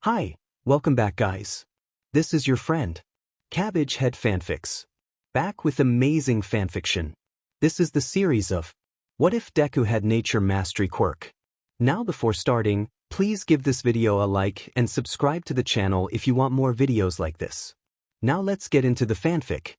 Hi, welcome back guys. This is your friend, Cabbage Head Fanfics. Back with amazing fanfiction. This is the series of What If Deku Had Nature Mastery Quirk. Now before starting, please give this video a like and subscribe to the channel if you want more videos like this. Now let's get into the fanfic.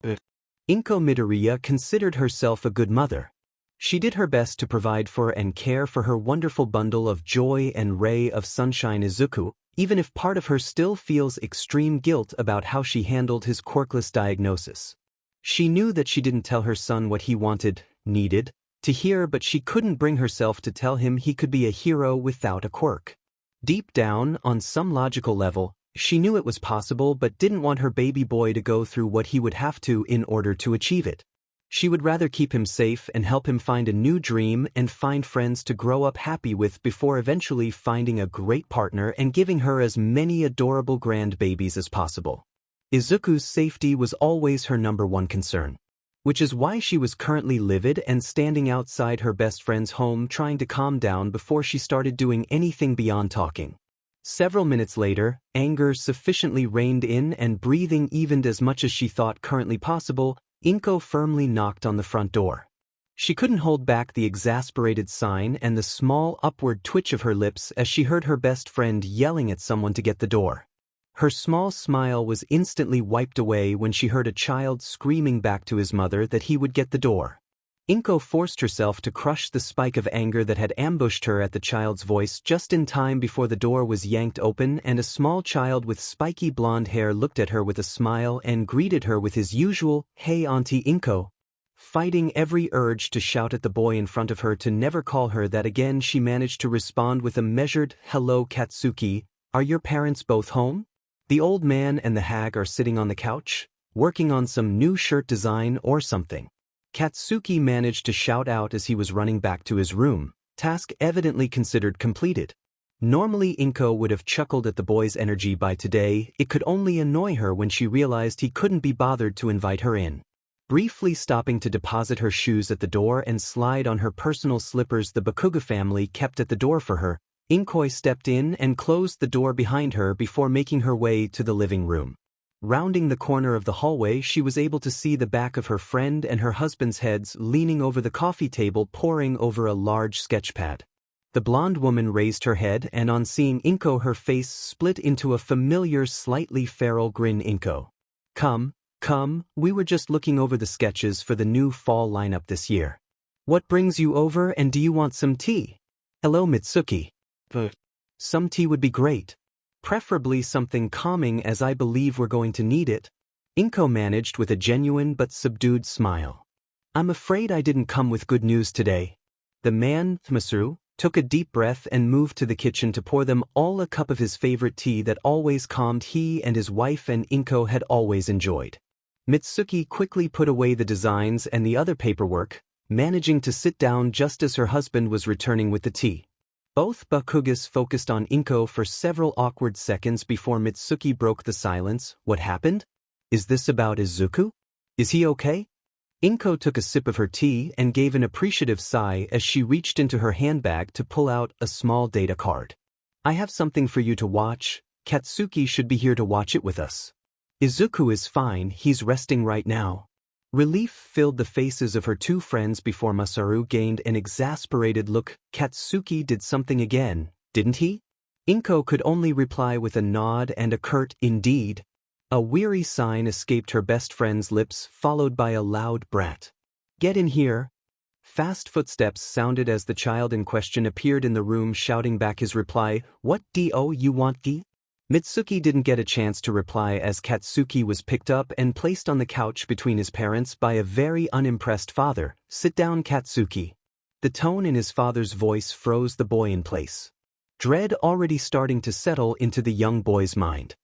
Inko Midoriya considered herself a good mother. She did her best to provide for and care for her wonderful bundle of joy and ray of sunshine Izuku, even if part of her still feels extreme guilt about how she handled his quirkless diagnosis. She knew that she didn't tell her son what he needed to hear, but she couldn't bring herself to tell him he could be a hero without a quirk. Deep down, on some logical level, she knew it was possible but didn't want her baby boy to go through what he would have to in order to achieve it. She would rather keep him safe and help him find a new dream and find friends to grow up happy with before eventually finding a great partner and giving her as many adorable grandbabies as possible. Izuku's safety was always her #1 concern, which is why she was currently livid and standing outside her best friend's home trying to calm down before she started doing anything beyond talking. Several minutes later, anger sufficiently reined in and breathing evened as much as she thought currently possible, Inko firmly knocked on the front door. She couldn't hold back the exasperated sign and the small upward twitch of her lips as she heard her best friend yelling at someone to get the door. Her small smile was instantly wiped away when she heard a child screaming back to his mother that he would get the door. Inko forced herself to crush the spike of anger that had ambushed her at the child's voice just in time before the door was yanked open and a small child with spiky blonde hair looked at her with a smile and greeted her with his usual, "Hey Auntie Inko." Fighting every urge to shout at the boy in front of her to never call her that again, she managed to respond with a measured, "Hello Katsuki, are your parents both home? The old man and the hag are sitting on the couch, working on some new shirt design or something." Katsuki managed to shout out as he was running back to his room, task evidently considered completed. Normally Inko would have chuckled at the boy's energy by today, it could only annoy her when she realized he couldn't be bothered to invite her in. Briefly stopping to deposit her shoes at the door and slide on her personal slippers the Bakuga family kept at the door for her, Inko stepped in and closed the door behind her before making her way to the living room. Rounding the corner of the hallway, she was able to see the back of her friend and her husband's heads leaning over the coffee table poring over a large sketchpad. The blonde woman raised her head and on seeing Inko her face split into a familiar slightly feral grin. "Inko. Come, we were just looking over the sketches for the new fall lineup this year. What brings you over and do you want some tea?" "Hello Mitsuki. Some tea would be great. Preferably something calming as I believe we're going to need it," Inko managed with a genuine but subdued smile. "I'm afraid I didn't come with good news today." The man, Masaru, took a deep breath and moved to the kitchen to pour them all a cup of his favorite tea that always calmed he and his wife and Inko had always enjoyed. Mitsuki quickly put away the designs and the other paperwork, managing to sit down just as her husband was returning with the tea. Both Bakugas focused on Inko for several awkward seconds before Mitsuki broke the silence. "What happened? Is this about Izuku? Is he okay?" Inko took a sip of her tea and gave an appreciative sigh as she reached into her handbag to pull out a small data card. "I have something for you to watch. Katsuki should be here to watch it with us." "Izuku is fine, he's resting right now." Relief filled the faces of her two friends before Masaru gained an exasperated look. "Katsuki did something again, didn't he?" Inko could only reply with a nod and a curt, "Indeed." A weary sign escaped her best friend's lips, followed by a loud brat. "Get in here." Fast footsteps sounded as the child in question appeared in the room shouting back his reply, "What do you want the?" Mitsuki didn't get a chance to reply as Katsuki was picked up and placed on the couch between his parents by a very unimpressed father. "Sit down Katsuki." The tone in his father's voice froze the boy in place. Dread already starting to settle into the young boy's mind.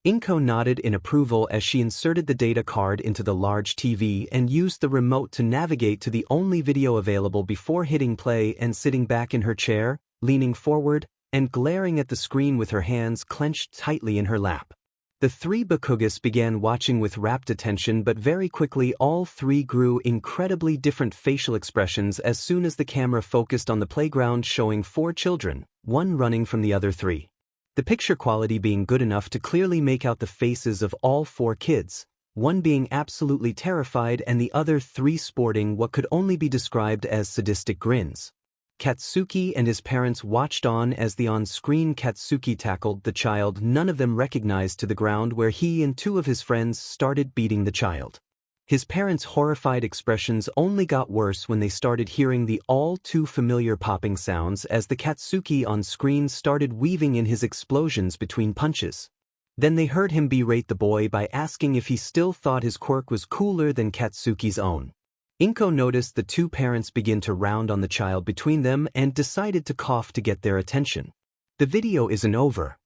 Inko nodded in approval as she inserted the data card into the large TV and used the remote to navigate to the only video available before hitting play and sitting back in her chair, leaning forward, and glaring at the screen with her hands clenched tightly in her lap. The three Bakugas began watching with rapt attention, but very quickly all three grew incredibly different facial expressions as soon as the camera focused on the playground showing 4 children, one running from the other 3. the picture quality being good enough to clearly make out the faces of all 4 kids, one being absolutely terrified and the other 3 sporting what could only be described as sadistic grins. Katsuki and his parents watched on as the on-screen Katsuki tackled the child none of them recognized to the ground, where he and 2 of his friends started beating the child. His parents' horrified expressions only got worse when they started hearing the all too familiar popping sounds as the Katsuki on screen started weaving in his explosions between punches. Then they heard him berate the boy by asking if he still thought his quirk was cooler than Katsuki's own. Inko noticed the 2 parents begin to round on the child between them and decided to cough to get their attention. The video isn't over.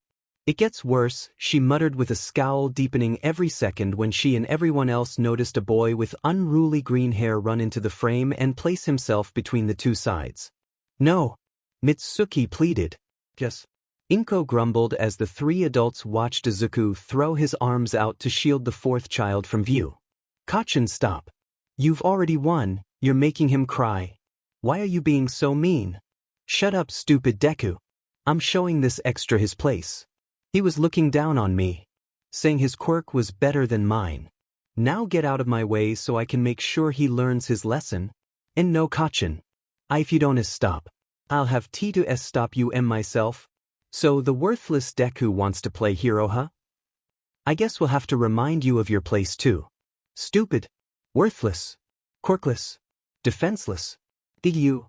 It gets worse, she muttered with a scowl deepening every second when she and everyone else noticed a boy with unruly green hair run into the frame and place himself between the 2 sides. "No," Mitsuki pleaded. "Yes." Inko grumbled as the 3 adults watched Izuku throw his arms out to shield the 4th child from view. "Kaachan, stop. You've already won, you're making him cry. Why are you being so mean?" "Shut up, stupid Deku. I'm showing this extra his place. He was looking down on me, saying his quirk was better than mine. Now get out of my way so I can make sure he learns his lesson. And no, Kaachan. If you don't stop, I'll have to stop you and myself. So the worthless Deku wants to play hero, huh? I guess we'll have to remind you of your place too. Stupid, worthless, quirkless, defenseless. Did you?"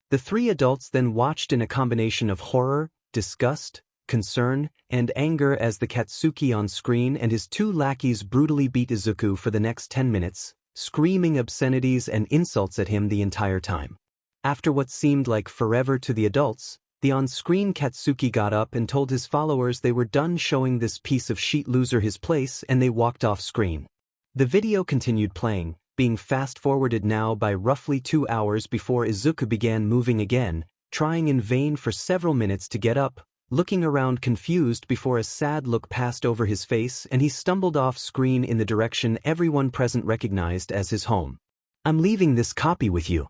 The 3 adults then watched in a combination of horror, disgust, concern, and anger as the Katsuki on screen and his 2 lackeys brutally beat Izuku for the next 10 minutes, screaming obscenities and insults at him the entire time. After what seemed like forever to the adults, the on-screen Katsuki got up and told his followers they were done showing this piece of shit loser his place, and they walked off screen. The video continued playing, being fast-forwarded now by roughly 2 hours before Izuku began moving again, trying in vain for several minutes to get up, looking around confused before a sad look passed over his face and he stumbled off screen in the direction everyone present recognized as his home. "I'm leaving this copy with you.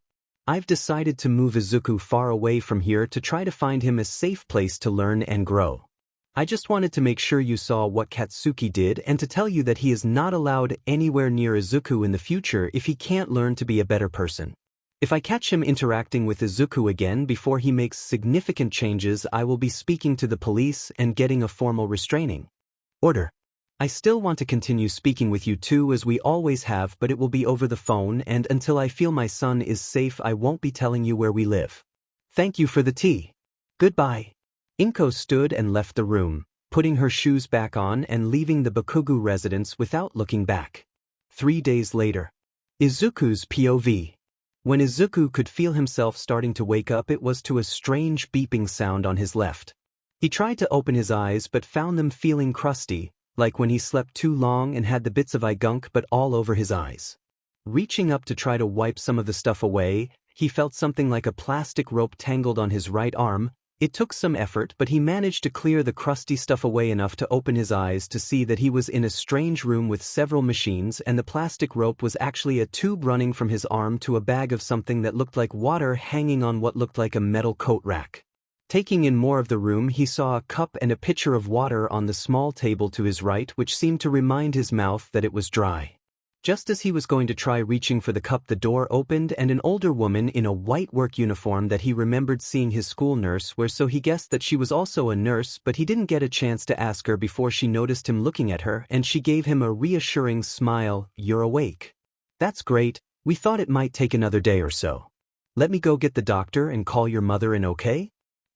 I've decided to move Izuku far away from here to try to find him a safe place to learn and grow. I just wanted to make sure you saw what Katsuki did and to tell you that he is not allowed anywhere near Izuku in the future if he can't learn to be a better person. If I catch him interacting with Izuku again before he makes significant changes, I will be speaking to the police and getting a formal restraining order. I still want to continue speaking with you too as we always have, but it will be over the phone, and until I feel my son is safe I won't be telling you where we live. Thank you for the tea. Goodbye." Inko stood and left the room, putting her shoes back on and leaving the Bakugu residence without looking back. 3 days later. Izuku's POV. When Izuku could feel himself starting to wake up, it was to a strange beeping sound on his left. He tried to open his eyes but found them feeling crusty, like when he slept too long and had the bits of eye gunk but all over his eyes. Reaching up to try to wipe some of the stuff away, he felt something like a plastic rope tangled on his right arm. It took some effort, but he managed to clear the crusty stuff away enough to open his eyes to see that he was in a strange room with several machines, and the plastic rope was actually a tube running from his arm to a bag of something that looked like water hanging on what looked like a metal coat rack. Taking in more of the room, he saw a cup and a pitcher of water on the small table to his right, which seemed to remind his mouth that it was dry. Just as he was going to try reaching for the cup, the door opened and an older woman in a white work uniform that he remembered seeing his school nurse wear, so he guessed that she was also a nurse, but he didn't get a chance to ask her before she noticed him looking at her, and she gave him a reassuring smile. "You're awake. That's great. We thought it might take another day or so. Let me go get the doctor and call your mother in, okay?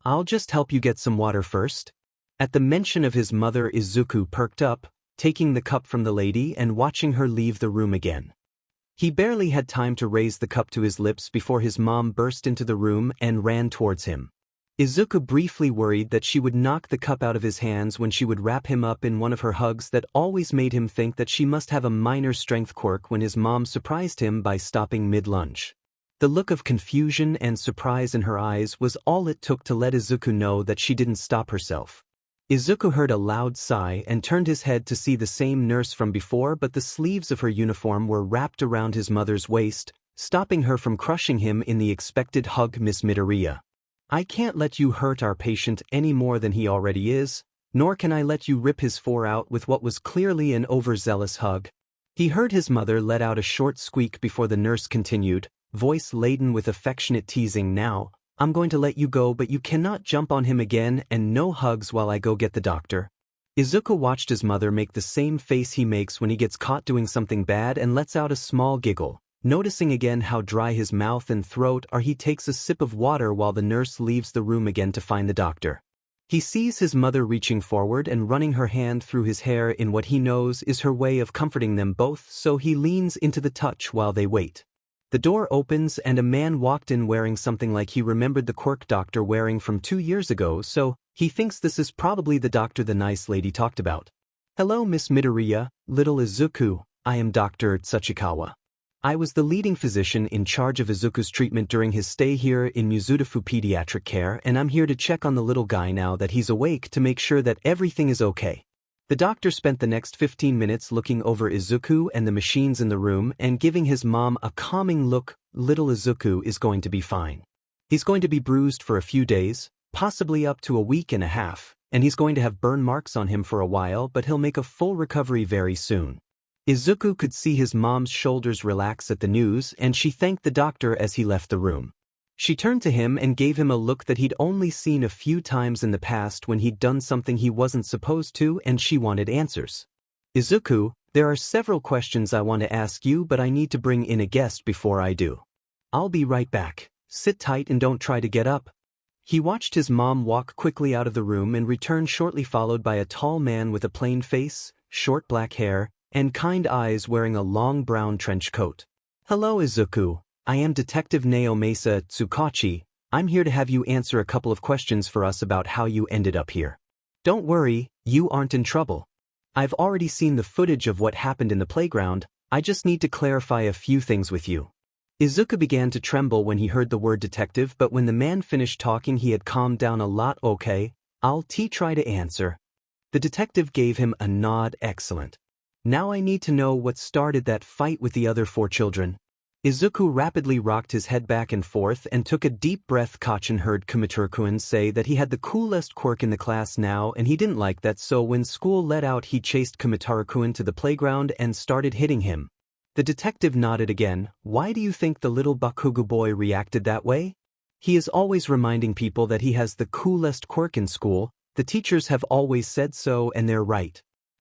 I'll just help you get some water first." At the mention of his mother, Izuku perked up, taking the cup from the lady and watching her leave the room again. He barely had time to raise the cup to his lips before his mom burst into the room and ran towards him. Izuku briefly worried that she would knock the cup out of his hands when she would wrap him up in one of her hugs that always made him think that she must have a minor strength quirk when his mom surprised him by stopping mid-lunge. The look of confusion and surprise in her eyes was all it took to let Izuku know that she didn't stop herself. Izuku heard a loud sigh and turned his head to see the same nurse from before, but the sleeves of her uniform were wrapped around his mother's waist, stopping her from crushing him in the expected hug. "Miss Midoriya, I can't let you hurt our patient any more than he already is, nor can I let you rip his fore out with what was clearly an overzealous hug. He heard his mother let out a short squeak before the nurse continued, voice laden with affectionate teasing. Now, I'm going to let you go, but you cannot jump on him again, and no hugs while I go get the doctor. Izuku watched his mother make the same face he makes when he gets caught doing something bad and lets out a small giggle, noticing again how dry his mouth and throat are. He takes a sip of water while the nurse leaves the room again to find the doctor. He sees his mother reaching forward and running her hand through his hair in what he knows is her way of comforting them both, so he leans into the touch while they wait. The door opens and a man walked in wearing something like he remembered the Quirk doctor wearing from 2 years ago, so he thinks this is probably the doctor the nice lady talked about. Hello, Miss Midoriya, little Izuku, I am Dr. Tsuchikawa. I was the leading physician in charge of Izuku's treatment during his stay here in Mizudafu Pediatric Care, and I'm here to check on the little guy now that he's awake to make sure that everything is okay. The doctor spent the next 15 minutes looking over Izuku and the machines in the room and giving his mom a calming look. Little Izuku is going to be fine. He's going to be bruised for a few days, possibly up to a week and a half, and he's going to have burn marks on him for a while, but he'll make a full recovery very soon. Izuku could see his mom's shoulders relax at the news, and she thanked the doctor as he left the room. She turned to him and gave him a look that he'd only seen a few times in the past when he'd done something he wasn't supposed to, and she wanted answers. Izuku, there are several questions I want to ask you, but I need to bring in a guest before I do. I'll be right back. Sit tight and don't try to get up. He watched his mom walk quickly out of the room and return shortly, followed by a tall man with a plain face, short black hair, and kind eyes wearing a long brown trench coat. Hello, Izuku. I am Detective Naomasa Tsukachi. I'm here to have you answer a couple of questions for us about how you ended up here. Don't worry, you aren't in trouble. I've already seen the footage of what happened in the playground. I just need to clarify a few things with you. Izuku began to tremble when he heard the word detective, but when the man finished talking he had calmed down a lot. Okay, I'll try to answer. The detective gave him a nod. Excellent. Now I need to know what started that fight with the other 4 children. Izuku rapidly rocked his head back and forth and took a deep breath. Kaachan heard Kumatora-kun say that he had the coolest quirk in the class now, and he didn't like that, so when school let out he chased Kumatora-kun to the playground and started hitting him. The detective nodded again. Why do you think the little Bakugo boy reacted that way? He is always reminding people that he has the coolest quirk in school. The teachers have always said so, and they're right.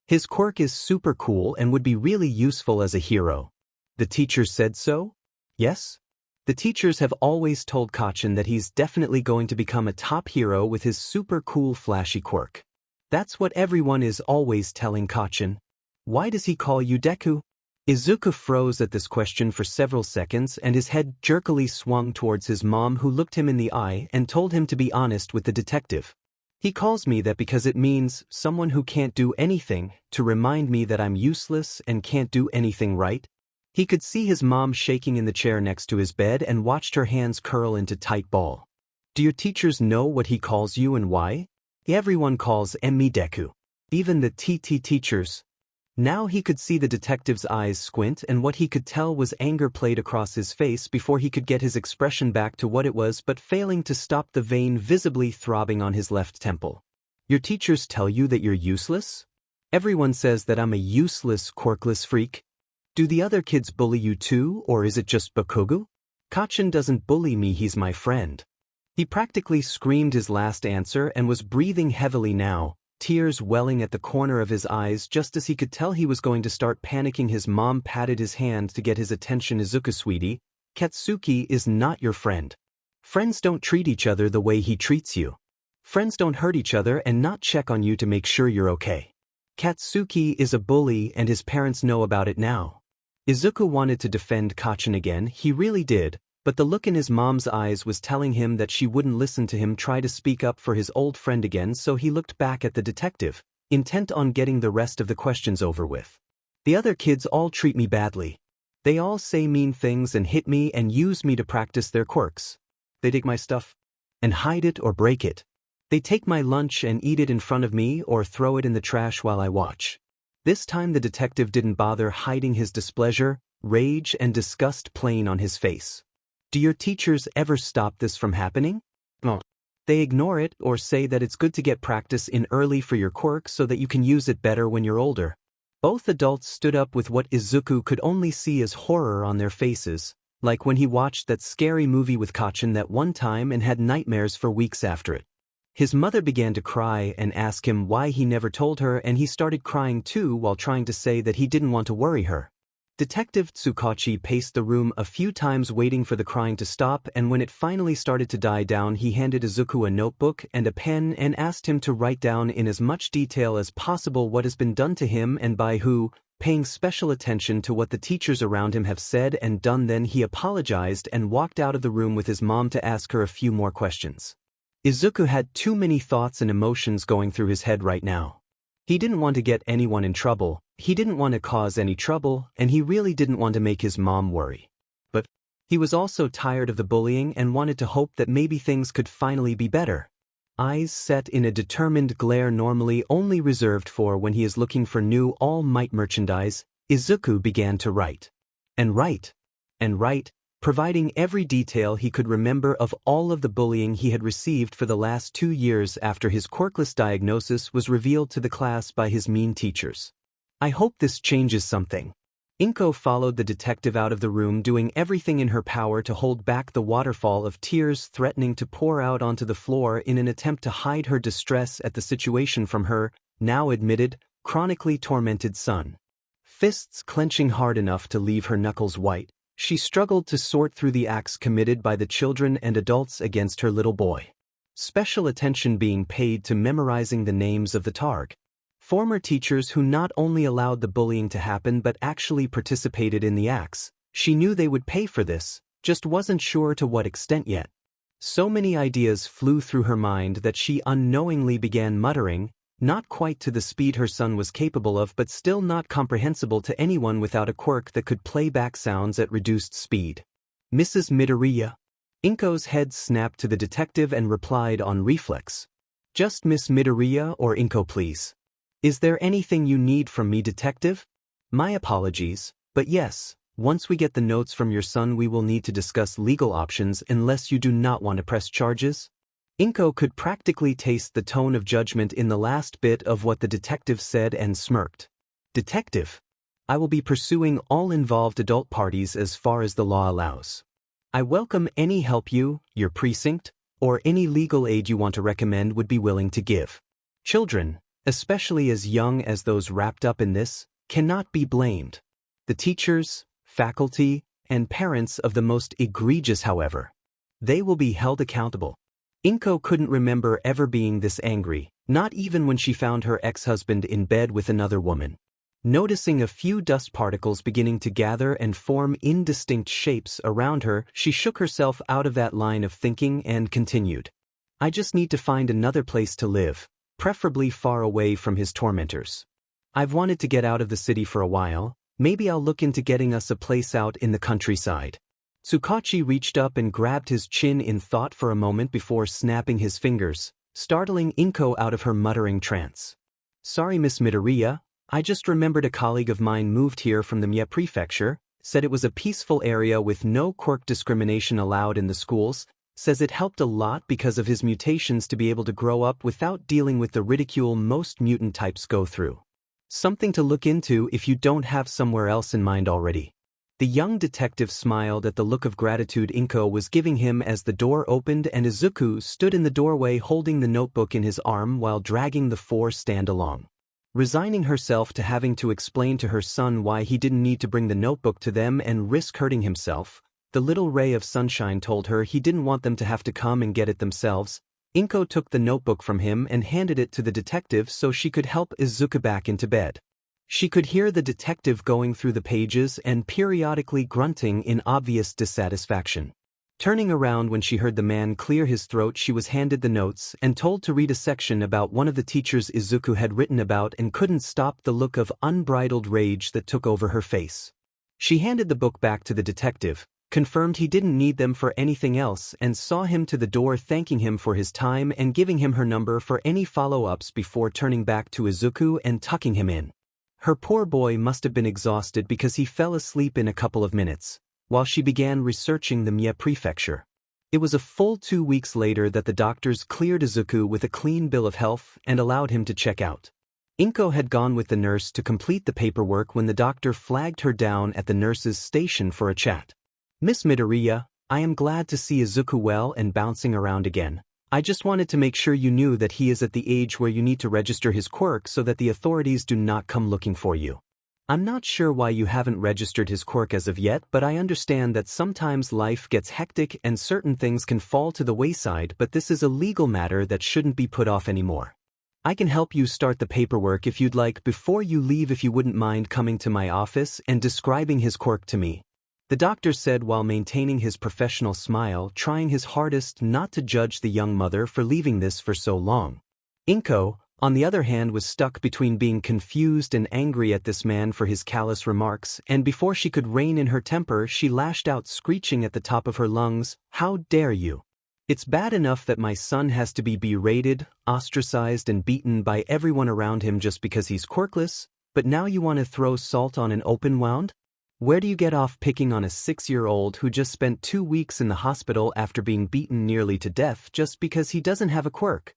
His quirk is super cool and would be really useful as a hero. The teachers said so? Yes? The teachers have always told Kaachan that he's definitely going to become a top hero with his super cool flashy quirk. That's what everyone is always telling Kaachan. Why does he call you Deku? Izuku froze at this question for several seconds, and his head jerkily swung towards his mom, who looked him in the eye and told him to be honest with the detective. He calls me that because it means someone who can't do anything, to remind me that I'm useless and can't do anything right. He could see his mom shaking in the chair next to his bed and watched her hands curl into tight ball. Do your teachers know what he calls you and why? Everyone calls me Deku. Even the TT teachers. Now he could see the detective's eyes squint, and what he could tell was anger played across his face before he could get his expression back to what it was, but failing to stop the vein visibly throbbing on his left temple. Your teachers tell you that you're useless? Everyone says that I'm a useless, quirkless freak. Do the other kids bully you too, or is it just Bakugo? Kaachan doesn't bully me, he's my friend. He practically screamed his last answer and was breathing heavily now, tears welling at the corner of his eyes just as he could tell he was going to start panicking. His mom patted his hand to get his attention. Izuku, sweetie, Katsuki is not your friend. Friends don't treat each other the way he treats you. Friends don't hurt each other and not check on you to make sure you're okay. Katsuki is a bully and his parents know about it now. Izuku wanted to defend Kaachan again, he really did, but the look in his mom's eyes was telling him that she wouldn't listen to him try to speak up for his old friend again, so he looked back at the detective, intent on getting the rest of the questions over with. The other kids all treat me badly. They all say mean things and hit me and use me to practice their quirks. They take my stuff and hide it or break it. They take my lunch and eat it in front of me or throw it in the trash while I watch. This time the detective didn't bother hiding his displeasure, rage and disgust plain on his face. Do your teachers ever stop this from happening? No. They ignore it or say that it's good to get practice in early for your quirk so that you can use it better when you're older. Both adults stood up with what Izuku could only see as horror on their faces, like when he watched that scary movie with Kaachan that one time and had nightmares for weeks after it. His mother began to cry and ask him why he never told her, and he started crying too while trying to say that he didn't want to worry her. Detective Tsukachi paced the room a few times waiting for the crying to stop, and when it finally started to die down he handed Izuku a notebook and a pen and asked him to write down in as much detail as possible what has been done to him and by who, paying special attention to what the teachers around him have said and done. Then he apologized and walked out of the room with his mom to ask her a few more questions. Izuku had too many thoughts and emotions going through his head right now. He didn't want to get anyone in trouble, he didn't want to cause any trouble, and he really didn't want to make his mom worry. But he was also tired of the bullying and wanted to hope that maybe things could finally be better. Eyes set in a determined glare normally only reserved for when he is looking for new All Might merchandise, Izuku began to write. And write. And write, providing every detail he could remember of all of the bullying he had received for the last 2 years after his quirkless diagnosis was revealed to the class by his mean teachers. I hope this changes something. Inko followed the detective out of the room, doing everything in her power to hold back the waterfall of tears threatening to pour out onto the floor in an attempt to hide her distress at the situation from her, now admitted, chronically tormented son. Fists clenching hard enough to leave her knuckles white, she struggled to sort through the acts committed by the children and adults against her little boy. Special attention being paid to memorizing the names of the targ. Former teachers who not only allowed the bullying to happen but actually participated in the acts. She knew they would pay for this, just wasn't sure to what extent yet. So many ideas flew through her mind that she unknowingly began muttering, not quite to the speed her son was capable of but still not comprehensible to anyone without a quirk that could play back sounds at reduced speed. Mrs. Midoriya. Inko's head snapped to the detective and replied on reflex. Just Miss Midoriya or Inko, please. Is there anything you need from me, detective? My apologies, but yes, once we get the notes from your son we will need to discuss legal options unless you do not want to press charges. Inko could practically taste the tone of judgment in the last bit of what the detective said and smirked. Detective, I will be pursuing all involved adult parties as far as the law allows. I welcome any help you, your precinct, or any legal aid you want to recommend would be willing to give. Children, especially as young as those wrapped up in this, cannot be blamed. The teachers, faculty, and parents of the most egregious, however, they will be held accountable. Inko couldn't remember ever being this angry, not even when she found her ex-husband in bed with another woman. Noticing a few dust particles beginning to gather and form indistinct shapes around her, she shook herself out of that line of thinking and continued. I just need to find another place to live, preferably far away from his tormentors. I've wanted to get out of the city for a while, maybe I'll look into getting us a place out in the countryside. Tsukachi reached up and grabbed his chin in thought for a moment before snapping his fingers, startling Inko out of her muttering trance. Sorry, Miss Midoriya, I just remembered a colleague of mine moved here from the Mie Prefecture, said it was a peaceful area with no quirk discrimination allowed in the schools, says it helped a lot because of his mutations to be able to grow up without dealing with the ridicule most mutant types go through. Something to look into if you don't have somewhere else in mind already. The young detective smiled at the look of gratitude Inko was giving him as the door opened and Izuku stood in the doorway holding the notebook in his arm while dragging the 4 stand along. Resigning herself to having to explain to her son why he didn't need to bring the notebook to them and risk hurting himself, the little ray of sunshine told her he didn't want them to have to come and get it themselves. Inko took the notebook from him and handed it to the detective so she could help Izuku back into bed. She could hear the detective going through the pages and periodically grunting in obvious dissatisfaction. Turning around when she heard the man clear his throat, she was handed the notes and told to read a section about one of the teachers Izuku had written about and couldn't stop the look of unbridled rage that took over her face. She handed the book back to the detective, confirmed he didn't need them for anything else, and saw him to the door thanking him for his time and giving him her number for any follow-ups before turning back to Izuku and tucking him in. Her poor boy must have been exhausted because he fell asleep in a couple of minutes, while she began researching the Mie Prefecture. It was a full 2 weeks later that the doctors cleared Izuku with a clean bill of health and allowed him to check out. Inko had gone with the nurse to complete the paperwork when the doctor flagged her down at the nurse's station for a chat. "Miss Midoriya, I am glad to see Izuku well and bouncing around again. I just wanted to make sure you knew that he is at the age where you need to register his quirk so that the authorities do not come looking for you. I'm not sure why you haven't registered his quirk as of yet, but I understand that sometimes life gets hectic and certain things can fall to the wayside, but this is a legal matter that shouldn't be put off anymore. I can help you start the paperwork if you'd like before you leave, if you wouldn't mind coming to my office and describing his quirk to me," the doctor said while maintaining his professional smile, trying his hardest not to judge the young mother for leaving this for so long. Inko, on the other hand, was stuck between being confused and angry at this man for his callous remarks, and before she could rein in her temper, she lashed out, screeching at the top of her lungs, "How dare you! It's bad enough that my son has to be berated, ostracized and beaten by everyone around him just because he's quirkless, but now you want to throw salt on an open wound? Where do you get off picking on a 6-year-old who just spent 2 weeks in the hospital after being beaten nearly to death just because he doesn't have a quirk?"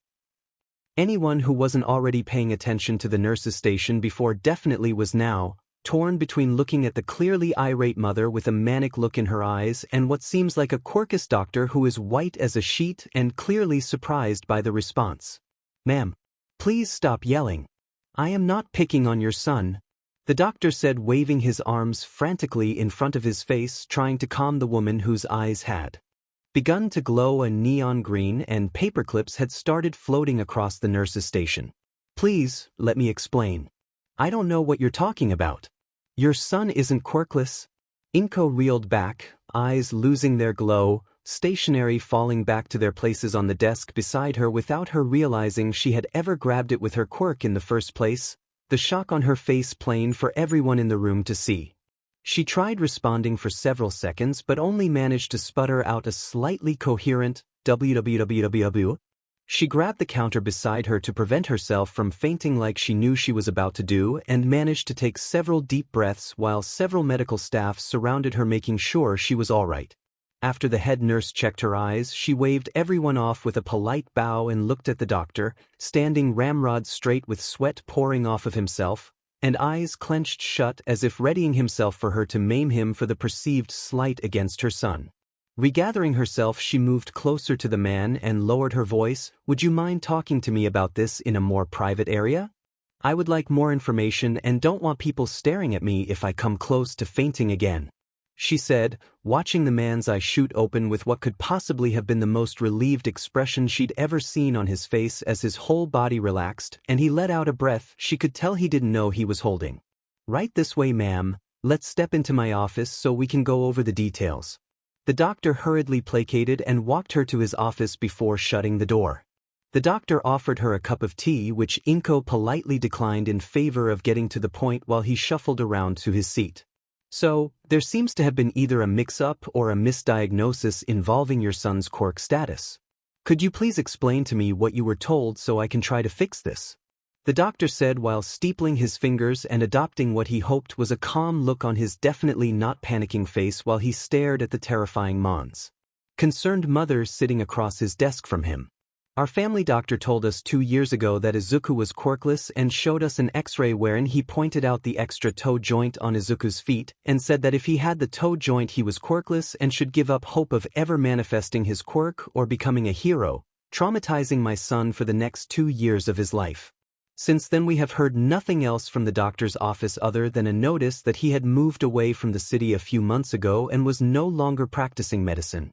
Anyone who wasn't already paying attention to the nurse's station before definitely was now, torn between looking at the clearly irate mother with a manic look in her eyes and what seems like a quirkless doctor who is white as a sheet and clearly surprised by the response. "Ma'am, please stop yelling. I am not picking on your son," the doctor said, waving his arms frantically in front of his face, trying to calm the woman whose eyes had begun to glow a neon green and paperclips had started floating across the nurse's station. "Please, let me explain. I don't know what you're talking about. Your son isn't quirkless." Inko reeled back, eyes losing their glow, stationery falling back to their places on the desk beside her without her realizing she had ever grabbed it with her quirk in the first place, the shock on her face plain for everyone in the room to see. She tried responding for several seconds but only managed to sputter out a slightly coherent www. She grabbed the counter beside her to prevent herself from fainting like she knew she was about to do, and managed to take several deep breaths while several medical staff surrounded her, making sure she was all right. After the head nurse checked her eyes, she waved everyone off with a polite bow and looked at the doctor, standing ramrod straight with sweat pouring off of himself, and eyes clenched shut as if readying himself for her to maim him for the perceived slight against her son. Regathering herself, she moved closer to the man and lowered her voice, "Would you mind talking to me about this in a more private area? I would like more information and don't want people staring at me if I come close to fainting again," she said, watching the man's eyes shoot open with what could possibly have been the most relieved expression she'd ever seen on his face as his whole body relaxed and he let out a breath she could tell he didn't know he was holding. "Right this way, ma'am. Let's step into my office so we can go over the details." The doctor hurriedly placated and walked her to his office before shutting the door. The doctor offered her a cup of tea, which Inko politely declined in favor of getting to the point while he shuffled around to his seat. "So, there seems to have been either a mix-up or a misdiagnosis involving your son's quirk status. Could you please explain to me what you were told so I can try to fix this?" the doctor said while steepling his fingers and adopting what he hoped was a calm look on his definitely not panicking face while he stared at the terrifying Mons. Concerned mother sitting across his desk from him. "Our family doctor told us 2 years ago that Izuku was quirkless and showed us an x-ray wherein he pointed out the extra toe joint on Izuku's feet and said that if he had the toe joint he was quirkless and should give up hope of ever manifesting his quirk or becoming a hero, traumatizing my son for the next 2 years of his life. Since then we have heard nothing else from the doctor's office other than a notice that he had moved away from the city a few months ago and was no longer practicing medicine."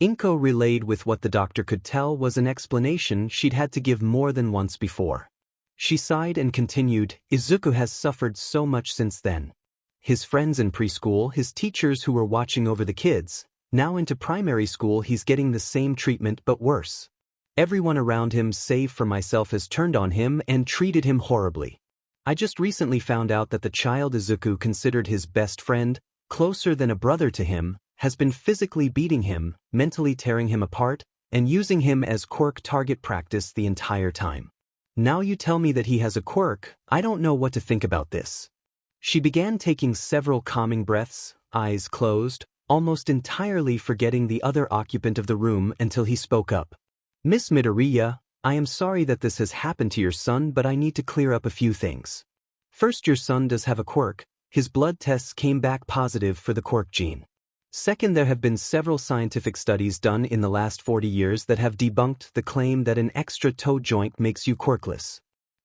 Inko relayed with what the doctor could tell was an explanation she'd had to give more than once before. She sighed and continued, "Izuku has suffered so much since then. His friends in preschool, his teachers who were watching over the kids, now into primary school he's getting the same treatment but worse. Everyone around him save for myself has turned on him and treated him horribly. I just recently found out that the child Izuku considered his best friend, closer than a brother to him, has been physically beating him, mentally tearing him apart, and using him as quirk target practice the entire time. Now you tell me that he has a quirk, I don't know what to think about this." She began taking several calming breaths, eyes closed, almost entirely forgetting the other occupant of the room until he spoke up. Miss Midoriya, I am sorry that this has happened to your son, but I need to clear up a few things. First, your son does have a quirk. His blood tests came back positive for the quirk gene. Second, there have been several scientific studies done in the last 40 years that have debunked the claim that an extra toe joint makes you quirkless.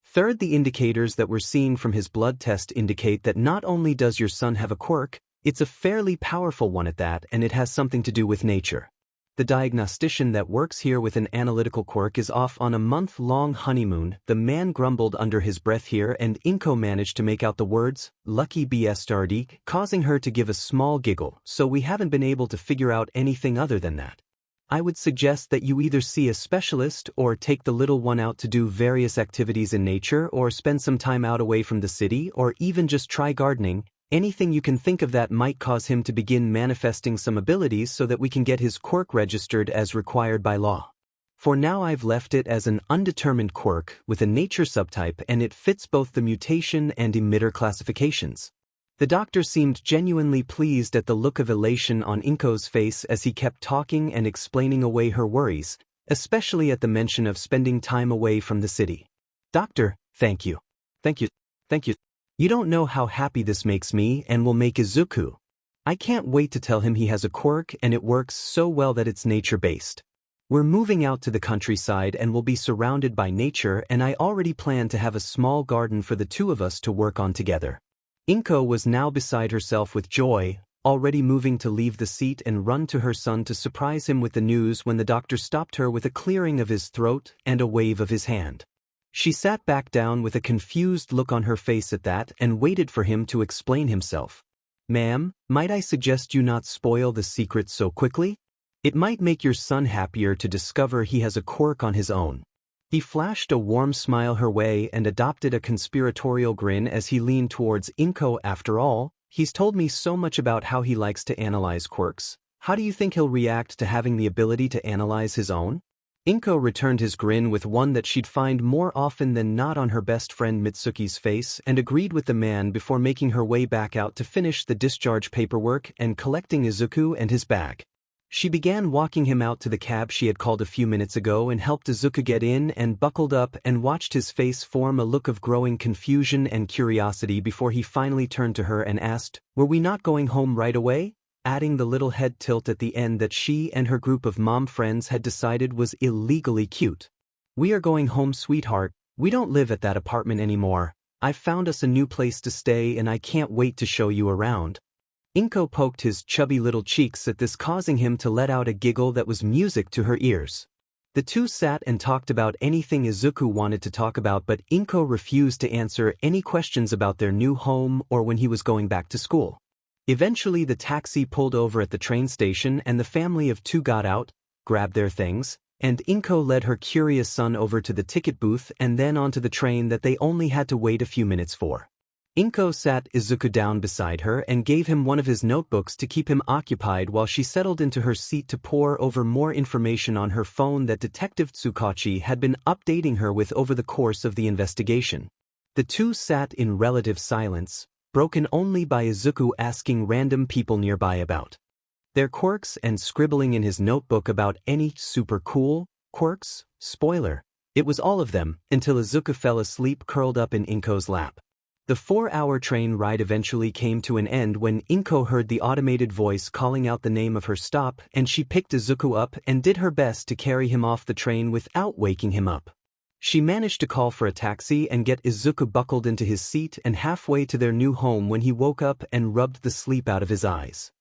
Third, the indicators that we're seeing from his blood test indicate that not only does your son have a quirk, it's a fairly powerful one at that, and it has something to do with nature. The diagnostician that works here with an analytical quirk is off on a month-long honeymoon. The man grumbled under his breath here, and Inko managed to make out the words, lucky bastard, causing her to give a small giggle, so we haven't been able to figure out anything other than that. I would suggest that you either see a specialist or take the little one out to do various activities in nature or spend some time out away from the city or even just try gardening. Anything you can think of that might cause him to begin manifesting some abilities so that we can get his quirk registered as required by law. For now, I've left it as an undetermined quirk with a nature subtype, and it fits both the mutation and emitter classifications. The doctor seemed genuinely pleased at the look of elation on Inko's face as he kept talking and explaining away her worries, especially at the mention of spending time away from the city. Doctor, thank you. Thank you. Thank you. You don't know how happy this makes me and will make Izuku. I can't wait to tell him he has a quirk, and it works so well that it's nature-based. We're moving out to the countryside and will be surrounded by nature, and I already plan to have a small garden for the two of us to work on together. Inko was now beside herself with joy, already moving to leave the seat and run to her son to surprise him with the news when the doctor stopped her with a clearing of his throat and a wave of his hand. She sat back down with a confused look on her face at that and waited for him to explain himself. Ma'am, might I suggest you not spoil the secret so quickly? It might make your son happier to discover he has a quirk on his own. He flashed a warm smile her way and adopted a conspiratorial grin as he leaned towards Inko. After all, he's told me so much about how he likes to analyze quirks. How do you think he'll react to having the ability to analyze his own? Inko returned his grin with one that she'd find more often than not on her best friend Mitsuki's face and agreed with the man before making her way back out to finish the discharge paperwork and collecting Izuku and his bag. She began walking him out to the cab she had called a few minutes ago and helped Izuku get in and buckled up and watched his face form a look of growing confusion and curiosity before he finally turned to her and asked, "Were we not going home right away?" adding the little head tilt at the end that she and her group of mom friends had decided was illegally cute. "We are going home, sweetheart. We don't live at that apartment anymore. I've found us a new place to stay and I can't wait to show you around." Inko poked his chubby little cheeks at this, causing him to let out a giggle that was music to her ears. The two sat and talked about anything Izuku wanted to talk about, but Inko refused to answer any questions about their new home or when he was going back to school. Eventually the taxi pulled over at the train station and the family of two got out, grabbed their things, and Inko led her curious son over to the ticket booth and then onto the train that they only had to wait a few minutes for. Inko sat Izuku down beside her and gave him one of his notebooks to keep him occupied while she settled into her seat to pore over more information on her phone that Detective Tsukachi had been updating her with over the course of the investigation. The two sat in relative silence, broken only by Izuku asking random people nearby about their quirks and scribbling in his notebook about any super cool quirks. Spoiler, it was all of them, until Izuku fell asleep curled up in Inko's lap. The 4-hour train ride eventually came to an end when Inko heard the automated voice calling out the name of her stop, and she picked Izuku up and did her best to carry him off the train without waking him up. She managed to call for a taxi and get Izuku buckled into his seat and halfway to their new home when he woke up and rubbed the sleep out of his eyes.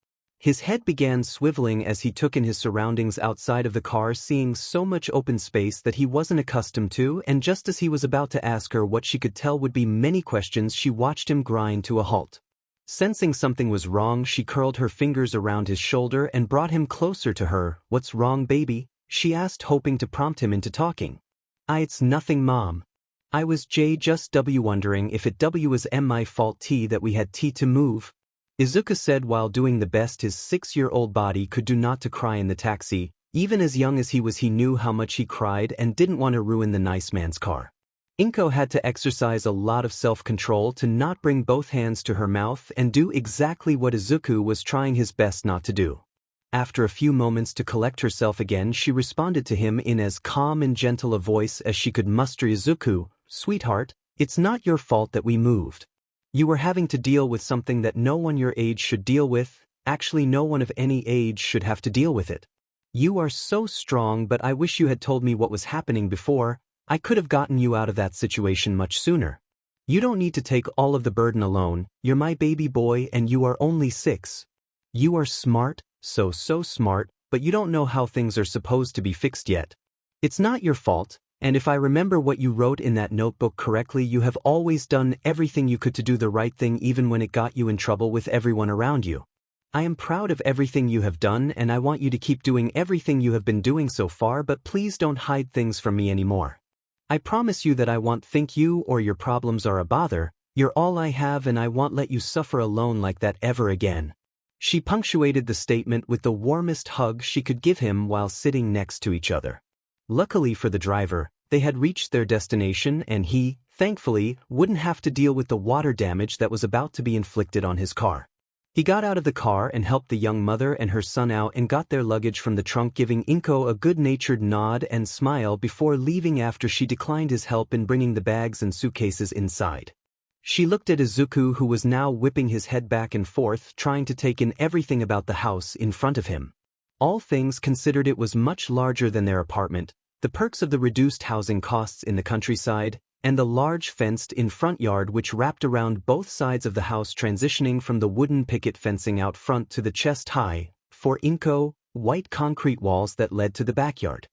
His head began swiveling as he took in his surroundings outside of the car, seeing so much open space that he wasn't accustomed to, and just as he was about to ask her what she could tell would be many questions, she watched him grind to a halt. Sensing something was wrong, she curled her fingers around his shoulder and brought him closer to her. "What's wrong, baby?" she asked, hoping to prompt him into talking. It's nothing, Mom. I was just wondering if it was my fault that we had to move," Izuku said while doing the best his 6-year-old body could do not to cry in the taxi. Even as young as he was, he knew how much he cried and didn't want to ruin the nice man's car. Inko had to exercise a lot of self-control to not bring both hands to her mouth and do exactly what Izuku was trying his best not to do. After a few moments to collect herself again, she responded to him in as calm and gentle a voice as she could muster. Izuku, sweetheart, it's not your fault that we moved. You were having to deal with something that no one your age should deal with, actually no one of any age should have to deal with it. You are so strong, but I wish you had told me what was happening before. I could have gotten you out of that situation much sooner. You don't need to take all of the burden alone. You're my baby boy and you are only 6. You are smart, so smart, but you don't know how things are supposed to be fixed yet. It's not your fault, and if I remember what you wrote in that notebook correctly, you have always done everything you could to do the right thing even when it got you in trouble with everyone around you. I am proud of everything you have done and I want you to keep doing everything you have been doing so far, but please don't hide things from me anymore. I promise you that I won't think you or your problems are a bother. You're all I have and I won't let you suffer alone like that ever again. She punctuated the statement with the warmest hug she could give him while sitting next to each other. Luckily for the driver, they had reached their destination and he, thankfully, wouldn't have to deal with the water damage that was about to be inflicted on his car. He got out of the car and helped the young mother and her son out and got their luggage from the trunk, giving Inko a good-natured nod and smile before leaving after she declined his help in bringing the bags and suitcases inside. She looked at Izuku, who was now whipping his head back and forth, trying to take in everything about the house in front of him. All things considered, it was much larger than their apartment, the perks of the reduced housing costs in the countryside, and the large fenced-in front yard which wrapped around both sides of the house, transitioning from the wooden picket fencing out front to the chest-high, for Inko, white concrete walls that led to the backyard.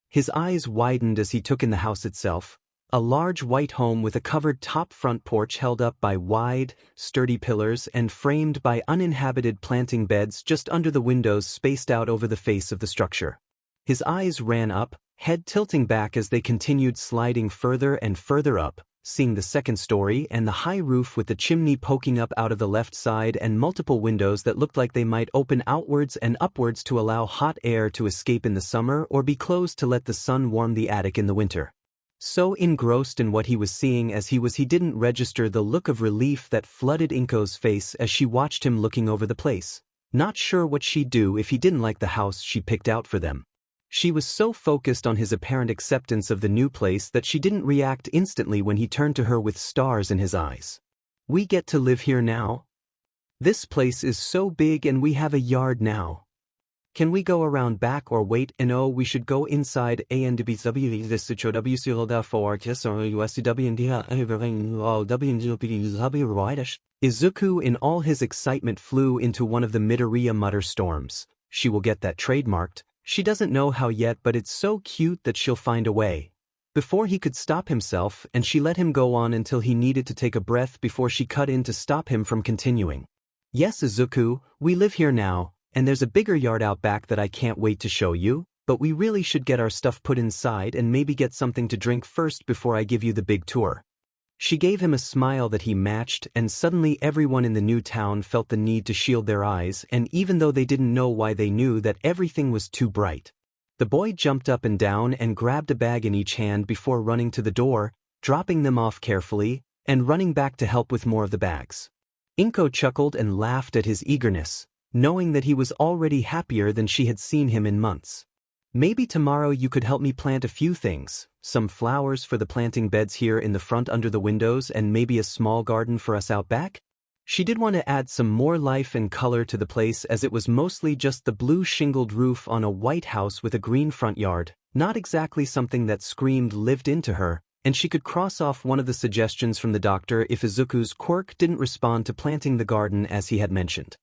His eyes widened as he took in the house itself, a large white home with a covered top front porch held up by wide, sturdy pillars and framed by uninhabited planting beds just under the windows spaced out over the face of the structure. His eyes ran up, head tilting back as they continued sliding further and further up, seeing the second story and the high roof with the chimney poking up out of the left side and multiple windows that looked like they might open outwards and upwards to allow hot air to escape in the summer or be closed to let the sun warm the attic in the winter. So engrossed in what he was seeing as he didn't register the look of relief that flooded Inko's face as she watched him looking over the place, not sure what she'd do if he didn't like the house she picked out for them. She was so focused on his apparent acceptance of the new place that she didn't react instantly when he turned to her with stars in his eyes. We get to live here now? This place is so big and we have a yard now. Can we go around back or wait? And oh, we should go inside. Izuku in all his excitement flew into one of the Midoriya mutter storms. She will get that trademarked. She doesn't know how yet, but it's so cute that she'll find a way. Before he could stop himself, and she let him go on until he needed to take a breath before she cut in to stop him from continuing. Yes, Izuku, we live here now, and there's a bigger yard out back that I can't wait to show you, but we really should get our stuff put inside and maybe get something to drink first before I give you the big tour. She gave him a smile that he matched, and suddenly everyone in the new town felt the need to shield their eyes, and even though they didn't know why, they knew that everything was too bright. The boy jumped up and down and grabbed a bag in each hand before running to the door, dropping them off carefully, and running back to help with more of the bags. Inko chuckled and laughed at his eagerness, knowing that he was already happier than she had seen him in months. Maybe tomorrow you could help me plant a few things, some flowers for the planting beds here in the front under the windows and maybe a small garden for us out back? She did want to add some more life and color to the place, as it was mostly just the blue shingled roof on a white house with a green front yard, not exactly something that screamed lived into her, and she could cross off one of the suggestions from the doctor if Izuku's Quirk didn't respond to planting the garden as he had mentioned.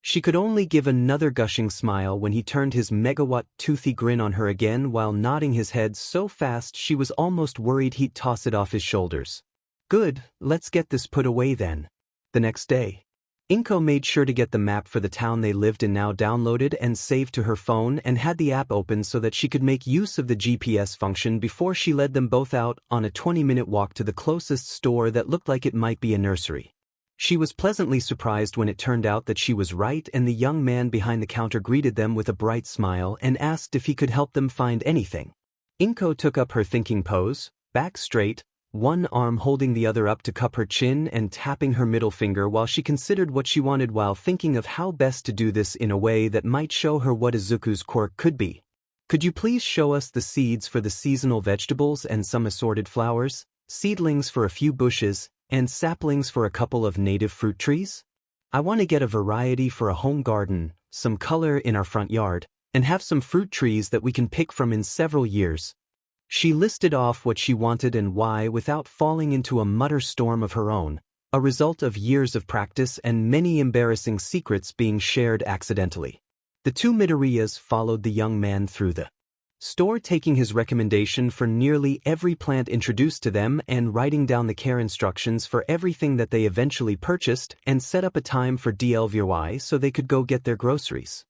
She could only give another gushing smile when he turned his megawatt toothy grin on her again while nodding his head so fast she was almost worried he'd toss it off his shoulders. Good, let's get this put away then. The next day, Inko made sure to get the map for the town they lived in now downloaded and saved to her phone and had the app open so that she could make use of the GPS function before she led them both out on a 20-minute walk to the closest store that looked like it might be a nursery. She was pleasantly surprised when it turned out that she was right, and the young man behind the counter greeted them with a bright smile and asked if he could help them find anything. Inko took up her thinking pose, back straight, one arm holding the other up to cup her chin and tapping her middle finger while she considered what she wanted while thinking of how best to do this in a way that might show her what Izuku's quirk could be. Could you please show us the seeds for the seasonal vegetables and some assorted flowers, seedlings for a few bushes, and saplings for a couple of native fruit trees? I want to get a variety for a home garden, some color in our front yard, and have some fruit trees that we can pick from in several years. She listed off what she wanted and why without falling into a mutter storm of her own, a result of years of practice and many embarrassing secrets being shared accidentally. The two Midoriyas followed the young man through the store, taking his recommendation for nearly every plant introduced to them and writing down the care instructions for everything that they eventually purchased and set up a time for DLVY so they could go get their groceries.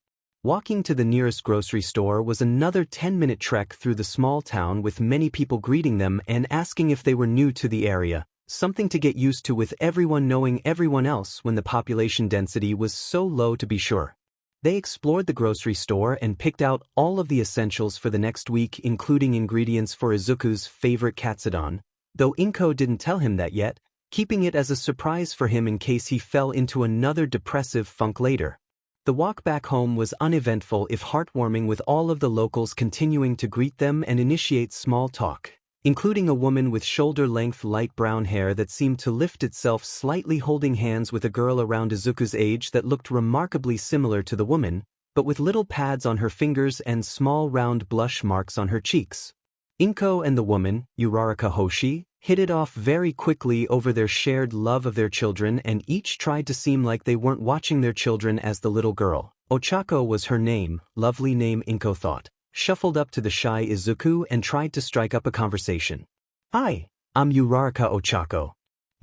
Walking to the nearest grocery store was another 10-minute trek through the small town with many people greeting them and asking if they were new to the area, something to get used to with everyone knowing everyone else when the population density was so low to be sure. They explored the grocery store and picked out all of the essentials for the next week, including ingredients for Izuku's favorite katsudon, though Inko didn't tell him that yet, keeping it as a surprise for him in case he fell into another depressive funk later. The walk back home was uneventful if heartwarming, with all of the locals continuing to greet them and initiate small talk, including a woman with shoulder-length light brown hair that seemed to lift itself slightly, holding hands with a girl around Izuku's age that looked remarkably similar to the woman, but with little pads on her fingers and small round blush marks on her cheeks. Inko and the woman, Yaoyorozus, hit it off very quickly over their shared love of their children, and each tried to seem like they weren't watching their children as the little girl, Ochako was her name, lovely name Inko thought, shuffled up to the shy Izuku and tried to strike up a conversation. "Hi, I'm Yaoyorozus Ochako.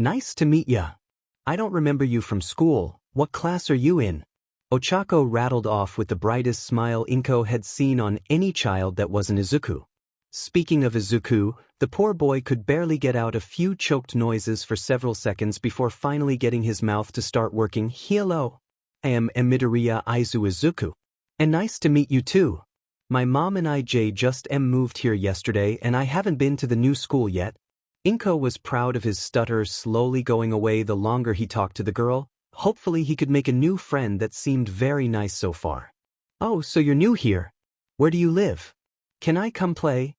Nice to meet ya. I don't remember you from school. What class are you in?" Ochako rattled off with the brightest smile Inko had seen on any child that wasn't Izuku. Speaking of Izuku, the poor boy could barely get out a few choked noises for several seconds before finally getting his mouth to start working. "Hello. I am Midoriya Izuku. And nice to meet you too. My mom and I just moved here yesterday and I haven't been to the new school yet." Inko was proud of his stutter slowly going away the longer he talked to the girl. Hopefully he could make a new friend that seemed very nice so far. "Oh, so you're new here. Where do you live? Can I come play?"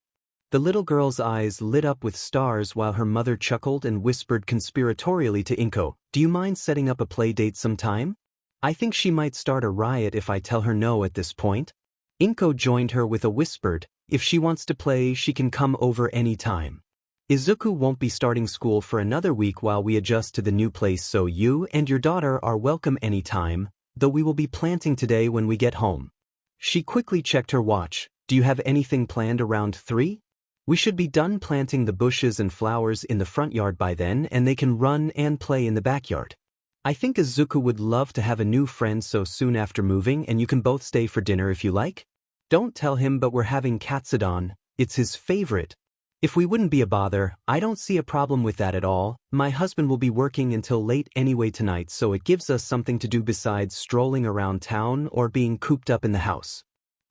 The little girl's eyes lit up with stars while her mother chuckled and whispered conspiratorially to Inko, "Do you mind setting up a play date sometime? I think she might start a riot if I tell her no at this point." Inko joined her with a whispered, "If she wants to play, she can come over any time. Izuku won't be starting school for another week while we adjust to the new place, so you and your daughter are welcome any time, though we will be planting today when we get home." She quickly checked her watch. "Do you have anything planned around 3? We should be done planting the bushes and flowers in the front yard by then, and they can run and play in the backyard. I think Izuku would love to have a new friend so soon after moving, and you can both stay for dinner if you like. Don't tell him, but we're having katsudon. It's his favorite. If we wouldn't be a bother, I don't see a problem with that at all. My husband will be working until late anyway tonight, so it gives us something to do besides strolling around town or being cooped up in the house."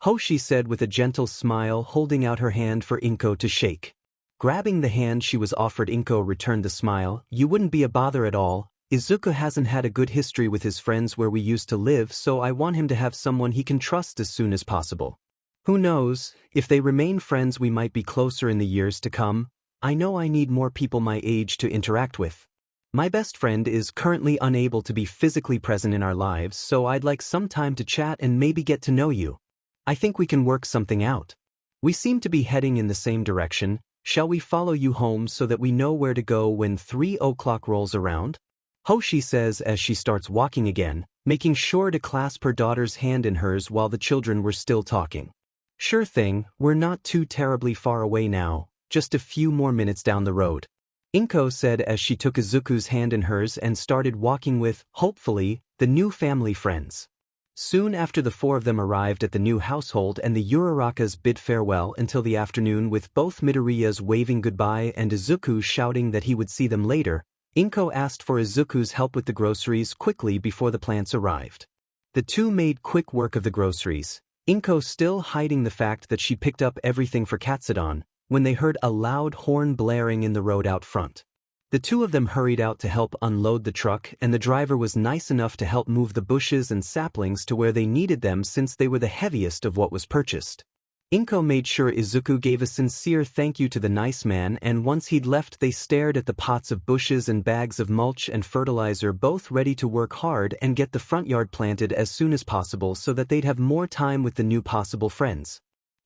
Hoshi said with a gentle smile, holding out her hand for Inko to shake. Grabbing the hand she was offered, Inko returned the smile. "You wouldn't be a bother at all. Izuku hasn't had a good history with his friends where we used to live, so I want him to have someone he can trust as soon as possible. Who knows, if they remain friends we might be closer in the years to come. I know I need more people my age to interact with. My best friend is currently unable to be physically present in our lives, so I'd like some time to chat and maybe get to know you. I think we can work something out. We seem to be heading in the same direction. Shall we follow you home so that we know where to go when 3 o'clock rolls around?" Hoshi says as she starts walking again, making sure to clasp her daughter's hand in hers while the children were still talking. "Sure thing, we're not too terribly far away now, just a few more minutes down the road," Inko said as she took Izuku's hand in hers and started walking with, hopefully, the new family friends. Soon after, the 4 of them arrived at the new household and the Yaoyorozus bid farewell until the afternoon, with both Midoriyas waving goodbye and Izuku shouting that he would see them later. Inko asked for Izuku's help with the groceries quickly before the plants arrived. The two made quick work of the groceries, Inko still hiding the fact that she picked up everything for katsudon, when they heard a loud horn blaring in the road out front. The two of them hurried out to help unload the truck, and the driver was nice enough to help move the bushes and saplings to where they needed them since they were the heaviest of what was purchased. Inko made sure Izuku gave a sincere thank you to the nice man, and once he'd left they stared at the pots of bushes and bags of mulch and fertilizer, both ready to work hard and get the front yard planted as soon as possible so that they'd have more time with the new possible friends.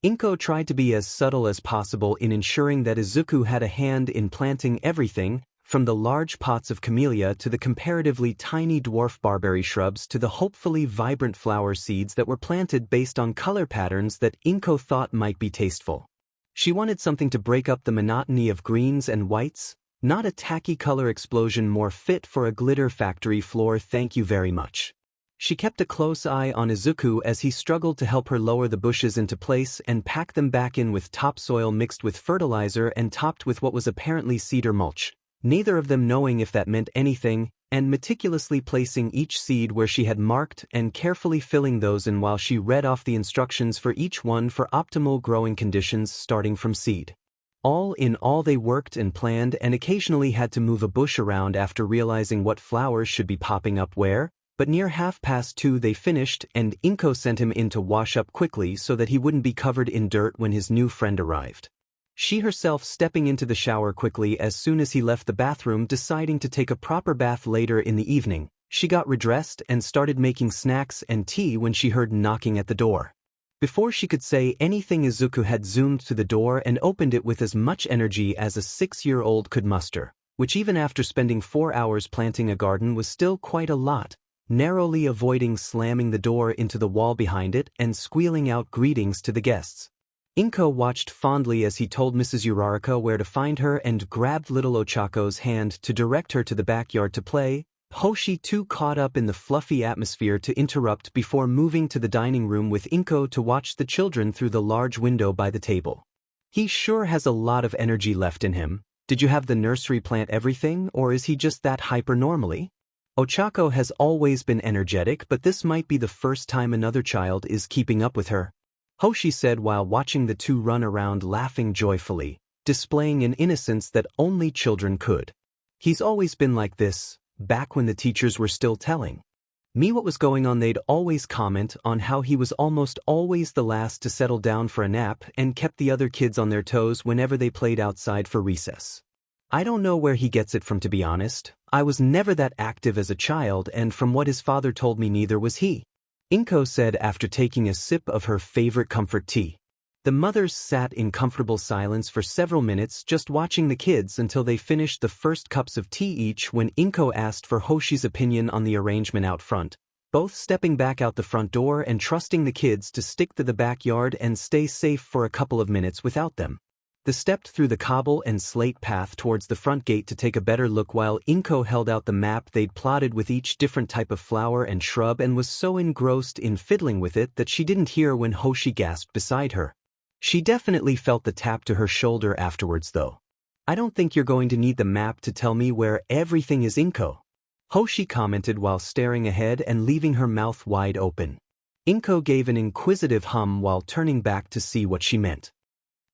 Inko tried to be as subtle as possible in ensuring that Izuku had a hand in planting everything, from the large pots of camellia to the comparatively tiny dwarf barberry shrubs to the hopefully vibrant flower seeds that were planted based on color patterns that Inko thought might be tasteful. She wanted something to break up the monotony of greens and whites, not a tacky color explosion more fit for a glitter factory floor, thank you very much. She kept a close eye on Izuku as he struggled to help her lower the bushes into place and pack them back in with topsoil mixed with fertilizer and topped with what was apparently cedar mulch, neither of them knowing if that meant anything, and meticulously placing each seed where she had marked and carefully filling those in while she read off the instructions for each one for optimal growing conditions starting from seed. All in all, they worked and planned and occasionally had to move a bush around after realizing what flowers should be popping up where, but near 2:30 they finished, and Inko sent him in to wash up quickly so that he wouldn't be covered in dirt when his new friend arrived. She herself stepping into the shower quickly as soon as he left the bathroom, deciding to take a proper bath later in the evening. She got redressed and started making snacks and tea when she heard knocking at the door. Before she could say anything, Izuku had zoomed to the door and opened it with as much energy as a 6-year-old could muster, which even after spending 4 hours planting a garden was still quite a lot, narrowly avoiding slamming the door into the wall behind it and squealing out greetings to the guests. Inko watched fondly as he told Mrs. Uraraka where to find her and grabbed little Ochako's hand to direct her to the backyard to play, Hoshi too caught up in the fluffy atmosphere to interrupt before moving to the dining room with Inko to watch the children through the large window by the table. He sure has a lot of energy left in him. Did you have the nursery plant everything, or is he just that hyper normally? Ochako has always been energetic, but this might be the first time another child is keeping up with her, Hoshi said while watching the two run around laughing joyfully, displaying an innocence that only children could. He's always been like this, back when the teachers were still telling me what was going on. They'd always comment on how he was almost always the last to settle down for a nap and kept the other kids on their toes whenever they played outside for recess. I don't know where he gets it from, to be honest. I was never that active as a child, and from what his father told me, neither was he, Inko said after taking a sip of her favorite comfort tea. The mothers sat in comfortable silence for several minutes just watching the kids until they finished the first cups of tea each when Inko asked for Hoshi's opinion on the arrangement out front, both stepping back out the front door and trusting the kids to stick to the backyard and stay safe for a couple of minutes without them. They stepped through the cobble and slate path towards the front gate to take a better look while Inko held out the map they'd plotted with each different type of flower and shrub and was so engrossed in fiddling with it that she didn't hear when Hoshi gasped beside her. She definitely felt the tap to her shoulder afterwards though. I don't think you're going to need the map to tell me where everything is, Inko, Hoshi commented while staring ahead and leaving her mouth wide open. Inko gave an inquisitive hum while turning back to see what she meant.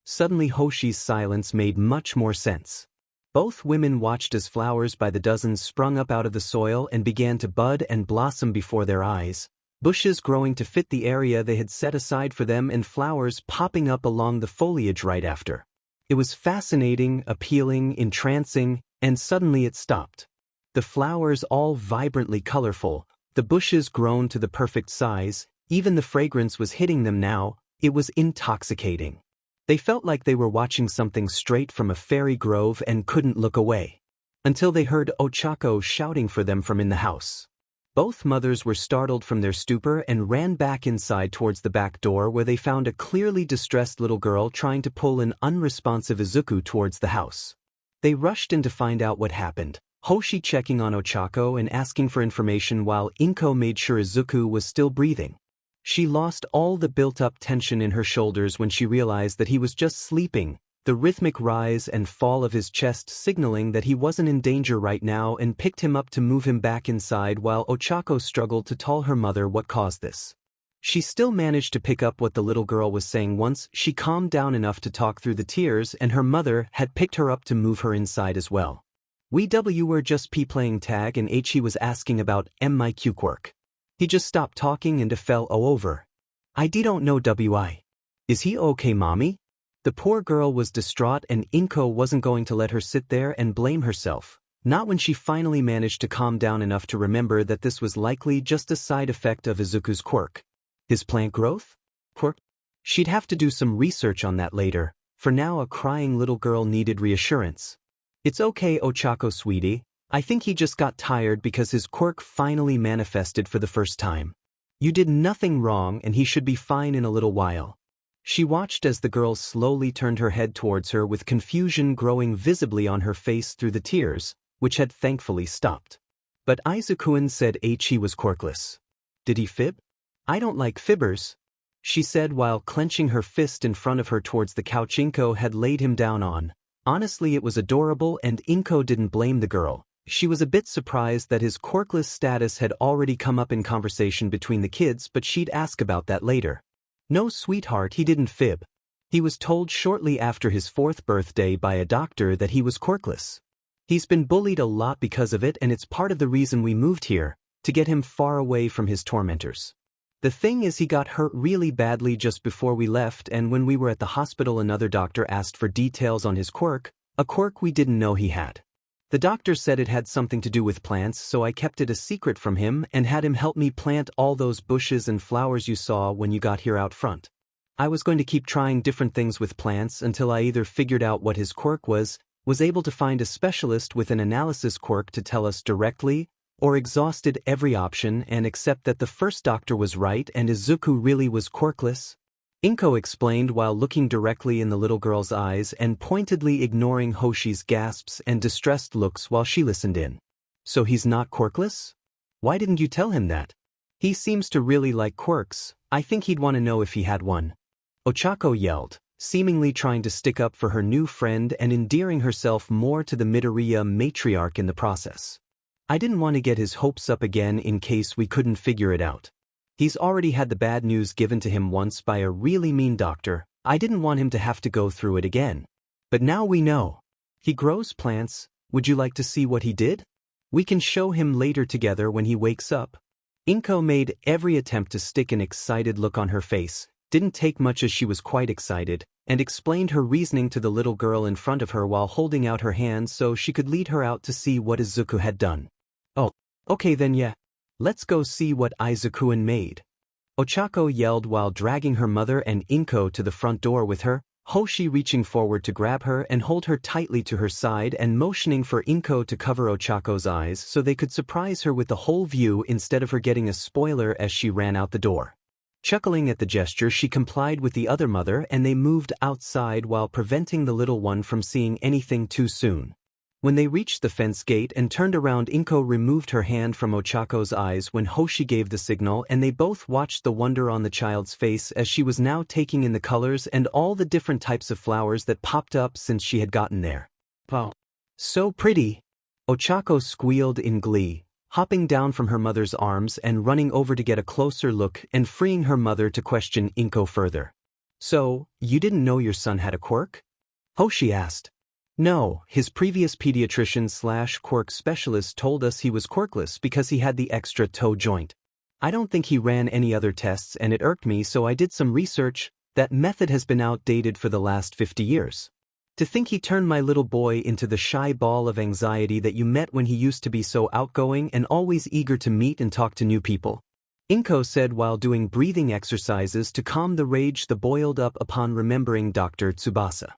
Suddenly Hoshi's silence made much more sense. Both women watched as flowers by the dozens sprung up out of the soil and began to bud and blossom before their eyes, bushes growing to fit the area they had set aside for them and flowers popping up along the foliage right after. It was fascinating, appealing, entrancing, and suddenly it stopped. The flowers all vibrantly colorful, the bushes grown to the perfect size, even the fragrance was hitting them now. It was intoxicating. They felt like they were watching something straight from a fairy grove and couldn't look away. Until they heard Ochako shouting for them from in the house. Both mothers were startled from their stupor and ran back inside towards the back door where they found a clearly distressed little girl trying to pull an unresponsive Izuku towards the house. They rushed in to find out what happened, Hoshi checking on Ochako and asking for information while Inko made sure Izuku was still breathing. She lost all the built-up tension in her shoulders when she realized that he was just sleeping, the rhythmic rise and fall of his chest signaling that he wasn't in danger right now, and picked him up to move him back inside while Ochako struggled to tell her mother what caused this. She still managed to pick up what the little girl was saying once she calmed down enough to talk through the tears, and her mother had picked her up to move her inside as well. We were just playing tag, and He was asking about my Quirk. He just stopped talking and fell over. I don't know Wi. Is he okay, mommy? The poor girl was distraught, and Inko wasn't going to let her sit there and blame herself. Not when she finally managed to calm down enough to remember that this was likely just a side effect of Izuku's quirk. His plant growth? Quirk? She'd have to do some research on that later. For now, a crying little girl needed reassurance. It's okay, Ochako sweetie. I think he just got tired because his quirk finally manifested for the first time. You did nothing wrong, and he should be fine in a little while. She watched as the girl slowly turned her head towards her, with confusion growing visibly on her face through the tears, which had thankfully stopped. But Izuku said he was quirkless. Did he fib? I don't like fibbers, she said while clenching her fist in front of her towards the couch Inko had laid him down on. Honestly, it was adorable, and Inko didn't blame the girl. She was a bit surprised that his quirkless status had already come up in conversation between the kids, but she'd ask about that later. No, sweetheart, he didn't fib. He was told shortly after his 4th birthday by a doctor that he was quirkless. He's been bullied a lot because of it, and it's part of the reason we moved here, to get him far away from his tormentors. The thing is, he got hurt really badly just before we left, and when we were at the hospital another doctor asked for details on his quirk, a quirk we didn't know he had. The doctor said it had something to do with plants, so I kept it a secret from him and had him help me plant all those bushes and flowers you saw when you got here out front. I was going to keep trying different things with plants until I either figured out what his quirk was able to find a specialist with an analysis quirk to tell us directly, or exhausted every option and accept that the first doctor was right and Izuku really was quirkless. Inko explained while looking directly in the little girl's eyes and pointedly ignoring Hoshi's gasps and distressed looks while she listened in. So he's not quirkless? Why didn't you tell him that? He seems to really like quirks. I think he'd want to know if he had one. Ochako yelled, seemingly trying to stick up for her new friend and endearing herself more to the Midoriya matriarch in the process. I didn't want to get his hopes up again in case we couldn't figure it out. He's already had the bad news given to him once by a really mean doctor. I didn't want him to have to go through it again. But now we know. He grows plants. Would you like to see what he did? We can show him later together when he wakes up. Inko made every attempt to stick an excited look on her face, didn't take much as she was quite excited, and explained her reasoning to the little girl in front of her while holding out her hand so she could lead her out to see what Izuku had done. Oh, okay then, yeah. Let's go see what Izuku made. Ochako yelled while dragging her mother and Inko to the front door with her, Hoshi reaching forward to grab her and hold her tightly to her side and motioning for Inko to cover Ochako's eyes so they could surprise her with the whole view instead of her getting a spoiler as she ran out the door. Chuckling at the gesture, she complied with the other mother and they moved outside while preventing the little one from seeing anything too soon. When they reached the fence gate and turned around, Inko removed her hand from Ochako's eyes when Hoshi gave the signal, and they both watched the wonder on the child's face as she was now taking in the colors and all the different types of flowers that popped up since she had gotten there. Wow. So pretty! Ochako squealed in glee, hopping down from her mother's arms and running over to get a closer look and freeing her mother to question Inko further. So, you didn't know your son had a quirk? Hoshi asked. No, his previous pediatrician/quirk specialist told us he was quirkless because he had the extra toe joint. I don't think he ran any other tests and it irked me, so I did some research. That method has been outdated for the last 50 years. To think he turned my little boy into the shy ball of anxiety that you met when he used to be so outgoing and always eager to meet and talk to new people. Inko said while doing breathing exercises to calm the rage that boiled up upon remembering Dr. Tsubasa.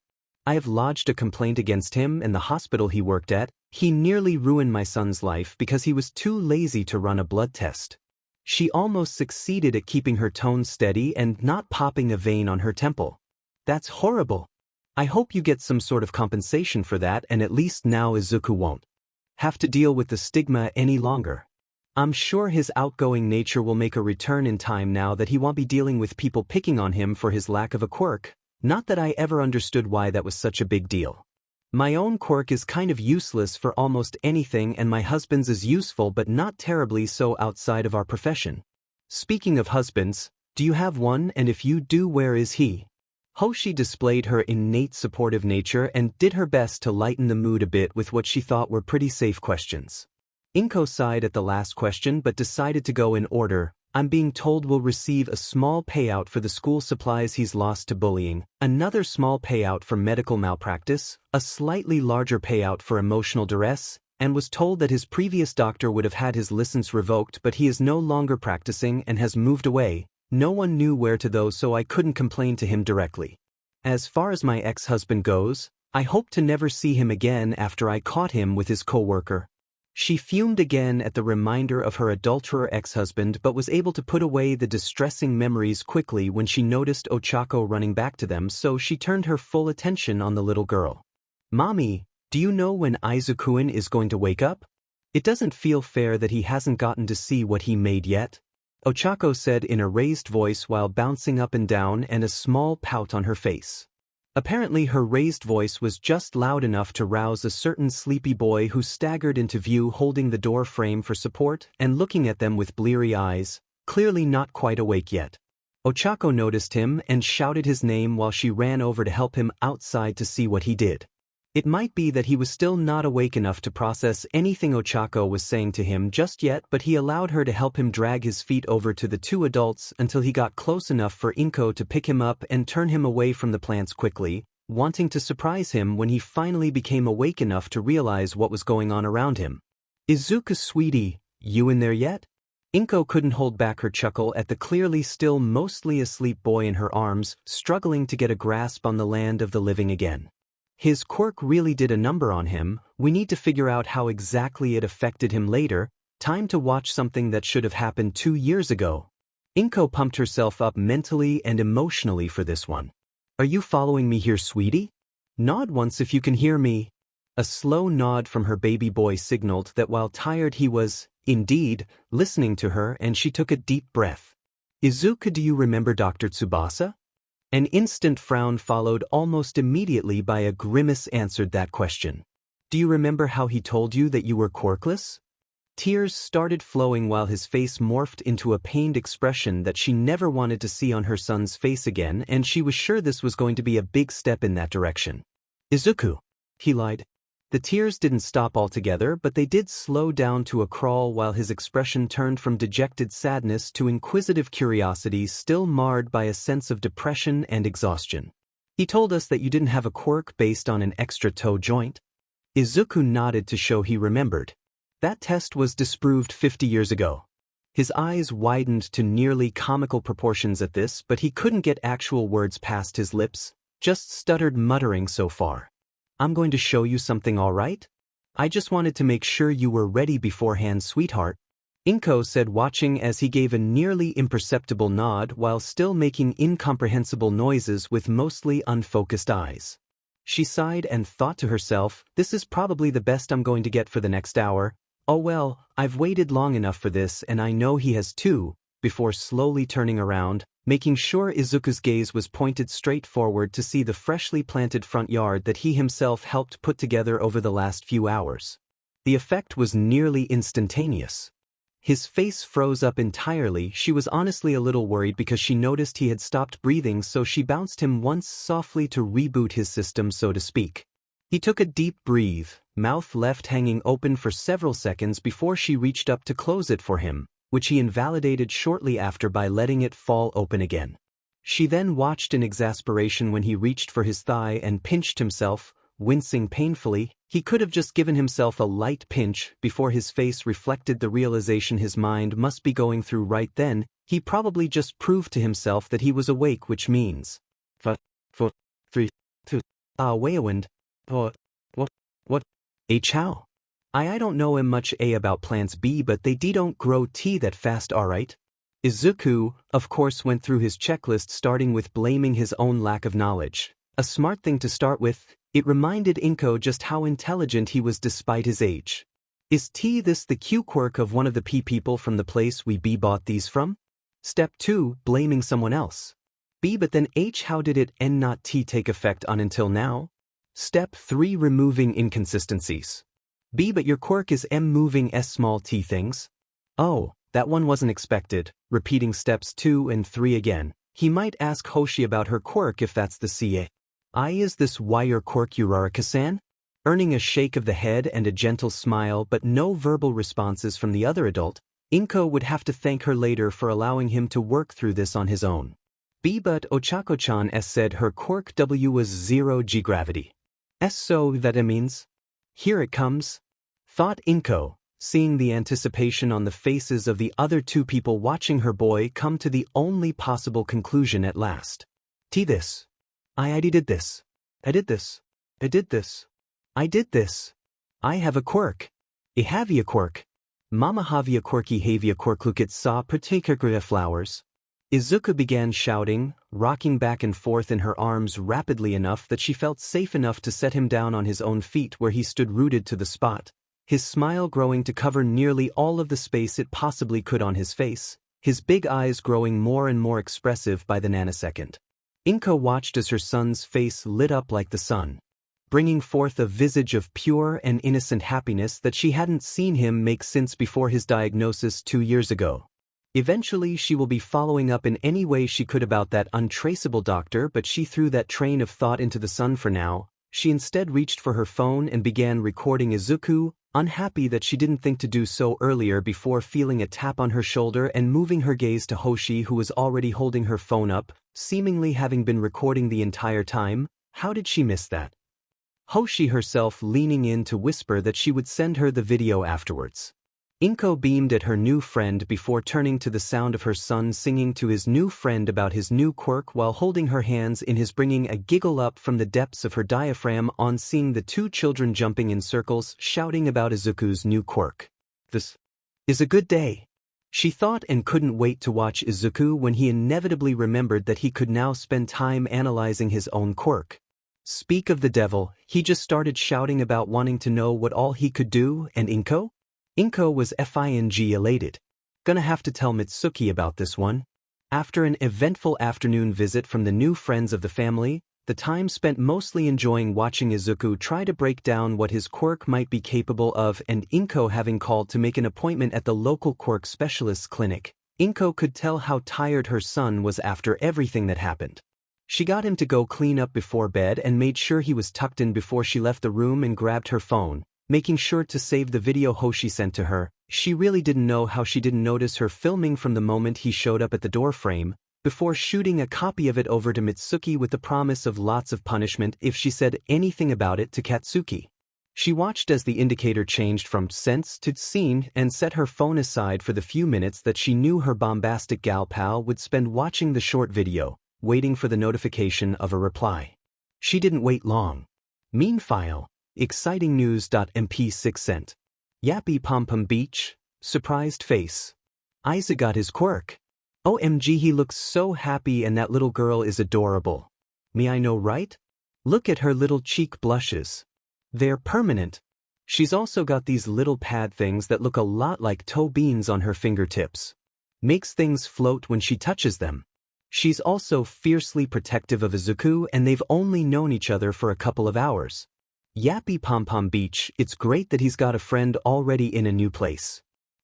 I have lodged a complaint against him and the hospital he worked at. He nearly ruined my son's life because he was too lazy to run a blood test. She almost succeeded at keeping her tone steady and not popping a vein on her temple. That's horrible. I hope you get some sort of compensation for that, and at least now Izuku won't have to deal with the stigma any longer. I'm sure his outgoing nature will make a return in time now that he won't be dealing with people picking on him for his lack of a quirk. Not that I ever understood why that was such a big deal. My own quirk is kind of useless for almost anything, and my husband's is useful but not terribly so outside of our profession. Speaking of husbands, Do you have one, and if you do, where is he? Hoshi displayed her innate supportive nature and did her best to lighten the mood a bit with what she thought were pretty safe questions. Inko sighed at the last question but decided to go in order. I'm being told we'll receive a small payout for the school supplies he's lost to bullying, another small payout for medical malpractice, a slightly larger payout for emotional duress, and was told that his previous doctor would have had his license revoked but he is no longer practicing and has moved away. No one knew where to though, so I couldn't complain to him directly. As far as my ex-husband goes, I hope to never see him again after I caught him with his co-worker. She fumed again at the reminder of her adulterer ex-husband but was able to put away the distressing memories quickly when she noticed Ochako running back to them, so she turned her full attention on the little girl. Mommy, do you know when Izuku is going to wake up? It doesn't feel fair that he hasn't gotten to see what he made yet. Ochako said in a raised voice while bouncing up and down and a small pout on her face. Apparently her raised voice was just loud enough to rouse a certain sleepy boy who staggered into view holding the door frame for support and looking at them with bleary eyes, clearly not quite awake yet. Ochako noticed him and shouted his name while she ran over to help him outside to see what he did. It might be that he was still not awake enough to process anything Ochako was saying to him just yet, but he allowed her to help him drag his feet over to the two adults until he got close enough for Inko to pick him up and turn him away from the plants quickly, wanting to surprise him when he finally became awake enough to realize what was going on around him. Izuku, sweetie, you in there yet? Inko couldn't hold back her chuckle at the clearly still mostly asleep boy in her arms, struggling to get a grasp on the land of the living again. His quirk really did a number on him. We need to figure out how exactly it affected him later. Time to watch something that should have happened 2 years ago. Inko pumped herself up mentally and emotionally for this one. Are you following me here, sweetie? Nod once if you can hear me. A slow nod from her baby boy signaled that while tired he was, indeed, listening to her, and she took a deep breath. Izuku, do you remember Dr. Tsubasa? An instant frown followed almost immediately by a grimace answered that question. Do you remember how he told you that you were quirkless? Tears started flowing while his face morphed into a pained expression that she never wanted to see on her son's face again, and she was sure this was going to be a big step in that direction. Izuku, he lied. The tears didn't stop altogether, but they did slow down to a crawl while his expression turned from dejected sadness to inquisitive curiosity, still marred by a sense of depression and exhaustion. He told us that you didn't have a quirk based on an extra toe joint. Izuku nodded to show he remembered. That test was disproved 50 years ago. His eyes widened to nearly comical proportions at this, but he couldn't get actual words past his lips, just stuttered, muttering so far. I'm going to show you something, all right? I just wanted to make sure you were ready beforehand, sweetheart. Inko said, watching as he gave a nearly imperceptible nod while still making incomprehensible noises with mostly unfocused eyes. She sighed and thought to herself, this is probably the best I'm going to get for the next hour. Oh well, I've waited long enough for this and I know he has too, before slowly turning around, making sure Izuku's gaze was pointed straight forward to see the freshly planted front yard that he himself helped put together over the last few hours. The effect was nearly instantaneous. His face froze up entirely. She was honestly a little worried because she noticed he had stopped breathing, so she bounced him once softly to reboot his system, so to speak. He took a deep breath, mouth left hanging open for several seconds before she reached up to close it for him, which he invalidated shortly after by letting it fall open again. She then watched in exasperation when he reached for his thigh and pinched himself, wincing painfully. He could have just given himself a light pinch before his face reflected the realization his mind must be going through right then. He probably just proved to himself that he was awake, which means 4, 3, 2, Wayawind. What? How? I don't know much about plants B, but they don't grow tea that fast, alright? Izuku, of course, went through his checklist, starting with blaming his own lack of knowledge. A smart thing to start with. It reminded Inko just how intelligent he was despite his age. Is T this the Q quirk of one of the P people from the place we B bought these from? Step 2, blaming someone else. B, but then H, how did it N not T take effect on until now? Step 3, removing inconsistencies. B, but your quirk is M moving S small t things. Oh, that one wasn't expected, repeating steps 2 and 3 again. He might ask Hoshi about her quirk if that's the CA. Is this why your quirk Yaoyorozus-san? Earning a shake of the head and a gentle smile but no verbal responses from the other adult, Inko would have to thank her later for allowing him to work through this on his own. But Ochako-chan said her quirk W was 0 gravity. So that means? Here it comes? Thought Inko, seeing the anticipation on the faces of the other two people watching her boy come to the only possible conclusion at last. This. I did this. I did this. I did this. I did this. I have a quirk. I have a quirk. Mama havia quirky havia quirklukit saw particular flowers. Izuku began shouting, rocking back and forth in her arms rapidly enough that she felt safe enough to set him down on his own feet where he stood rooted to the spot, his smile growing to cover nearly all of the space it possibly could on his face, his big eyes growing more and more expressive by the nanosecond. Inko watched as her son's face lit up like the sun, bringing forth a visage of pure and innocent happiness that she hadn't seen him make since before his diagnosis 2 years ago. Eventually she will be following up in any way she could about that untraceable doctor, but she threw that train of thought into the sun for now. She instead reached for her phone and began recording Izuku, unhappy that she didn't think to do so earlier before feeling a tap on her shoulder and moving her gaze to Hoshi, who was already holding her phone up, seemingly having been recording the entire time. How did she miss that? Hoshi herself leaning in to whisper that she would send her the video afterwards. Inko beamed at her new friend before turning to the sound of her son singing to his new friend about his new quirk while holding her hands in his, bringing a giggle up from the depths of her diaphragm on seeing the two children jumping in circles shouting about Izuku's new quirk. This is a good day, she thought, and couldn't wait to watch Izuku when he inevitably remembered that he could now spend time analyzing his own quirk. Speak of the devil, he just started shouting about wanting to know what all he could do, and Inko? Inko was elated. Gonna have to tell Mitsuki about this one. After an eventful afternoon visit from the new friends of the family, the time spent mostly enjoying watching Izuku try to break down what his quirk might be capable of, and Inko having called to make an appointment at the local quirk specialist's clinic, Inko could tell how tired her son was after everything that happened. She got him to go clean up before bed and made sure he was tucked in before she left the room and grabbed her phone, making sure to save the video Hoshi sent to her. She really didn't know how she didn't notice her filming from the moment he showed up at the doorframe, before shooting a copy of it over to Mitsuki with the promise of lots of punishment if she said anything about it to Katsuki. She watched as the indicator changed from sense to scene and set her phone aside for the few minutes that she knew her bombastic gal pal would spend watching the short video, waiting for the notification of a reply. She didn't wait long. Meanwhile, exciting news.mp6 sent. Yappy Pom-Pom Beach, surprised face. Isaac got his quirk. OMG, he looks so happy and that little girl is adorable. Me, I know, right? Look at her little cheek blushes. They're permanent. She's also got these little pad things that look a lot like toe beans on her fingertips. Makes things float when she touches them. She's also fiercely protective of Izuku, and they've only known each other for a couple of hours. Yappy Pom-Pom Beach, it's great that he's got a friend already in a new place.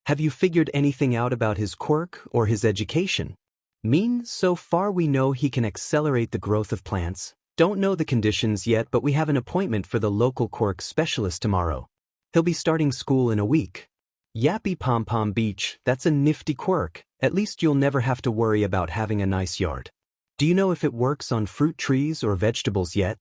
Have you figured anything out about his quirk or his education? So far we know he can accelerate the growth of plants. Don't know the conditions yet, but we have an appointment for the local quirk specialist tomorrow. He'll be starting school in a week. Yappy Pom-Pom Beach, that's a nifty quirk. At least you'll never have to worry about having a nice yard. Do you know if it works on fruit trees or vegetables yet?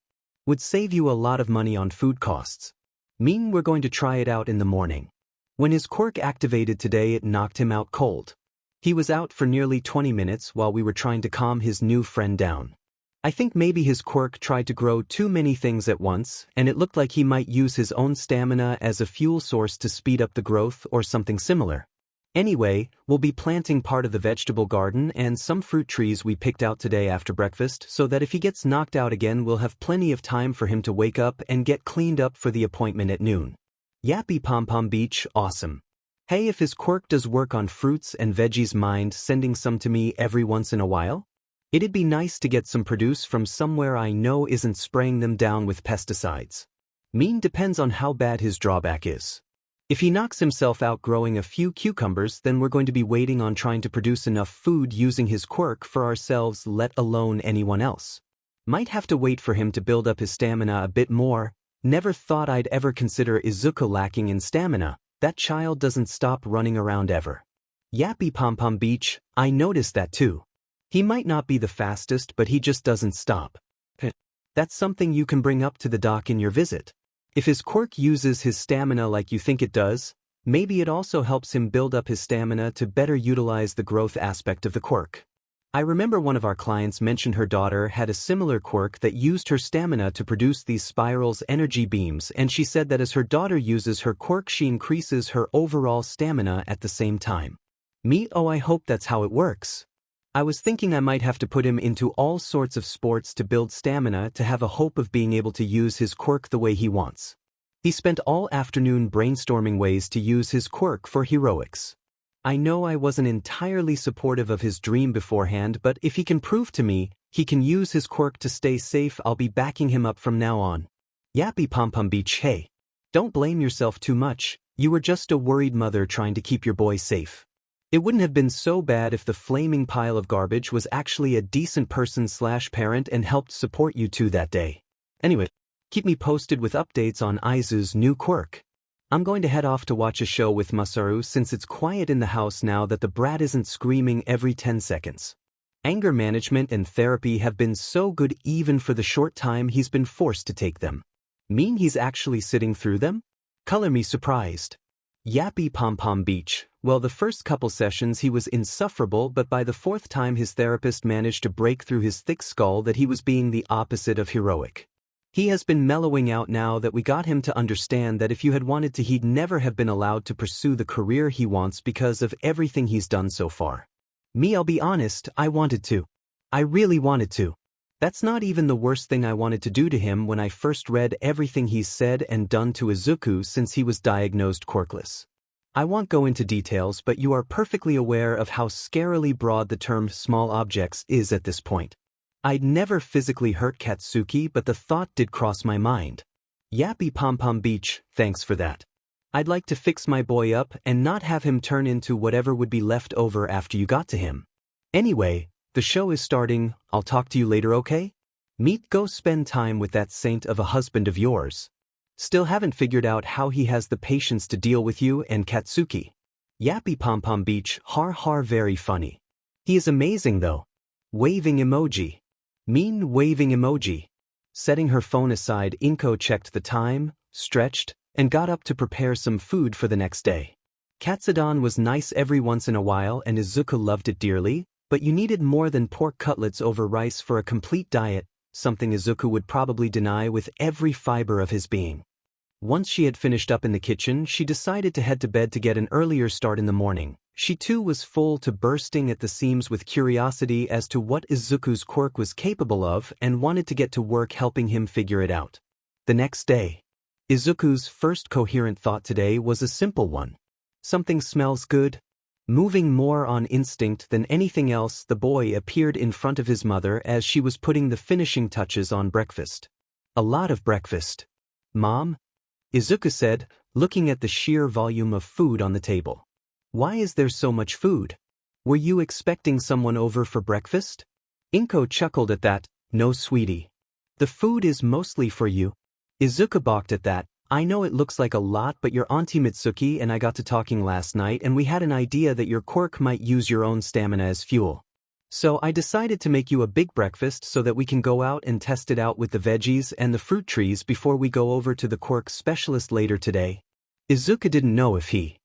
Would save you a lot of money on food costs. We're going to try it out in the morning. When his quirk activated today, it knocked him out cold. He was out for nearly 20 minutes while we were trying to calm his new friend down. I think maybe his quirk tried to grow too many things at once, and it looked like he might use his own stamina as a fuel source to speed up the growth or something similar. Anyway, we'll be planting part of the vegetable garden and some fruit trees we picked out today after breakfast, so that if he gets knocked out again we'll have plenty of time for him to wake up and get cleaned up for the appointment at noon. Yappy Pom-Pom Beach, awesome. Hey, if his quirk does work on fruits and veggies, mind sending some to me every once in a while? It'd be nice to get some produce from somewhere I know isn't spraying them down with pesticides. Depends on how bad his drawback is. If he knocks himself out growing a few cucumbers, then we're going to be waiting on trying to produce enough food using his quirk for ourselves, let alone anyone else. Might have to wait for him to build up his stamina a bit more. Never thought I'd ever consider Izuku lacking in stamina. That child doesn't stop running around ever. Yappy Pom Pom Beach, I noticed that too. He might not be the fastest, but he just doesn't stop. That's something you can bring up to the doc in your visit. If his quirk uses his stamina like you think it does, maybe it also helps him build up his stamina to better utilize the growth aspect of the quirk. I remember one of our clients mentioned her daughter had a similar quirk that used her stamina to produce these spirals energy beams, and she said that as her daughter uses her quirk she increases her overall stamina at the same time. I hope that's how it works. I was thinking I might have to put him into all sorts of sports to build stamina to have a hope of being able to use his quirk the way he wants. He spent all afternoon brainstorming ways to use his quirk for heroics. I know I wasn't entirely supportive of his dream beforehand, but if he can prove to me he can use his quirk to stay safe, I'll be backing him up from now on. Yappy Pom Pom Beach, hey. Don't blame yourself too much, you were just a worried mother trying to keep your boy safe. It wouldn't have been so bad if the flaming pile of garbage was actually a decent person/parent and helped support you two that day. Anyway, keep me posted with updates on Izu's new quirk. I'm going to head off to watch a show with Masaru since it's quiet in the house now that the brat isn't screaming every 10 seconds. Anger management and therapy have been so good even for the short time he's been forced to take them. Mean he's actually sitting through them? Color me surprised. Yappy Pom Pom Beach. Well, the first couple sessions he was insufferable, but by the fourth time his therapist managed to break through his thick skull that he was being the opposite of heroic. He has been mellowing out now that we got him to understand that if you had wanted to he'd never have been allowed to pursue the career he wants because of everything he's done so far. I'll be honest, I wanted to. I really wanted to. That's not even the worst thing I wanted to do to him when I first read everything he's said and done to Izuku since he was diagnosed quirkless. I won't go into details, but you are perfectly aware of how scarily broad the term small objects is at this point. I'd never physically hurt Katsuki, but the thought did cross my mind. Yappy Pom Pom Beach, thanks for that. I'd like to fix my boy up and not have him turn into whatever would be left over after you got to him. Anyway, the show is starting, I'll talk to you later, okay? Go spend time with that saint of a husband of yours. Still haven't figured out how he has the patience to deal with you and Katsuki. Yappy Pom Pom Beach, har very funny. He is amazing though. Waving emoji. Mean waving emoji. Setting her phone aside, Inko checked the time, stretched, and got up to prepare some food for the next day. Katsudon was nice every once in a while and Izuku loved it dearly, but you needed more than pork cutlets over rice for a complete diet, something Izuku would probably deny with every fiber of his being. Once she had finished up in the kitchen, she decided to head to bed to get an earlier start in the morning. She too was full to bursting at the seams with curiosity as to what Izuku's quirk was capable of and wanted to get to work helping him figure it out. The next day, Izuku's first coherent thought today was a simple one. Something smells good. Moving more on instinct than anything else, the boy appeared in front of his mother as she was putting the finishing touches on breakfast. A lot of breakfast. Mom? Izuku said, looking at the sheer volume of food on the table. Why is there so much food? Were you expecting someone over for breakfast? Inko chuckled at that. No, sweetie. The food is mostly for you. Izuku balked at that. I know it looks like a lot, but your auntie Mitsuki and I got to talking last night and we had an idea that your quirk might use your own stamina as fuel. So I decided to make you a big breakfast so that we can go out and test it out with the veggies and the fruit trees before we go over to the quirk specialist later today. Izuku didn't know if he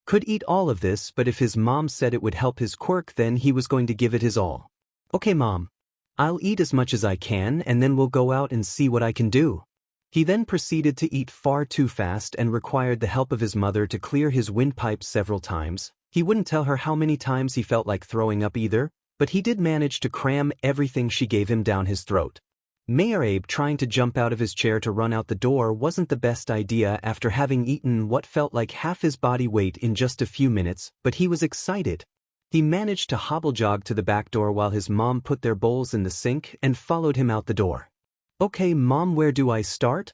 could eat all of this, but if his mom said it would help his quirk, then he was going to give it his all. Okay, Mom. I'll eat as much as I can and then we'll go out and see what I can do. He then proceeded to eat far too fast and required the help of his mother to clear his windpipe several times. He wouldn't tell her how many times he felt like throwing up either, but he did manage to cram everything she gave him down his throat. Arie trying to jump out of his chair to run out the door wasn't the best idea after having eaten what felt like half his body weight in just a few minutes, but he was excited. He managed to hobble jog to the back door while his mom put their bowls in the sink and followed him out the door. Okay, Mom, where do I start?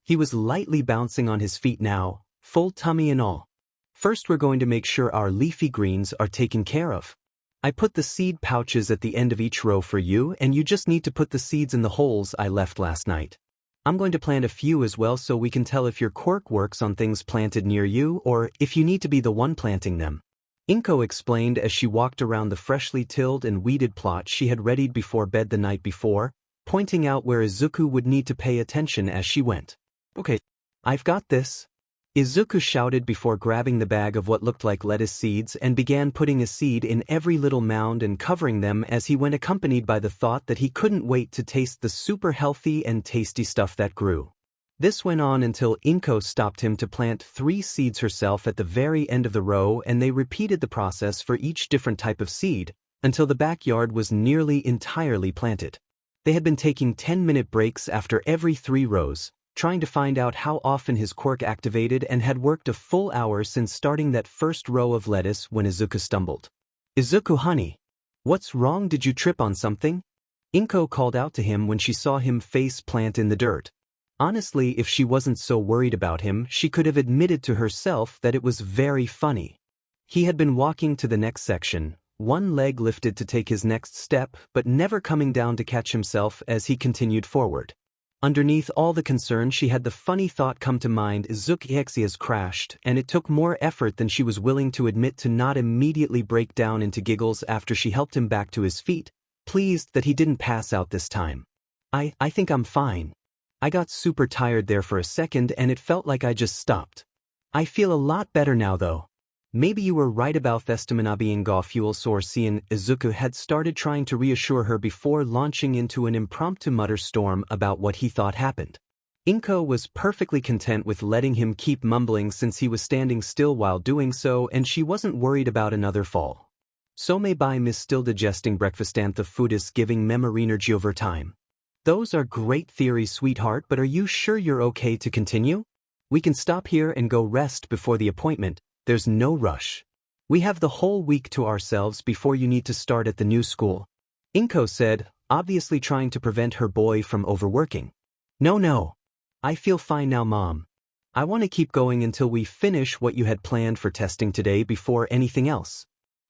He was lightly bouncing on his feet now. full tummy and all. First we're going to make sure our leafy greens are taken care of. I put the seed pouches at the end of each row for you, and you just need to put the seeds in the holes I left last night. I'm going to plant a few as well so we can tell if your quirk works on things planted near you or if you need to be the one planting them. Inko explained as she walked around the freshly tilled and weeded plot she had readied before bed the night before, pointing out where Izuku would need to pay attention as she went. Okay, I've got this. Izuku shouted before grabbing the bag of what looked like lettuce seeds and began putting a seed in every little mound and covering them as he went, accompanied by the thought that he couldn't wait to taste the super healthy and tasty stuff that grew. This went on until Inko stopped him to plant 3 seeds herself at the very end of the row, and they repeated the process for each different type of seed until the backyard was nearly entirely planted. They had been taking 10-minute breaks after every 3 rows, trying to find out how often his quirk activated, and had worked a full hour since starting that first row of lettuce when Izuku stumbled. "Izuku, honey. What's wrong? Did you trip on something?" Inko called out to him when she saw him face plant in the dirt. Honestly, if she wasn't so worried about him, she could have admitted to herself that it was very funny. He had been walking to the next section, one leg lifted to take his next step, but never coming down to catch himself as he continued forward. Underneath all the concern, she had the funny thought come to mind: Izuku has crashed, and it took more effort than she was willing to admit to not immediately break down into giggles after she helped him back to his feet, pleased that he didn't pass out this time. I think I'm fine. I got super tired there for a second and it felt like I just stopped. I feel a lot better now though. Maybe you were right about Festamina being Ga fuel source. Izuku had started trying to reassure her before launching into an impromptu mutter storm about what he thought happened. Inko was perfectly content with letting him keep mumbling since he was standing still while doing so, and she wasn't worried about another fall. So may by miss still digesting breakfast and the food is giving memory energy over time. Those are great theories, sweetheart, but are you sure you're okay to continue? We can stop here and go rest before the appointment. There's no rush. We have the whole week to ourselves before you need to start at the new school. Inko said, obviously trying to prevent her boy from overworking. No. I feel fine now, Mom. I want to keep going until we finish what you had planned for testing today before anything else.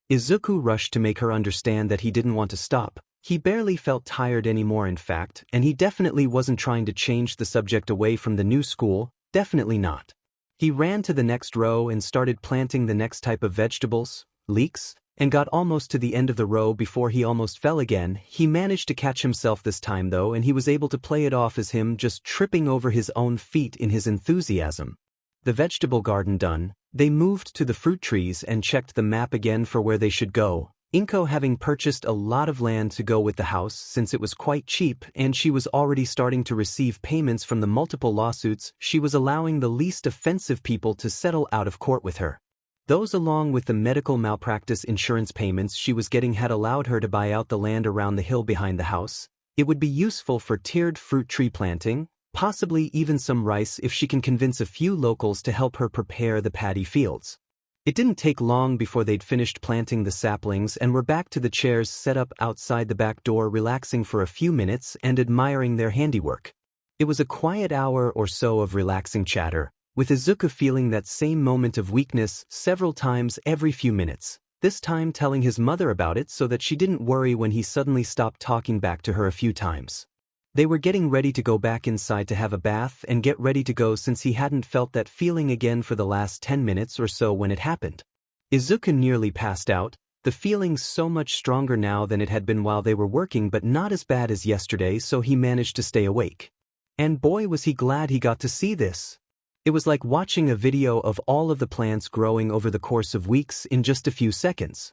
Izuku rushed to make her understand that he didn't want to stop. He barely felt tired anymore, in fact, and he definitely wasn't trying to change the subject away from the new school, definitely not. He ran to the next row and started planting the next type of vegetables, leeks, and got almost to the end of the row before he almost fell again. He managed to catch himself this time though, and he was able to play it off as him just tripping over his own feet in his enthusiasm. The vegetable garden done, they moved to the fruit trees and checked the map again for where they should go. Inko having purchased a lot of land to go with the house since it was quite cheap, and she was already starting to receive payments from the multiple lawsuits, she was allowing the least offensive people to settle out of court with her. Those, along with the medical malpractice insurance payments she was getting, had allowed her to buy out the land around the hill behind the house. It would be useful for tiered fruit tree planting, possibly even some rice if she can convince a few locals to help her prepare the paddy fields. It didn't take long before they'd finished planting the saplings and were back to the chairs set up outside the back door, relaxing for a few minutes and admiring their handiwork. It was a quiet hour or so of relaxing chatter, with Izuku feeling that same moment of weakness several times every few minutes, this time telling his mother about it so that she didn't worry when he suddenly stopped talking back to her a few times. They were getting ready to go back inside to have a bath and get ready to go since he hadn't felt that feeling again for the last 10 minutes or so when it happened. Izuku nearly passed out, the feeling so much stronger now than it had been while they were working, but not as bad as yesterday, so he managed to stay awake. And boy was he glad he got to see this. It was like watching a video of all of the plants growing over the course of weeks in just a few seconds.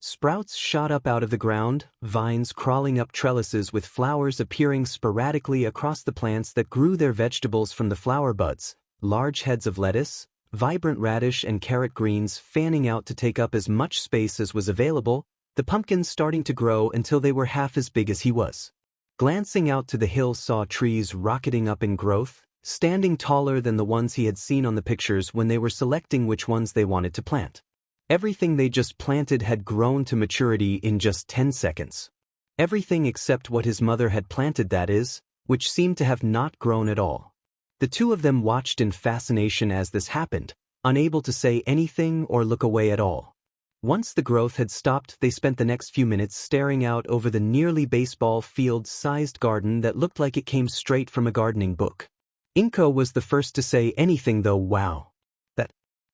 Sprouts shot up out of the ground, vines crawling up trellises with flowers appearing sporadically across the plants that grew their vegetables from the flower buds, large heads of lettuce, vibrant radish and carrot greens fanning out to take up as much space as was available, the pumpkins starting to grow until they were half as big as he was. Glancing out to the hill, saw trees rocketing up in growth, standing taller than the ones he had seen on the pictures when they were selecting which ones they wanted to plant. Everything they just planted had grown to maturity in just 10 seconds. Everything except what his mother had planted, that is, which seemed to have not grown at all. The two of them watched in fascination as this happened, unable to say anything or look away at all. Once the growth had stopped, they spent the next few minutes staring out over the nearly baseball field-sized garden that looked like it came straight from a gardening book. Inko was the first to say anything though. Wow.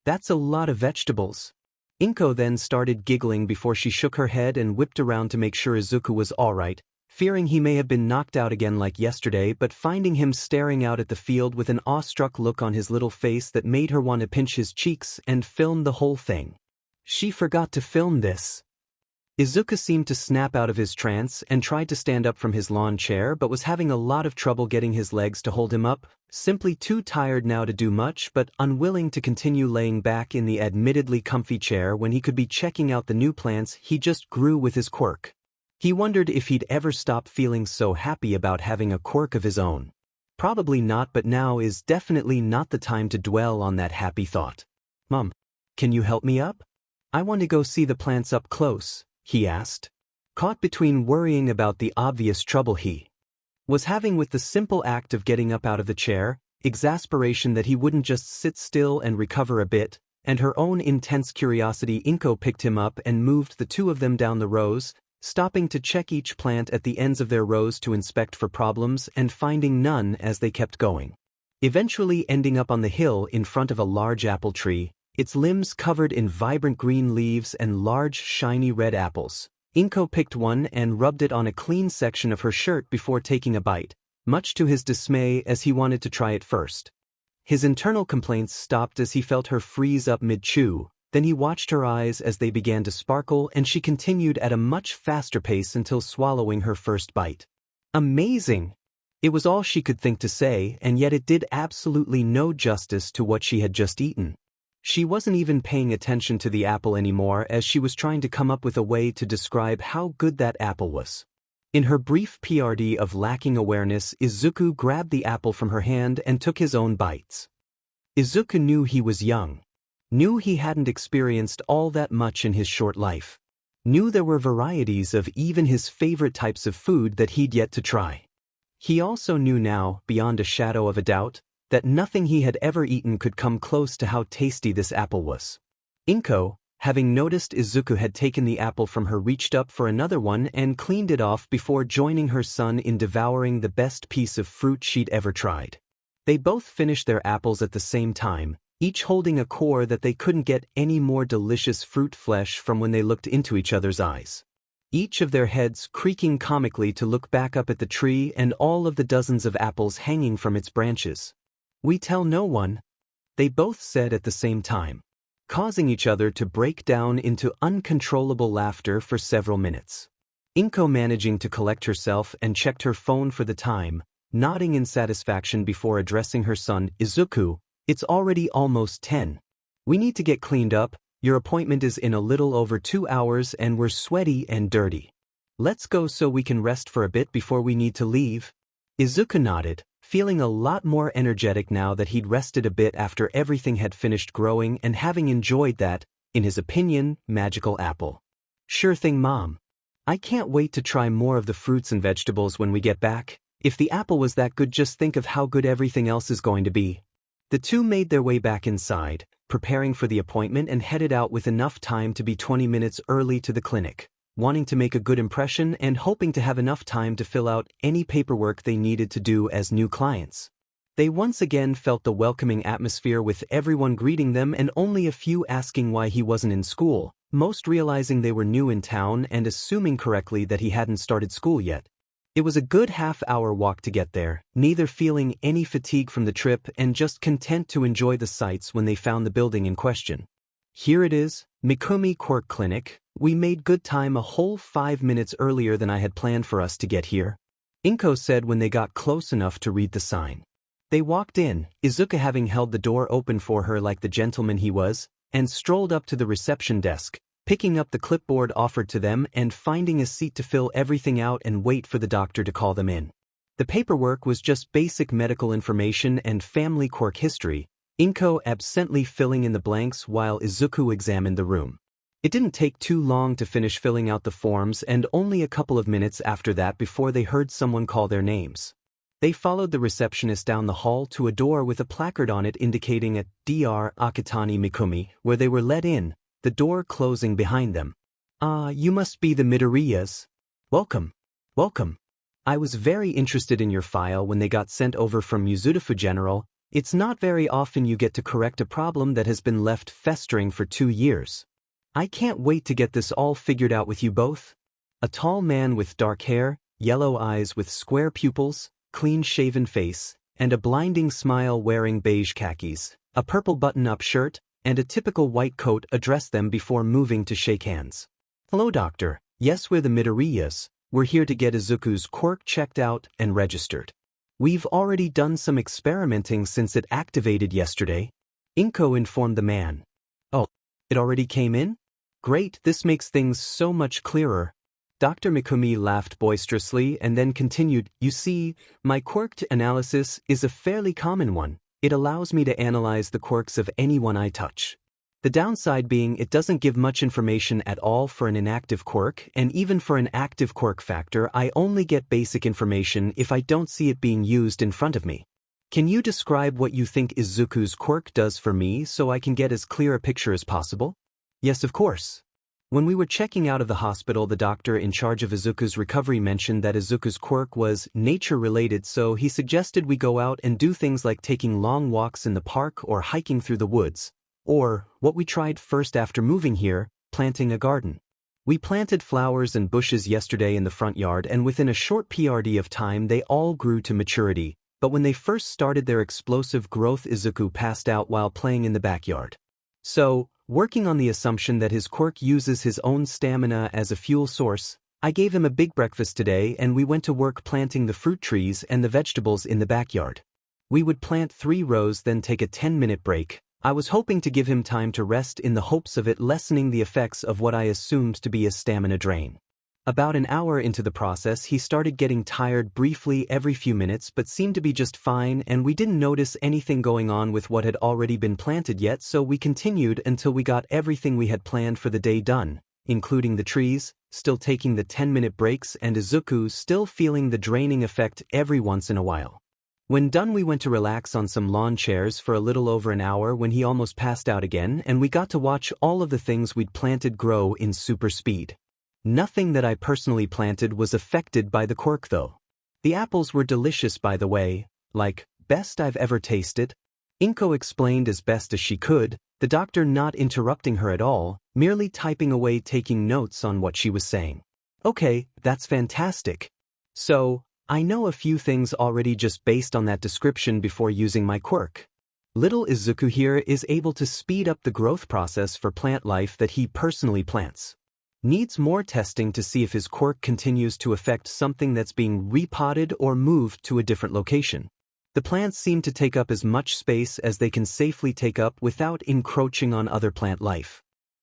That's a lot of vegetables. Inko then started giggling before she shook her head and whipped around to make sure Izuku was alright, fearing he may have been knocked out again like yesterday, but finding him staring out at the field with an awestruck look on his little face that made her want to pinch his cheeks and film the whole thing. She forgot to film this. Izuku seemed to snap out of his trance and tried to stand up from his lawn chair but was having a lot of trouble getting his legs to hold him up, simply too tired now to do much but unwilling to continue laying back in the admittedly comfy chair when he could be checking out the new plants he just grew with his quirk. He wondered if he'd ever stop feeling so happy about having a quirk of his own. Probably not, but now is definitely not the time to dwell on that happy thought. "Mom, can you help me up? I want to go see the plants up close," he asked, caught between worrying about the obvious trouble he was having with the simple act of getting up out of the chair, exasperation that he wouldn't just sit still and recover a bit, and her own intense curiosity. Inko picked him up and moved the two of them down the rows, stopping to check each plant at the ends of their rows to inspect for problems and finding none as they kept going. Eventually ending up on the hill in front of a large apple tree, its limbs covered in vibrant green leaves and large shiny red apples. Inko picked one and rubbed it on a clean section of her shirt before taking a bite, much to his dismay as he wanted to try it first. His internal complaints stopped as he felt her freeze up mid-chew, then he watched her eyes as they began to sparkle and she continued at a much faster pace until swallowing her first bite. Amazing! It was all she could think to say, and yet it did absolutely no justice to what she had just eaten. She wasn't even paying attention to the apple anymore as she was trying to come up with a way to describe how good that apple was. In her brief PRD of lacking awareness, Izuku grabbed the apple from her hand and took his own bites. Izuku knew he was young. Knew he hadn't experienced all that much in his short life. Knew there were varieties of even his favorite types of food that he'd yet to try. He also knew now, beyond a shadow of a doubt, that nothing he had ever eaten could come close to how tasty this apple was. Inko, having noticed Izuku had taken the apple from her, reached up for another one and cleaned it off before joining her son in devouring the best piece of fruit she'd ever tried. They both finished their apples at the same time, each holding a core that they couldn't get any more delicious fruit flesh from when they looked into each other's eyes. Each of their heads creaking comically to look back up at the tree and all of the dozens of apples hanging from its branches. "We tell no one," they both said at the same time, causing each other to break down into uncontrollable laughter for several minutes. Inko managing to collect herself and checked her phone for the time, nodding in satisfaction before addressing her son. "Izuku, it's already almost 10. We need to get cleaned up. Your appointment is in a little over 2 hours and we're sweaty and dirty. Let's go so we can rest for a bit before we need to leave." Izuku nodded, feeling a lot more energetic now that he'd rested a bit after everything had finished growing and having enjoyed that, in his opinion, magical apple. "Sure thing, Mom. I can't wait to try more of the fruits and vegetables when we get back. If the apple was that good, just think of how good everything else is going to be." The two made their way back inside, preparing for the appointment, and headed out with enough time to be 20 minutes early to the clinic, wanting to make a good impression and hoping to have enough time to fill out any paperwork they needed to do as new clients. They once again felt the welcoming atmosphere with everyone greeting them and only a few asking why he wasn't in school, most realizing they were new in town and assuming correctly that he hadn't started school yet. It was a good half-hour walk to get there, neither feeling any fatigue from the trip and just content to enjoy the sights when they found the building in question. "Here it is, Mikumi Quirk Clinic. We made good time, a whole 5 minutes earlier than I had planned for us to get here," Inko said when they got close enough to read the sign. They walked in, Izuku having held the door open for her like the gentleman he was, and strolled up to the reception desk, picking up the clipboard offered to them and finding a seat to fill everything out and wait for the doctor to call them in. The paperwork was just basic medical information and family quirk history, Inko absently filling in the blanks while Izuku examined the room. It didn't take too long to finish filling out the forms and only a couple of minutes after that before they heard someone call their names. They followed the receptionist down the hall to a door with a placard on it indicating a Dr. Akatani Mikumi, where they were let in, the door closing behind them. "Ah, you must be the Midoriyas. Welcome. Welcome. I was very interested in your file when they got sent over from Yuzudafu General. It's not very often you get to correct a problem that has been left festering for 2 years. I can't wait to get this all figured out with you both." A tall man with dark hair, yellow eyes with square pupils, clean-shaven face, and a blinding smile wearing beige khakis, a purple button-up shirt, and a typical white coat addressed them before moving to shake hands. "Hello, Doctor. Yes, we're the Midoriyas. We're here to get Izuku's quirk checked out and registered. We've already done some experimenting since it activated yesterday," Inko informed the man. "Oh, it already came in? Great, this makes things so much clearer." Dr. Mikumi laughed boisterously and then continued, "You see, my quirk analysis is a fairly common one. It allows me to analyze the quirks of anyone I touch. The downside being it doesn't give much information at all for an inactive quirk, and even for an active quirk factor I only get basic information if I don't see it being used in front of me. Can you describe what you think Izuku's quirk does for me so I can get as clear a picture as possible?" "Yes, of course." When we were checking out of the hospital, the doctor in charge of Izuku's recovery mentioned that Izuku's quirk was nature-related, so he suggested we go out and do things like taking long walks in the park or hiking through the woods, or, what we tried first after moving here, planting a garden. We planted flowers and bushes yesterday in the front yard, and within a short period of time they all grew to maturity, but when they first started their explosive growth, Izuku passed out while playing in the backyard. So, working on the assumption that his quirk uses his own stamina as a fuel source, I gave him a big breakfast today and we went to work planting the fruit trees and the vegetables in the backyard. We would plant 3 rows then take a 10-minute break. I was hoping to give him time to rest in the hopes of it lessening the effects of what I assumed to be a stamina drain. About an hour into the process he started getting tired briefly every few minutes but seemed to be just fine, and we didn't notice anything going on with what had already been planted yet, so we continued until we got everything we had planned for the day done, including the trees, still taking the 10-minute breaks, and Izuku still feeling the draining effect every once in a while. When done we went to relax on some lawn chairs for a little over an hour when he almost passed out again, and we got to watch all of the things we'd planted grow in super speed. Nothing that I personally planted was affected by the quirk though. The apples were delicious, by the way, like, best I've ever tasted. Inko explained as best as she could, the doctor not interrupting her at all, merely typing away taking notes on what she was saying. "Okay, that's fantastic. So, I know a few things already just based on that description before using my quirk. Little Izuku here is able to speed up the growth process for plant life that he personally plants. Needs more testing to see if his quirk continues to affect something that's being repotted or moved to a different location. The plants seem to take up as much space as they can safely take up without encroaching on other plant life.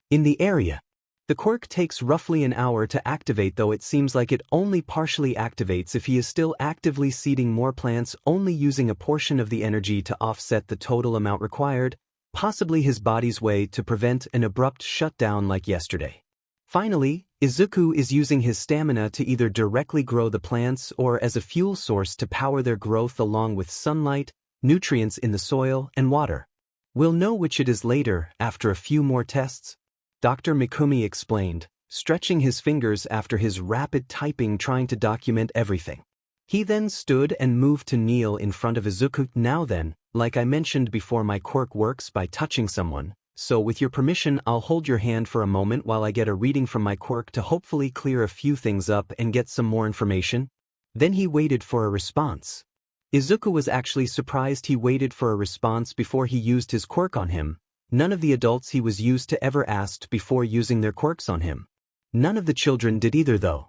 In the area, the quirk takes roughly an hour to activate, though it seems like it only partially activates if he is still actively seeding more plants, only using a portion of the energy to offset the total amount required, possibly his body's way to prevent an abrupt shutdown like yesterday. Finally, Izuku is using his stamina to either directly grow the plants or as a fuel source to power their growth along with sunlight, nutrients in the soil, and water. We'll know which it is later, after a few more tests," Dr. Mikumi explained, stretching his fingers after his rapid typing trying to document everything. He then stood and moved to kneel in front of Izuku. "Now then, like I mentioned before, my quirk works by touching someone. So with your permission I'll hold your hand for a moment while I get a reading from my quirk to hopefully clear a few things up and get some more information." Then he waited for a response. Izuku was actually surprised he waited for a response before he used his quirk on him. None of the adults he was used to ever asked before using their quirks on him. None of the children did either though.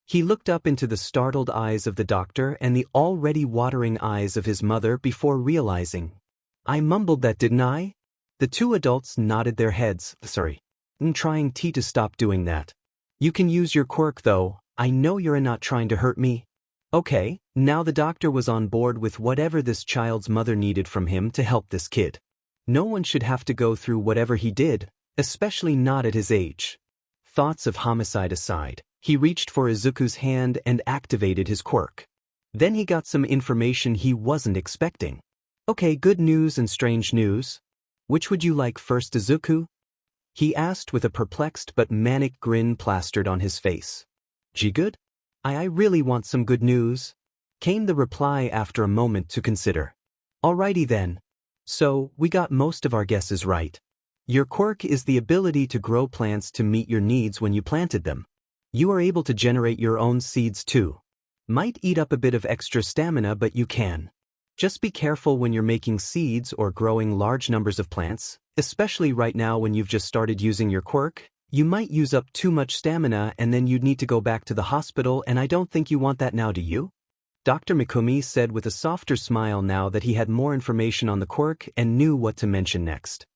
He looked up into the startled eyes of the doctor and the already watering eyes of his mother before realizing. "I mumbled that, didn't I?" The 2 adults nodded their heads. "Sorry. I'm trying to stop doing that. You can use your quirk though. I know you're not trying to hurt me." Okay, now the doctor was on board with whatever this child's mother needed from him to help this kid. No one should have to go through whatever he did, especially not at his age. Thoughts of homicide aside, he reached for Izuku's hand and activated his quirk. Then he got some information he wasn't expecting. Okay, good news and strange news. Which would you like first, Izuku? He asked with a perplexed but manic grin plastered on his face. Gee, good? I really want some good news, came the reply after a moment to consider. Alrighty then. So, we got most of our guesses right. Your quirk is the ability to grow plants to meet your needs when you planted them. You are able to generate your own seeds too. Might eat up a bit of extra stamina, but you can. Just be careful when you're making seeds or growing large numbers of plants, especially right now when you've just started using your quirk. You might use up too much stamina and then you'd need to go back to the hospital, and I don't think you want that now, do you? Dr. Mikumi said with a softer smile now that he had more information on the quirk and knew what to mention next.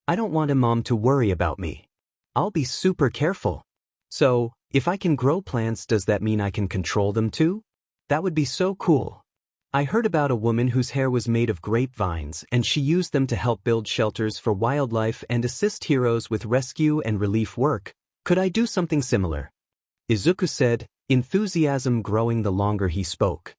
I don't want Mom to worry about me. I'll be super careful. So, if I can grow plants, does that mean I can control them too? That would be so cool. I heard about a woman whose hair was made of grapevines and she used them to help build shelters for wildlife and assist heroes with rescue and relief work. Could I do something similar? Izuku said, enthusiasm growing the longer he spoke.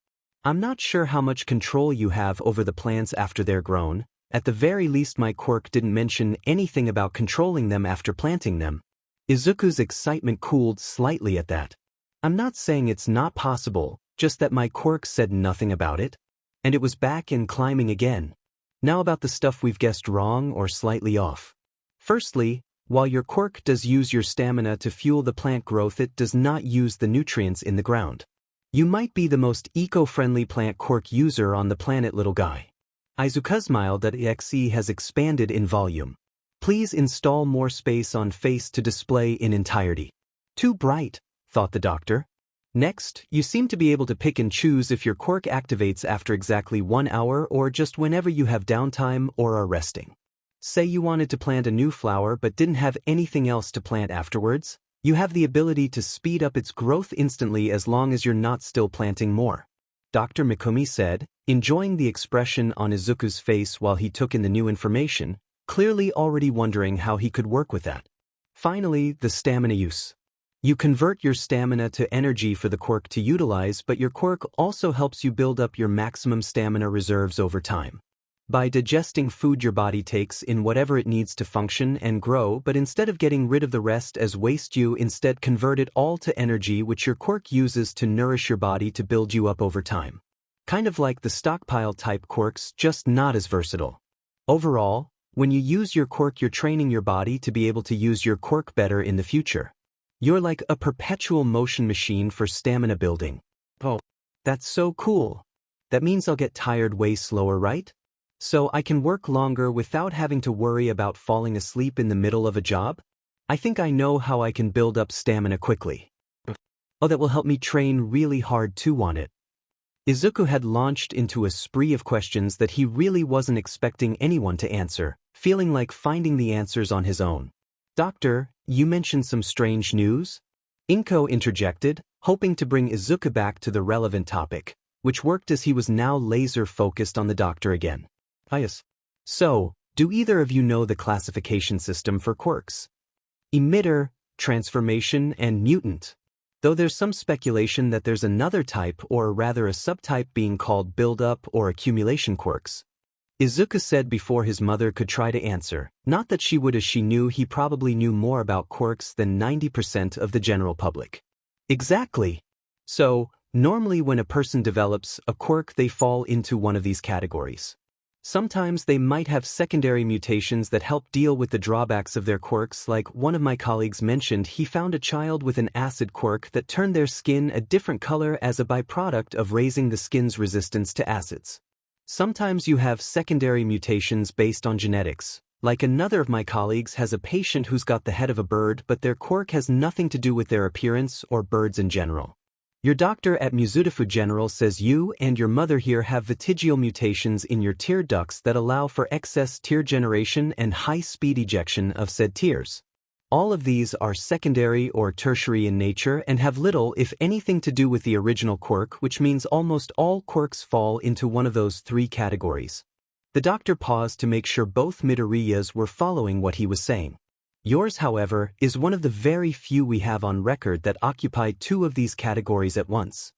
I'm not sure how much control you have over the plants after they're grown. At the very least, my quirk didn't mention anything about controlling them after planting them. Izuku's excitement cooled slightly at that. I'm not saying it's not possible, just that my quirk said nothing about it. And it was back and climbing again. Now about the stuff we've guessed wrong or slightly off. Firstly, while your quirk does use your stamina to fuel the plant growth, it does not use the nutrients in the ground. You might be the most eco-friendly plant quirk user on the planet, little guy. Izuku's smile.exe has expanded in volume. Please install more space on face to display in entirety. Too bright, thought the doctor. Next, you seem to be able to pick and choose if your quirk activates after exactly 1 hour or just whenever you have downtime or are resting. Say you wanted to plant a new flower but didn't have anything else to plant afterwards, you have the ability to speed up its growth instantly as long as you're not still planting more. Dr. Mikumi said, enjoying the expression on Izuku's face while he took in the new information, clearly already wondering how he could work with that. Finally, the stamina use. You convert your stamina to energy for the quirk to utilize, but your quirk also helps you build up your maximum stamina reserves over time. By digesting food your body takes in whatever it needs to function and grow, but instead of getting rid of the rest as waste, you instead convert it all to energy, which your quirk uses to nourish your body to build you up over time. Kind of like the stockpile type quirks, just not as versatile. Overall, when you use your quirk, you're training your body to be able to use your quirk better in the future. You're like a perpetual motion machine for stamina building. Oh, that's so cool. That means I'll get tired way slower, right? So I can work longer without having to worry about falling asleep in the middle of a job? I think I know how I can build up stamina quickly. Oh, that will help me train really hard too on it. Izuku had launched into a spree of questions that he really wasn't expecting anyone to answer, feeling like finding the answers on his own. Doctor, you mentioned some strange news? Inko interjected, hoping to bring Izuku back to the relevant topic, which worked as he was now laser-focused on the doctor again. Yes. So, do either of you know the classification system for quirks? Emitter, transformation, and mutant. Though there's some speculation that there's another type, or rather a subtype, being called build-up or accumulation quirks. Izuku said before his mother could try to answer, not that she would, as she knew he probably knew more about quirks than 90% of the general public. Exactly. So, normally when a person develops a quirk, they fall into one of these categories. Sometimes they might have secondary mutations that help deal with the drawbacks of their quirks, like one of my colleagues mentioned. He found a child with an acid quirk that turned their skin a different color as a byproduct of raising the skin's resistance to acids. Sometimes you have secondary mutations based on genetics. Like another of my colleagues has a patient who's got the head of a bird, but their quirk has nothing to do with their appearance or birds in general. Your doctor at Musudafu General says you and your mother here have vestigial mutations in your tear ducts that allow for excess tear generation and high-speed ejection of said tears. All of these are secondary or tertiary in nature and have little, if anything, to do with the original quirk, which means almost all quirks fall into one of those three categories. The doctor paused to make sure both Midoriyas were following what he was saying. Yours, however, is one of the very few we have on record that occupy two of these categories at once.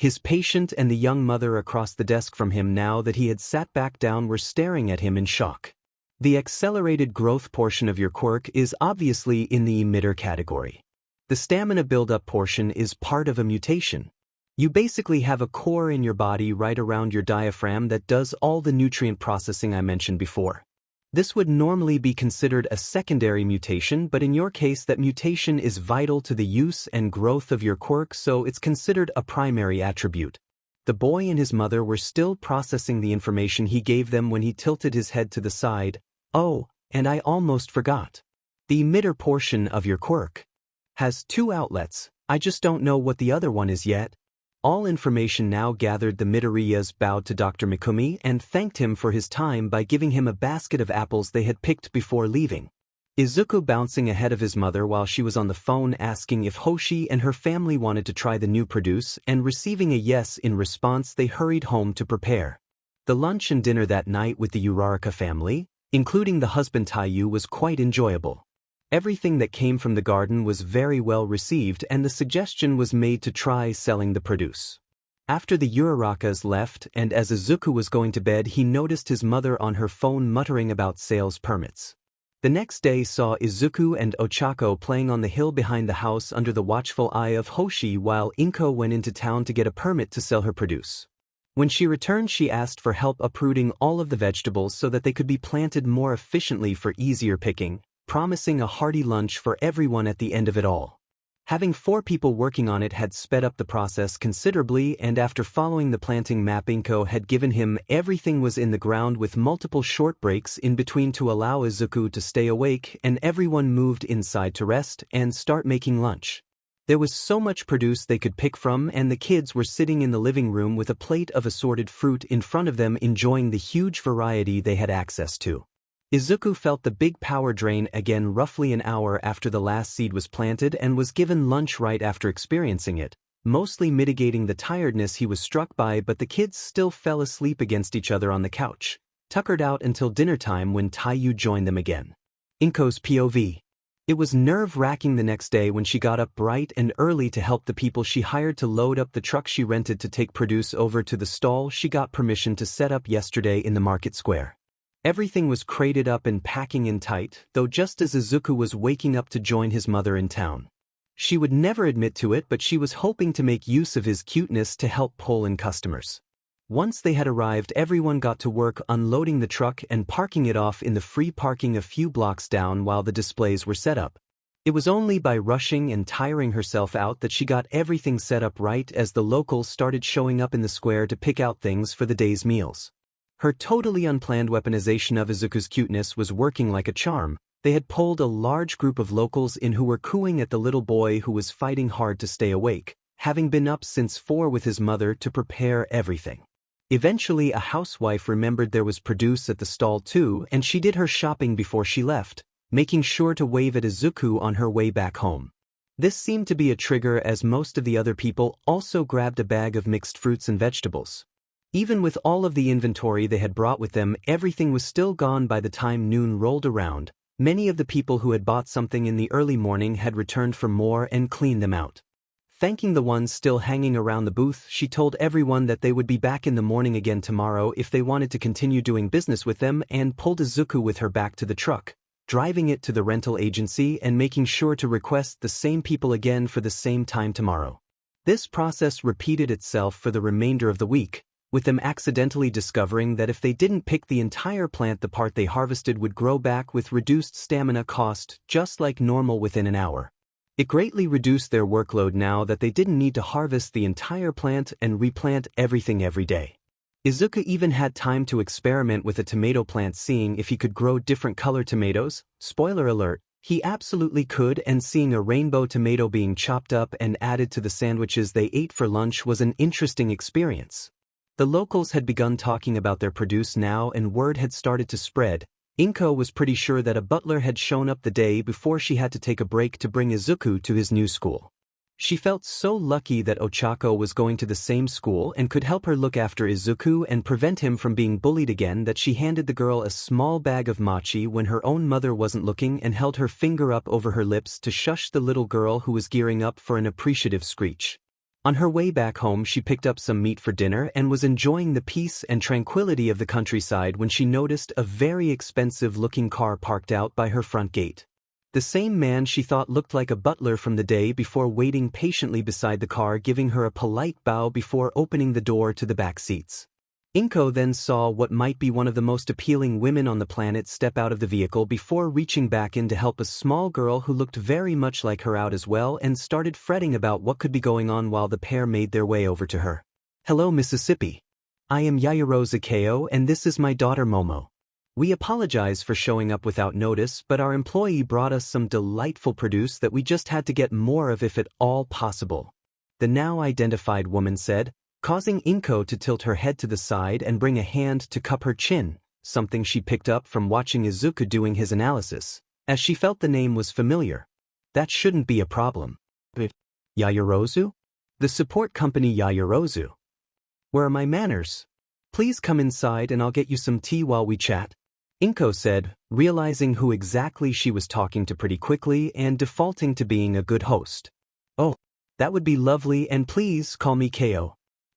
His patient and the young mother across the desk from him now that he had sat back down were staring at him in shock. The accelerated growth portion of your quirk is obviously in the emitter category. The stamina buildup portion is part of a mutation. You basically have a core in your body right around your diaphragm that does all the nutrient processing I mentioned before. This would normally be considered a secondary mutation, but in your case that mutation is vital to the use and growth of your quirk, so it's considered a primary attribute. The boy and his mother were still processing the information he gave them when he tilted his head to the side. Oh, and I almost forgot. The emitter portion of your quirk has 2 outlets. I just don't know what the other one is yet. All information now gathered. The Midoriyas bowed to Dr. Mikumi and thanked him for his time by giving him a basket of apples they had picked before leaving. Izuku bouncing ahead of his mother while she was on the phone asking if Hoshi and her family wanted to try the new produce, and receiving a yes in response, they hurried home to prepare. The lunch and dinner that night with the Uraraka family, including the husband Taiyu, was quite enjoyable. Everything that came from the garden was very well received, and the suggestion was made to try selling the produce. After the Urarakas left and as Izuku was going to bed, he noticed his mother on her phone muttering about sales permits. The next day saw Izuku and Ochako playing on the hill behind the house under the watchful eye of Hoshi while Inko went into town to get a permit to sell her produce. When she returned, she asked for help uprooting all of the vegetables so that they could be planted more efficiently for easier picking, promising a hearty lunch for everyone at the end of it all. Having 4 people working on it had sped up the process considerably, and after following the planting map Inko had given him, everything was in the ground with multiple short breaks in between to allow Izuku to stay awake, and everyone moved inside to rest and start making lunch. There was so much produce they could pick from, and the kids were sitting in the living room with a plate of assorted fruit in front of them, enjoying the huge variety they had access to. Izuku felt the big power drain again roughly an hour after the last seed was planted and was given lunch right after experiencing it, mostly mitigating the tiredness he was struck by, but the kids still fell asleep against each other on the couch, tuckered out until dinner time when Taiyu joined them again. Inko's POV. It was nerve-wracking the next day when she got up bright and early to help the people she hired to load up the truck she rented to take produce over to the stall she got permission to set up yesterday in the market square. Everything was crated up and packing in tight, though just as Izuku was waking up to join his mother in town. She would never admit to it, but she was hoping to make use of his cuteness to help pull in customers. Once they had arrived, everyone got to work unloading the truck and parking it off in the free parking a few blocks down while the displays were set up. It was only by rushing and tiring herself out that she got everything set up right as the locals started showing up in the square to pick out things for the day's meals. Her totally unplanned weaponization of Izuku's cuteness was working like a charm. They had pulled a large group of locals in who were cooing at the little boy who was fighting hard to stay awake, having been up since 4 with his mother to prepare everything. Eventually a housewife remembered there was produce at the stall too, and she did her shopping before she left, making sure to wave at Izuku on her way back home. This seemed to be a trigger as most of the other people also grabbed a bag of mixed fruits and vegetables. Even with all of the inventory they had brought with them, everything was still gone by the time noon rolled around. Many of the people who had bought something in the early morning had returned for more and cleaned them out. Thanking the ones still hanging around the booth, she told everyone that they would be back in the morning again tomorrow if they wanted to continue doing business with them, and pulled Izuku with her back to the truck, driving it to the rental agency and making sure to request the same people again for the same time tomorrow. This process repeated itself for the remainder of the week, with them accidentally discovering that if they didn't pick the entire plant, the part they harvested would grow back with reduced stamina cost, just like normal within an hour. It greatly reduced their workload now that they didn't need to harvest the entire plant and replant everything every day. Izuku even had time to experiment with a tomato plant, seeing if he could grow different color tomatoes. Spoiler alert, he absolutely could, and seeing a rainbow tomato being chopped up and added to the sandwiches they ate for lunch was an interesting experience. The locals had begun talking about their produce now, and word had started to spread. Inko was pretty sure that a butler had shown up the day before she had to take a break to bring Izuku to his new school. She felt so lucky that Ochako was going to the same school and could help her look after Izuku and prevent him from being bullied again that she handed the girl a small bag of mochi when her own mother wasn't looking and held her finger up over her lips to shush the little girl who was gearing up for an appreciative screech. On her way back home she picked up some meat for dinner and was enjoying the peace and tranquility of the countryside when she noticed a very expensive-looking car parked out by her front gate. The same man she thought looked like a butler from the day before waiting patiently beside the car, giving her a polite bow before opening the door to the back seats. Inko then saw what might be one of the most appealing women on the planet step out of the vehicle before reaching back in to help a small girl who looked very much like her out as well and started fretting about what could be going on while the pair made their way over to her. "Hello, Mississippi. I am Yaoyorozus and this is my daughter Momo. We apologize for showing up without notice, but our employee brought us some delightful produce that we just had to get more of if at all possible," the now identified woman said, causing Inko to tilt her head to the side and bring a hand to cup her chin, something she picked up from watching Izuku doing his analysis, as she felt the name was familiar. That shouldn't be a problem. Yaoyorozus? The support company Yaoyorozus. Where are my manners? Please come inside and I'll get you some tea while we chat, Inko said, realizing who exactly she was talking to pretty quickly and defaulting to being a good host. "Oh, that would be lovely, and please call me Ko.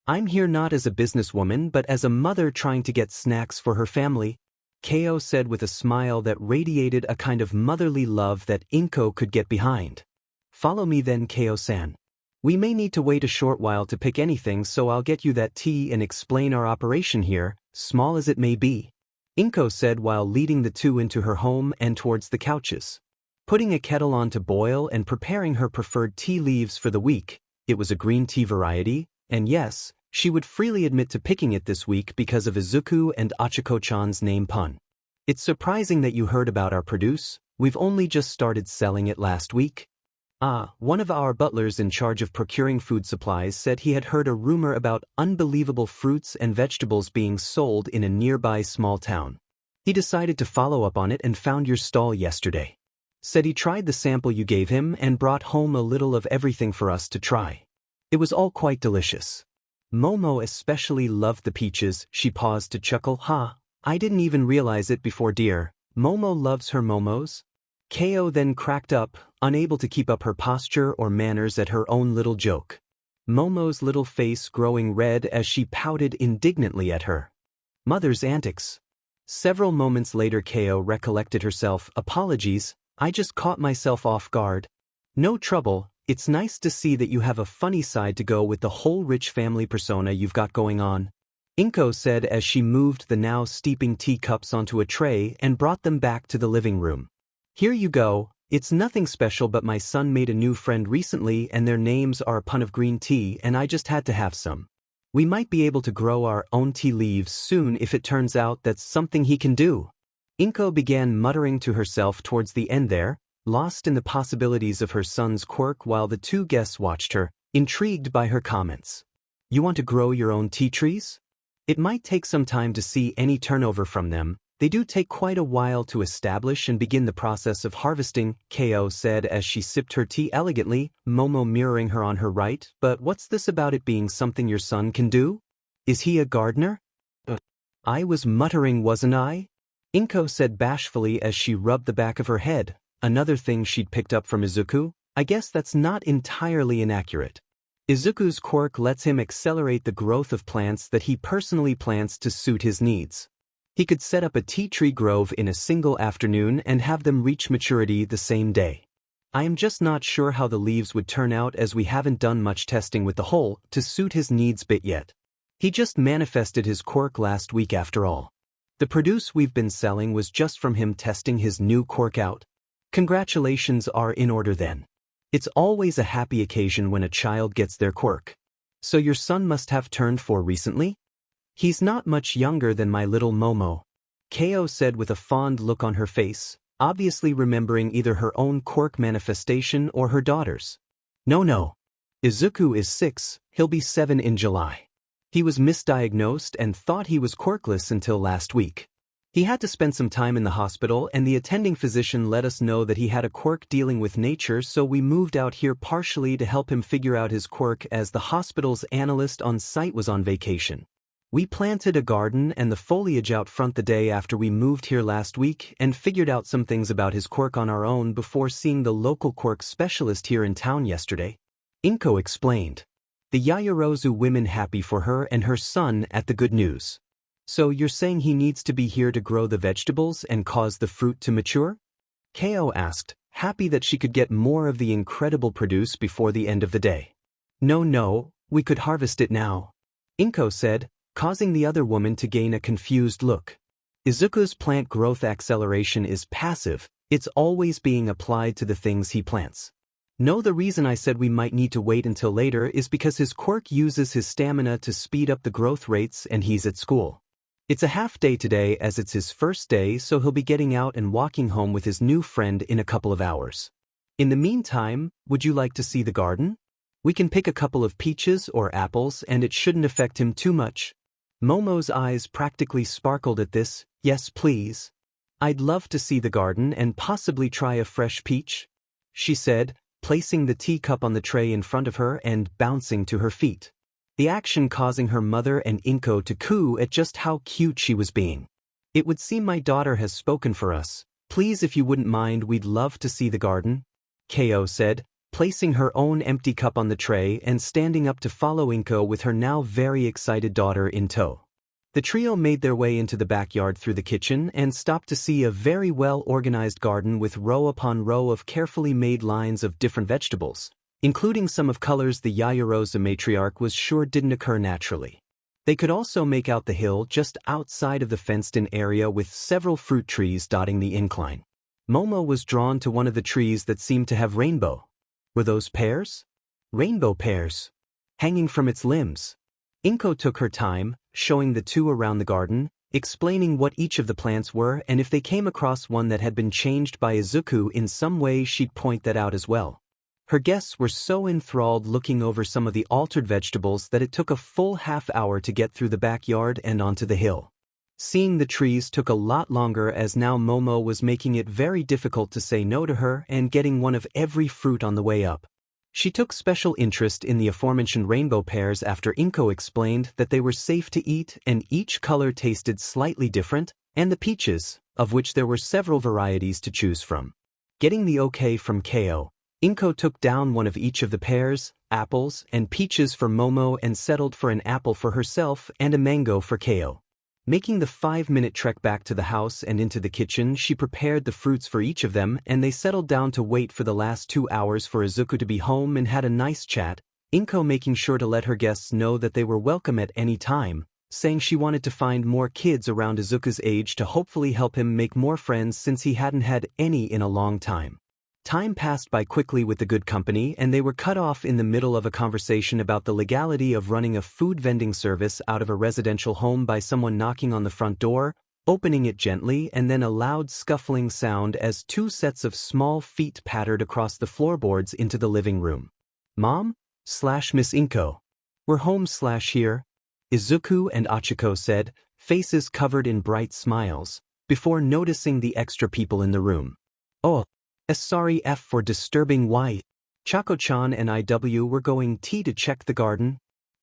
I'm here not as a businesswoman but as a mother trying to get snacks for her family," Ko said with a smile that radiated a kind of motherly love that Inko could get behind. "Follow me then, Ko-san. We may need to wait a short while to pick anything, so I'll get you that tea and explain our operation here, small as it may be," Inko said while leading the two into her home and towards the couches. Putting a kettle on to boil and preparing her preferred tea leaves for the week, it was a green tea variety, and yes, she would freely admit to picking it this week because of Izuku and Achiko-chan's name pun. "It's surprising that you heard about our produce. We've only just started selling it last week." One of our butlers in charge of procuring food supplies said he had heard a rumor about unbelievable fruits and vegetables being sold in a nearby small town. He decided to follow up on it and found your stall yesterday. Said he tried the sample you gave him and brought home a little of everything for us to try. It was all quite delicious. Momo especially loved the peaches. She paused to chuckle. I didn't even realize it before, dear. Momo loves her momos." Ko then cracked up, unable to keep up her posture or manners at her own little joke. Momo's little face growing red as she pouted indignantly at her mother's antics. Several moments later Ko recollected herself. "Apologies, I just caught myself off guard." "No trouble. It's nice to see that you have a funny side to go with the whole rich family persona you've got going on," Inko said as she moved the now steeping teacups onto a tray and brought them back to the living room. "Here you go. It's nothing special, but my son made a new friend recently and their names are a pun of green tea and I just had to have some. We might be able to grow our own tea leaves soon if it turns out that's something he can do." Inko began muttering to herself towards the end there, lost in the possibilities of her son's quirk while the two guests watched her, intrigued by her comments. "You want to grow your own tea trees? It might take some time to see any turnover from them. They do take quite a while to establish and begin the process of harvesting," Ko said as she sipped her tea elegantly, Momo mirroring her on her right. "But what's this about it being something your son can do? Is he a gardener?" I was muttering, wasn't I?" Inko said bashfully as she rubbed the back of her head. Another thing she'd picked up from Izuku. I guess that's not entirely inaccurate. Izuku's quirk lets him accelerate the growth of plants that he personally plants to suit his needs. He could set up a tea tree grove in a single afternoon and have them reach maturity the same day. I am just not sure how the leaves would turn out as we haven't done much testing with the whole to suit his needs bit yet. He just manifested his quirk last week after all. The produce we've been selling was just from him testing his new quirk out. Congratulations are in order then. It's always a happy occasion when a child gets their quirk. So your son must have turned 4 recently? He's not much younger than my little Momo, Ko said with a fond look on her face, obviously remembering either her own quirk manifestation or her daughter's. No. Izuku is 6, he'll be 7 in July. He was misdiagnosed and thought he was quirkless until last week. He had to spend some time in the hospital and the attending physician let us know that he had a quirk dealing with nature, so we moved out here partially to help him figure out his quirk as the hospital's analyst on site was on vacation. We planted a garden and the foliage out front the day after we moved here last week and figured out some things about his quirk on our own before seeing the local quirk specialist here in town yesterday, Inko explained. The Yaoyorozu women happy for her and her son at the good news. So you're saying he needs to be here to grow the vegetables and cause the fruit to mature? Ko asked, happy that she could get more of the incredible produce before the end of the day. No, we could harvest it now, Inko said, causing the other woman to gain a confused look. Izuku's plant growth acceleration is passive, it's always being applied to the things he plants. No, the reason I said we might need to wait until later is because his quirk uses his stamina to speed up the growth rates and he's at school. It's a half day today as it's his first day, so he'll be getting out and walking home with his new friend in a couple of hours. In the meantime, would you like to see the garden? We can pick a couple of peaches or apples and it shouldn't affect him too much. Momo's eyes practically sparkled at this. Yes, please. I'd love to see the garden and possibly try a fresh peach, she said, placing the teacup on the tray in front of her and bouncing to her feet. The action causing her mother and Inko to coo at just how cute she was being. It would seem my daughter has spoken for us. Please, if you wouldn't mind, we'd love to see the garden, Ko said, placing her own empty cup on the tray and standing up to follow Inko with her now very excited daughter in tow. The trio made their way into the backyard through the kitchen and stopped to see a very well-organized garden with row upon row of carefully made lines of different vegetables, including some of colors the Yaoyorozus matriarch was sure didn't occur naturally. They could also make out the hill just outside of the fenced-in area with several fruit trees dotting the incline. Momo was drawn to one of the trees that seemed to have rainbow. Were those pears? Rainbow pears. Hanging from its limbs. Inko took her time, showing the two around the garden, explaining what each of the plants were, and if they came across one that had been changed by Izuku in some way she'd point that out as well. Her guests were so enthralled looking over some of the altered vegetables that it took a full half-hour to get through the backyard and onto the hill. Seeing the trees took a lot longer as now Momo was making it very difficult to say no to her and getting one of every fruit on the way up. She took special interest in the aforementioned rainbow pears after Inko explained that they were safe to eat and each color tasted slightly different, and the peaches, of which there were several varieties to choose from. Getting the okay from Ko, Inko took down one of each of the pears, apples, and peaches for Momo and settled for an apple for herself and a mango for Ko. Making the 5-minute trek back to the house and into the kitchen, she prepared the fruits for each of them and they settled down to wait for the last 2 hours for Izuku to be home and had a nice chat, Inko making sure to let her guests know that they were welcome at any time, saying she wanted to find more kids around Izuku's age to hopefully help him make more friends since he hadn't had any in a long time. Time passed by quickly with the good company and they were cut off in the middle of a conversation about the legality of running a food vending service out of a residential home by someone knocking on the front door, opening it gently, and then a loud scuffling sound as 2 sets of small feet pattered across the floorboards into the living room. Mom/Miss Inko. We're home/here, Izuku and Achiko said, faces covered in bright smiles, before noticing the extra people in the room. Oh. Sorry for disturbing. Why? Kaachan and IW were going to check the garden,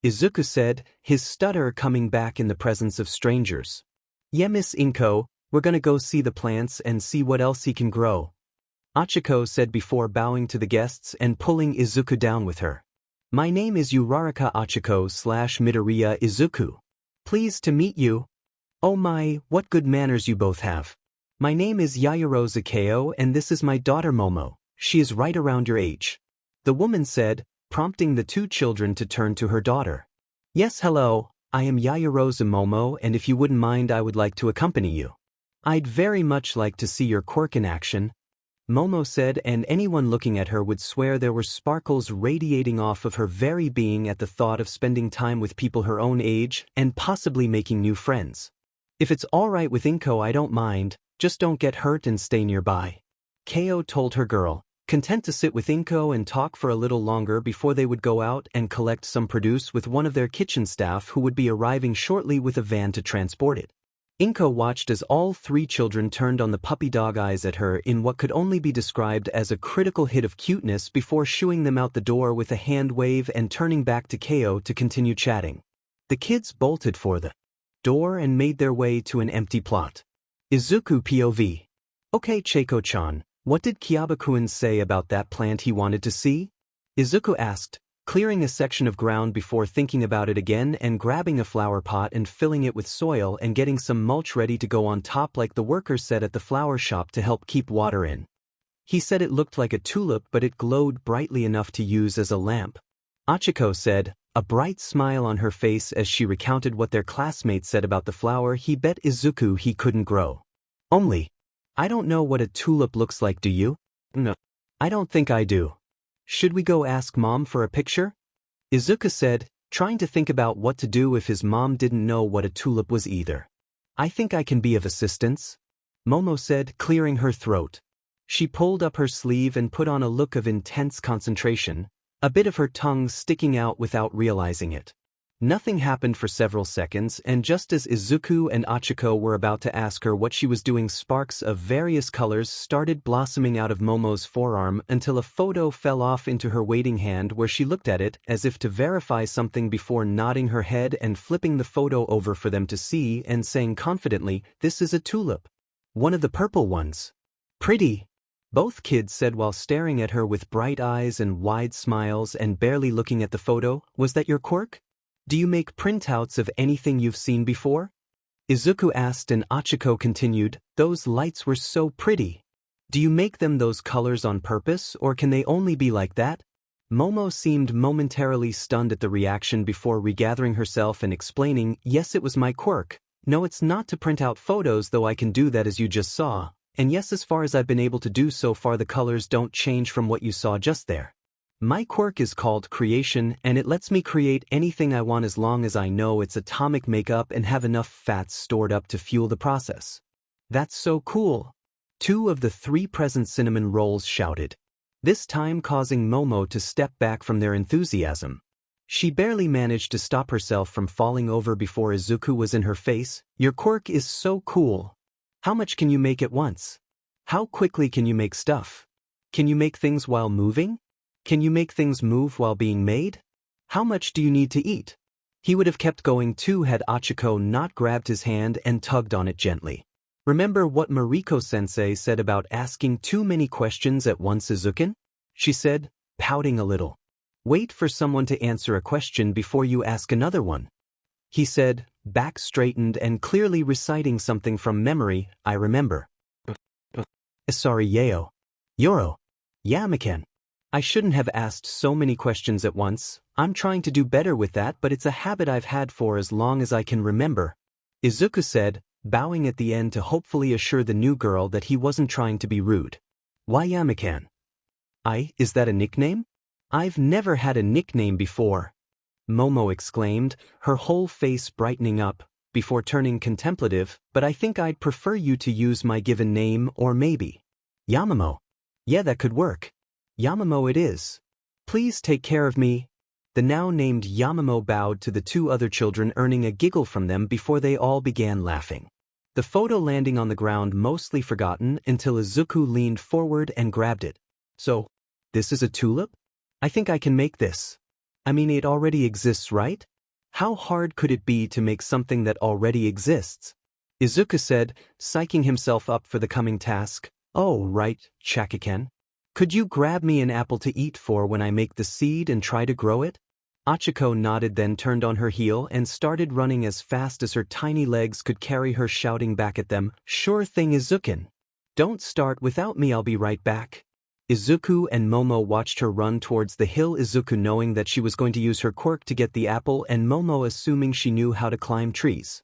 Izuku said, his stutter coming back in the presence of strangers. Yeah, Miss Inko, we're gonna go see the plants and see what else he can grow, Achiko said before bowing to the guests and pulling Izuku down with her. My name is Uraraka Achiko/Midoriya Izuku. Pleased to meet you. Oh my, what good manners you both have. My name is Yaoyorozus Ko and this is my daughter Momo. She is right around your age, the woman said, prompting the 2 children to turn to her daughter. Yes, hello, I am Yaoyorozus Momo and if you wouldn't mind I would like to accompany you. I'd very much like to see your quirk in action, Momo said, and anyone looking at her would swear there were sparkles radiating off of her very being at the thought of spending time with people her own age and possibly making new friends. If it's alright with Inko I don't mind. Just don't get hurt and stay nearby, Ko told her girl, content to sit with Inko and talk for a little longer before they would go out and collect some produce with one of their kitchen staff who would be arriving shortly with a van to transport it. Inko watched as all 3 children turned on the puppy dog eyes at her in what could only be described as a critical hit of cuteness before shooing them out the door with a hand wave and turning back to Ko to continue chatting. The kids bolted for the door and made their way to an empty plot. Izuku POV. Okay, Cheiko-chan, what did Kyabakuin say about that plant he wanted to see? Izuku asked, clearing a section of ground before thinking about it again and grabbing a flower pot and filling it with soil and getting some mulch ready to go on top like the workers said at the flower shop to help keep water in. He said it looked like a tulip but it glowed brightly enough to use as a lamp. Achiko said, a bright smile on her face as she recounted what their classmates said about the flower he bet Izuku he couldn't grow. Only, I don't know what a tulip looks like, do you? No. I don't think I do. Should we go ask Mom for a picture? Izuku said, trying to think about what to do if his mom didn't know what a tulip was either. I think I can be of assistance, Momo said, clearing her throat. She pulled up her sleeve and put on a look of intense concentration, a bit of her tongue sticking out without realizing it. Nothing happened for several seconds, and just as Izuku and Achiko were about to ask her what she was doing, sparks of various colors started blossoming out of Momo's forearm until a photo fell off into her waiting hand where she looked at it as if to verify something before nodding her head and flipping the photo over for them to see and saying confidently, "This is a tulip. One of the purple ones. Pretty," both kids said while staring at her with bright eyes and wide smiles and barely looking at the photo. Was that your quirk? Do you make printouts of anything you've seen before? Izuku asked, and Achiko continued, those lights were so pretty. Do you make them those colors on purpose, or can they only be like that? Momo seemed momentarily stunned at the reaction before regathering herself and explaining, yes, it was my quirk. No, it's not to print out photos, though I can do that as you just saw. And yes, as far as I've been able to do so far, the colors don't change from what you saw just there. My quirk is called creation, and it lets me create anything I want as long as I know it's atomic makeup and have enough fats stored up to fuel the process. That's so cool. 2 of the 3 present cinnamon rolls shouted, this time causing Momo to step back from their enthusiasm. She barely managed to stop herself from falling over before Izuku was in her face. Your quirk is so cool. How much can you make at once? How quickly can you make stuff? Can you make things while moving? Can you make things move while being made? How much do you need to eat? He would have kept going too had Achiko not grabbed his hand and tugged on it gently. Remember what Mariko-sensei said about asking too many questions at once, Izuku? She said, pouting a little. Wait for someone to answer a question before you ask another one. He said, back straightened and clearly reciting something from memory. I remember. Sorry, Yoro. Yamaken. I shouldn't have asked so many questions at once. I'm trying to do better with that, but it's a habit I've had for as long as I can remember, Izuku said, bowing at the end to hopefully assure the new girl that he wasn't trying to be rude. Why Yamaken? Is that a nickname? I've never had a nickname before, Momo exclaimed, her whole face brightening up, before turning contemplative, but I think I'd prefer you to use my given name, or maybe Yamamo. Yeah, that could work. Yamamo it is. Please take care of me. The now named Yamamo bowed to the 2 other children, earning a giggle from them before they all began laughing. The photo landing on the ground mostly forgotten until Izuku leaned forward and grabbed it. So, this is a tulip? I think I can make this. I mean, it already exists, right? How hard could it be to make something that already exists? Izuku said, psyching himself up for the coming task. Oh, right, Kaachan. Could you grab me an apple to eat for when I make the seed and try to grow it? Achiko nodded, then turned on her heel and started running as fast as her tiny legs could carry her, shouting back at them, sure thing, Izuku. Don't start without me, I'll be right back. Izuku and Momo watched her run towards the hill, Izuku knowing that she was going to use her quirk to get the apple and Momo assuming she knew how to climb trees.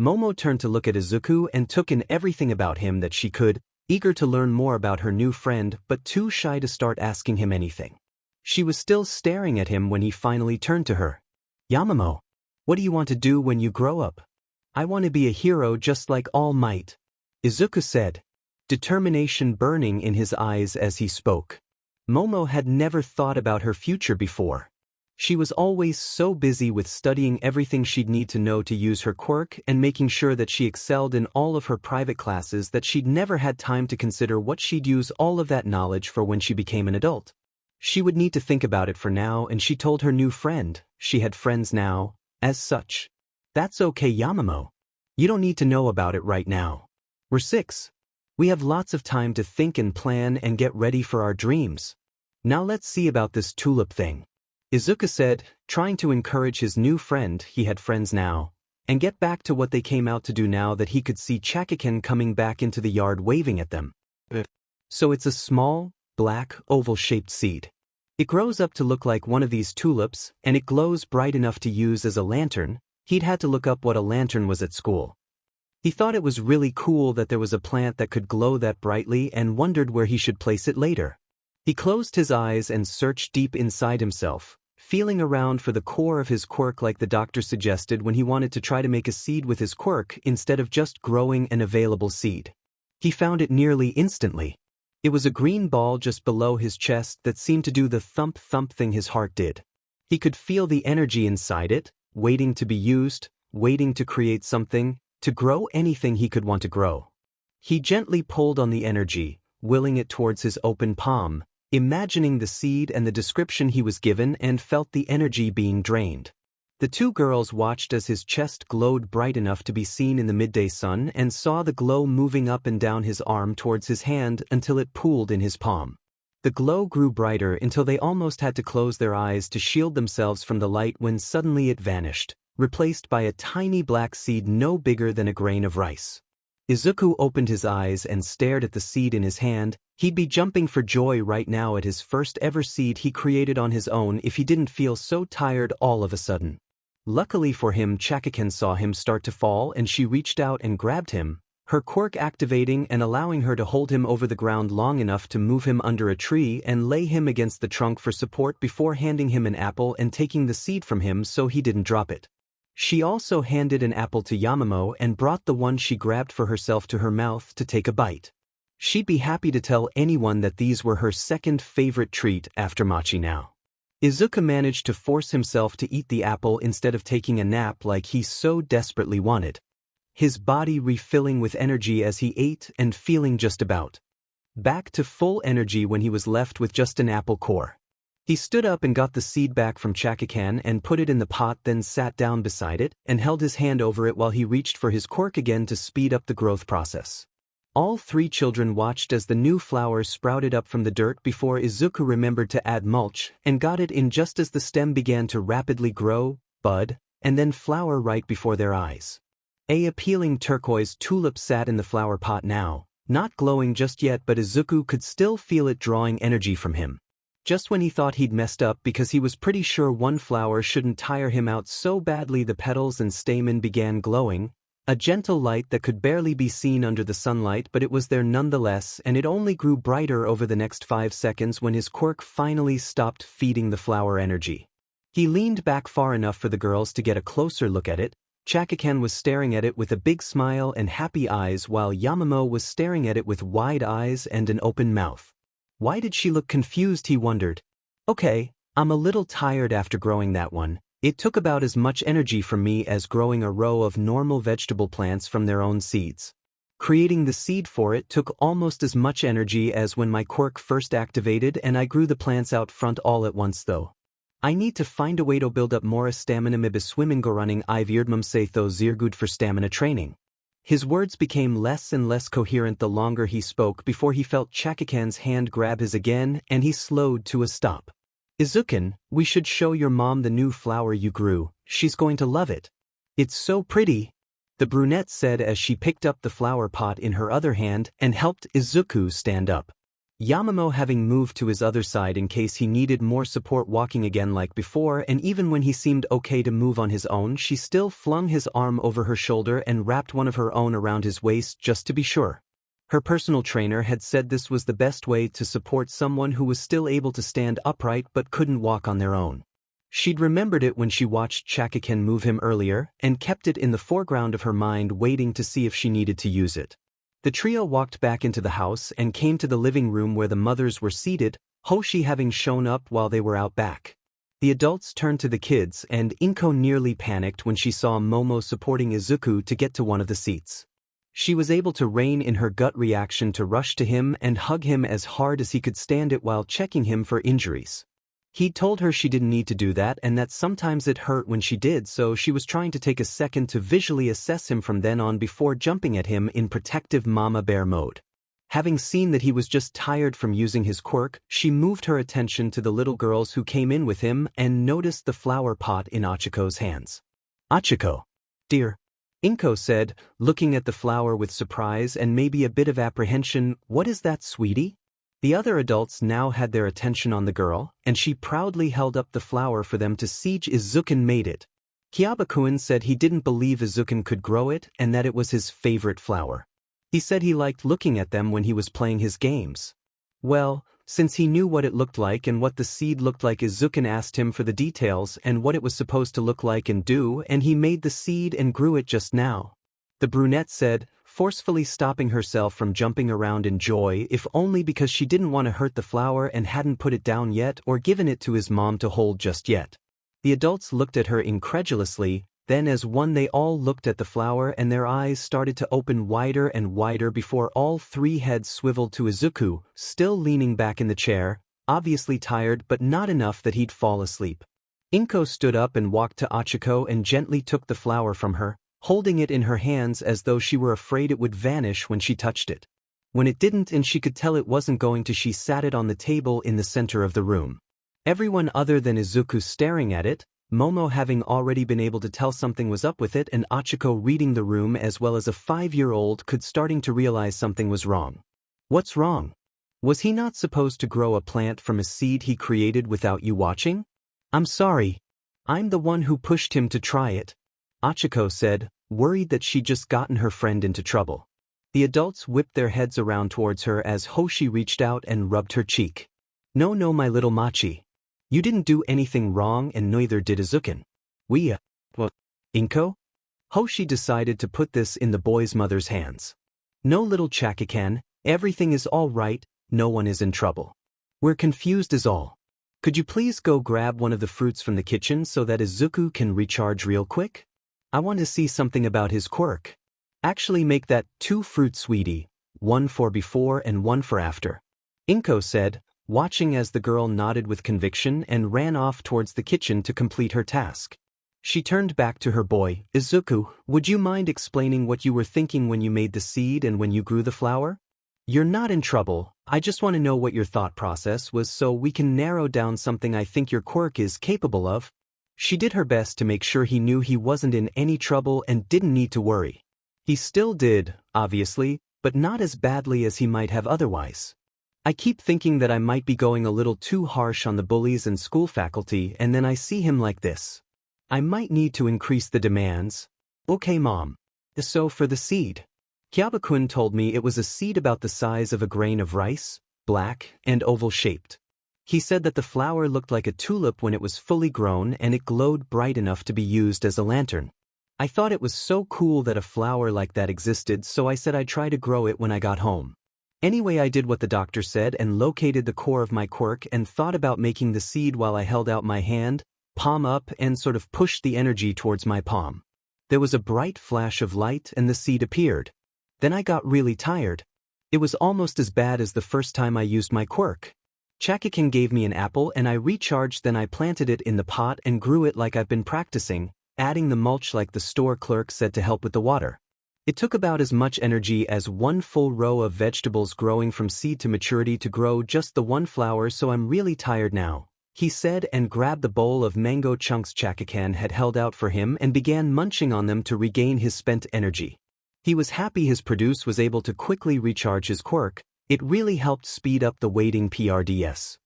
Momo turned to look at Izuku and took in everything about him that she could, eager to learn more about her new friend but too shy to start asking him anything. She was still staring at him when he finally turned to her. Yamamo, what do you want to do when you grow up? I want to be a hero just like All Might, Izuku said, determination burning in his eyes as he spoke. Momo had never thought about her future before. She was always so busy with studying everything she'd need to know to use her quirk and making sure that she excelled in all of her private classes that she'd never had time to consider what she'd use all of that knowledge for when she became an adult. She would need to think about it for now, and she told her new friend, she had friends now, as such. That's okay, Yamamo. You don't need to know about it right now. We're 6. We have lots of time to think and plan and get ready for our dreams. Now let's see about this tulip thing. Izuku said, trying to encourage his new friend, he had friends now, and get back to what they came out to do now that he could see Kaachan coming back into the yard waving at them. So it's a small, black, oval-shaped seed. It grows up to look like one of these tulips, and it glows bright enough to use as a lantern. He'd had to look up what a lantern was at school. He thought it was really cool that there was a plant that could glow that brightly and wondered where he should place it later. He closed his eyes and searched deep inside himself, feeling around for the core of his quirk like the doctor suggested when he wanted to try to make a seed with his quirk instead of just growing an available seed. He found it nearly instantly. It was a green ball just below his chest that seemed to do the thump-thump thing his heart did. He could feel the energy inside it, waiting to be used, waiting to create something, to grow anything he could want to grow. He gently pulled on the energy, willing it towards his open palm, imagining the seed and the description he was given and felt the energy being drained. The two girls watched as his chest glowed bright enough to be seen in the midday sun and saw the glow moving up and down his arm towards his hand until it pooled in his palm. The glow grew brighter until they almost had to close their eyes to shield themselves from the light when suddenly it vanished, replaced by a tiny black seed no bigger than a grain of rice. Izuku opened his eyes and stared at the seed in his hand. He'd be jumping for joy right now at his first ever seed he created on his own if he didn't feel so tired all of a sudden. Luckily for him, Kaachan saw him start to fall and she reached out and grabbed him, her quirk activating and allowing her to hold him over the ground long enough to move him under a tree and lay him against the trunk for support before handing him an apple and taking the seed from him so he didn't drop it. She also handed an apple to Yamamo and brought the one she grabbed for herself to her mouth to take a bite. She'd be happy to tell anyone that these were her second favorite treat after mochi now. Izuku managed to force himself to eat the apple instead of taking a nap like he so desperately wanted. His body refilling with energy as he ate and feeling just about back to full energy when he was left with just an apple core. He stood up and got the seed back from Kaachan and put it in the pot, then sat down beside it and held his hand over it while he reached for his quirk again to speed up the growth process. All three children watched as the new flower sprouted up from the dirt before Izuku remembered to add mulch and got it in just as the stem began to rapidly grow, bud, and then flower right before their eyes. A appealing turquoise tulip sat in the flower pot now, not glowing just yet, but Izuku could still feel it drawing energy from him. Just when he thought he'd messed up because he was pretty sure one flower shouldn't tire him out so badly, the petals and stamen began glowing, a gentle light that could barely be seen under the sunlight, but it was there nonetheless, and it only grew brighter over the next 5 seconds when his quirk finally stopped feeding the flower energy. He leaned back far enough for the girls to get a closer look at it. Kaachan was staring at it with a big smile and happy eyes while Yamamo was staring at it with wide eyes and an open mouth. Why did she look confused, he wondered. Okay, I'm a little tired after growing that one. It took about as much energy from me as growing a row of normal vegetable plants from their own seeds. Creating the seed for it took almost as much energy as when my quirk first activated and I grew the plants out front all at once though. I need to find a way to build up more stamina maybe swimming go running I virdmum say tho zeer good for stamina training. His words became less and less coherent the longer he spoke before he felt Kaachan's hand grab his again and he slowed to a stop. Izuku, we should show your mom the new flower you grew, she's going to love it. It's so pretty, the brunette said as she picked up the flower pot in her other hand and helped Izuku stand up. Yamamo having moved to his other side in case he needed more support walking again like before, and even when he seemed okay to move on his own, she still flung his arm over her shoulder and wrapped one of her own around his waist just to be sure. Her personal trainer had said this was the best way to support someone who was still able to stand upright but couldn't walk on their own. She'd remembered it when she watched Kaachan move him earlier and kept it in the foreground of her mind waiting to see if she needed to use it. The trio walked back into the house and came to the living room where the mothers were seated, Hoshi having shown up while they were out back. The adults turned to the kids and Inko nearly panicked when she saw Momo supporting Izuku to get to one of the seats. She was able to rein in her gut reaction to rush to him and hug him as hard as he could stand it while checking him for injuries. He'd told her she didn't need to do that and that sometimes it hurt when she did, so she was trying to take a second to visually assess him from then on before jumping at him in protective mama bear mode. Having seen that he was just tired from using his quirk, she moved her attention to the little girls who came in with him and noticed the flower pot in Achiko's hands. "Achiko. Dear," Inko said, looking at the flower with surprise and maybe a bit of apprehension, "What is that, sweetie?" The other adults now had their attention on the girl, and she proudly held up the flower for them to see. Izuku made it. Kyabakuin said he didn't believe Izuku could grow it and that it was his favorite flower. He said he liked looking at them when he was playing his games. Well, since he knew what it looked like and what the seed looked like, Izuku asked him for the details and what it was supposed to look like and do, and he made the seed and grew it just now. The brunette said, forcefully stopping herself from jumping around in joy, if only because she didn't want to hurt the flower and hadn't put it down yet or given it to his mom to hold just yet. The adults looked at her incredulously. Then as one they all looked at the flower and their eyes started to open wider and wider before all three heads swiveled to Izuku, still leaning back in the chair, obviously tired but not enough that he'd fall asleep. Inko stood up and walked to Achiko and gently took the flower from her, holding it in her hands as though she were afraid it would vanish when she touched it. When it didn't and she could tell it wasn't going to, she sat it on the table in the center of the room. Everyone other than Izuku staring at it, Momo having already been able to tell something was up with it, and Achiko reading the room as well as a 5-year-old could starting to realize something was wrong. What's wrong? Was he not supposed to grow a plant from a seed he created without you watching? I'm sorry. I'm the one who pushed him to try it, Achiko said, worried that she'd just gotten her friend into trouble. The adults whipped their heads around towards her as Hoshi reached out and rubbed her cheek. No, my little Machi. You didn't do anything wrong and neither did Izuku. Inko? Hoshi decided to put this in the boy's mother's hands. No, little Kaachan, everything is all right, no one is in trouble. We're confused is all. Could you please go grab one of the fruits from the kitchen so that Izuku can recharge real quick? I want to see something about his quirk. Actually make that 2 fruits, sweetie, 1 for before and 1 for after, Inko said, watching as the girl nodded with conviction and ran off towards the kitchen to complete her task. She turned back to her boy. Izuku, would you mind explaining what you were thinking when you made the seed and when you grew the flower? You're not in trouble, I just want to know what your thought process was so we can narrow down something I think your quirk is capable of. She did her best to make sure he knew he wasn't in any trouble and didn't need to worry. He still did, obviously, but not as badly as he might have otherwise. I keep thinking that I might be going a little too harsh on the bullies and school faculty, and then I see him like this. I might need to increase the demands. Okay, Mom. So for the seed. Kyabakuin told me it was a seed about the size of a grain of rice, black and oval-shaped. He said that the flower looked like a tulip when it was fully grown and it glowed bright enough to be used as a lantern. I thought it was so cool that a flower like that existed, so I said I'd try to grow it when I got home. Anyway, I did what the doctor said and located the core of my quirk and thought about making the seed while I held out my hand, palm up, and sort of pushed the energy towards my palm. There was a bright flash of light and the seed appeared. Then I got really tired. It was almost as bad as the first time I used my quirk. Kaachan gave me an apple and I recharged, then I planted it in the pot and grew it like I've been practicing, adding the mulch like the store clerk said to help with the water. It took about as much energy as 1 full row of vegetables growing from seed to maturity to grow just the 1 flower, so I'm really tired now, he said and grabbed the bowl of mango chunks Kaachan had held out for him and began munching on them to regain his spent energy. He was happy his produce was able to quickly recharge his quirk. It really helped speed up the waiting PRDS.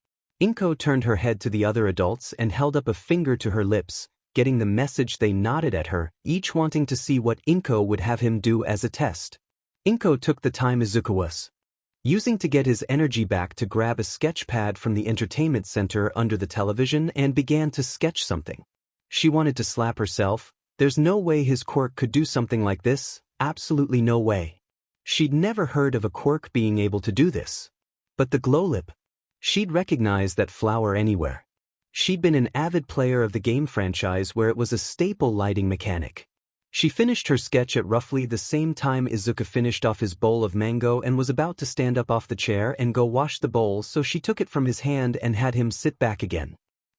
Inko turned her head to the other adults and held up a finger to her lips, getting the message. They nodded at her, each wanting to see what Inko would have him do as a test. Inko took the time Izuku was using to get his energy back to grab a sketch pad from the entertainment center under the television and began to sketch something. She wanted to slap herself. There's no way his quirk could do something like this, absolutely no way. She'd never heard of a quirk being able to do this. But the glow lip. She'd recognized that flower anywhere. She'd been an avid player of the game franchise where it was a staple lighting mechanic. She finished her sketch at roughly the same time Izuku finished off his bowl of mango and was about to stand up off the chair and go wash the bowl, so she took it from his hand and had him sit back again.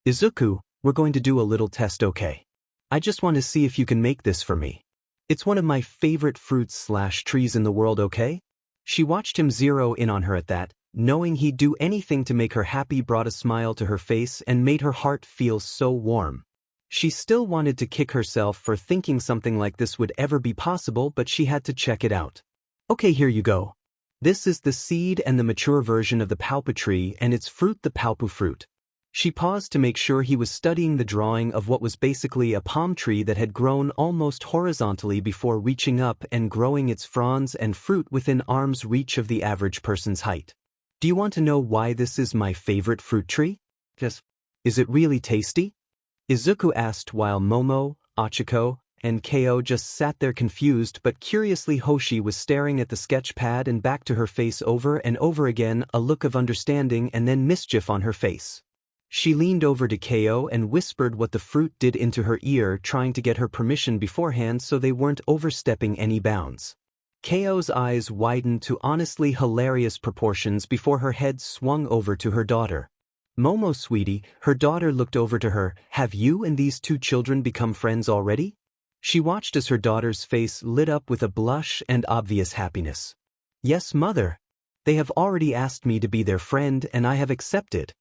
Izuku, we're going to do a little test, okay? I just want to see if you can make this for me. It's one of my favorite fruits/trees in the world, okay? She watched him zero in on her at that, knowing he'd do anything to make her happy brought a smile to her face and made her heart feel so warm. She still wanted to kick herself for thinking something like this would ever be possible, but she had to check it out. Okay, here you go. This is the seed and the mature version of the paupu tree and its fruit, the paupu fruit. She paused to make sure he was studying the drawing of what was basically a palm tree that had grown almost horizontally before reaching up and growing its fronds and fruit within arm's reach of the average person's height. Do you want to know why this is my favorite fruit tree? Yes. Is it really tasty? Izuku asked while Momo, Achiko, and Ko just sat there confused but curiously. Hoshi was staring at the sketch pad and back to her face over and over again, a look of understanding and then mischief on her face. She leaned over to Ko and whispered what the fruit did into her ear, trying to get her permission beforehand so they weren't overstepping any bounds. Ko's eyes widened to honestly hilarious proportions before her head swung over to her daughter. Momo, sweetie, her daughter looked over to her. Have you and these two children become friends already? She watched as her daughter's face lit up with a blush and obvious happiness. Yes, mother. They have already asked me to be their friend and I have accepted.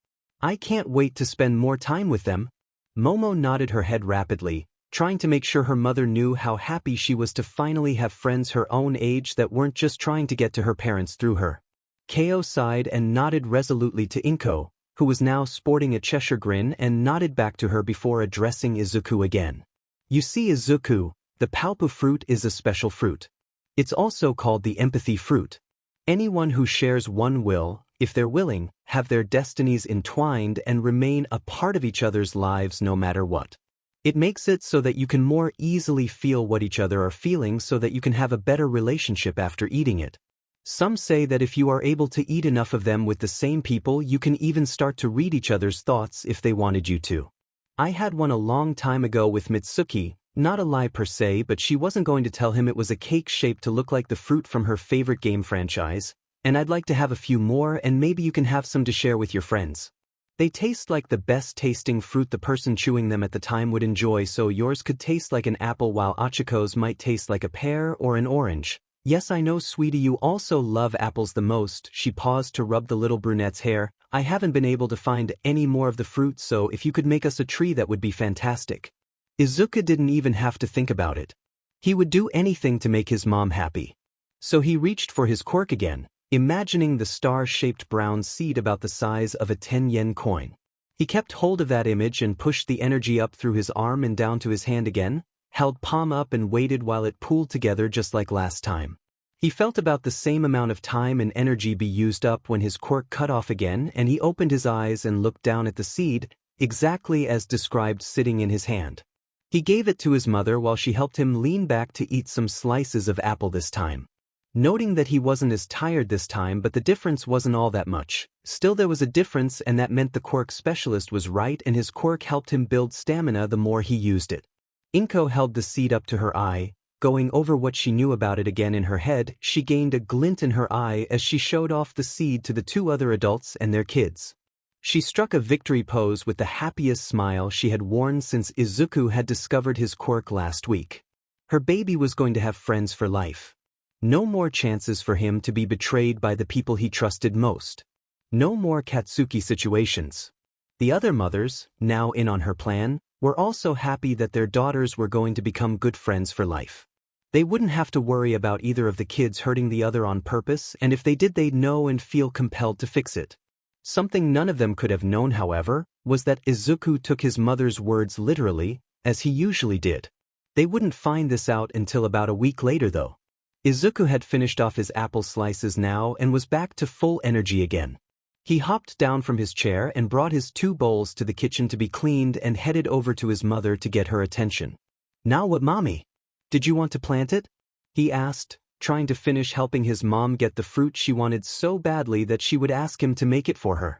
I can't wait to spend more time with them. Momo nodded her head rapidly, trying to make sure her mother knew how happy she was to finally have friends her own age that weren't just trying to get to her parents through her. Ko sighed and nodded resolutely to Inko, who was now sporting a Cheshire grin, and nodded back to her before addressing Izuku again. You see, Izuku, the paupu fruit is a special fruit. It's also called the empathy fruit. Anyone who shares one will, if they're willing, have their destinies entwined and remain a part of each other's lives no matter what. It makes it so that you can more easily feel what each other are feeling so that you can have a better relationship after eating it. Some say that if you are able to eat enough of them with the same people, you can even start to read each other's thoughts if they wanted you to. I had one a long time ago with Mitsuki, not a lie per se, but she wasn't going to tell him it was a cake shaped to look like the fruit from her favorite game franchise, and I'd like to have a few more and maybe you can have some to share with your friends. They taste like the best tasting fruit the person chewing them at the time would enjoy, so yours could taste like an apple while Achiko's might taste like a pear or an orange. Yes, I know, sweetie, you also love apples the most. She paused to rub the little brunette's hair. I haven't been able to find any more of the fruit, so if you could make us a tree that would be fantastic. Izuku didn't even have to think about it. He would do anything to make his mom happy. So he reached for his quirk again, imagining the star-shaped brown seed about the size of a 10-yen coin. He kept hold of that image and pushed the energy up through his arm and down to his hand again, held palm up and waited while it pooled together just like last time. He felt about the same amount of time and energy be used up when his quirk cut off again, and he opened his eyes and looked down at the seed, exactly as described, sitting in his hand. He gave it to his mother while she helped him lean back to eat some slices of apple this time. Noting that he wasn't as tired this time, but the difference wasn't all that much. Still, there was a difference, and that meant the quirk specialist was right and his quirk helped him build stamina the more he used it. Inko held the seed up to her eye, going over what she knew about it again in her head. She gained a glint in her eye as she showed off the seed to the two other adults and their kids. She struck a victory pose with the happiest smile she had worn since Izuku had discovered his quirk last week. Her baby was going to have friends for life. No more chances for him to be betrayed by the people he trusted most. No more Katsuki situations. The other mothers, now in on her plan, were also happy that their daughters were going to become good friends for life. They wouldn't have to worry about either of the kids hurting the other on purpose, and if they did, they'd know and feel compelled to fix it. Something none of them could have known, however, was that Izuku took his mother's words literally, as he usually did. They wouldn't find this out until about a week later, though. Izuku had finished off his apple slices now and was back to full energy again. He hopped down from his chair and brought his 2 bowls to the kitchen to be cleaned and headed over to his mother to get her attention. Now what, mommy? Did you want to plant it? He asked, trying to finish helping his mom get the fruit she wanted so badly that she would ask him to make it for her.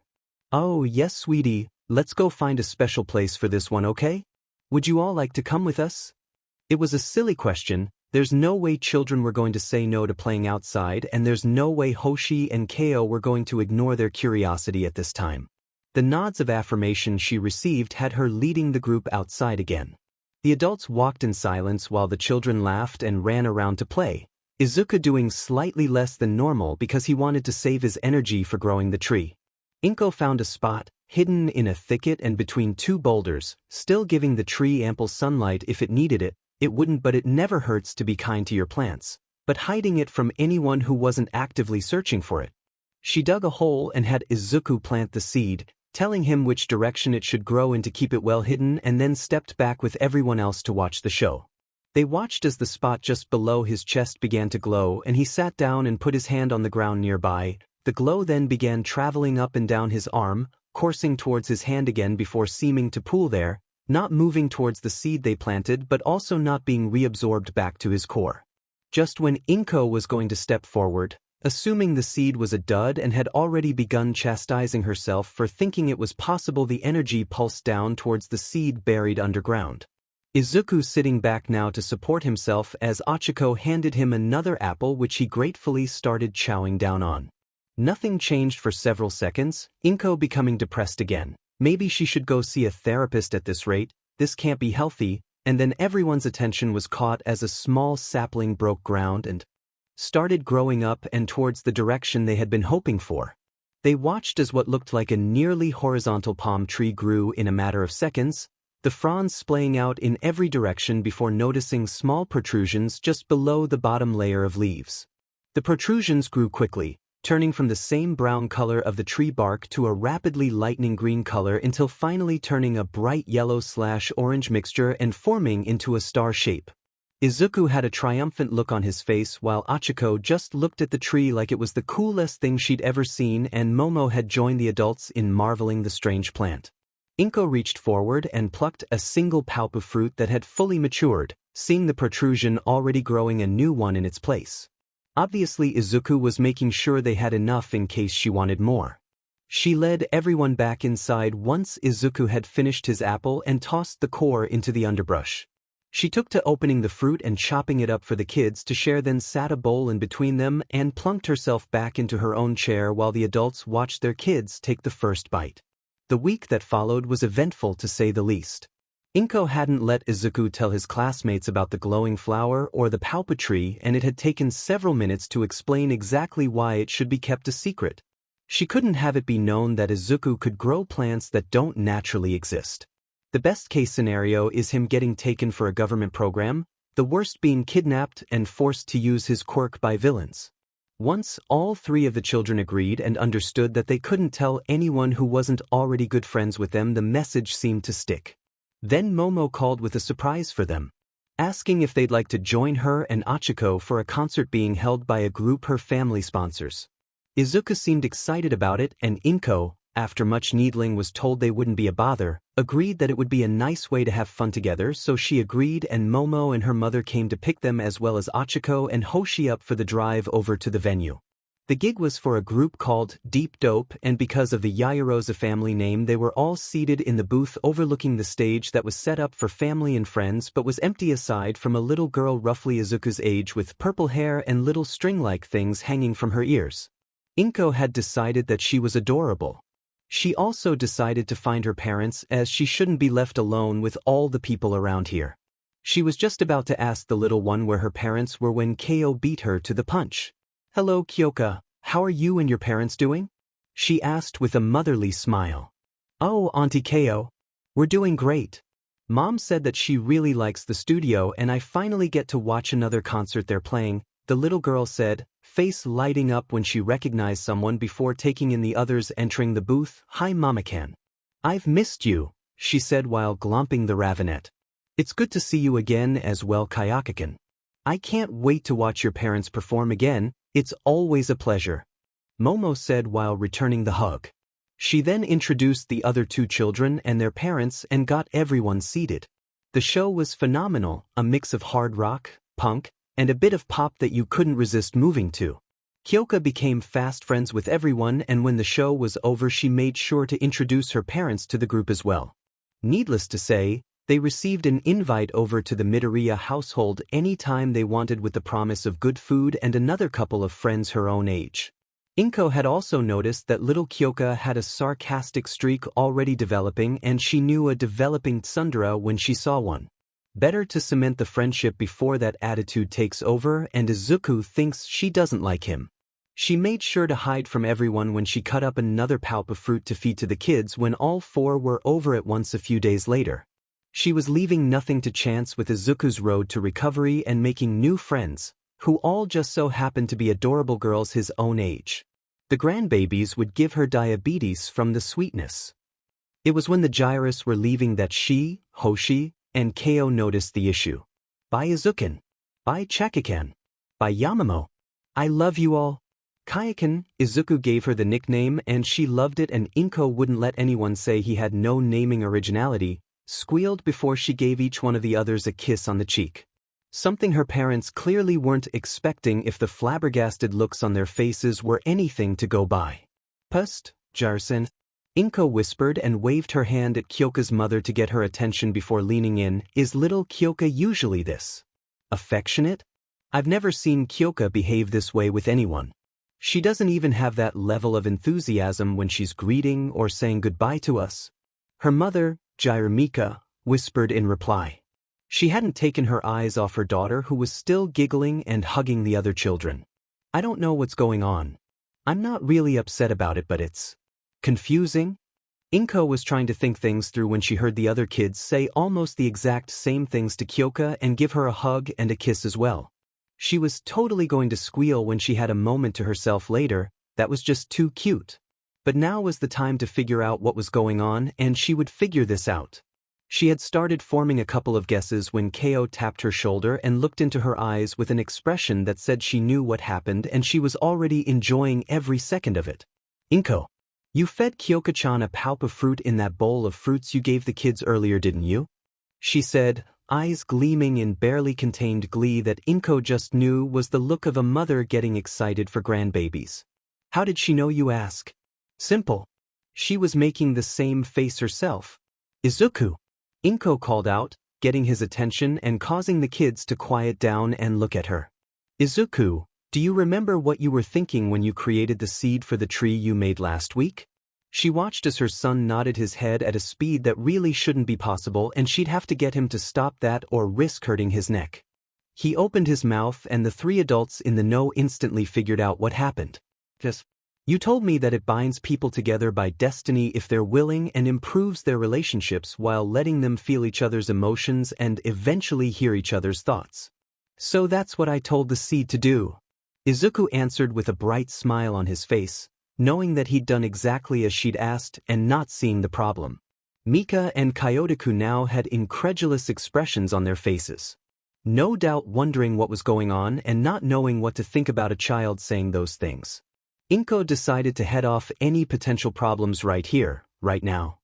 Oh, yes, sweetie, let's go find a special place for this one, okay? Would you all like to come with us? It was a silly question. There's no way children were going to say no to playing outside, and there's no way Hoshi and Ko were going to ignore their curiosity at this time. The nods of affirmation she received had her leading the group outside again. The adults walked in silence while the children laughed and ran around to play, Izuku doing slightly less than normal because he wanted to save his energy for growing the tree. Inko found a spot, hidden in a thicket and between two boulders, still giving the tree ample sunlight if it needed it. It wouldn't, but it never hurts to be kind to your plants, but hiding it from anyone who wasn't actively searching for it. She dug a hole and had Izuku plant the seed, telling him which direction it should grow in to keep it well hidden, and then stepped back with everyone else to watch the show. They watched as the spot just below his chest began to glow, and he sat down and put his hand on the ground nearby. The glow then began traveling up and down his arm, coursing towards his hand again before seeming to pool there, not moving towards the seed they planted but also not being reabsorbed back to his core. Just when Inko was going to step forward, assuming the seed was a dud and had already begun chastising herself for thinking it was possible the energy pulsed down towards the seed buried underground. Izuku sitting back now to support himself as Achiko handed him another apple which he gratefully started chowing down on. Nothing changed for several seconds, Inko becoming depressed again. Maybe she should go see a therapist at this rate, this can't be healthy, and then everyone's attention was caught as a small sapling broke ground and started growing up and towards the direction they had been hoping for. They watched as what looked like a nearly horizontal palm tree grew in a matter of seconds, the fronds splaying out in every direction before noticing small protrusions just below the bottom layer of leaves. The protrusions grew quickly, turning from the same brown color of the tree bark to a rapidly lightening green color until finally turning a bright yellow/orange mixture and forming into a star shape. Izuku had a triumphant look on his face while Achiko just looked at the tree like it was the coolest thing she'd ever seen, and Momo had joined the adults in marveling the strange plant. Inko reached forward and plucked a single palp of fruit that had fully matured, seeing the protrusion already growing a new one in its place. Obviously Izuku was making sure they had enough in case she wanted more. She led everyone back inside once Izuku had finished his apple and tossed the core into the underbrush. She took to opening the fruit and chopping it up for the kids to share, then sat a bowl in between them and plunked herself back into her own chair while the adults watched their kids take the first bite. The week that followed was eventful to say the least. Inko hadn't let Izuku tell his classmates about the glowing flower or the palpa tree, and it had taken several minutes to explain exactly why it should be kept a secret. She couldn't have it be known that Izuku could grow plants that don't naturally exist. The best case scenario is him getting taken for a government program, the worst being kidnapped and forced to use his quirk by villains. Once all three of the children agreed and understood that they couldn't tell anyone who wasn't already good friends with them, the message seemed to stick. Then Momo called with a surprise for them, asking if they'd like to join her and Achiko for a concert being held by a group her family sponsors. Izuku seemed excited about it, and Inko, after much needling, was told they wouldn't be a bother, agreed that it would be a nice way to have fun together, so she agreed, and Momo and her mother came to pick them as well as Achiko and Hoshi up for the drive over to the venue. The gig was for a group called Deep Dope, and because of the Yaoyorozus family name they were all seated in the booth overlooking the stage that was set up for family and friends but was empty aside from a little girl roughly Izuku's age with purple hair and little string-like things hanging from her ears. Inko had decided that she was adorable. She also decided to find her parents, as she shouldn't be left alone with all the people around here. She was just about to ask the little one where her parents were when Ko beat her to the punch. "Hello Kyoka, how are you and your parents doing?" she asked with a motherly smile. "Oh, Auntie Ko, we're doing great. Mom said that she really likes the studio and I finally get to watch another concert they're playing," the little girl said, face lighting up when she recognized someone before taking in the others entering the booth. "Hi Mama-can. I've missed you," she said while glomping the ravinette. "It's good to see you again as well Kayaka-can. I can't wait to watch your parents perform again. It's always a pleasure," Momo said while returning the hug. She then introduced the other two children and their parents and got everyone seated. The show was phenomenal, a mix of hard rock, punk, and a bit of pop that you couldn't resist moving to. Kyoka became fast friends with everyone, and when the show was over she made sure to introduce her parents to the group as well. Needless to say, they received an invite over to the Midoriya household anytime they wanted with the promise of good food and another couple of friends her own age. Inko had also noticed that little Kyoka had a sarcastic streak already developing, and she knew a developing tsundere when she saw one. Better to cement the friendship before that attitude takes over and Izuku thinks she doesn't like him. She made sure to hide from everyone when she cut up another palp of fruit to feed to the kids when all four were over at once a few days later. She was leaving nothing to chance with Izuku's road to recovery and making new friends, who all just so happened to be adorable girls his own age. The grandbabies would give her diabetes from the sweetness. It was when the Gyros were leaving that she, Hoshi, and Kao noticed the issue. Bye Izuku. Bye Kaachan. Bye Yamamo. I love you all. Kaachan, Izuku gave her the nickname and she loved it, and Inko wouldn't let anyone say he had no naming originality, squealed before she gave each one of the others a kiss on the cheek. Something her parents clearly weren't expecting if the flabbergasted looks on their faces were anything to go by. Pust, Jarsen. Inko whispered and waved her hand at Kyoka's mother to get her attention before leaning in. Is little Kyoka usually this affectionate? I've never seen Kyoka behave this way with anyone. She doesn't even have that level of enthusiasm when she's greeting or saying goodbye to us. Her mother, Jiromika, whispered in reply. She hadn't taken her eyes off her daughter, who was still giggling and hugging the other children. I don't know what's going on. I'm not really upset about it, but it's confusing. Inko was trying to think things through when she heard the other kids say almost the exact same things to Kyoka and give her a hug and a kiss as well. She was totally going to squeal when she had a moment to herself later. That was just too cute. But now was the time to figure out what was going on, and she would figure this out. She had started forming a couple of guesses when Kao tapped her shoulder and looked into her eyes with an expression that said she knew what happened and she was already enjoying every second of it. Inko, you fed Kyoka-chan a palp of fruit in that bowl of fruits you gave the kids earlier, didn't you? She said, eyes gleaming in barely contained glee that Inko just knew was the look of a mother getting excited for grandbabies. How did she know, you ask? Simple. She was making the same face herself. Izuku, Inko called out, getting his attention and causing the kids to quiet down and look at her. Izuku, do you remember what you were thinking when you created the seed for the tree you made last week? She watched as her son nodded his head at a speed that really shouldn't be possible, and she'd have to get him to stop that or risk hurting his neck. He opened his mouth and the three adults in the know instantly figured out what happened. You told me that it binds people together by destiny if they're willing and improves their relationships while letting them feel each other's emotions and eventually hear each other's thoughts. So that's what I told the seed to do. Izuku answered with a bright smile on his face, knowing that he'd done exactly as she'd asked and not seeing the problem. Mika and Kyotoku now had incredulous expressions on their faces. No doubt wondering what was going on and not knowing what to think about a child saying those things. Inko decided to head off any potential problems right here, right now.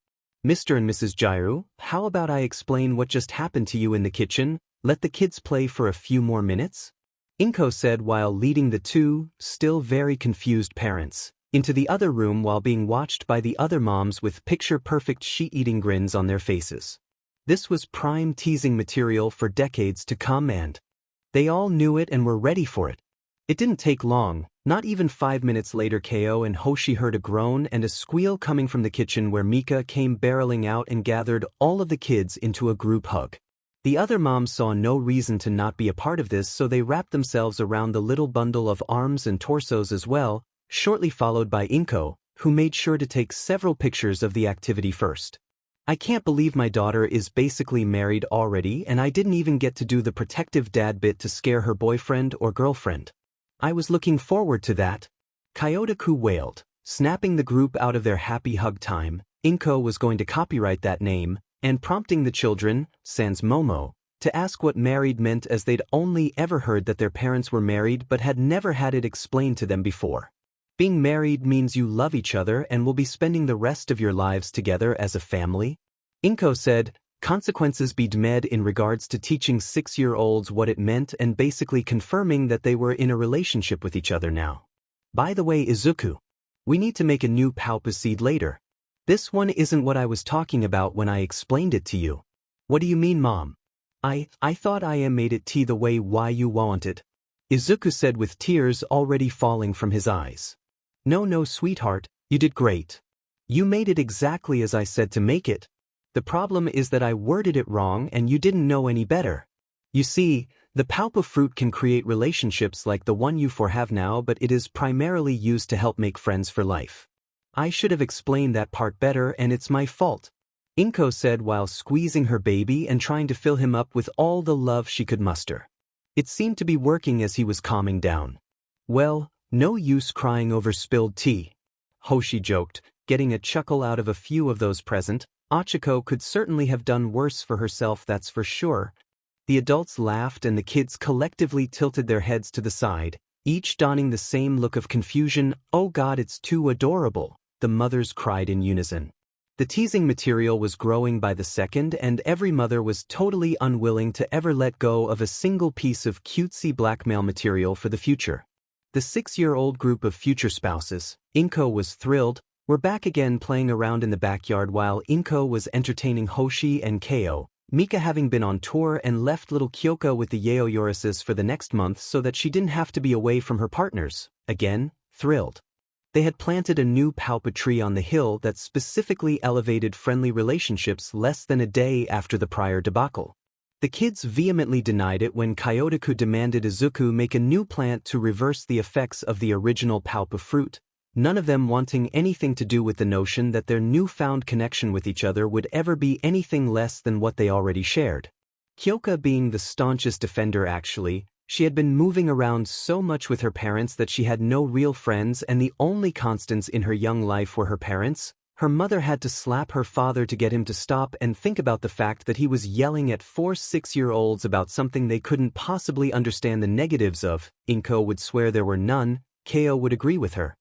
Mr. and Mrs. Gyro, how about I explain what just happened to you in the kitchen? Let the kids play for a few more minutes? Inko said while leading the two, still very confused parents, into the other room while being watched by the other moms with picture-perfect sheet-eating grins on their faces. This was prime teasing material for decades to come, and they all knew it and were ready for it. It didn't take long. Not even 5 minutes later, Kao and Hoshi heard a groan and a squeal coming from the kitchen where Mika came barreling out and gathered all of the kids into a group hug. The other moms saw no reason to not be a part of this, so they wrapped themselves around the little bundle of arms and torsos as well, shortly followed by Inko, who made sure to take several pictures of the activity first. I can't believe my daughter is basically married already and I didn't even get to do the protective dad bit to scare her boyfriend or girlfriend. I was looking forward to that. Kyotoku wailed, snapping the group out of their happy hug time. Inko was going to copyright that name, and prompting the children, sans Momo, to ask what married meant, as they'd only ever heard that their parents were married but had never had it explained to them before. Being married means you love each other and will be spending the rest of your lives together as a family. Inko said, consequences be dmed in regards to teaching 6-year-olds what it meant and basically confirming that they were in a relationship with each other now. By the way, Izuku, we need to make a new palpa seed later. This one isn't what I was talking about when I explained it to you. What do you mean, Mom? I thought I made it the way why you wanted. Izuku said with tears already falling from his eyes. No, sweetheart, you did great. You made it exactly as I said to make it. The problem is that I worded it wrong and you didn't know any better. You see, the pulp of fruit can create relationships like the one you four have now, but it is primarily used to help make friends for life. I should have explained that part better and it's my fault, Inko said while squeezing her baby and trying to fill him up with all the love she could muster. It seemed to be working as he was calming down. Well, no use crying over spilled tea, Hoshi joked, getting a chuckle out of a few of those present. Ochako could certainly have done worse for herself, that's for sure. The adults laughed and the kids collectively tilted their heads to the side, each donning the same look of confusion. Oh God, it's too adorable, the mothers cried in unison. The teasing material was growing by the second and every mother was totally unwilling to ever let go of a single piece of cutesy blackmail material for the future. The 6-year-old group of future spouses, Inko was thrilled, were back again playing around in the backyard while Inko was entertaining Hoshi and Ko, Mika having been on tour and left little Kyoko with the Yaoyorozus for the next month so that she didn't have to be away from her partners, again, thrilled. They had planted a new palpa tree on the hill that specifically elevated friendly relationships less than a day after the prior debacle. The kids vehemently denied it when Kyotoku demanded Izuku make a new plant to reverse the effects of the original palpa fruit, none of them wanting anything to do with the notion that their newfound connection with each other would ever be anything less than what they already shared. Kyoka being the staunchest defender actually, she had been moving around so much with her parents that she had no real friends and the only constants in her young life were her parents. Her mother had to slap her father to get him to stop and think about the fact that he was yelling at 4 6-year-olds about something they couldn't possibly understand the negatives of. Inko would swear there were none, Ko would agree with her.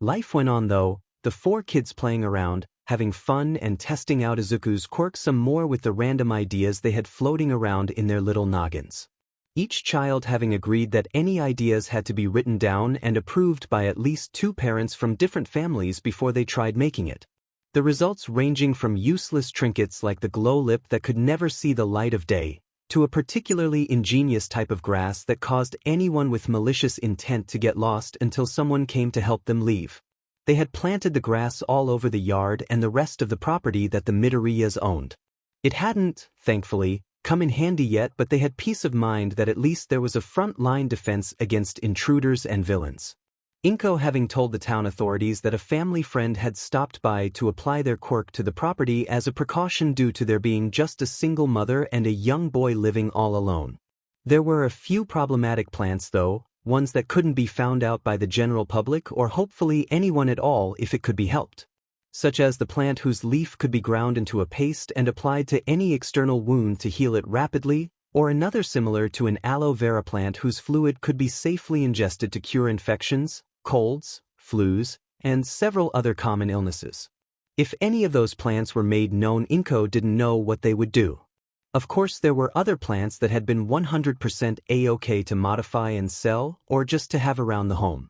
Life went on though, the 4 kids playing around, having fun and testing out Izuku's quirk some more with the random ideas they had floating around in their little noggins. Each child having agreed that any ideas had to be written down and approved by at least 2 parents from different families before they tried making it. The results ranging from useless trinkets like the glow lip that could never see the light of day, to a particularly ingenious type of grass that caused anyone with malicious intent to get lost until someone came to help them leave. They had planted the grass all over the yard and the rest of the property that the Midoriyas owned. It hadn't, thankfully, come in handy yet, but they had peace of mind that at least there was a front-line defense against intruders and villains. Inko having told the town authorities that a family friend had stopped by to apply their quirk to the property as a precaution due to there being just a single mother and a young boy living all alone. There were a few problematic plants though, ones that couldn't be found out by the general public or hopefully anyone at all if it could be helped. Such as the plant whose leaf could be ground into a paste and applied to any external wound to heal it rapidly, or another similar to an aloe vera plant whose fluid could be safely ingested to cure infections, colds, flus, and several other common illnesses. If any of those plants were made known, Inko didn't know what they would do. Of course there were other plants that had been 100% A-OK to modify and sell, or just to have around the home.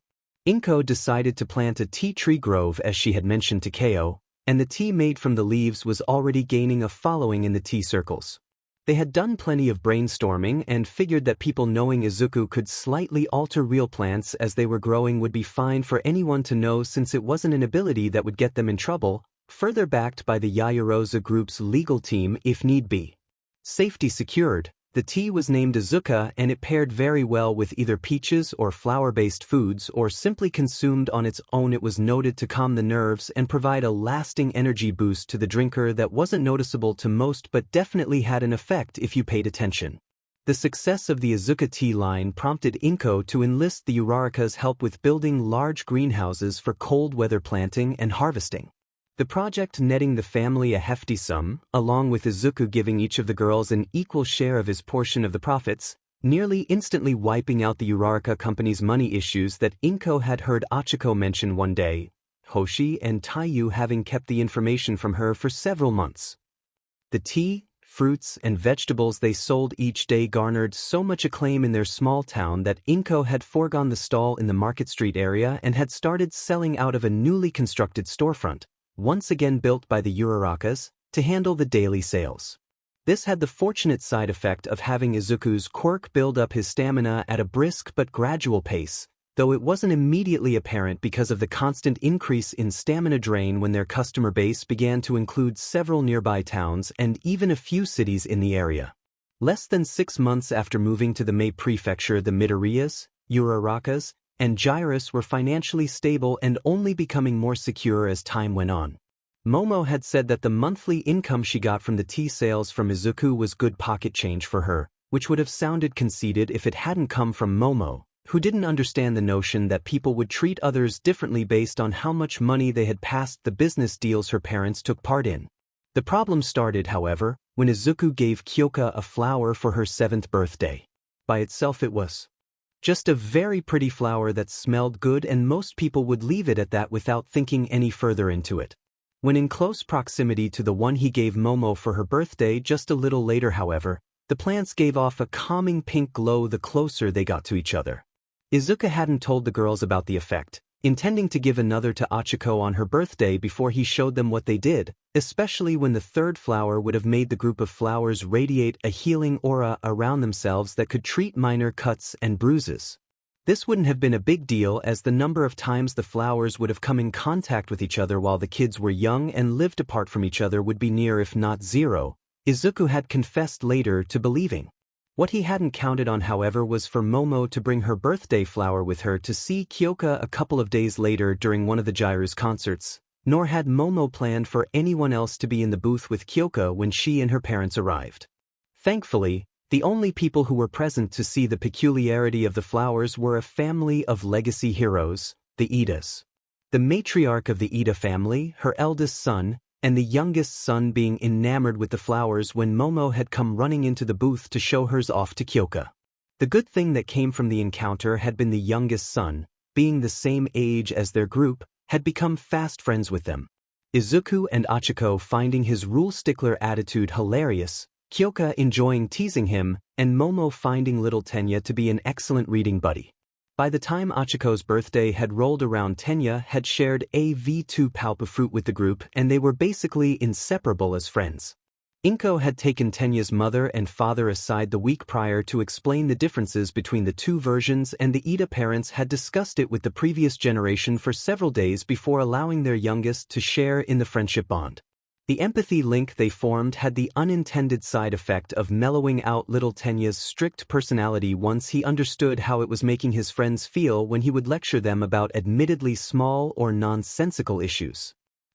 Inko decided to plant a tea tree grove as she had mentioned to Ko, and the tea made from the leaves was already gaining a following in the tea circles. They had done plenty of brainstorming and figured that people knowing Izuku could slightly alter real plants as they were growing would be fine for anyone to know since it wasn't an ability that would get them in trouble, further backed by the Yaoyorozus group's legal team if need be. Safety secured, the tea was named Izuka and it paired very well with either peaches or flour-based foods or simply consumed on its own. It was noted to calm the nerves and provide a lasting energy boost to the drinker that wasn't noticeable to most but definitely had an effect if you paid attention. The success of the Izuka tea line prompted Inko to enlist the Uraraka's help with building large greenhouses for cold weather planting and harvesting. The project netting the family a hefty sum, along with Izuku giving each of the girls an equal share of his portion of the profits, nearly instantly wiping out the Uraraka company's money issues that Inko had heard Ochako mention one day, Hoshi and Taiyu having kept the information from her for several months. The tea, fruits, and vegetables they sold each day garnered so much acclaim in their small town that Inko had foregone the stall in the Market Street area and had started selling out of a newly constructed storefront, once again built by the Urarakas, to handle the daily sales. This had the fortunate side effect of having Izuku's quirk build up his stamina at a brisk but gradual pace, though it wasn't immediately apparent because of the constant increase in stamina drain when their customer base began to include several nearby towns and even a few cities in the area. Less than 6 months after moving to the Mie Prefecture, the Midoriyas, Yaoyorozus, and Gyrus were financially stable and only becoming more secure as time went on. Momo had said that the monthly income she got from the tea sales from Izuku was good pocket change for her, which would have sounded conceited if it hadn't come from Momo, who didn't understand the notion that people would treat others differently based on how much money they had passed the business deals her parents took part in. The problem started, however, when Izuku gave Kyoka a flower for her 7th birthday. By itself it was just a very pretty flower that smelled good, and most people would leave it at that without thinking any further into it. When in close proximity to the one he gave Momo for her birthday just a little later, however, the plants gave off a calming pink glow the closer they got to each other. Izuku hadn't told the girls about the effect, intending to give another to Achiko on her birthday before he showed them what they did, especially when the 3rd flower would have made the group of flowers radiate a healing aura around themselves that could treat minor cuts and bruises. This wouldn't have been a big deal, as the number of times the flowers would have come in contact with each other while the kids were young and lived apart from each other would be near if not zero, Izuku had confessed later to believing. What he hadn't counted on, however, was for Momo to bring her birthday flower with her to see Kyoka a couple of days later during one of the Gyrus concerts, nor had Momo planned for anyone else to be in the booth with Kyoka when she and her parents arrived. Thankfully, the only people who were present to see the peculiarity of the flowers were a family of legacy heroes, the Idas. The matriarch of the Ida family, her eldest son, and the youngest son being enamored with the flowers when Momo had come running into the booth to show hers off to Kyoka. The good thing that came from the encounter had been the youngest son, being the same age as their group, had become fast friends with them. Izuku and Achiko finding his rule-stickler attitude hilarious, Kyoka enjoying teasing him, and Momo finding little Tenya to be an excellent reading buddy. By the time Achiko's birthday had rolled around, Tenya had shared a V2 palpa fruit with the group, and they were basically inseparable as friends. Inko had taken Tenya's mother and father aside the week prior to explain the differences between the two versions, and the Ida parents had discussed it with the previous generation for several days before allowing their youngest to share in the friendship bond. The empathy link they formed had the unintended side effect of mellowing out little Tenya's strict personality once he understood how it was making his friends feel when he would lecture them about admittedly small or nonsensical issues.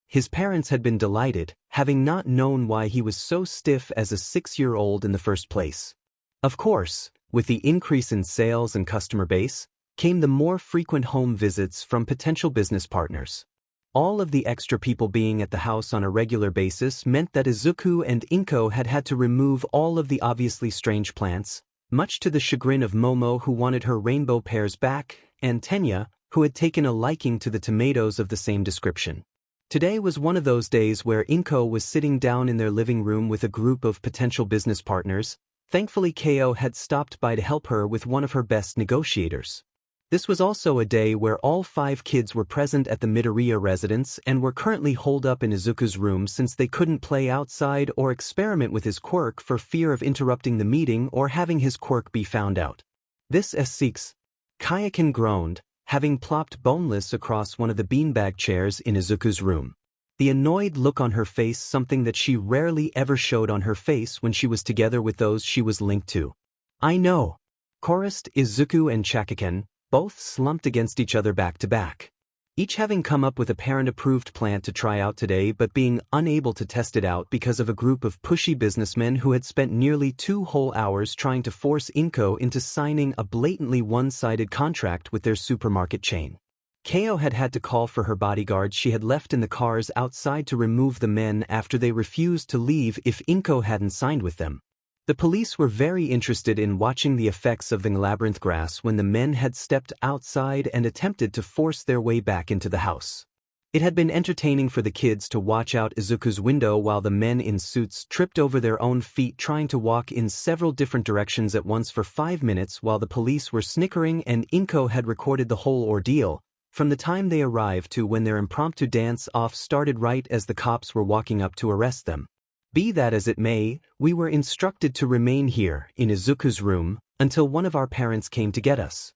His parents had been delighted, having not known why he was so stiff as a 6-year-old in the first place. Of course, with the increase in sales and customer base, came the more frequent home visits from potential business partners. All of the extra people being at the house on a regular basis meant that Izuku and Inko had to remove all of the obviously strange plants, much to the chagrin of Momo, who wanted her rainbow pears back, and Tenya, who had taken a liking to the tomatoes of the same description. Today was one of those days where Inko was sitting down in their living room with a group of potential business partners. Thankfully, Ko had stopped by to help her with one of her best negotiators. This was also a day where all 5 kids were present at the Midoriya residence and were currently holed up in Izuku's room since they couldn't play outside or experiment with his quirk for fear of interrupting the meeting or having his quirk be found out. This S6. Kaachan groaned, having plopped boneless across one of the beanbag chairs in Izuku's room. The annoyed look on her face, something that she rarely ever showed on her face when she was together with those she was linked to. "I know," chorused Izuku and Kaachan, both slumped against each other back to back. Each having come up with a parent-approved plan to try out today but being unable to test it out because of a group of pushy businessmen who had spent nearly 2 whole hours trying to force Inko into signing a blatantly one-sided contract with their supermarket chain. Ko had to call for her bodyguards she had left in the cars outside to remove the men after they refused to leave if Inko hadn't signed with them. The police were very interested in watching the effects of the labyrinth grass when the men had stepped outside and attempted to force their way back into the house. It had been entertaining for the kids to watch out Izuku's window while the men in suits tripped over their own feet trying to walk in several different directions at once for 5 minutes while the police were snickering, and Inko had recorded the whole ordeal, from the time they arrived to when their impromptu dance-off started right as the cops were walking up to arrest them. Be that as it may, we were instructed to remain here, in Izuku's room, until one of our parents came to get us.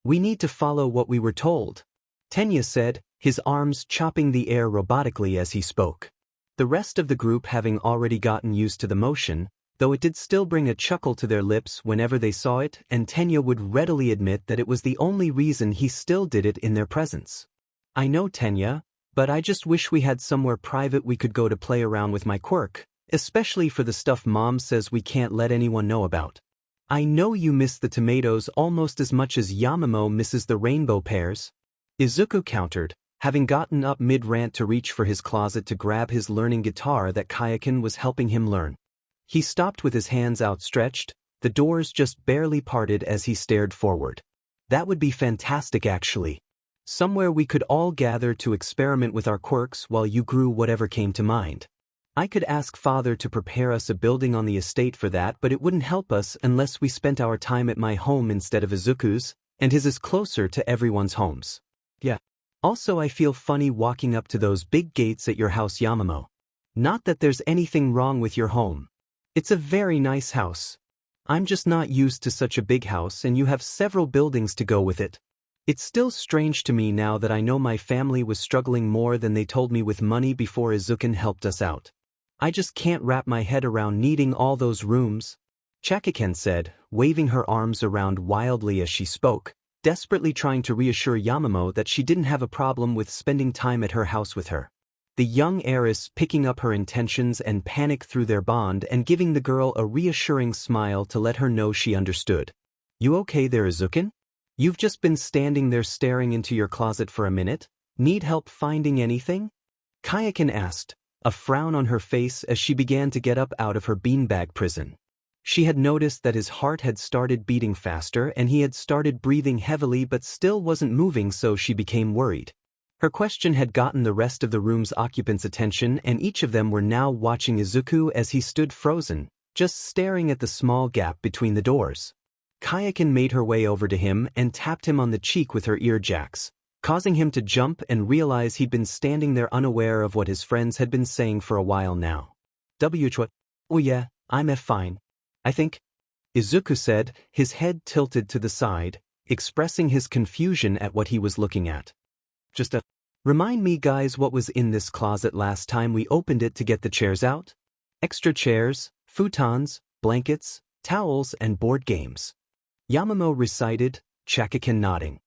We need to follow what we were told, Tenya said, his arms chopping the air robotically as he spoke. The rest of the group having already gotten used to the motion, though it did still bring a chuckle to their lips whenever they saw it, and Tenya would readily admit that it was the only reason he still did it in their presence. I know, Tenya, but I just wish we had somewhere private we could go to play around with my quirk, especially for the stuff Mom says we can't let anyone know about. I know you miss the tomatoes almost as much as Yamamoto misses the rainbow pears, Izuku countered, having gotten up mid-rant to reach for his closet to grab his learning guitar that Kaachan was helping him learn. He stopped with his hands outstretched, the doors just barely parted as he stared forward. That would be fantastic actually. Somewhere we could all gather to experiment with our quirks while you grew whatever came to mind. I could ask Father to prepare us a building on the estate for that, but it wouldn't help us unless we spent our time at my home instead of Izuku's, and his is closer to everyone's homes. Yeah. Also, I feel funny walking up to those big gates at your house, Yamamoto. Not that there's anything wrong with your home. It's a very nice house. I'm just not used to such a big house, and you have several buildings to go with it. It's still strange to me now that I know my family was struggling more than they told me with money before Izuku helped us out. I just can't wrap my head around needing all those rooms, Kaachan said, waving her arms around wildly as she spoke, desperately trying to reassure Yamamoto that she didn't have a problem with spending time at her house with her. The young heiress picking up her intentions and panic through their bond and giving the girl a reassuring smile to let her know she understood. You okay there, Izuku? You've just been standing there staring into your closet for a minute. Need help finding anything? Kaachan asked, a frown on her face as she began to get up out of her beanbag prison. She had noticed that his heart had started beating faster and he had started breathing heavily but still wasn't moving, so she became worried. Her question had gotten the rest of the room's occupants' attention, and each of them were now watching Izuku as he stood frozen, just staring at the small gap between the doors. Kaachan made her way over to him and tapped him on the cheek with her ear jacks, causing him to jump and realize he'd been standing there unaware of what his friends had been saying for a while now. What? Oh yeah, I'm fine. I think, Izuku said, his head tilted to the side, expressing his confusion at what he was looking at. Remind me guys what was in this closet last time we opened it to get the chairs out? Extra chairs, futons, blankets, towels, and board games. Yamamoto recited, Kaachan nodding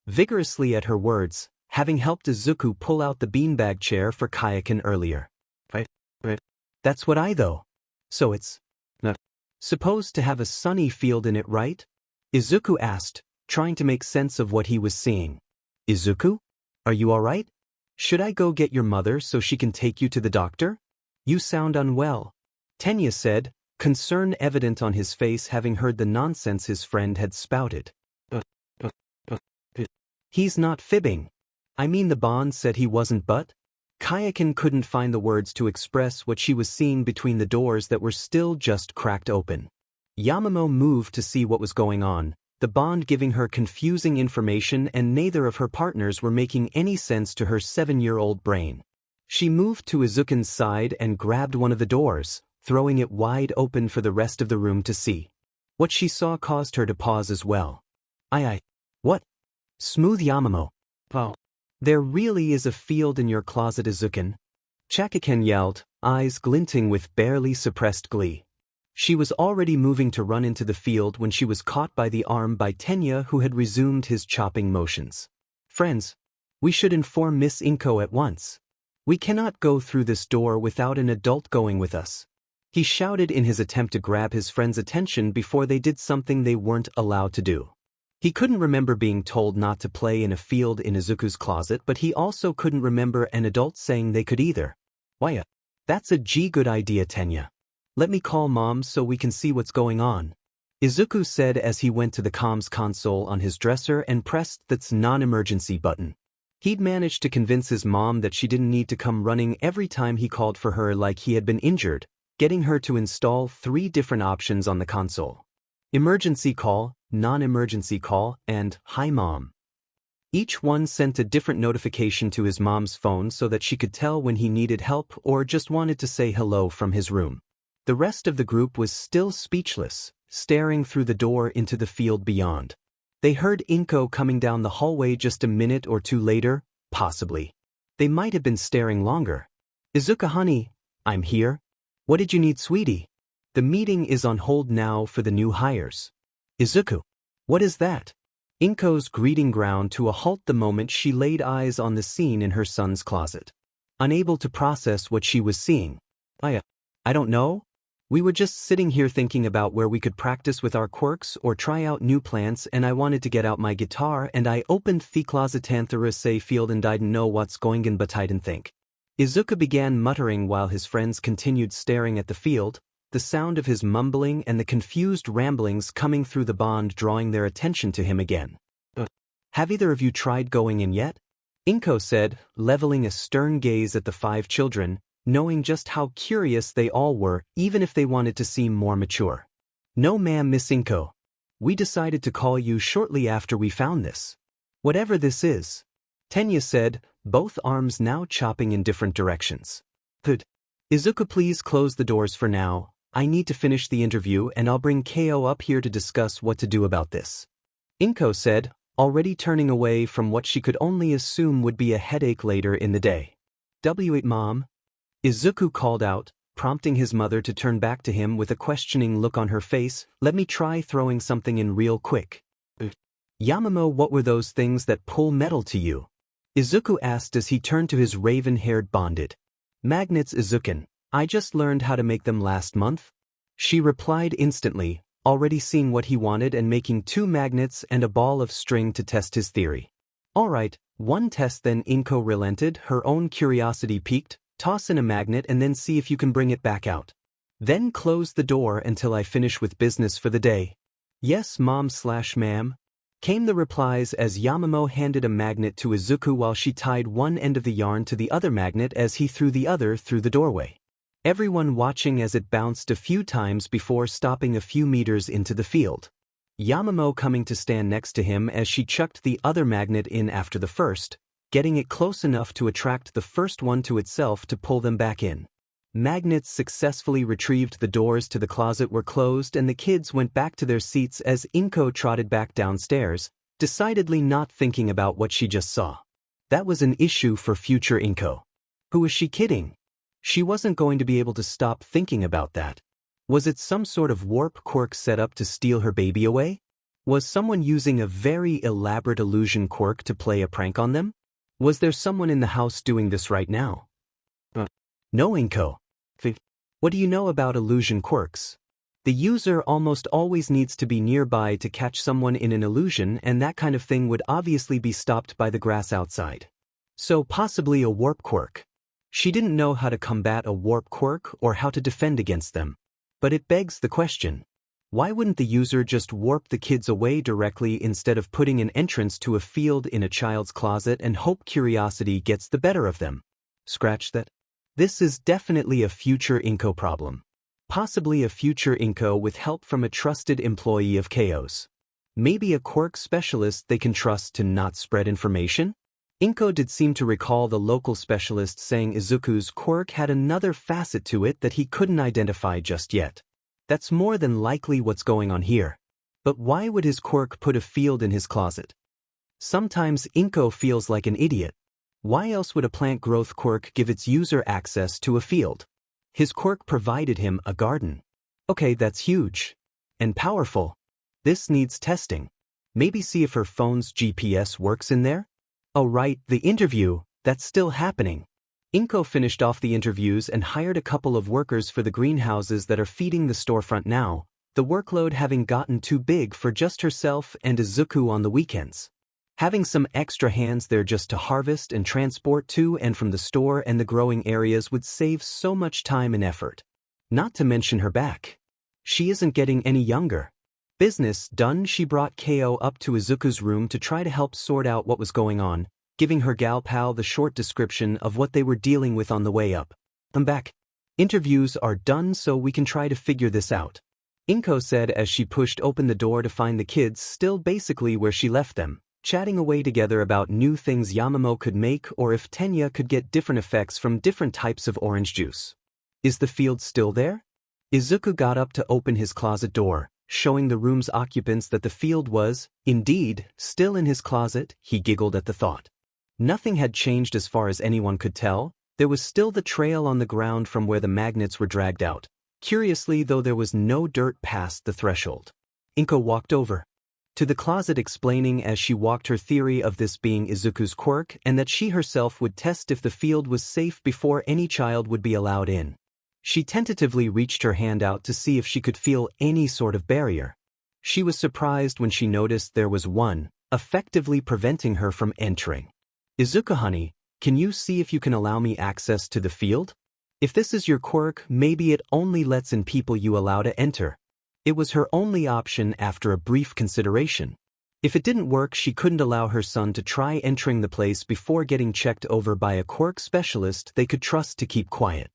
vigorously at her words, having helped Izuku pull out the beanbag chair for Kaachan earlier. Right. That's what I though. So it's not supposed to have a sunny field in it, right? Izuku asked, trying to make sense of what he was seeing. Izuku? Are you alright? Should I go get your mother so she can take you to the doctor? You sound unwell, Tenya said, concern evident on his face having heard the nonsense his friend had spouted. He's not fibbing. I mean the bond said he wasn't, but? Kaachan couldn't find the words to express what she was seeing between the doors that were still just cracked open. Yamamoto moved to see what was going on, the bond giving her confusing information, and neither of her partners were making any sense to her 7-year-old brain. She moved to Izuku's side and grabbed one of the doors, throwing it wide open for the rest of the room to see. What she saw caused her to pause as well. What? Smooth Yamamoto. Oh. There really is a field in your closet, Izuku? Kaachan yelled, eyes glinting with barely suppressed glee. She was already moving to run into the field when she was caught by the arm by Tenya, who had resumed his chopping motions. Friends, we should inform Miss Inko at once. We cannot go through this door without an adult going with us. He shouted in his attempt to grab his friend's attention before they did something they weren't allowed to do. He couldn't remember being told not to play in a field in Izuku's closet, but he also couldn't remember an adult saying they could either. Why, that's a good idea, Tenya. Let me call Mom so we can see what's going on, Izuku said as he went to the comms console on his dresser and pressed that's non-emergency button. He'd managed to convince his mom that she didn't need to come running every time he called for her like he had been injured, getting her to install 3 different options on the console. Emergency call, non-emergency call, and Hi Mom. Each one sent a different notification to his mom's phone so that she could tell when he needed help or just wanted to say hello from his room. The rest of the group was still speechless, staring through the door into the field beyond. They heard Inko coming down the hallway just a minute or two later, possibly. They might have been staring longer. Izuku honey, I'm here. What did you need, sweetie? The meeting is on hold now for the new hires. Izuku. What is that? Inko's greeting ground to a halt the moment she laid eyes on the scene in her son's closet. Unable to process what she was seeing. I don't know. We were just sitting here thinking about where we could practice with our quirks or try out new plants, and I wanted to get out my guitar, and I opened the closet say field and I didn't know what's going in but I didn't think. Izuku began muttering while his friends continued staring at the field, the sound of his mumbling and the confused ramblings coming through the bond drawing their attention to him again. Have either of you tried going in yet? Inko said, leveling a stern gaze at the 5 children, knowing just how curious they all were, even if they wanted to seem more mature. No ma'am, Miss Inko. We decided to call you shortly after we found this. Whatever this is. Tenya said, both arms now chopping in different directions. Izuku, please close the doors for now. I need to finish the interview and I'll bring Ko up here to discuss what to do about this. Inko said, already turning away from what she could only assume would be a headache later in the day. Wait, Mom. Izuku called out, prompting his mother to turn back to him with a questioning look on her face. Let me try throwing something in real quick. Yamamo, what were those things that pull metal to you? Izuku asked as he turned to his raven-haired bonded. Magnets, Izukin. I just learned how to make them last month. She replied instantly, already seeing what he wanted and making 2 magnets and a ball of string to test his theory. Alright, one test then. Inko relented, her own curiosity piqued. Toss in a magnet and then see if you can bring it back out. Then close the door until I finish with business for the day. Yes, Mom/Ma'am. Came the replies as Yamamo handed a magnet to Izuku while she tied one end of the yarn to the other magnet as he threw the other through the doorway. Everyone watching as it bounced a few times before stopping a few meters into the field. Yamamo coming to stand next to him as she chucked the other magnet in after the first, getting it close enough to attract the first one to itself to pull them back in. Magnets successfully retrieved, the doors to the closet were closed and the kids went back to their seats as Inko trotted back downstairs, decidedly not thinking about what she just saw. That was an issue for future Inko. Who was she kidding? She wasn't going to be able to stop thinking about that. Was it some sort of warp quirk set up to steal her baby away? Was someone using a very elaborate illusion quirk to play a prank on them? Was there someone in the house doing this right now? No, Inko. What do you know about illusion quirks? The user almost always needs to be nearby to catch someone in an illusion, and that kind of thing would obviously be stopped by the grass outside. So possibly a warp quirk. She didn't know how to combat a warp quirk or how to defend against them. But it begs the question. Why wouldn't the user just warp the kids away directly instead of putting an entrance to a field in a child's closet and hope curiosity gets the better of them? Scratch that. This is definitely a future Inko problem. Possibly a future Inko with help from a trusted employee of Ko's. Maybe a quirk specialist they can trust to not spread information? Inko did seem to recall the local specialist saying Izuku's quirk had another facet to it that he couldn't identify just yet. That's more than likely what's going on here. But why would his quirk put a field in his closet? Sometimes Inko feels like an idiot. Why else would a plant growth quirk give its user access to a field? His quirk provided him a garden. Okay, that's huge. And powerful. This needs testing. Maybe see if her phone's GPS works in there? Oh right, the interview, that's still happening. Inko finished off the interviews and hired a couple of workers for the greenhouses that are feeding the storefront now, the workload having gotten too big for just herself and Izuku on the weekends. Having some extra hands there just to harvest and transport to and from the store and the growing areas would save so much time and effort. Not to mention her back. She isn't getting any younger. Business done, she brought Ko up to Izuku's room to try to help sort out what was going on, giving her gal pal the short description of what they were dealing with on the way up. I'm back. Interviews are done so we can try to figure this out. Inko said as she pushed open the door to find the kids still basically where she left them, chatting away together about new things Yamamo could make or if Tenya could get different effects from different types of orange juice. Is the field still there? Izuku got up to open his closet door, showing the room's occupants that the field was, indeed, still in his closet. He giggled at the thought. Nothing had changed as far as anyone could tell. There was still the trail on the ground from where the magnets were dragged out. Curiously, though, there was no dirt past the threshold. Inko walked over to the closet, explaining as she walked her theory of this being Izuku's quirk and that she herself would test if the field was safe before any child would be allowed in. She tentatively reached her hand out to see if she could feel any sort of barrier. She was surprised when she noticed there was one, effectively preventing her from entering. Izuku, honey, can you see if you can allow me access to the field? If this is your quirk, maybe it only lets in people you allow to enter. It was her only option after a brief consideration. If it didn't work, she couldn't allow her son to try entering the place before getting checked over by a quirk specialist they could trust to keep quiet.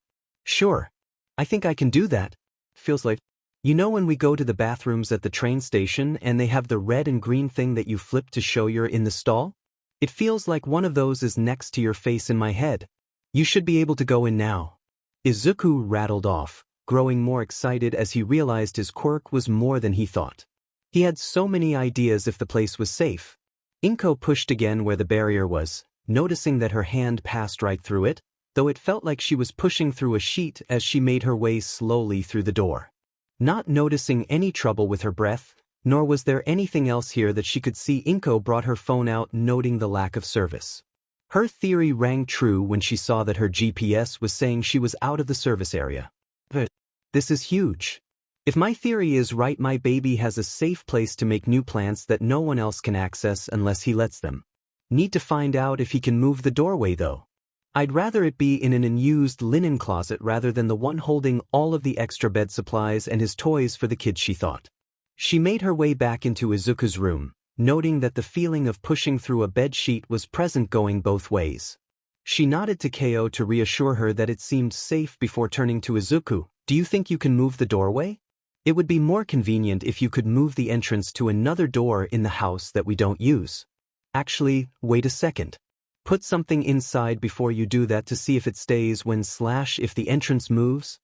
Sure. I think I can do that. Feels like, you know, when we go to the bathrooms at the train station and they have the red and green thing that you flip to show you're in the stall? It feels like one of those is next to your face in my head. You should be able to go in now. Izuku rattled off, growing more excited as he realized his quirk was more than he thought. He had so many ideas if the place was safe. Inko pushed again where the barrier was, noticing that her hand passed right through it, though it felt like she was pushing through a sheet as she made her way slowly through the door. Not noticing any trouble with her breath, nor was there anything else here that she could see, Inko brought her phone out, noting the lack of service. Her theory rang true when she saw that her GPS was saying she was out of the service area. But this is huge. If my theory is right, my baby has a safe place to make new plants that no one else can access unless he lets them. Need to find out if he can move the doorway, though. I'd rather it be in an unused linen closet rather than the one holding all of the extra bed supplies and his toys for the kids, she thought. She made her way back into Izuku's room, noting that the feeling of pushing through a bed sheet was present going both ways. She nodded to Ko to reassure her that it seemed safe before turning to Izuku. Do you think you can move the doorway? It would be more convenient if you could move the entrance to another door in the house that we don't use. Actually, wait a second. Put something inside before you do that to see if it stays if the entrance moves.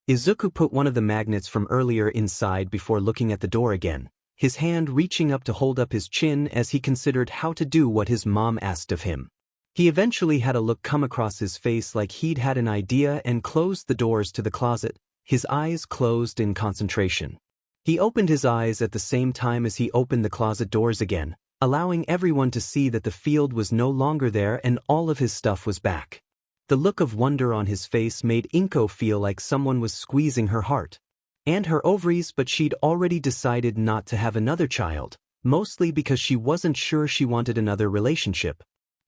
Izuku put one of the magnets from earlier inside before looking at the door again, his hand reaching up to hold up his chin as he considered how to do what his mom asked of him. He eventually had a look come across his face like he'd had an idea and closed the doors to the closet, his eyes closed in concentration. He opened his eyes at the same time as he opened the closet doors again, allowing everyone to see that the field was no longer there and all of his stuff was back. The look of wonder on his face made Inko feel like someone was squeezing her heart and her ovaries, but she'd already decided not to have another child, mostly because she wasn't sure she wanted another relationship.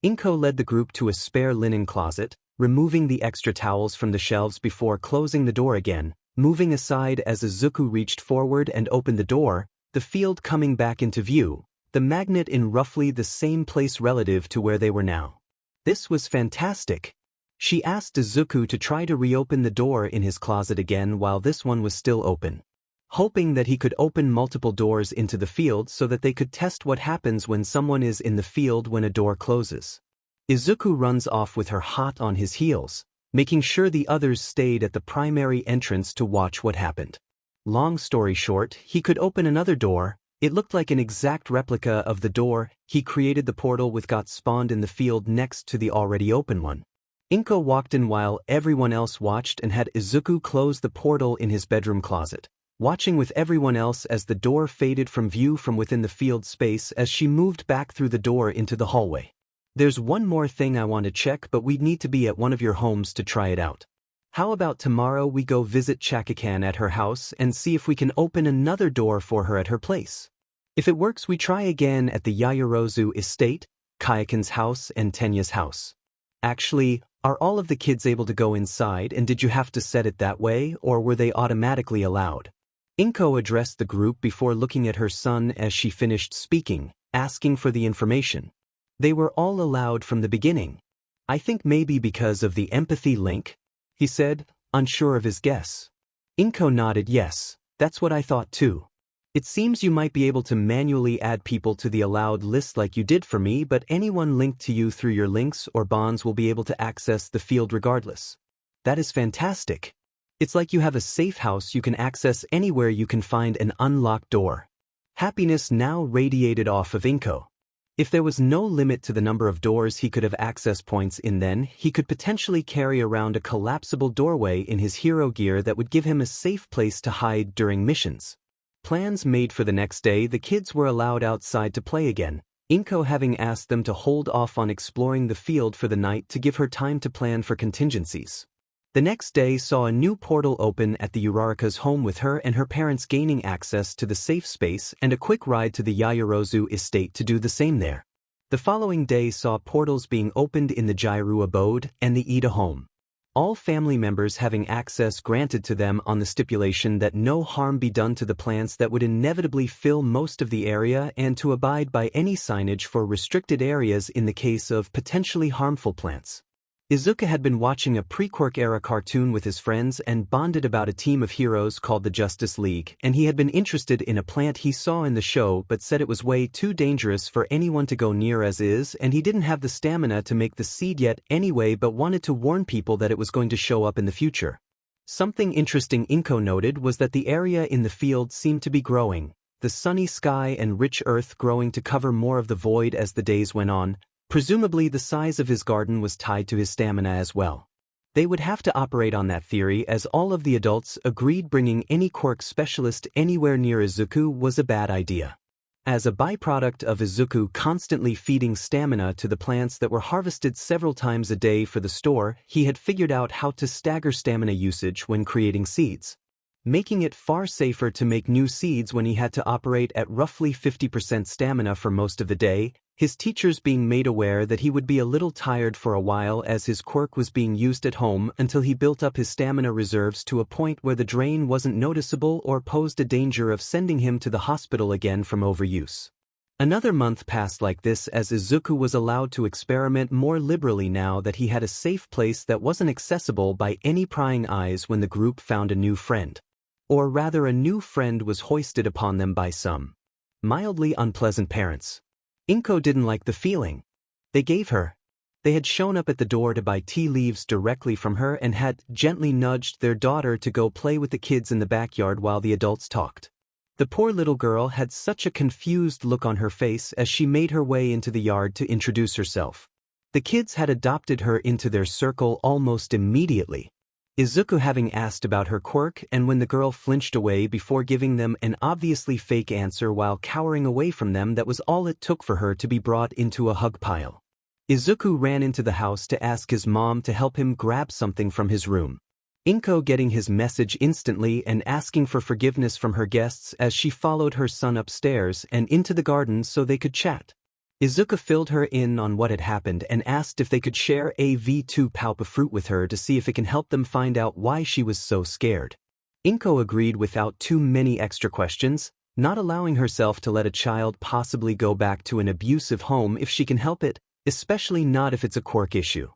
Inko led the group to a spare linen closet, removing the extra towels from the shelves before closing the door again, moving aside as Izuku reached forward and opened the door, the field coming back into view, the magnet in roughly the same place relative to where they were now. This was fantastic. She asked Izuku to try to reopen the door in his closet again while this one was still open, hoping that he could open multiple doors into the field so that they could test what happens when someone is in the field when a door closes. Izuku runs off with her hot on his heels, making sure the others stayed at the primary entrance to watch what happened. Long story short, he could open another door. It looked like an exact replica of the door he created. The portal with got spawned in the field next to the already open one. Inko walked in while everyone else watched and had Izuku close the portal in his bedroom closet, watching with everyone else as the door faded from view from within the field space as she moved back through the door into the hallway. There's one more thing I want to check, but we'd need to be at one of your homes to try it out. How about tomorrow we go visit Kaachan at her house and see if we can open another door for her at her place? If it works, we try again at the Yaoyorozus estate, Kaachan's house and Tenya's house. Actually, are all of the kids able to go inside, and did you have to set it that way, or were they automatically allowed? Inko addressed the group before looking at her son as she finished speaking, asking for the information. They were all allowed from the beginning. I think maybe because of the empathy link, he said, unsure of his guess. Inko nodded yes, that's what I thought too. It seems you might be able to manually add people to the allowed list like you did for me, but anyone linked to you through your links or bonds will be able to access the field regardless. That is fantastic. It's like you have a safe house you can access anywhere you can find an unlocked door. Happiness now radiated off of Inko. If there was no limit to the number of doors he could have access points in, then he could potentially carry around a collapsible doorway in his hero gear that would give him a safe place to hide during missions. Plans made for the next day, the kids were allowed outside to play again, Inko having asked them to hold off on exploring the field for the night to give her time to plan for contingencies. The next day saw a new portal open at the Yaoyorozus' home, with her and her parents gaining access to the safe space and a quick ride to the Yaoyorozus estate to do the same there. The following day saw portals being opened in the Jairu abode and the Ida home. All family members having access granted to them on the stipulation that no harm be done to the plants that would inevitably fill most of the area, and to abide by any signage for restricted areas in the case of potentially harmful plants. Izuku had been watching a pre-Quirk era cartoon with his friends and bonded about a team of heroes called the Justice League, and he had been interested in a plant he saw in the show but said it was way too dangerous for anyone to go near as is, and he didn't have the stamina to make the seed yet anyway, but wanted to warn people that it was going to show up in the future. Something interesting Inko noted was that the area in the field seemed to be growing, the sunny sky and rich earth growing to cover more of the void as the days went on. Presumably the size of his garden was tied to his stamina as well. They would have to operate on that theory, as all of the adults agreed bringing any quirk specialist anywhere near Izuku was a bad idea. As a byproduct of Izuku constantly feeding stamina to the plants that were harvested several times a day for the store, he had figured out how to stagger stamina usage when creating seeds, making it far safer to make new seeds when he had to operate at roughly 50% stamina for most of the day, his teachers being made aware that he would be a little tired for a while as his quirk was being used at home until he built up his stamina reserves to a point where the drain wasn't noticeable or posed a danger of sending him to the hospital again from overuse. Another month passed like this as Izuku was allowed to experiment more liberally now that he had a safe place that wasn't accessible by any prying eyes when the group found a new friend. Or rather, a new friend was hoisted upon them by some mildly unpleasant parents. Inko didn't like the feeling they gave her. They had shown up at the door to buy tea leaves directly from her and had gently nudged their daughter to go play with the kids in the backyard while the adults talked. The poor little girl had such a confused look on her face as she made her way into the yard to introduce herself. The kids had adopted her into their circle almost immediately, Izuku having asked about her quirk, and when the girl flinched away before giving them an obviously fake answer while cowering away from them, that was all it took for her to be brought into a hug pile. Izuku ran into the house to ask his mom to help him grab something from his room. Inko getting his message instantly and asking for forgiveness from her guests as she followed her son upstairs and into the garden so they could chat. Izuku filled her in on what had happened and asked if they could share a V2 palpa fruit with her to see if it can help them find out why she was so scared. Inko agreed without too many extra questions, not allowing herself to let a child possibly go back to an abusive home if she can help it, especially not if it's a quirk issue.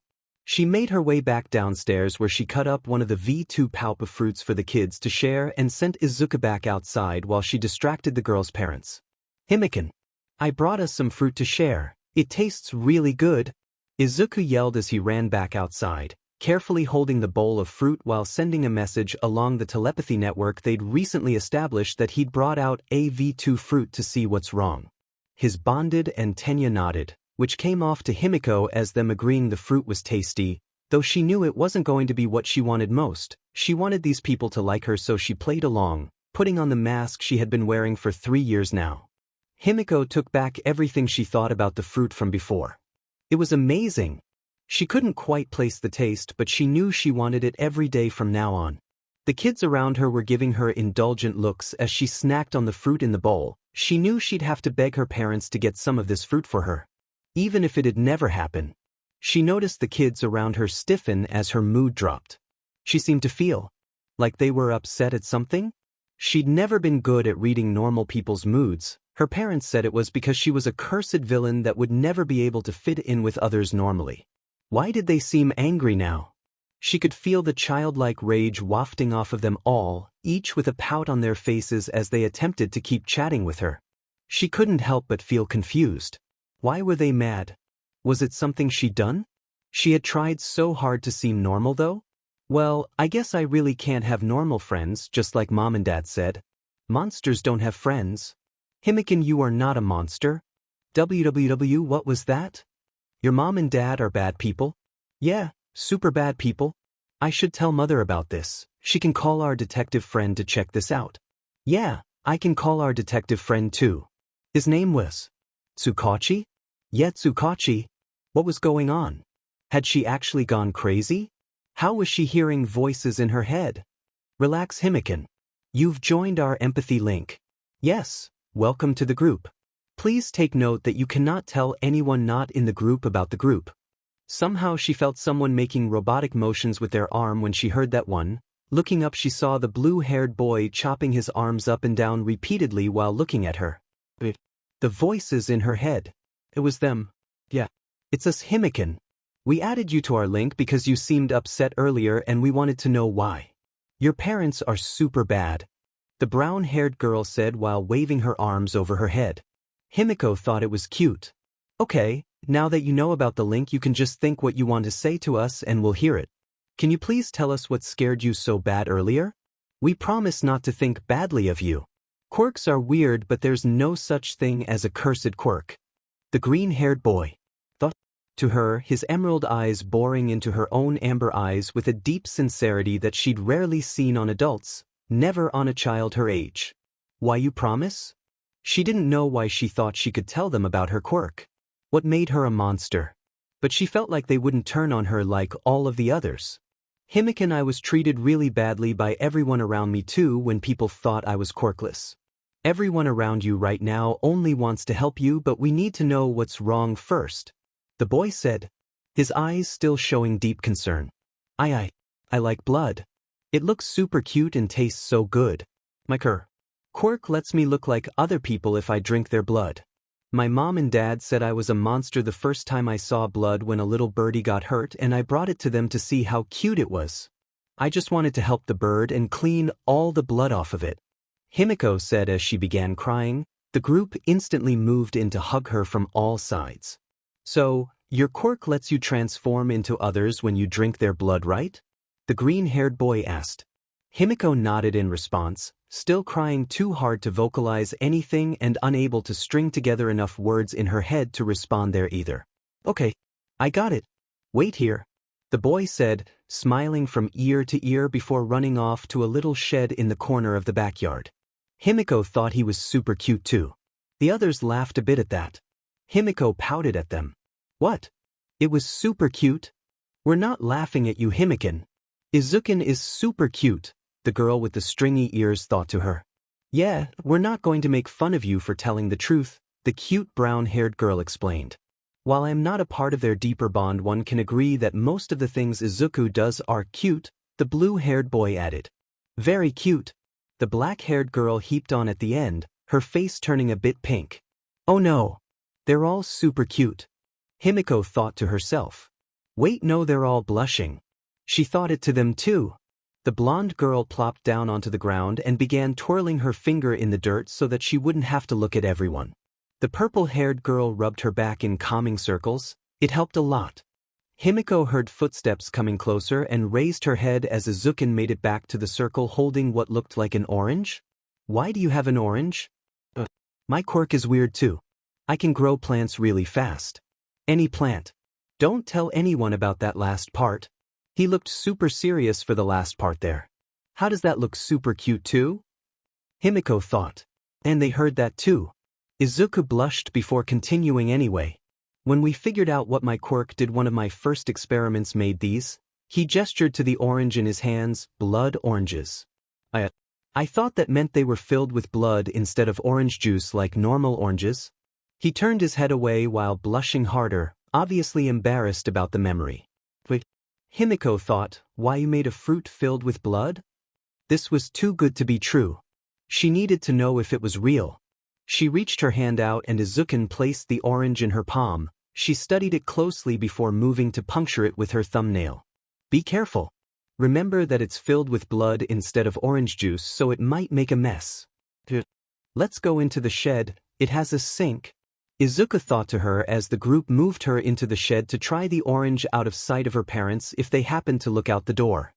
She made her way back downstairs where she cut up one of the V2 palpa fruits for the kids to share and sent Izuku back outside while she distracted the girl's parents. Himiko, I brought us some fruit to share. It tastes really good, Izuku yelled as he ran back outside, carefully holding the bowl of fruit while sending a message along the telepathy network they'd recently established that he'd brought out a V2 fruit to see what's wrong. His bonded and Tenya nodded, which came off to Himiko as them agreeing the fruit was tasty, though she knew it wasn't going to be what she wanted most. She wanted these people to like her, so she played along, putting on the mask she had been wearing for 3 years now. Himiko took back everything she thought about the fruit from before. It was amazing. She couldn't quite place the taste, but she knew she wanted it every day from now on. The kids around her were giving her indulgent looks as she snacked on the fruit in the bowl. She knew she'd have to beg her parents to get some of this fruit for her, even if it'd never happen. She noticed the kids around her stiffen as her mood dropped. She seemed to feel like they were upset at something. She'd never been good at reading normal people's moods. Her parents said it was because she was a cursed villain that would never be able to fit in with others normally. Why did they seem angry now? She could feel the childlike rage wafting off of them all, each with a pout on their faces as they attempted to keep chatting with her. She couldn't help but feel confused. Why were they mad? Was it something she'd done? She had tried so hard to seem normal though. Well, I guess I really can't have normal friends, just like Mom and Dad said. Monsters don't have friends. Himiko, you are not a monster. WWW, what was that? Your mom and dad are bad people? Yeah, super bad people. I should tell Mother about this. She can call our detective friend to check this out. Yeah, I can call our detective friend too. His name was Tsukachi? Yeah, Tsukachi. What was going on? Had she actually gone crazy? How was she hearing voices in her head? Relax, Himiko. You've joined our empathy link. Yes, welcome to the group. Please take note that you cannot tell anyone not in the group about the group. Somehow she felt someone making robotic motions with their arm when she heard that one. Looking up, she saw the blue-haired boy chopping his arms up and down repeatedly while looking at her. The voices in her head. It was them. Yeah. It's us, Himiko. We added you to our link because you seemed upset earlier and we wanted to know why. Your parents are super bad, the brown-haired girl said while waving her arms over her head. Himiko thought it was cute. Okay, now that you know about the link, you can just think what you want to say to us and we'll hear it. Can you please tell us what scared you so bad earlier? We promise not to think badly of you. Quirks are weird, but there's no such thing as a cursed quirk. The green-haired boy thought to her, his emerald eyes boring into her own amber eyes with a deep sincerity that she'd rarely seen on adults, never on a child her age. Why, you promise? She didn't know why she thought she could tell them about her quirk. What made her a monster? But she felt like they wouldn't turn on her like all of the others. Himiko, I was treated really badly by everyone around me too when people thought I was quirkless. Everyone around you right now only wants to help you, but we need to know what's wrong first. The boy said, his eyes still showing deep concern. I like blood. It looks super cute and tastes so good. My quirk lets me look like other people if I drink their blood. My mom and dad said I was a monster the first time I saw blood when a little birdie got hurt, and I brought it to them to see how cute it was. I just wanted to help the bird and clean all the blood off of it. Himiko said as she began crying. The group instantly moved in to hug her from all sides. So, your quirk lets you transform into others when you drink their blood, right? The green-haired boy asked. Himiko nodded in response, still crying too hard to vocalize anything and unable to string together enough words in her head to respond there either. Okay, I got it. Wait here, the boy said, smiling from ear to ear before running off to a little shed in the corner of the backyard. Himiko thought he was super cute too. The others laughed a bit at that. Himiko pouted at them. What? It was super cute? We're not laughing at you, Himiko. Izuku is super cute, the girl with the stringy ears thought to her. Yeah, we're not going to make fun of you for telling the truth, the cute brown-haired girl explained. While I'm not a part of their deeper bond, one can agree that most of the things Izuku does are cute, the blue-haired boy added. Very cute. The black-haired girl heaped on at the end, her face turning a bit pink. Oh no. They're all super cute. Himiko thought to herself. Wait, no, they're all blushing. She thought it to them too. The blonde girl plopped down onto the ground and began twirling her finger in the dirt so that she wouldn't have to look at everyone. The purple-haired girl rubbed her back in calming circles. It helped a lot. Himiko heard footsteps coming closer and raised her head as Izuku made it back to the circle holding what looked like an orange. Why do you have an orange? My quirk is weird too. I can grow plants really fast. Any plant. Don't tell anyone about that last part. He looked super serious for the last part there. How does that look super cute too? Himiko thought. And they heard that too. Izuku blushed before continuing anyway. When we figured out what my quirk did, one of my first experiments made these. He gestured to the orange in his hands, blood oranges. I thought that meant they were filled with blood instead of orange juice like normal oranges. He turned his head away while blushing harder, obviously embarrassed about the memory. Wait, Himiko thought, why you made a fruit filled with blood? This was too good to be true. She needed to know if it was real. She reached her hand out and Izuku placed the orange in her palm. She studied it closely before moving to puncture it with her thumbnail. Be careful. Remember that it's filled with blood instead of orange juice, so it might make a mess. Let's go into the shed, it has a sink. Izuku thought to her as the group moved her into the shed to try the orange out of sight of her parents if they happened to look out the door.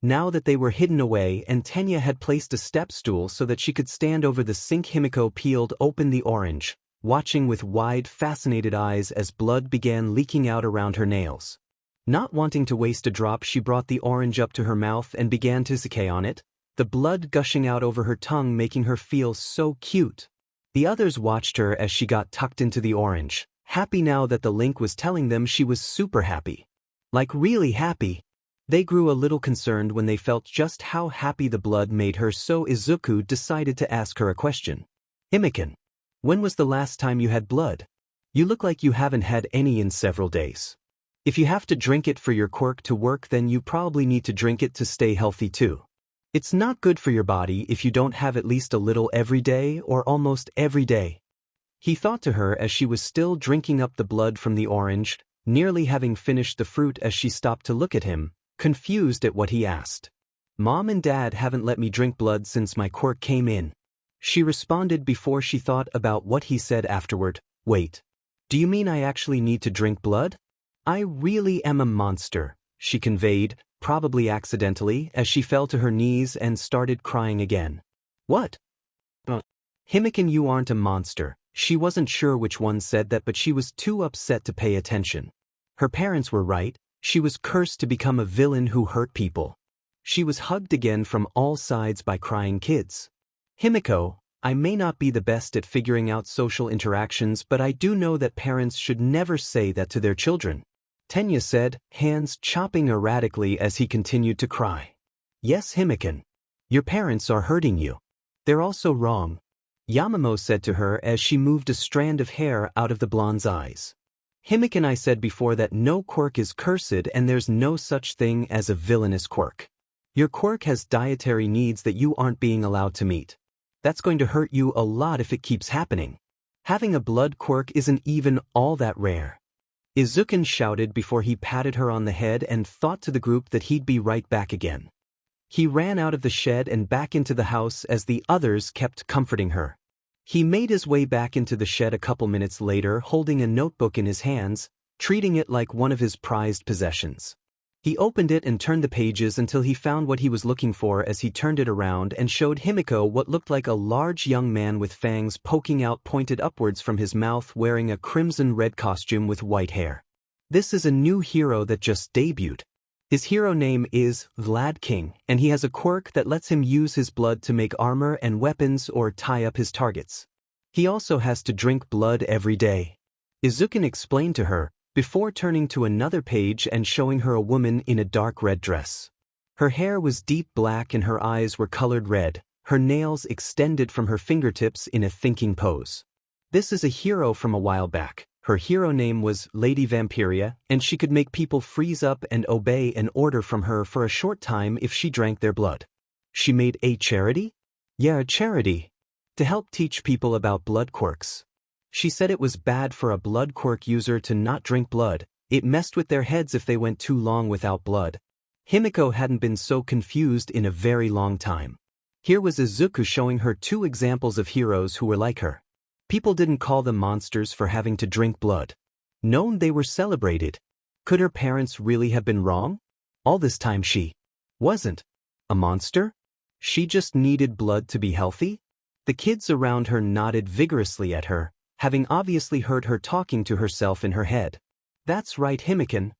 Now that they were hidden away and Tenya had placed a step stool so that she could stand over the sink, Himiko peeled open the orange, watching with wide, fascinated eyes as blood began leaking out around her nails. Not wanting to waste a drop, she brought the orange up to her mouth and began to suck on it, the blood gushing out over her tongue making her feel so cute. The others watched her as she got tucked into the orange, happy now that the link was telling them she was super happy. Like really happy. They grew a little concerned when they felt just how happy the blood made her, so Izuku decided to ask her a question. Himiko, when was the last time you had blood? You look like you haven't had any in several days. If you have to drink it for your quirk to work, then you probably need to drink it to stay healthy too. It's not good for your body if you don't have at least a little every day or almost every day. He thought to her as she was still drinking up the blood from the orange, nearly having finished the fruit as she stopped to look at him, confused at what he asked. Mom and Dad haven't let me drink blood since my quirk came in. She responded before she thought about what he said afterward. Wait. Do you mean I actually need to drink blood? I really am a monster, she conveyed, probably accidentally, as she fell to her knees and started crying again. What? Himiko, you aren't a monster. She wasn't sure which one said that, but she was too upset to pay attention. Her parents were right. She was cursed to become a villain who hurt people. She was hugged again from all sides by crying kids. Himiko, I may not be the best at figuring out social interactions, but I do know that parents should never say that to their children. Tenya said, hands chopping erratically as he continued to cry. Yes, Himiko. Your parents are hurting you. They're also wrong. Yamamo said to her as she moved a strand of hair out of the blonde's eyes. Himiko, I said before that no quirk is cursed and there's no such thing as a villainous quirk. Your quirk has dietary needs that you aren't being allowed to meet. That's going to hurt you a lot if it keeps happening. Having a blood quirk isn't even all that rare. Izuku shouted before he patted her on the head and thought to the group that he'd be right back again. He ran out of the shed and back into the house as the others kept comforting her. He made his way back into the shed a couple minutes later holding a notebook in his hands, treating it like one of his prized possessions. He opened it and turned the pages until he found what he was looking for as he turned it around and showed Himiko what looked like a large young man with fangs poking out pointed upwards from his mouth, wearing a crimson-red costume with white hair. This is a new hero that just debuted. His hero name is Vlad King, and he has a quirk that lets him use his blood to make armor and weapons or tie up his targets. He also has to drink blood every day. Izuku explained to her, before turning to another page and showing her a woman in a dark red dress. Her hair was deep black and her eyes were colored red, her nails extended from her fingertips in a thinking pose. This is a hero from a while back. Her hero name was Lady Vampiria, and she could make people freeze up and obey an order from her for a short time if she drank their blood. She made a charity? Yeah, a charity. To help teach people about blood quirks. She said it was bad for a blood quirk user to not drink blood. It messed with their heads if they went too long without blood. Himiko hadn't been so confused in a very long time. Here was Izuku showing her two examples of heroes who were like her. People didn't call them monsters for having to drink blood. No, they were celebrated. Could her parents really have been wrong? All this time she wasn't a monster? She just needed blood to be healthy? The kids around her nodded vigorously at her, having obviously heard her talking to herself in her head. That's right, Himiko.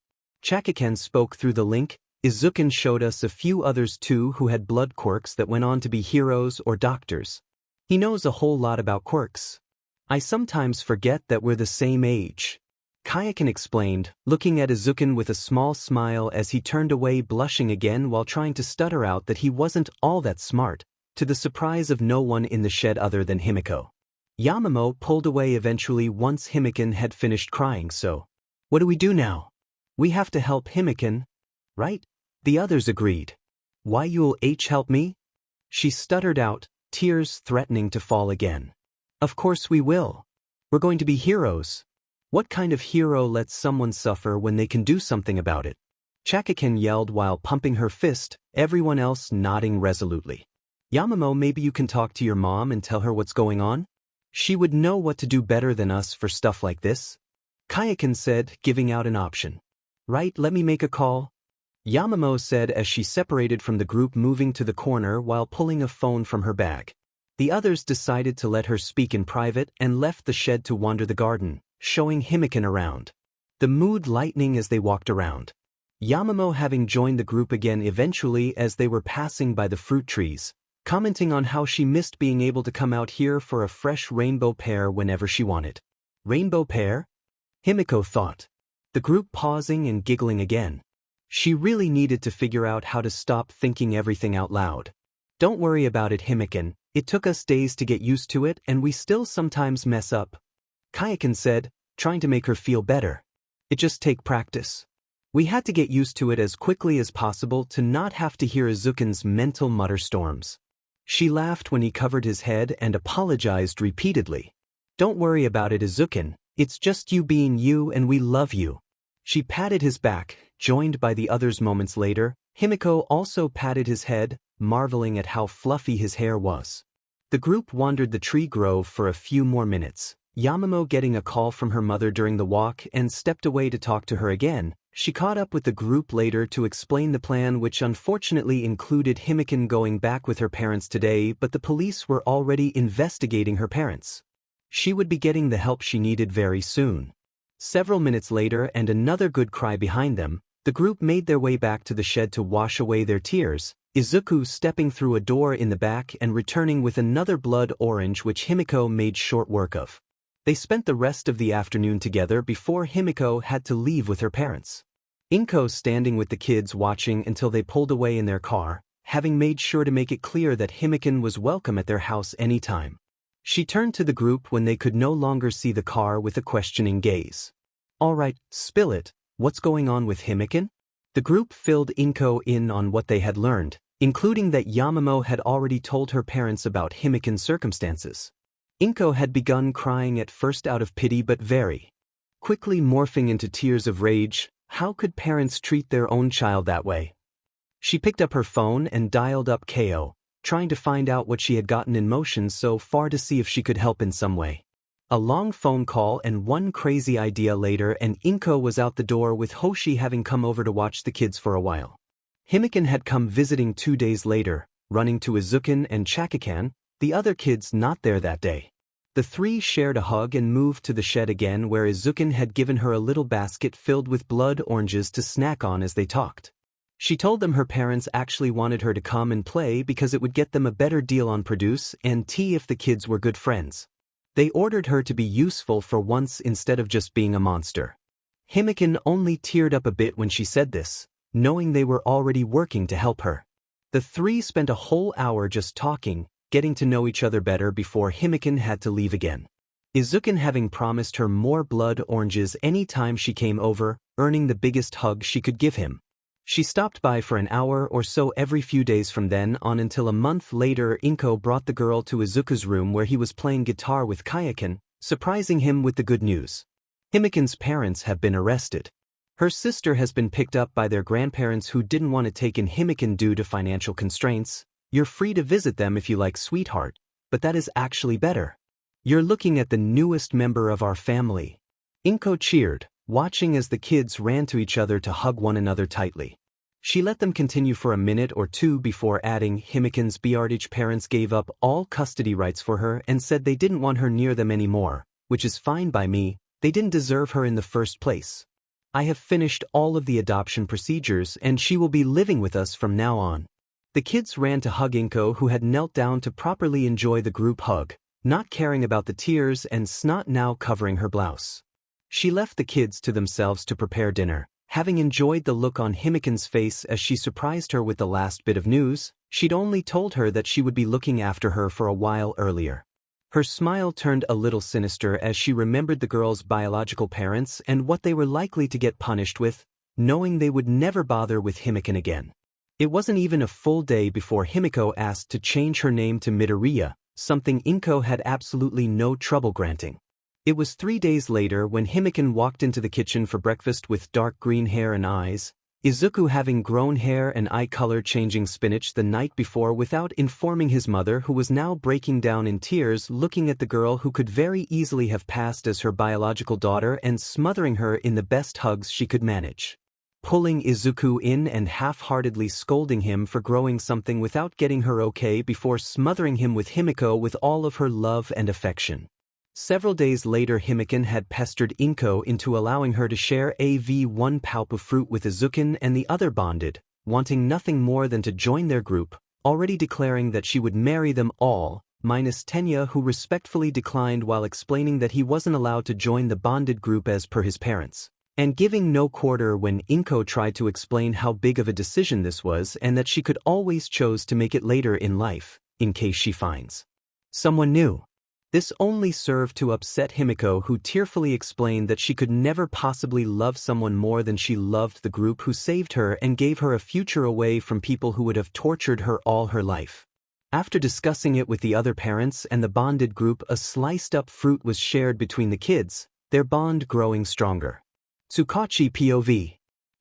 Kaachan spoke through the link. Izuku showed us a few others too who had blood quirks that went on to be heroes or doctors. He knows a whole lot about quirks. I sometimes forget that we're the same age. Kaachan explained, looking at Izuku with a small smile as he turned away, blushing again while trying to stutter out that he wasn't all that smart, to the surprise of no one in the shed other than Himiko. Yamamo pulled away eventually once Himiko had finished crying. So, what do we do now? We have to help Himiko, right? The others agreed. Why you'll help me? She stuttered out, tears threatening to fall again. Of course we will. We're going to be heroes. What kind of hero lets someone suffer when they can do something about it? Kaachan yelled while pumping her fist, everyone else nodding resolutely. Yamamo, maybe you can talk to your mom and tell her what's going on? She would know what to do better than us for stuff like this. Kaachan said, giving out an option. Right, let me make a call. Yamamo said as she separated from the group, moving to the corner while pulling a phone from her bag. The others decided to let her speak in private and left the shed to wander the garden, showing Himiko around. The mood lightening as they walked around. Yamamo having joined the group again eventually as they were passing by the fruit trees, commenting on how she missed being able to come out here for a fresh rainbow pear whenever she wanted. Rainbow pear? Himiko thought. The group pausing and giggling again. She really needed to figure out how to stop thinking everything out loud. Don't worry about it, Himiko. It took us days to get used to it and we still sometimes mess up. Kaachan said, trying to make her feel better. It just take practice. We had to get used to it as quickly as possible to not have to hear Izuku's mental mutter storms. She laughed when he covered his head and apologized repeatedly. Don't worry about it, Izuku. It's just you being you and we love you. She patted his back, joined by the others moments later. Himiko also patted his head, marveling at how fluffy his hair was. The group wandered the tree grove for a few more minutes, Yamamo getting a call from her mother during the walk and stepped away to talk to her again. She caught up with the group later to explain the plan, which unfortunately included Himiko going back with her parents today, but the police were already investigating her parents. She would be getting the help she needed very soon. Several minutes later and another good cry behind them, the group made their way back to the shed to wash away their tears, Izuku stepping through a door in the back and returning with another blood orange which Himiko made short work of. They spent the rest of the afternoon together before Himiko had to leave with her parents. Inko standing with the kids watching until they pulled away in their car, having made sure to make it clear that Himiko was welcome at their house anytime. She turned to the group when they could no longer see the car with a questioning gaze. All right, spill it, what's going on with Himiko? The group filled Inko in on what they had learned, including that Yamamo had already told her parents about Himiko's circumstances. Inko had begun crying at first out of pity but very quickly morphing into tears of rage. How could parents treat their own child that way? She picked up her phone and dialed up Ko, trying to find out what she had gotten in motion so far to see if she could help in some way. A long phone call and one crazy idea later and Inko was out the door with Hoshi having come over to watch the kids for a while. Himiko had come visiting 2 days later, running to Izuku and Kaachan, the other kids not there that day. The three shared a hug and moved to the shed again where Izuku had given her a little basket filled with blood oranges to snack on as they talked. She told them her parents actually wanted her to come and play because it would get them a better deal on produce and tea if the kids were good friends. They ordered her to be useful for once instead of just being a monster. Himiko only teared up a bit when she said this, knowing they were already working to help her. The three spent a whole hour just talking, getting to know each other better before Himiko had to leave again. Izuku having promised her more blood oranges any time she came over, earning the biggest hug she could give him. She stopped by for an hour or so every few days from then on until a month later Inko brought the girl to Izuku's room where he was playing guitar with Kaachan, surprising him with the good news. Himiko's parents have been arrested. Her sister has been picked up by their grandparents who didn't want to take in Himiko due to financial constraints. You're free to visit them if you like, sweetheart, but that is actually better. You're looking at the newest member of our family. Inko cheered, watching as the kids ran to each other to hug one another tightly. She let them continue for a minute or two before adding Himiko's bloodied parents gave up all custody rights for her and said they didn't want her near them anymore, which is fine by me, they didn't deserve her in the first place. I have finished all of the adoption procedures and she will be living with us from now on. The kids ran to hug Inko who had knelt down to properly enjoy the group hug, not caring about the tears and snot now covering her blouse. She left the kids to themselves to prepare dinner, having enjoyed the look on Himiko's face as she surprised her with the last bit of news. She'd only told her that she would be looking after her for a while earlier. Her smile turned a little sinister as she remembered the girl's biological parents and what they were likely to get punished with, knowing they would never bother with Himiko again. It wasn't even a full day before Himiko asked to change her name to Midoriya, something Inko had absolutely no trouble granting. It was 3 days later when Himiko walked into the kitchen for breakfast with dark green hair and eyes, Izuku having grown hair and eye color changing spinach the night before without informing his mother, who was now breaking down in tears looking at the girl who could very easily have passed as her biological daughter and smothering her in the best hugs she could manage. pulling Izuku in and half-heartedly scolding him for growing something without getting her okay before smothering him with Himiko with all of her love and affection. Several days later, Himiko had pestered Inko into allowing her to share one pulp of fruit with Izuku, and the other bonded, wanting nothing more than to join their group, already declaring that she would marry them all, minus Tenya, who respectfully declined while explaining that he wasn't allowed to join the bonded group as per his parents, and giving no quarter when Inko tried to explain how big of a decision this was and that she could always choose to make it later in life, in case she finds someone new. This only served to upset Himiko, who tearfully explained that she could never possibly love someone more than she loved the group who saved her and gave her a future away from people who would have tortured her all her life. After discussing it with the other parents and the bonded group, a sliced-up fruit was shared between the kids, their bond growing stronger. Tsukachi POV.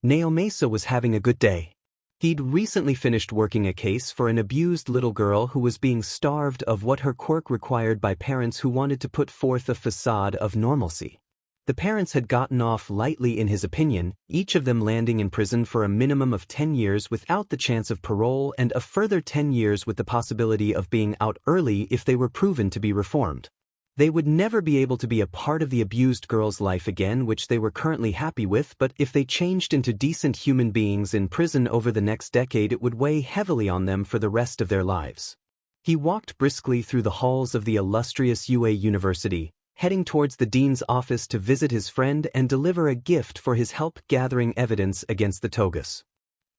Naomasa was having a good day. He'd recently finished working a case for an abused little girl who was being starved of what her quirk required by parents who wanted to put forth a facade of normalcy. The parents had gotten off lightly in his opinion, each of them landing in prison for a minimum of 10 years without the chance of parole and a further 10 years with the possibility of being out early if they were proven to be reformed. They would never be able to be a part of the abused girl's life again, which they were currently happy with, but if they changed into decent human beings in prison over the next decade, it would weigh heavily on them for the rest of their lives. He walked briskly through the halls of the illustrious UA University, heading towards the dean's office to visit his friend and deliver a gift for his help gathering evidence against the Togas.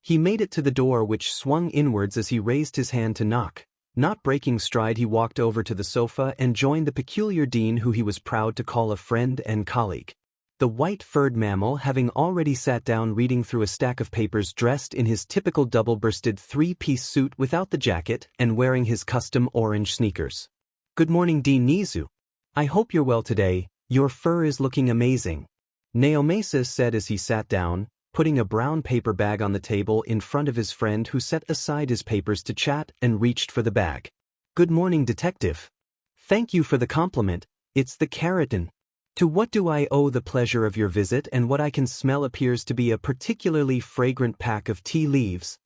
He made it to the door, which swung inwards as he raised his hand to knock. Not breaking stride, he walked over to the sofa and joined the peculiar dean, who he was proud to call a friend and colleague. The white-furred mammal, having already sat down reading through a stack of papers, dressed in his typical double-breasted three-piece suit without the jacket and wearing his custom orange sneakers. "Good morning, Dean Nizu. I hope you're well today. Your fur is looking amazing," Naomasa said as he sat down, putting a brown paper bag on the table in front of his friend, who set aside his papers to chat and reached for the bag. "Good morning, detective. Thank you for the compliment. It's the keratin. To what do I owe the pleasure of your visit, and what I can smell appears to be a particularly fragrant pack of tea leaves?"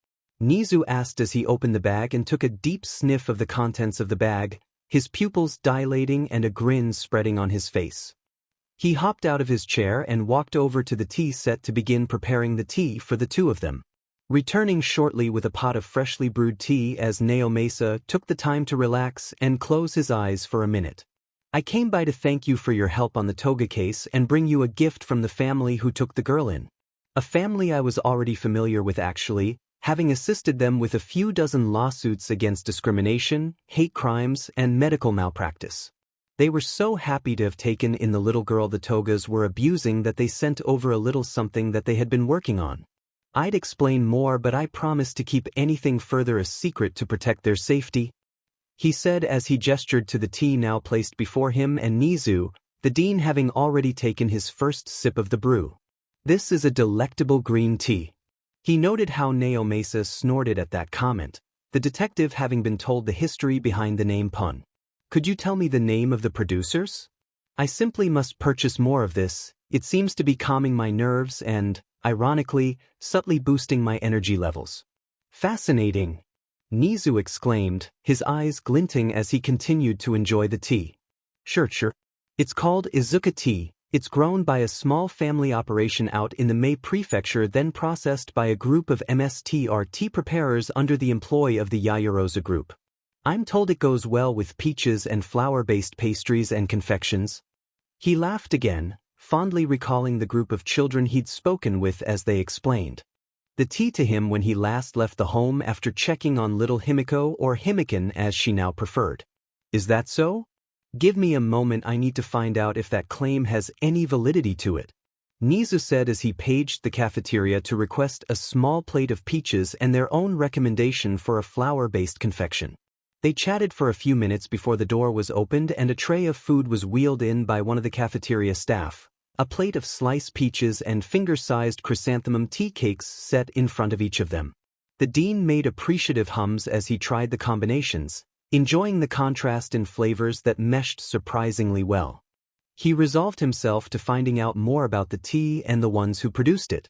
Nizu asked as he opened the bag and took a deep sniff of the contents of the bag, his pupils dilating and a grin spreading on his face. He hopped out of his chair and walked over to the tea set to begin preparing the tea for the two of them, returning shortly with a pot of freshly brewed tea as Naomasa took the time to relax and close his eyes for a minute. "I came by to thank you for your help on the Toga case and bring you a gift from the family who took the girl in. A family I was already familiar with, actually, having assisted them with a few dozen lawsuits against discrimination, hate crimes, and medical malpractice. They were so happy to have taken in the little girl the Togas were abusing that they sent over a little something that they had been working on. I'd explain more, but I promised to keep anything further a secret to protect their safety," he said as he gestured to the tea now placed before him and Nizu, the dean having already taken his first sip of the brew. "This is a delectable green tea." He noted how Naomasa snorted at that comment, the detective having been told the history behind the name pun. "Could you tell me the name of the producers? I simply must purchase more of this. It seems to be calming my nerves and, ironically, subtly boosting my energy levels." "Fascinating," Nizu exclaimed, his eyes glinting as he continued to enjoy the tea. Sure. It's called Izuku tea. It's grown by a small family operation out in the Mie Prefecture, then processed by a group of MSTR tea preparers under the employ of the Yaoyorozus group. I'm told it goes well with peaches and flour-based pastries and confections." He laughed again, fondly recalling the group of children he'd spoken with as they explained the tea to him when he last left the home after checking on little Himiko, or Himiko as she now preferred. "Is that so? Give me a moment, I need to find out if that claim has any validity to it," Nizu said as he paged the cafeteria to request a small plate of peaches and their own recommendation for a flour-based confection. They chatted for a few minutes before the door was opened and a tray of food was wheeled in by one of the cafeteria staff, a plate of sliced peaches and finger-sized chrysanthemum tea cakes set in front of each of them. The dean made appreciative hums as he tried the combinations, enjoying the contrast in flavors that meshed surprisingly well. He resolved himself to finding out more about the tea and the ones who produced it.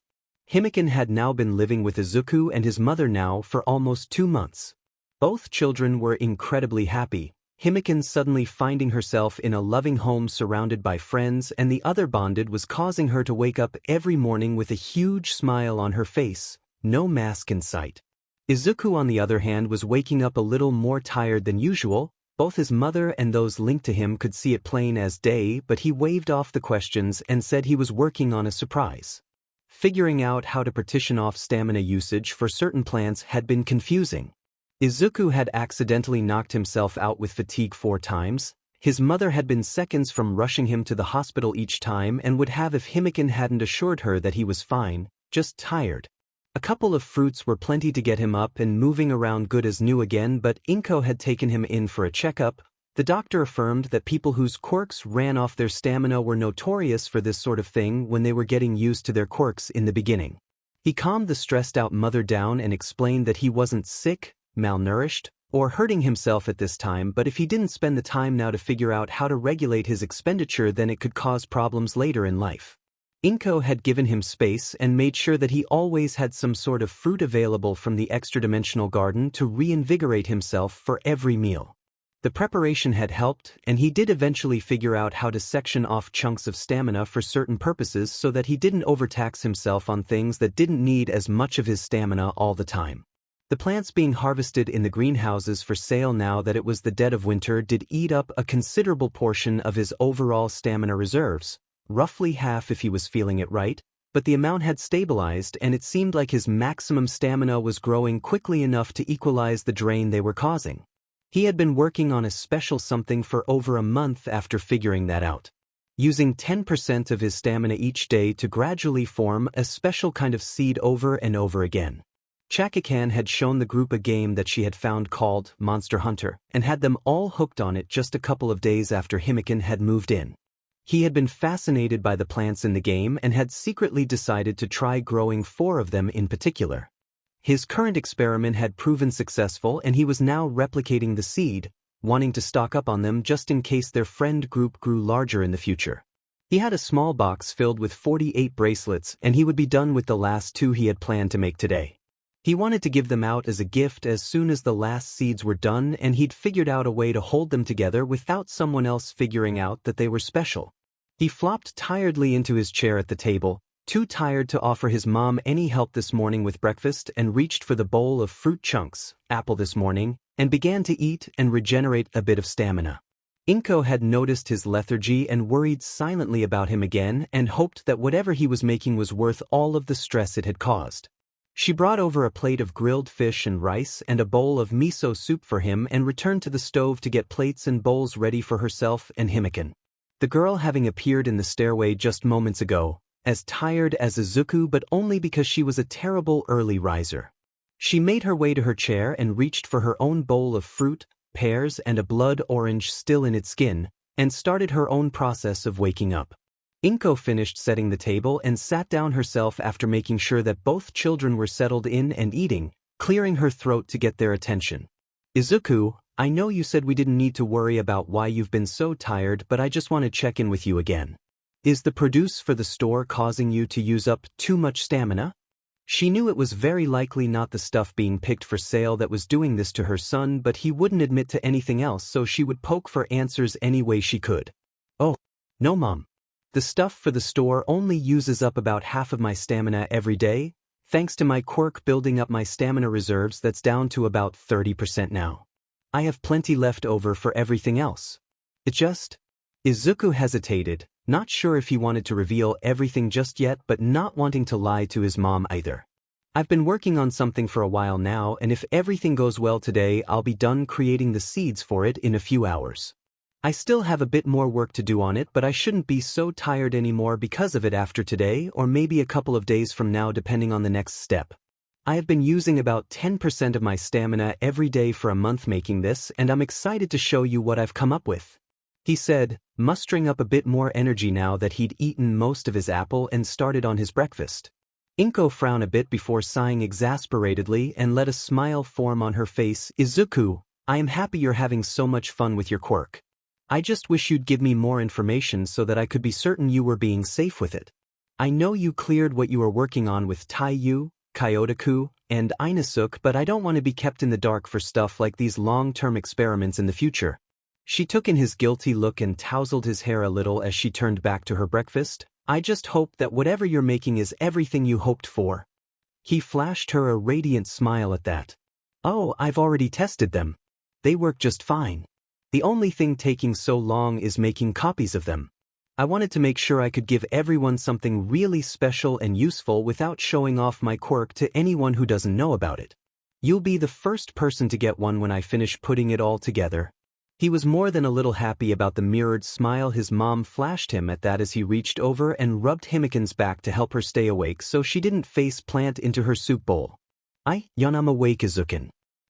Himiko had now been living with Izuku and his mother now for almost 2 months. Both children were incredibly happy, Himiko suddenly finding herself in a loving home surrounded by friends, and the other bonded was causing her to wake up every morning with a huge smile on her face, no mask in sight. Izuku on the other hand was waking up a little more tired than usual. Both his mother and those linked to him could see it plain as day, but he waved off the questions and said he was working on a surprise. Figuring out how to partition off stamina usage for certain plants had been confusing. Izuku had accidentally knocked himself out with fatigue 4 times, his mother had been seconds from rushing him to the hospital each time and would have if Himiko hadn't assured her that he was fine, just tired. A couple of fruits were plenty to get him up and moving around good as new again, but Inko had taken him in for a checkup. The doctor affirmed that people whose quirks ran off their stamina were notorious for this sort of thing when they were getting used to their quirks in the beginning. He calmed the stressed-out mother down and explained that he wasn't sick, malnourished, or hurting himself at this time, but if he didn't spend the time now to figure out how to regulate his expenditure, then it could cause problems later in life. Inko had given him space and made sure that he always had some sort of fruit available from the extra-dimensional garden to reinvigorate himself for every meal. The preparation had helped, and he did eventually figure out how to section off chunks of stamina for certain purposes so that he didn't overtax himself on things that didn't need as much of his stamina all the time. The plants being harvested in the greenhouses for sale now that it was the dead of winter did eat up a considerable portion of his overall stamina reserves, roughly half if he was feeling it right, but the amount had stabilized and it seemed like his maximum stamina was growing quickly enough to equalize the drain they were causing. He had been working on a special something for over a month after figuring that out. Using 10% of his stamina each day to gradually form a special kind of seed over and over again. Kaachan had shown the group a game that she had found called Monster Hunter and had them all hooked on it just a couple of days after Himiko had moved in. He had been fascinated by the plants in the game and had secretly decided to try growing 4 of them in particular. His current experiment had proven successful and he was now replicating the seed, wanting to stock up on them just in case their friend group grew larger in the future. He had a small box filled with 48 bracelets and he would be done with the last 2 he had planned to make today. He wanted to give them out as a gift as soon as the last seeds were done, and he'd figured out a way to hold them together without someone else figuring out that they were special. He flopped tiredly into his chair at the table, too tired to offer his mom any help this morning with breakfast, and reached for the bowl of fruit chunks, apple this morning, and began to eat and regenerate a bit of stamina. Inko had noticed his lethargy and worried silently about him again and hoped that whatever he was making was worth all of the stress it had caused. She brought over a plate of grilled fish and rice and a bowl of miso soup for him and returned to the stove to get plates and bowls ready for herself and Himiko. The girl having appeared in the stairway just moments ago, as tired as Izuku but only because she was a terrible early riser. She made her way to her chair and reached for her own bowl of fruit, pears and a blood orange still in its skin, and started her own process of waking up. Inko finished setting the table and sat down herself after making sure that both children were settled in and eating, clearing her throat to get their attention. Izuku, I know you said we didn't need to worry about why you've been so tired, but I just want to check in with you again. Is the produce for the store causing you to use up too much stamina? She knew it was very likely not the stuff being picked for sale that was doing this to her son, but he wouldn't admit to anything else, so she would poke for answers any way she could. Oh, no mom. The stuff for the store only uses up about half of my stamina every day, thanks to my quirk building up my stamina reserves that's down to about 30% now. I have plenty left over for everything else. It just... Izuku hesitated, not sure if he wanted to reveal everything just yet but not wanting to lie to his mom either. I've been working on something for a while now, and if everything goes well today I'll be done creating the seeds for it in a few hours. I still have a bit more work to do on it, but I shouldn't be so tired anymore because of it after today or maybe a couple of days from now depending on the next step. I have been using about 10% of my stamina every day for a month making this, and I'm excited to show you what I've come up with, he said, mustering up a bit more energy now that he'd eaten most of his apple and started on his breakfast. Inko frowned a bit before sighing exasperatedly and let a smile form on her face. Izuku, I am happy you're having so much fun with your quirk. I just wish you'd give me more information so that I could be certain you were being safe with it. I know you cleared what you were working on with Taiyu, Kyotoku, and Inasuke, but I don't want to be kept in the dark for stuff like these long-term experiments in the future. She took in his guilty look and tousled his hair a little as she turned back to her breakfast. I just hope that whatever you're making is everything you hoped for. He flashed her a radiant smile at that. Oh, I've already tested them. They work just fine. The only thing taking so long is making copies of them. I wanted to make sure I could give everyone something really special and useful without showing off my quirk to anyone who doesn't know about it. You'll be the first person to get one when I finish putting it all together. He was more than a little happy about the mirrored smile his mom flashed him at that as he reached over and rubbed Himiken's back to help her stay awake so she didn't face plant into her soup bowl. I'm awake, Izuku.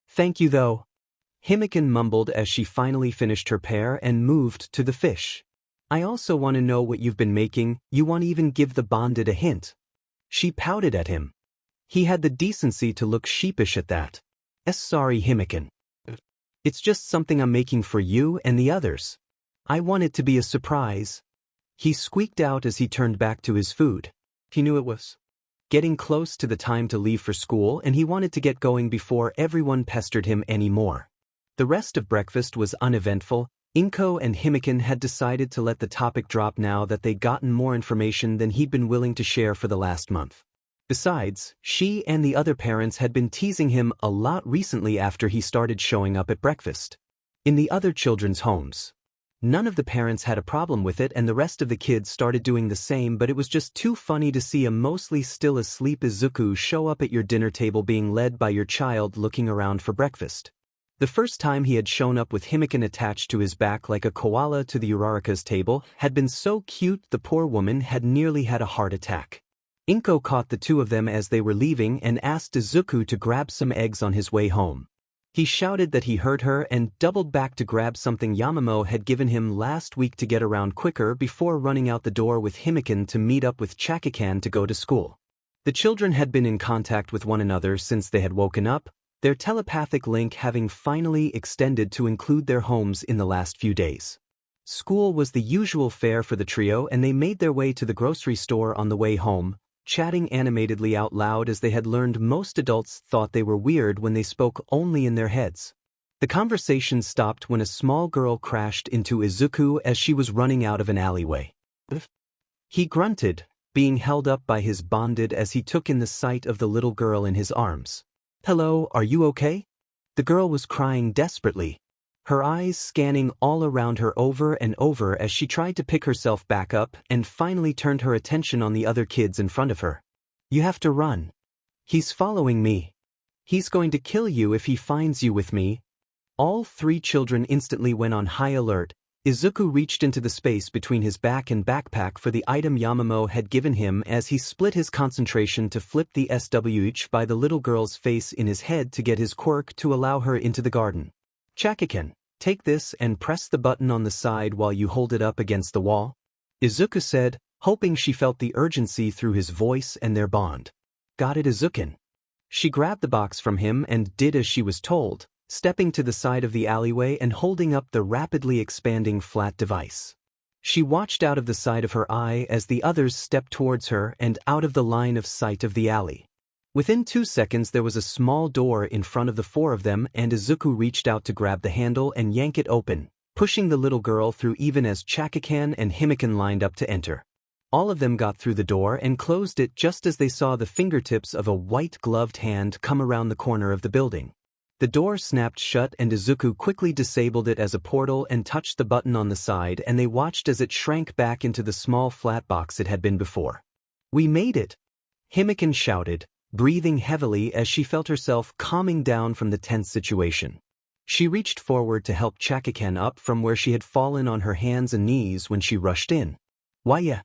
Thank you though. Himiken mumbled as she finally finished her pear and moved to the fish. I also want to know what you've been making. You want to even give the bonded a hint. She pouted at him. He had the decency to look sheepish at that. Sorry, Himiken. It's just something I'm making for you and the others. I want it to be a surprise. He squeaked out as he turned back to his food. He knew it was getting close to the time to leave for school and he wanted to get going before everyone pestered him anymore. The rest of breakfast was uneventful. Inko and Himiken had decided to let the topic drop now that they'd gotten more information than he'd been willing to share for the last month. Besides, she and the other parents had been teasing him a lot recently after he started showing up at breakfast. In the other children's homes, none of the parents had a problem with it and the rest of the kids started doing the same, but it was just too funny to see a mostly still asleep Izuku show up at your dinner table being led by your child looking around for breakfast. The first time he had shown up with Himiken attached to his back like a koala to the Yaoyorozus table had been so cute the poor woman had nearly had a heart attack. Inko caught the two of them as they were leaving and asked Izuku to grab some eggs on his way home. He shouted that he heard her and doubled back to grab something Yamamo had given him last week to get around quicker before running out the door with Himiken to meet up with Kaachan to go to school. The children had been in contact with one another since they had woken up, their telepathic link having finally extended to include their homes in the last few days. School was the usual fare for the trio and they made their way to the grocery store on the way home, chatting animatedly out loud as they had learned most adults thought they were weird when they spoke only in their heads. The conversation stopped when a small girl crashed into Izuku as she was running out of an alleyway. He grunted, being held up by his bonded as he took in the sight of the little girl in his arms. Hello, are you okay? The girl was crying desperately, her eyes scanning all around her over and over as she tried to pick herself back up and finally turned her attention on the other kids in front of her. You have to run. He's following me. He's going to kill you if he finds you with me. All three children instantly went on high alert. Izuku reached into the space between his back and backpack for the item Yamamo had given him as he split his concentration to flip the switch by the little girl's face in his head to get his quirk to allow her into the garden. Kaachan, take this and press the button on the side while you hold it up against the wall, Izuku said, hoping she felt the urgency through his voice and their bond. Got it, Izuku. She grabbed the box from him and did as she was told, stepping to the side of the alleyway and holding up the rapidly expanding flat device. She watched out of the side of her eye as the others stepped towards her and out of the line of sight of the alley. Within 2 seconds there was a small door in front of the four of them and Izuku reached out to grab the handle and yank it open, pushing the little girl through even as Kaachan and Himiken lined up to enter. All of them got through the door and closed it just as they saw the fingertips of a white-gloved hand come around the corner of the building. The door snapped shut and Izuku quickly disabled it as a portal and touched the button on the side and they watched as it shrank back into the small flat box it had been before. We made it! Himiken shouted, breathing heavily as she felt herself calming down from the tense situation. She reached forward to help Kaachan up from where she had fallen on her hands and knees when she rushed in. Why yeah?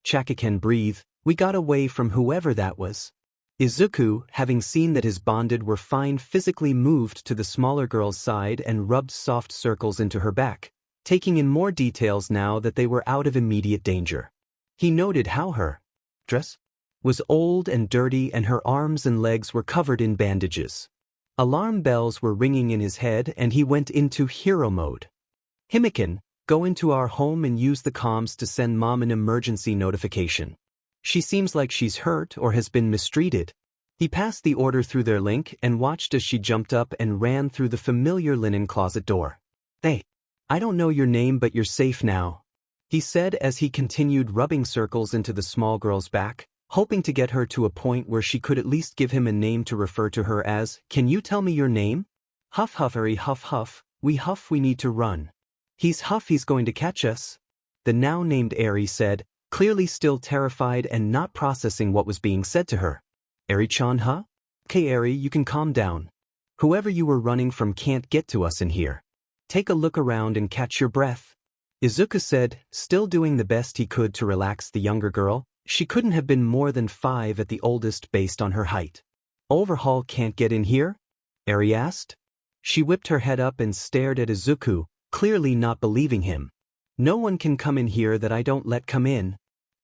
Kaachan breathed, we got away from whoever that was. Izuku, having seen that his bonded were fine, physically moved to the smaller girl's side and rubbed soft circles into her back, taking in more details now that they were out of immediate danger. He noted how her dress was old and dirty and her arms and legs were covered in bandages. Alarm bells were ringing in his head and he went into hero mode. Himiken, go into our home and use the comms to send Mom an emergency notification. She seems like she's hurt or has been mistreated. He passed the order through their link and watched as she jumped up and ran through the familiar linen closet door. Hey, I don't know your name but you're safe now, he said as he continued rubbing circles into the small girl's back, hoping to get her to a point where she could at least give him a name to refer to her as. Can you tell me your name? Huff huffery huff huff, we need to run. He's going to catch us, the now named Arie said, clearly still terrified and not processing what was being said to her. Arie-chan, huh? Okay Arie, you can calm down. Whoever you were running from can't get to us in here. Take a look around and catch your breath, Izuku said, still doing the best he could to relax the younger girl. She couldn't have been more than 5 at the oldest based on her height. Overhaul can't get in here? Arie asked. She whipped her head up and stared at Izuku, clearly not believing him. No one can come in here that I don't let come in,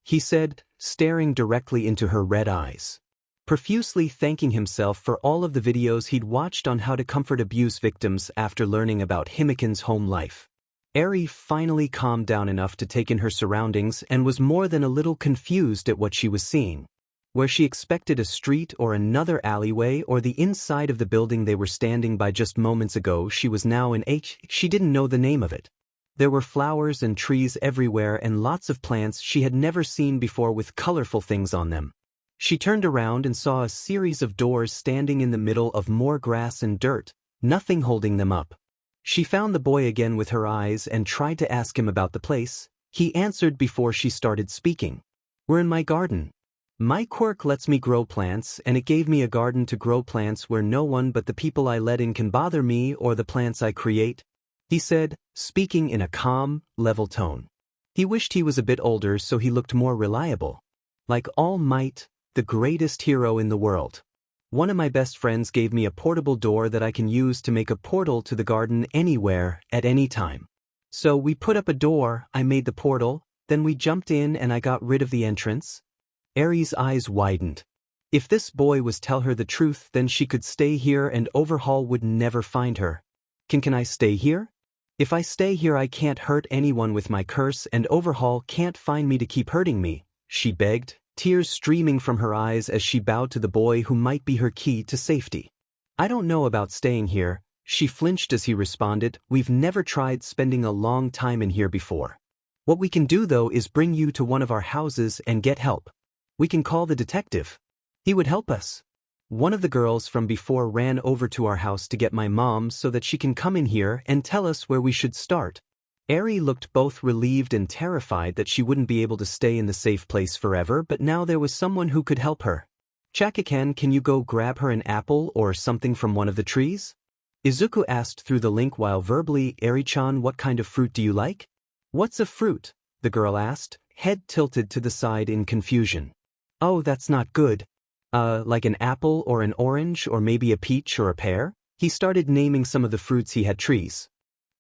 he said, staring directly into her red eyes. Profusely thanking himself for all of the videos he'd watched on how to comfort abuse victims after learning about Himikon's home life. Arie finally calmed down enough to take in her surroundings and was more than a little confused at what she was seeing. Where she expected a street or another alleyway or the inside of the building they were standing by just moments ago, she was now in she didn't know the name of it. There were flowers and trees everywhere and lots of plants she had never seen before with colorful things on them. She turned around and saw a series of doors standing in the middle of more grass and dirt, nothing holding them up. She found the boy again with her eyes and tried to ask him about the place. He answered before she started speaking. We're in my garden. My quirk lets me grow plants and it gave me a garden to grow plants where no one but the people I let in can bother me or the plants I create, he said, speaking in a calm, level tone. He wished he was a bit older so he looked more reliable. Like All Might, the greatest hero in the world. One of my best friends gave me a portable door that I can use to make a portal to the garden anywhere, at any time. So we put up a door, I made the portal, then we jumped in and I got rid of the entrance. Arie's eyes widened. If this boy was tell her the truth, then she could stay here and Overhaul would never find her. Can I stay here? If I stay here I can't hurt anyone with my curse and Overhaul can't find me to keep hurting me, she begged, tears streaming from her eyes as she bowed to the boy who might be her key to safety. I don't know about staying here, she flinched as he responded, we've never tried spending a long time in here before. What we can do though is bring you to one of our houses and get help. We can call the detective. He would help us. One of the girls from before ran over to our house to get my mom so that she can come in here and tell us where we should start. Arie looked both relieved and terrified that she wouldn't be able to stay in the safe place forever, but now there was someone who could help her. Kaachan, can you go grab her an apple or something from one of the trees? Izuku asked through the link while verbally, Arie-chan, what kind of fruit do you like? What's a fruit? The girl asked, head tilted to the side in confusion. Oh, that's not good. Like an apple or an orange or maybe a peach or a pear? He started naming some of the fruits he had trees.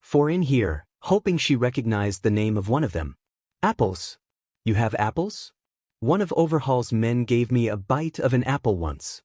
For in here, hoping she recognized the name of one of them. Apples. You have apples? One of Overhaul's men gave me a bite of an apple once.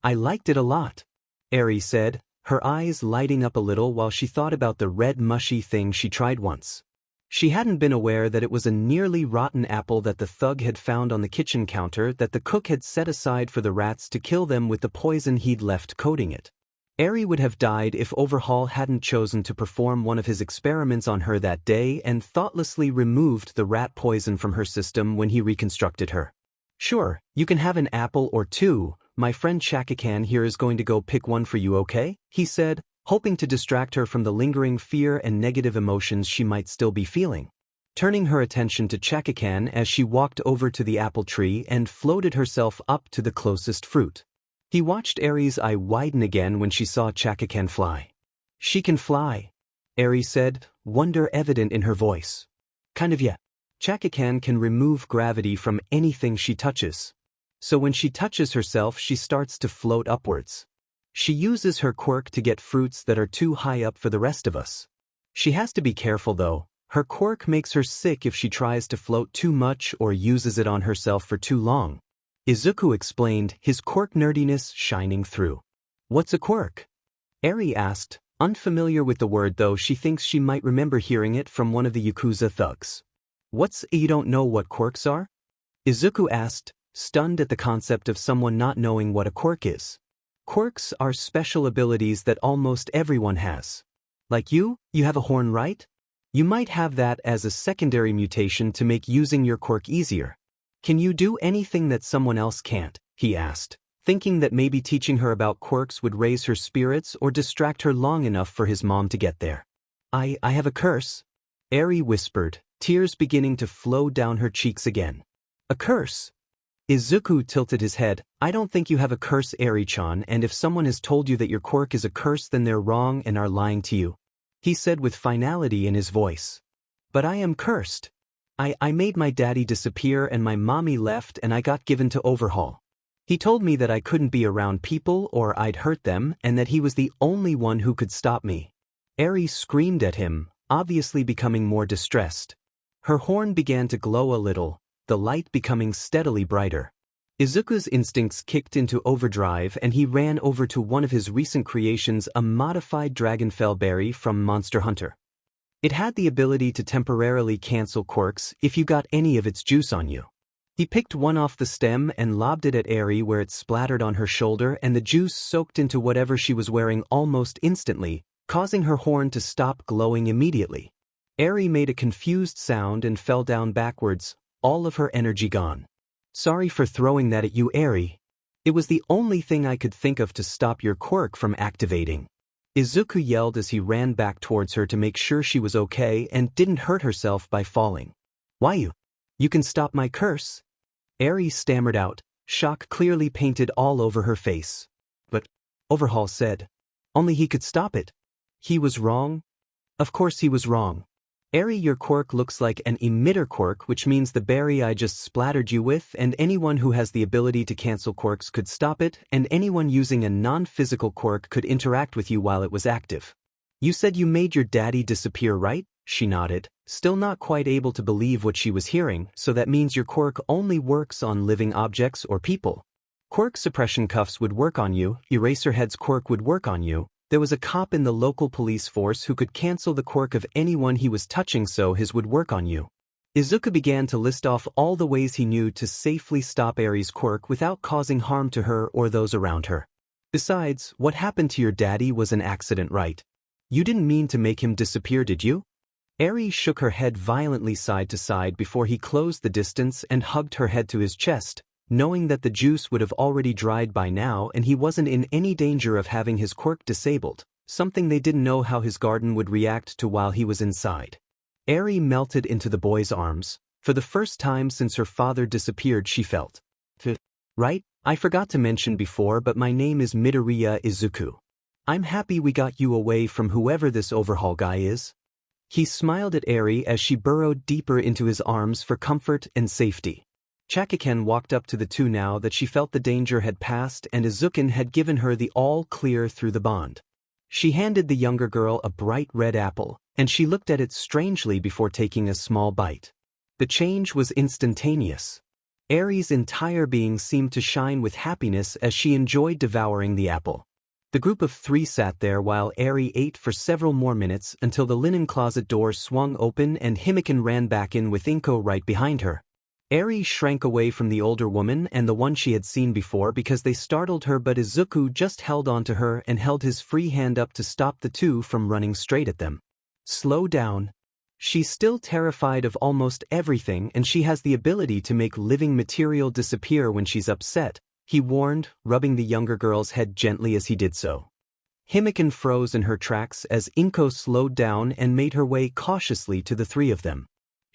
I liked it a lot, Arie said, her eyes lighting up a little while she thought about the red mushy thing she tried once. She hadn't been aware that it was a nearly rotten apple that the thug had found on the kitchen counter that the cook had set aside for the rats to kill them with the poison he'd left coating it. Arie would have died if Overhaul hadn't chosen to perform one of his experiments on her that day and thoughtlessly removed the rat poison from her system when he reconstructed her. Sure, you can have an apple or two, my friend Kaachan here is going to go pick one for you, okay? He said, hoping to distract her from the lingering fear and negative emotions she might still be feeling. Turning her attention to Kaachan as she walked over to the apple tree and floated herself up to the closest fruit. He watched Arie's eye widen again when she saw Kaachan fly. She can fly, Arie said, wonder evident in her voice. Kind of yeah. Kaachan can remove gravity from anything she touches. So when she touches herself she starts to float upwards. She uses her quirk to get fruits that are too high up for the rest of us. She has to be careful though, her quirk makes her sick if she tries to float too much or uses it on herself for too long. Izuku explained, his quirk nerdiness shining through. What's a quirk? Arie asked, unfamiliar with the word though she thinks she might remember hearing it from one of the Yakuza thugs. You don't know what quirks are? Izuku asked, stunned at the concept of someone not knowing what a quirk is. Quirks are special abilities that almost everyone has. Like you have a horn, right? You might have that as a secondary mutation to make using your quirk easier. Can you do anything that someone else can't? He asked, thinking that maybe teaching her about quirks would raise her spirits or distract her long enough for his mom to get there. I have a curse, Arie whispered, tears beginning to flow down her cheeks again. A curse? Izuku tilted his head. I don't think you have a curse, Arie-chan, and if someone has told you that your quirk is a curse, then they're wrong and are lying to you, he said with finality in his voice. But I am cursed. I made my daddy disappear and my mommy left and I got given to Overhaul. He told me that I couldn't be around people or I'd hurt them and that he was the only one who could stop me. Arie screamed at him, obviously becoming more distressed. Her horn began to glow a little, the light becoming steadily brighter. Izuku's instincts kicked into overdrive and he ran over to one of his recent creations, a modified dragonfell berry from Monster Hunter. It had the ability to temporarily cancel quirks if you got any of its juice on you. He picked one off the stem and lobbed it at Arie where it splattered on her shoulder and the juice soaked into whatever she was wearing almost instantly, causing her horn to stop glowing immediately. Arie made a confused sound and fell down backwards, all of her energy gone. Sorry for throwing that at you, Arie. It was the only thing I could think of to stop your quirk from activating. Izuku yelled as he ran back towards her to make sure she was okay and didn't hurt herself by falling. Why you can stop my curse? Arie stammered out, shock clearly painted all over her face. But, Overhaul said, only he could stop it. He was wrong? Of course he was wrong. Arie, your quirk looks like an emitter quirk, which means the berry I just splattered you with, and anyone who has the ability to cancel quirks could stop it, and anyone using a non-physical quirk could interact with you while it was active. You said you made your daddy disappear, right? She nodded, still not quite able to believe what she was hearing. So that means your quirk only works on living objects or people. Quirk suppression cuffs would work on you, Eraserhead's quirk would work on you. There was a cop in the local police force who could cancel the quirk of anyone he was touching, so his would work on you. Izuku began to list off all the ways he knew to safely stop Arie's quirk without causing harm to her or those around her. Besides, what happened to your daddy was an accident, right? You didn't mean to make him disappear, did you? Arie shook her head violently side to side before he closed the distance and hugged her head to his chest, knowing that the juice would have already dried by now and he wasn't in any danger of having his quirk disabled, something they didn't know how his garden would react to while he was inside. Arie melted into the boy's arms. For the first time since her father disappeared, she felt. Right? I forgot to mention before, but my name is Midoriya Izuku. I'm happy we got you away from whoever this Overhaul guy is. He smiled at Arie as she burrowed deeper into his arms for comfort and safety. Kaachan walked up to the two now that she felt the danger had passed and Izuku had given her the all-clear through the bond. She handed the younger girl a bright red apple, and she looked at it strangely before taking a small bite. The change was instantaneous. Arie's entire being seemed to shine with happiness as she enjoyed devouring the apple. The group of three sat there while Arie ate for several more minutes until the linen closet door swung open and Himiko ran back in with Inko right behind her. Arie shrank away from the older woman and the one she had seen before because they startled her, but Izuku just held onto her and held his free hand up to stop the two from running straight at them. Slow down. She's still terrified of almost everything and she has the ability to make living material disappear when she's upset, he warned, rubbing the younger girl's head gently as he did so. Himiko froze in her tracks as Inko slowed down and made her way cautiously to the three of them.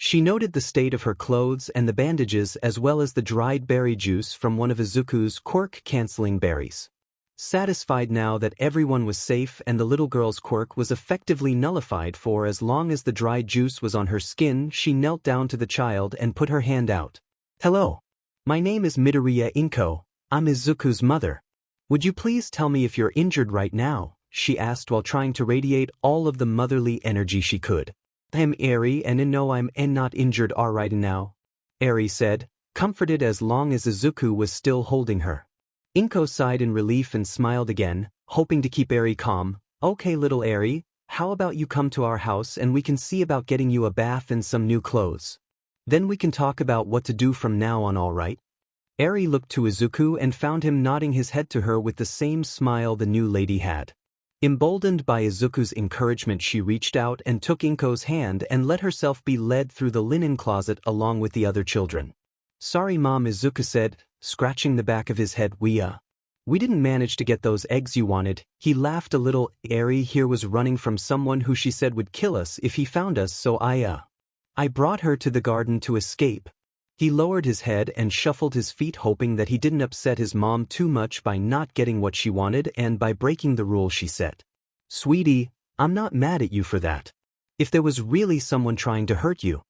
She noted the state of her clothes and the bandages as well as the dried berry juice from one of Izuku's quirk-canceling berries. Satisfied now that everyone was safe and the little girl's quirk was effectively nullified for as long as the dried juice was on her skin, she knelt down to the child and put her hand out. Hello. My name is Midoriya Inko. I'm Izuku's mother. Would you please tell me if you're injured right now? She asked while trying to radiate all of the motherly energy she could. I'm Arie and no, I'm not injured right now, Arie said, comforted as long as Izuku was still holding her. Inko sighed in relief and smiled again, hoping to keep Arie calm. Okay little Arie, how about you come to our house and we can see about getting you a bath and some new clothes. Then we can talk about what to do from now on, all right? Arie looked to Izuku and found him nodding his head to her with the same smile the new lady had. Emboldened by Izuku's encouragement, she reached out and took Inko's hand and let herself be led through the linen closet along with the other children. "Sorry Mom," Izuku said, scratching the back of his head. We didn't manage to get those eggs you wanted." He laughed a little. "Arie here was running from someone who she said would kill us if he found us, so I brought her to the garden to escape." He lowered his head and shuffled his feet, hoping that he didn't upset his mom too much by not getting what she wanted and by breaking the rule she set. "Sweetie, I'm not mad at you for that. If there was really someone trying to hurt you,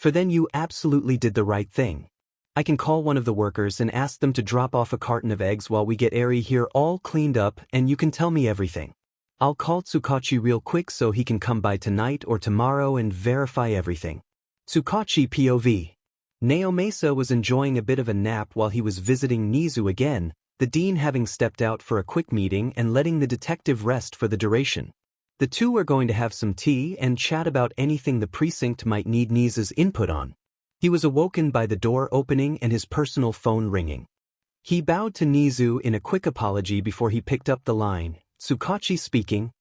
then you absolutely did the right thing. I can call one of the workers and ask them to drop off a carton of eggs while we get Arie here all cleaned up, and you can tell me everything. I'll call Tsukachi real quick so he can come by tonight or tomorrow and verify everything." Tsukachi POV. Naomasa was enjoying a bit of a nap while he was visiting Nizu again, the dean having stepped out for a quick meeting and letting the detective rest for the duration. The two were going to have some tea and chat about anything the precinct might need Nizu's input on. He was awoken by the door opening and his personal phone ringing. He bowed to Nizu in a quick apology before he picked up the line. "Tsukachi speaking."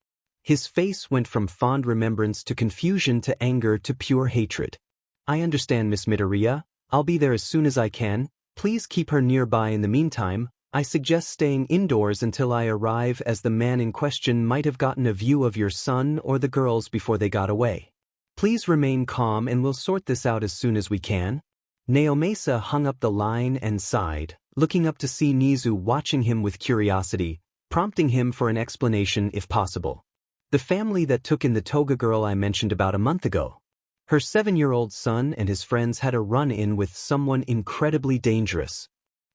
His face went from fond remembrance to confusion to anger to pure hatred. "I understand, Miss Midoriya. I'll be there as soon as I can. Please keep her nearby in the meantime. I suggest staying indoors until I arrive, as the man in question might have gotten a view of your son or the girls before they got away. Please remain calm and we'll sort this out as soon as we can." Naomasa hung up the line and sighed, looking up to see Nizu watching him with curiosity, prompting him for an explanation if possible. "The family that took in the toga girl I mentioned about a month ago. Her 7-year-old son and his friends had a run-in with someone incredibly dangerous,"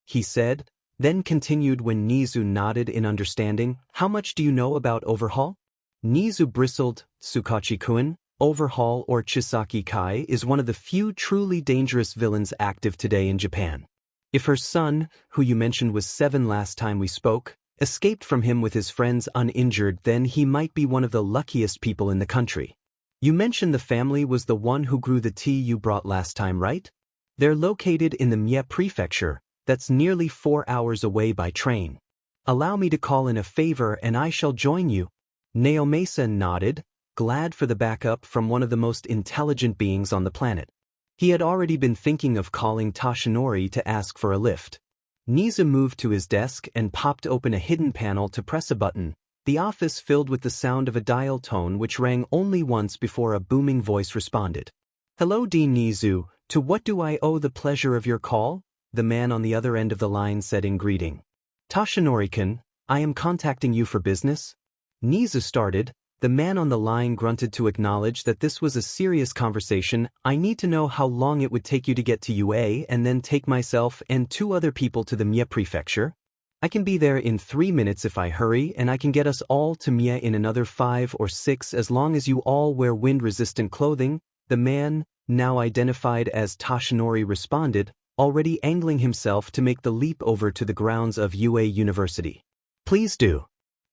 he said, then continued when Nizu nodded in understanding. "How much do you know about Overhaul?" Nizu bristled. "Tsukachi-kun, Overhaul or Chisaki Kai is one of the few truly dangerous villains active today in Japan. If her son, who you mentioned was 7 last time we spoke, escaped from him with his friends uninjured, then he might be one of the luckiest people in the country. You mentioned the family was the one who grew the tea you brought last time, right? They're located in the Mie Prefecture, that's nearly 4 hours away by train. Allow me to call in a favor and I shall join you." Naomasa nodded, glad for the backup from one of the most intelligent beings on the planet. He had already been thinking of calling Toshinori to ask for a lift. Nizu moved to his desk and popped open a hidden panel to press a button. The office filled with the sound of a dial tone which rang only once before a booming voice responded. "Hello, Dean Nizu. To what do I owe the pleasure of your call?" the man on the other end of the line said in greeting. "Toshinori-kun, I am contacting you for business." Nizu started. The man on the line grunted to acknowledge that this was a serious conversation. "I need to know how long it would take you to get to UA and then take myself and 2 other people to the Mie Prefecture. I can be there in 3 minutes if I hurry, and I can get us all to Mie in another 5 or 6 as long as you all wear wind-resistant clothing," the man, now identified as Toshinori, responded, already angling himself to make the leap over to the grounds of UA University. "Please do.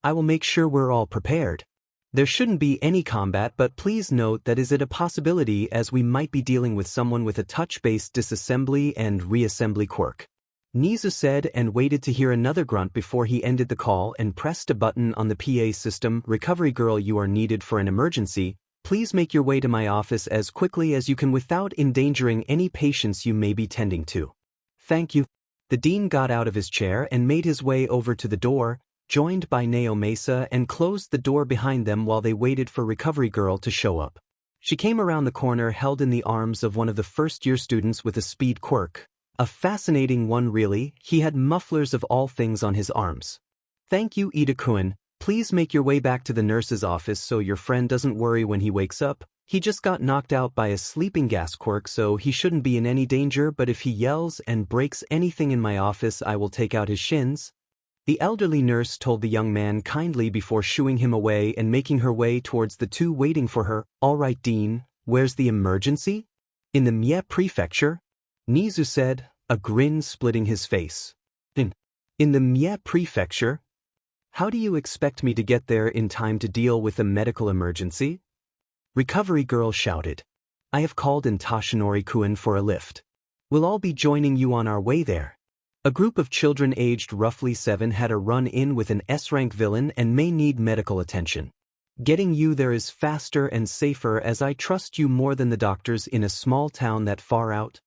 I will make sure we're all prepared. There shouldn't be any combat, but please note that is it a possibility as we might be dealing with someone with a touch-based disassembly and reassembly quirk." Nizu said and waited to hear another grunt before he ended the call and pressed a button on the PA system. "Recovery girl, you are needed for an emergency. Please make your way to my office as quickly as you can without endangering any patients you may be tending to." "Thank you." The dean got out of his chair and made his way over to the door, joined by Naomasa, and closed the door behind them while they waited for Recovery Girl to show up. She came around the corner held in the arms of one of the first-year students with a speed quirk. A fascinating one, really. He had mufflers of all things on his arms. "Thank you, Ida-kun. Please make your way back to the nurse's office so your friend doesn't worry when he wakes up. He just got knocked out by a sleeping gas quirk, so he shouldn't be in any danger, but if he yells and breaks anything in my office, I will take out his shins." The elderly nurse told the young man kindly before shooing him away and making her way towards the 2 waiting for her. "All right, Dean, where's the emergency?" "In the Mie Prefecture," Nizu said, a grin splitting his face. In the Mie Prefecture? How do you expect me to get there in time to deal with a medical emergency?" Recovery Girl shouted. "I have called in Toshinori-kun for a lift. We'll all be joining you on our way there." A group of children aged roughly 7 had a run-in with an S-rank villain and may need medical attention. Getting you there is faster and safer as I trust you more than the doctors in a small town that far out.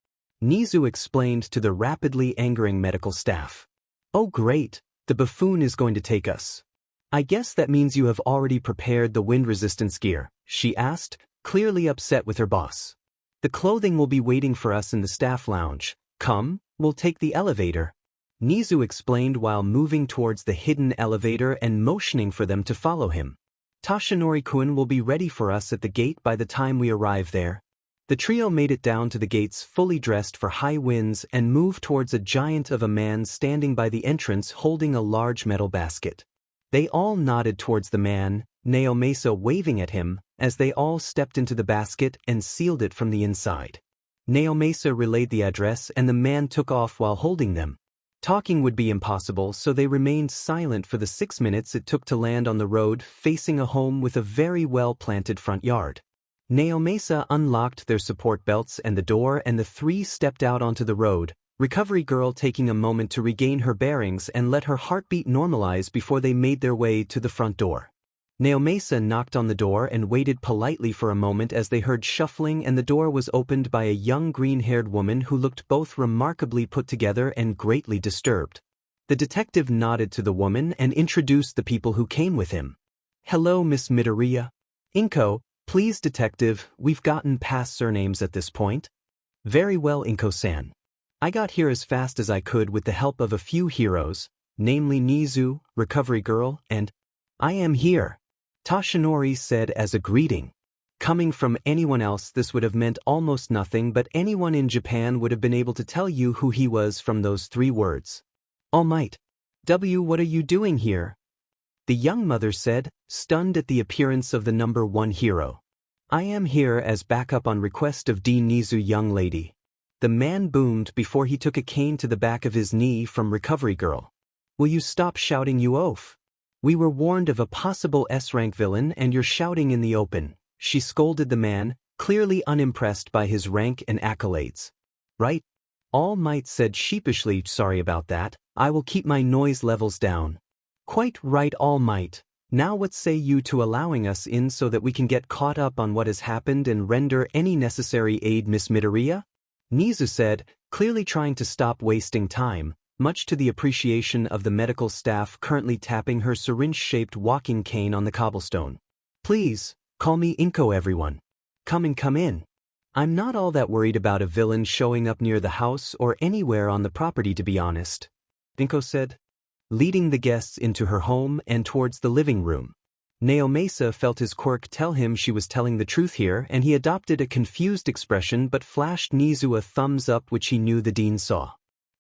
Nizu explained to the rapidly angering medical staff. Oh great, the buffoon is going to take us. I guess that means you have already prepared the wind resistance gear, she asked, clearly upset with her boss. The clothing will be waiting for us in the staff lounge. Come, we'll take the elevator. Nizu explained while moving towards the hidden elevator and motioning for them to follow him. Toshinori-kun will be ready for us at the gate by the time we arrive there. The trio made it down to the gates fully dressed for high winds and moved towards a giant of a man standing by the entrance holding a large metal basket. They all nodded towards the man, Naomasa waving at him, as they all stepped into the basket and sealed it from the inside. Naomasa relayed the address and the man took off while holding them. Talking would be impossible, so they remained silent for the 6 minutes it took to land on the road facing a home with a very well-planted front yard. Naomasa unlocked their support belts and the door and the three stepped out onto the road, Recovery Girl taking a moment to regain her bearings and let her heartbeat normalize before they made their way to the front door. Naomasa knocked on the door and waited politely for a moment as they heard shuffling and the door was opened by a young green-haired woman who looked both remarkably put together and greatly disturbed. The detective nodded to the woman and introduced the people who came with him. Hello, Miss Midoriya. Inko, please detective, we've gotten past surnames at this point. Very well, Inko-san. I got here as fast as I could with the help of a few heroes, namely Nizu, Recovery Girl, and I am here, Toshinori said as a greeting. Coming from anyone else this would have meant almost nothing, but anyone in Japan would have been able to tell you who he was from those 3 words. All Might. W, what are you doing here? The young mother said, stunned at the appearance of the number 1 hero. I am here as backup on request of D. Nizu, young lady. The man boomed before he took a cane to the back of his knee from Recovery Girl. Will you stop shouting, you oaf? We were warned of a possible S-rank villain and you're shouting in the open, she scolded the man, clearly unimpressed by his rank and accolades. Right? All Might said sheepishly, sorry about that, I will keep my noise levels down. Quite right, All Might. Now what say you to allowing us in so that we can get caught up on what has happened and render any necessary aid, Miss Midoriya? Nizu said, clearly trying to stop wasting time, much to the appreciation of the medical staff currently tapping her syringe-shaped walking cane on the cobblestone. Please, call me Inko, everyone. Come in. I'm not all that worried about a villain showing up near the house or anywhere on the property, to be honest, Inko said, leading the guests into her home and towards the living room. Naomasa felt his quirk tell him she was telling the truth here, and he adopted a confused expression but flashed Nizu a thumbs up which he knew the dean saw.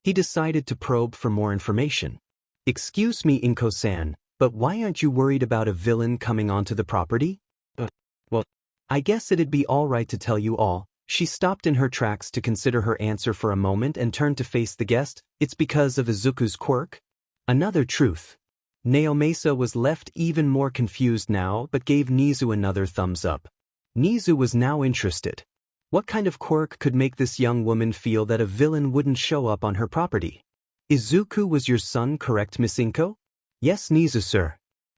He decided to probe for more information. Excuse me, Inko-san, but why aren't you worried about a villain coming onto the property? Well, I guess it'd be all right to tell you all. She stopped in her tracks to consider her answer for a moment and turned to face the guest. It's because of Izuku's quirk? Another truth. Naomasa was left even more confused now but gave Nizu another thumbs up. Nizu was now interested. What kind of quirk could make this young woman feel that a villain wouldn't show up on her property? Izuku was your son, correct, Miss Inko? Yes, Nizu, sir.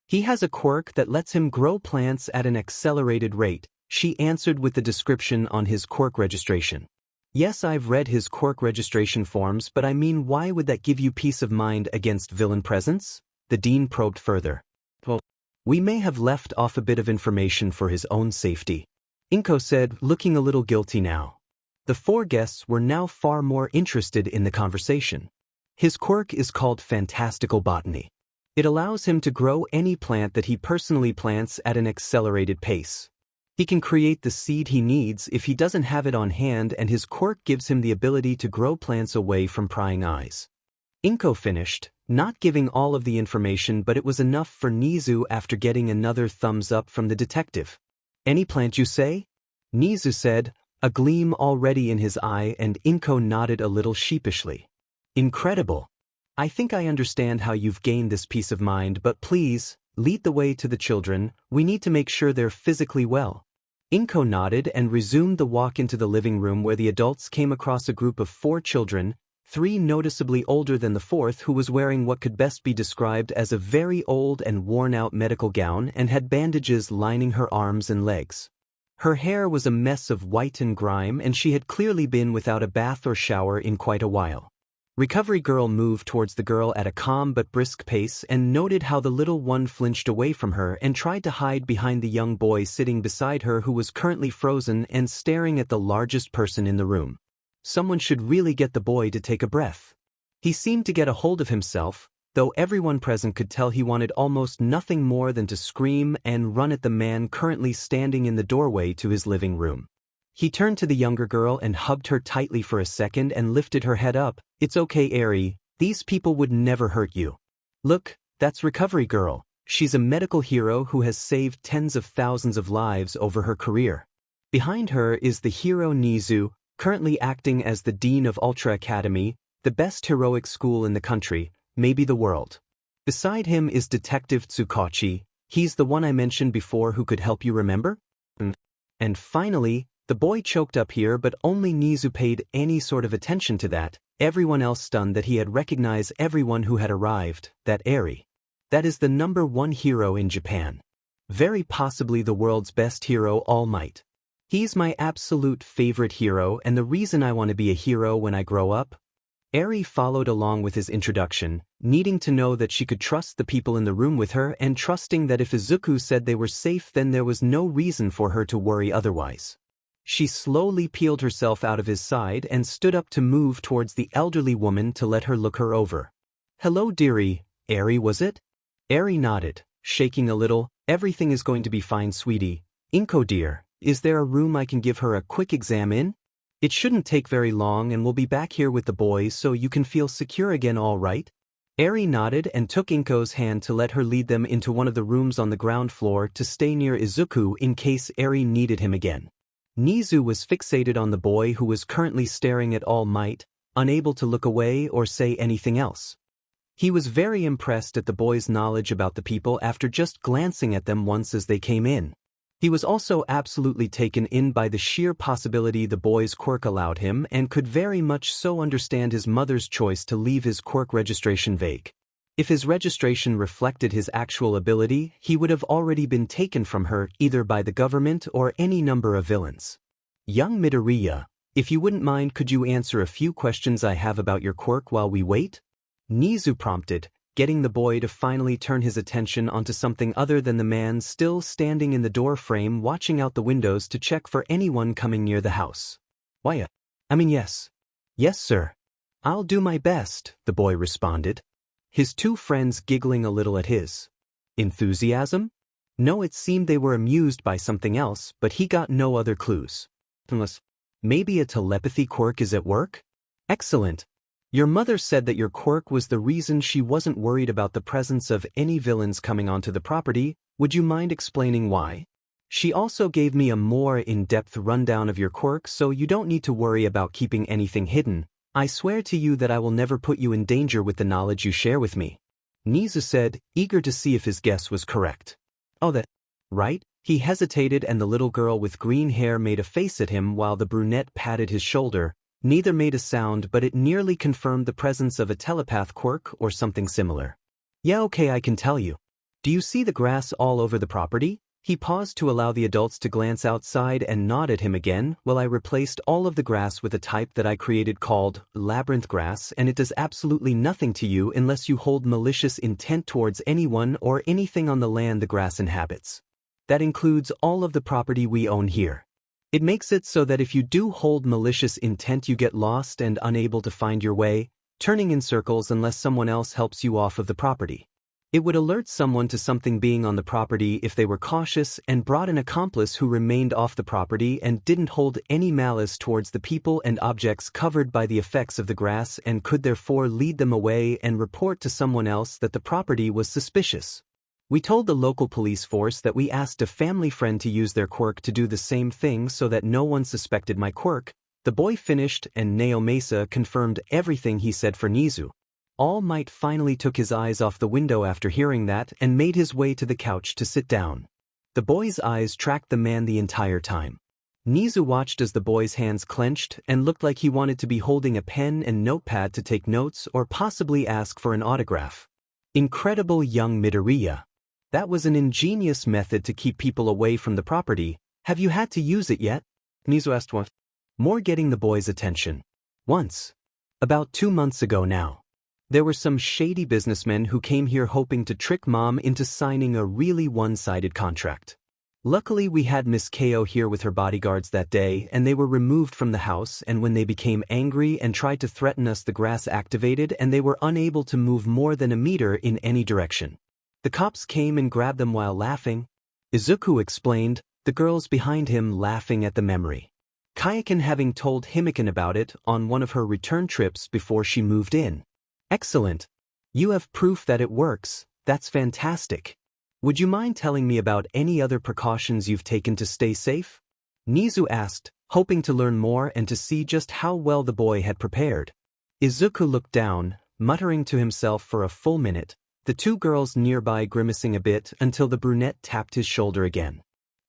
He has a quirk that lets him grow plants at an accelerated rate, she answered with the description on his quirk registration. Yes, I've read his quirk registration forms, but I mean, why would that give you peace of mind against villain presence? The dean probed further. Well, we may have left off a bit of information for his own safety, Inko said, looking a little guilty now. The 4 guests were now far more interested in the conversation. His quirk is called fantastical botany. It allows him to grow any plant that he personally plants at an accelerated pace. He can create the seed he needs if he doesn't have it on hand, and his quirk gives him the ability to grow plants away from prying eyes. Inko finished, not giving all of the information, but it was enough for Nizu after getting another thumbs up from the detective. Any plant, you say? Nizu said, a gleam already in his eye, and Inko nodded a little sheepishly. Incredible. I think I understand how you've gained this peace of mind, but please, lead the way to the children. We need to make sure they're physically well. Inko nodded and resumed the walk into the living room where the adults came across a group of 4 children, 3 noticeably older than the 4th, who was wearing what could best be described as a very old and worn-out medical gown and had bandages lining her arms and legs. Her hair was a mess of white and grime, and she had clearly been without a bath or shower in quite a while. Recovery Girl moved towards the girl at a calm but brisk pace and noted how the little one flinched away from her and tried to hide behind the young boy sitting beside her, who was currently frozen and staring at the largest person in the room. Someone should really get the boy to take a breath. He seemed to get a hold of himself, though everyone present could tell he wanted almost nothing more than to scream and run at the man currently standing in the doorway to his living room. He turned to the younger girl and hugged her tightly for a second and lifted her head up. "It's okay, Arie. These people would never hurt you. Look, that's Recovery Girl. She's a medical hero who has saved tens of thousands of lives over her career." Behind her is the hero Nizu, currently acting as the Dean of Ultra Academy, the best heroic school in the country, maybe the world. Beside him is Detective Tsukachi. He's the one I mentioned before who could help you remember? And finally, the boy choked up here, but only Nizu paid any sort of attention to that, everyone else stunned that he had recognized everyone who had arrived, that Arie. That is the #1 hero in Japan. Very possibly the world's best hero, All Might. He's my absolute favorite hero and the reason I want to be a hero when I grow up. Arie followed along with his introduction, needing to know that she could trust the people in the room with her and trusting that if Izuku said they were safe, then there was no reason for her to worry otherwise. She slowly peeled herself out of his side and stood up to move towards the elderly woman to let her look her over. "Hello, dearie. Arie, was it?" Arie nodded, shaking a little. "Everything is going to be fine, sweetie. Inko dear, is there a room I can give her a quick exam in? It shouldn't take very long and we'll be back here with the boys so you can feel secure again, all right?" Arie nodded and took Inko's hand to let her lead them into one of the rooms on the ground floor to stay near Izuku in case Arie needed him again. Nizu was fixated on the boy who was currently staring at All Might, unable to look away or say anything else. He was very impressed at the boy's knowledge about the people after just glancing at them once as they came in. He was also absolutely taken in by the sheer possibility the boy's quirk allowed him and could very much so understand his mother's choice to leave his quirk registration vague. If his registration reflected his actual ability, he would have already been taken from her either by the government or any number of villains. "Young Midoriya, if you wouldn't mind, could you answer a few questions I have about your quirk while we wait?" Nizu prompted, getting the boy to finally turn his attention onto something other than the man still standing in the door frame watching out the windows to check for anyone coming near the house. "Why, yes. Yes, sir. I'll do my best," the boy responded. His two friends giggling a little at his enthusiasm? No, it seemed they were amused by something else, but he got no other clues. Unless, maybe a telepathy quirk is at work? Excellent. Your mother said that your quirk was the reason she wasn't worried about the presence of any villains coming onto the property. Would you mind explaining why? She also gave me a more in-depth rundown of your quirk, so you don't need to worry about keeping anything hidden. I swear to you that I will never put you in danger with the knowledge you share with me," Nizu said, eager to see if his guess was correct. "Oh, that, right?" He hesitated and the little girl with green hair made a face at him while the brunette patted his shoulder. Neither made a sound, but it nearly confirmed the presence of a telepath quirk or something similar. "Yeah, okay, I can tell you. Do you see the grass all over the property?" He paused to allow the adults to glance outside and nod at him again. "Well, I replaced all of the grass with a type that I created called labyrinth grass, and it does absolutely nothing to you unless you hold malicious intent towards anyone or anything on the land the grass inhabits. That includes all of the property we own here. It makes it so that if you do hold malicious intent, you get lost and unable to find your way, turning in circles unless someone else helps you off of the property. It would alert someone to something being on the property if they were cautious and brought an accomplice who remained off the property and didn't hold any malice towards the people and objects covered by the effects of the grass and could therefore lead them away and report to someone else that the property was suspicious. We told the local police force that we asked a family friend to use their quirk to do the same thing so that no one suspected my quirk," the boy finished, and Naomasa confirmed everything he said for Nizu. All Might finally took his eyes off the window after hearing that and made his way to the couch to sit down. The boy's eyes tracked the man the entire time. Nizu watched as the boy's hands clenched and looked like he wanted to be holding a pen and notepad to take notes or possibly ask for an autograph. Incredible young Midoriya. That was an ingenious method to keep people away from the property. Have you had to use it yet? Nizu asked what? More getting the boy's attention. Once. About 2 months ago now. There were some shady businessmen who came here hoping to trick Mom into signing a really one-sided contract. Luckily we had Miss Ko here with her bodyguards that day and they were removed from the house, and when they became angry and tried to threaten us, the grass activated and they were unable to move more than a meter in any direction. The cops came and grabbed them while laughing. Izuku explained, the girls behind him laughing at the memory. Kaachan having told Himiko about it on one of her return trips before she moved in. Excellent. You have proof that it works. That's fantastic. Would you mind telling me about any other precautions you've taken to stay safe? Nizu asked, hoping to learn more and to see just how well the boy had prepared. Izuku looked down, muttering to himself for a full minute, the two girls nearby grimacing a bit until the brunette tapped his shoulder again.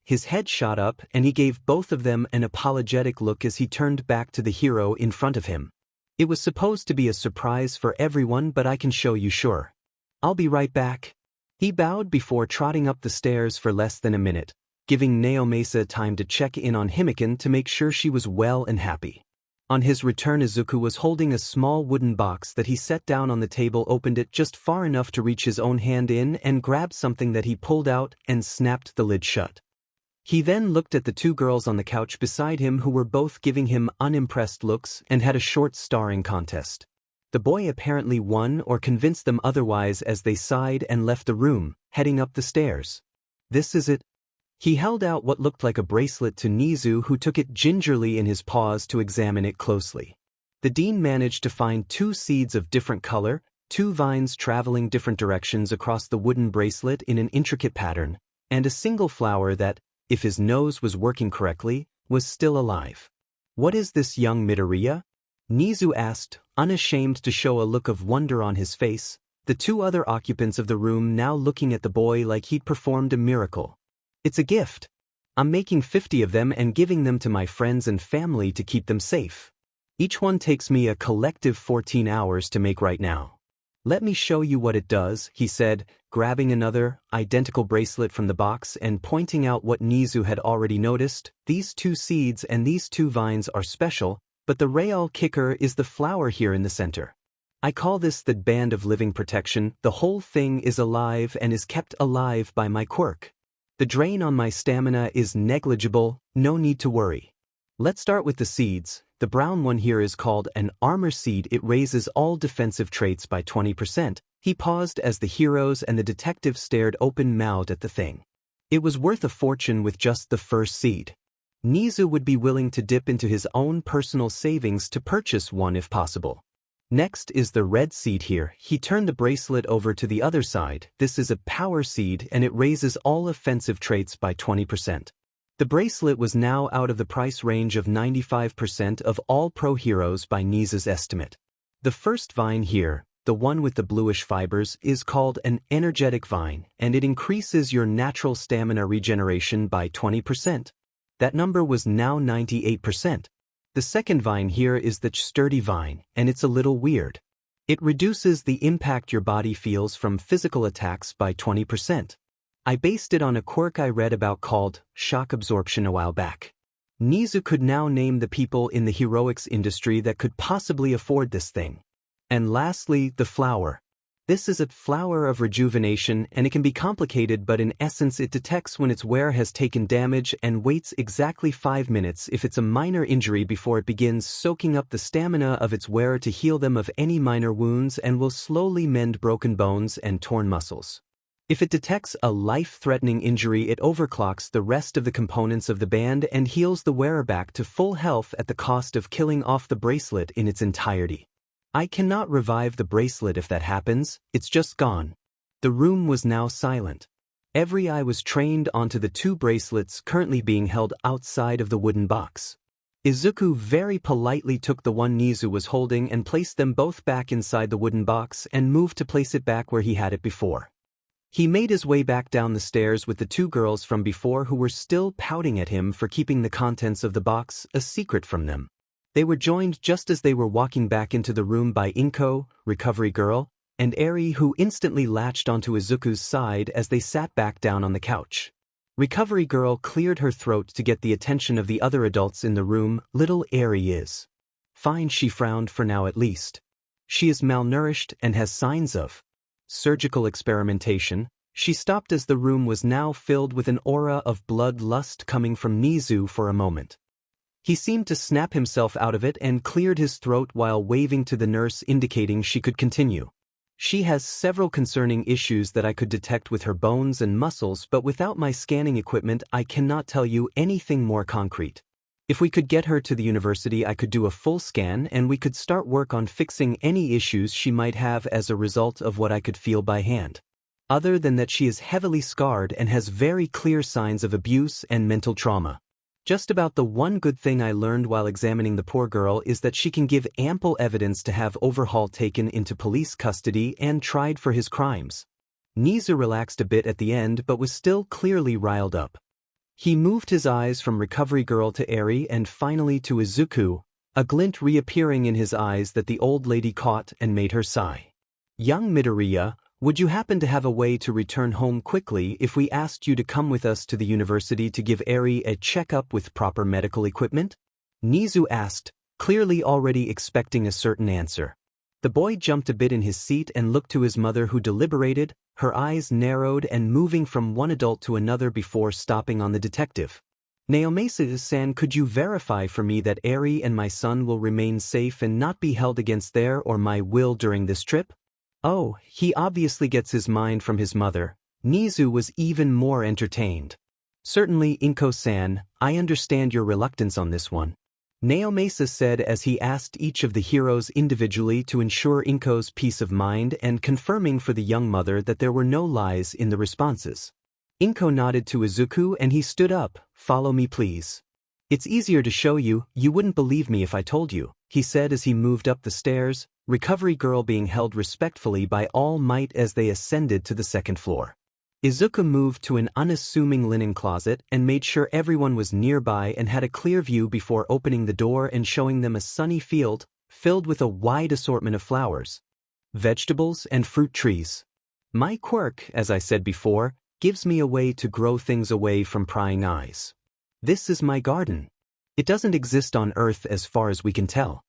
His head shot up and he gave both of them an apologetic look as he turned back to the hero in front of him. It was supposed to be a surprise for everyone, but I can show you, sure. I'll be right back. He bowed before trotting up the stairs for less than a minute, giving Naomasa time to check in on Himiko to make sure she was well and happy. On his return, Izuku was holding a small wooden box that he set down on the table, opened it just far enough to reach his own hand in, and grabbed something that he pulled out and snapped the lid shut. He then looked at the two girls on the couch beside him who were both giving him unimpressed looks and had a short starring contest. The boy apparently won or convinced them otherwise as they sighed and left the room, heading up the stairs. This is it. He held out what looked like a bracelet to Nizu, who took it gingerly in his paws to examine it closely. The dean managed to find 2 seeds of different color, 2 vines traveling different directions across the wooden bracelet in an intricate pattern, and a single flower that, if his nose was working correctly, was still alive. What is this, young Midoriya? Nizu asked, unashamed to show a look of wonder on his face, the 2 other occupants of the room now looking at the boy like he'd performed a miracle. It's a gift. I'm making 50 of them and giving them to my friends and family to keep them safe. Each one takes me a collective 14 hours to make right now. Let me show you what it does, he said, grabbing another, identical bracelet from the box and pointing out what Nizu had already noticed. These 2 seeds and these 2 vines are special, but the real kicker is the flower here in the center. I call this the band of living protection. The whole thing is alive and is kept alive by my quirk. The drain on my stamina is negligible, no need to worry. Let's start with the seeds. The brown one here is called an armor seed. It raises all defensive traits by 20%. He paused as the heroes and the detective stared open-mouthed at the thing. It was worth a fortune with just the first seed. Nizu would be willing to dip into his own personal savings to purchase one if possible. Next is the red seed here. He turned the bracelet over to the other side. This is a power seed and it raises all offensive traits by 20%. The bracelet was now out of the price range of 95% of all pro heroes by Nizu's estimate. The first vine here, the one with the bluish fibers, is called an energetic vine and it increases your natural stamina regeneration by 20%. That number was now 98%. The second vine here is the sturdy vine, and it's a little weird. It reduces the impact your body feels from physical attacks by 20%. I based it on a quirk I read about called shock absorption a while back. Nizu could now name the people in the heroics industry that could possibly afford this thing. And lastly, the flower. This is a flower of rejuvenation and it can be complicated, but in essence it detects when its wearer has taken damage and waits exactly 5 minutes if it's a minor injury before it begins soaking up the stamina of its wearer to heal them of any minor wounds and will slowly mend broken bones and torn muscles. If it detects a life-threatening injury, it overclocks the rest of the components of the band and heals the wearer back to full health at the cost of killing off the bracelet in its entirety. I cannot revive the bracelet if that happens, it's just gone. The room was now silent. Every eye was trained onto the 2 bracelets currently being held outside of the wooden box. Izuku very politely took the one Nizu was holding and placed them both back inside the wooden box and moved to place it back where he had it before. He made his way back down the stairs with the two girls from before who were still pouting at him for keeping the contents of the box a secret from them. They were joined just as they were walking back into the room by Inko, recovery girl, and Arie, who instantly latched onto Izuku's side as they sat back down on the couch. Recovery girl cleared her throat to get the attention of the other adults in the room. Little Arie is fine, she frowned, for now at least. She is malnourished and has signs of surgical experimentation. She stopped as the room was now filled with an aura of bloodlust coming from Nizu for a moment. He seemed to snap himself out of it and cleared his throat while waving to the nurse, indicating she could continue. She has several concerning issues that I could detect with her bones and muscles, but without my scanning equipment I cannot tell you anything more concrete. If we could get her to the university, I could do a full scan and we could start work on fixing any issues she might have as a result of what I could feel by hand. Other than that, she is heavily scarred and has very clear signs of abuse and mental trauma. Just about the one good thing I learned while examining the poor girl is that she can give ample evidence to have Overhaul taken into police custody and tried for his crimes. Nizu relaxed a bit at the end but was still clearly riled up. He moved his eyes from recovery girl to Arie and finally to Izuku, a glint reappearing in his eyes that the old lady caught and made her sigh. Young Midoriya, would you happen to have a way to return home quickly if we asked you to come with us to the university to give Arie a checkup with proper medical equipment? Nizu asked, clearly already expecting a certain answer. The boy jumped a bit in his seat and looked to his mother, who deliberated, her eyes narrowed and moving from one adult to another before stopping on the detective. Yaoyorozus-san, could you verify for me that Arie and my son will remain safe and not be held against their or my will during this trip? Oh, he obviously gets his mind from his mother. Nizu was even more entertained. Certainly, Inko-san, I understand your reluctance on this one. Yaoyorozus said as he asked each of the heroes individually to ensure Inko's peace of mind and confirming for the young mother that there were no lies in the responses. Inko nodded to Izuku and he stood up. Follow me, please. It's easier to show you, you wouldn't believe me if I told you, he said as he moved up the stairs, recovery girl being held respectfully by All Might as they ascended to the second floor. Izuku moved to an unassuming linen closet and made sure everyone was nearby and had a clear view before opening the door and showing them a sunny field filled with a wide assortment of flowers, vegetables, and fruit trees. My quirk, as I said before, gives me a way to grow things away from prying eyes. This is my garden. It doesn't exist on Earth as far as we can tell.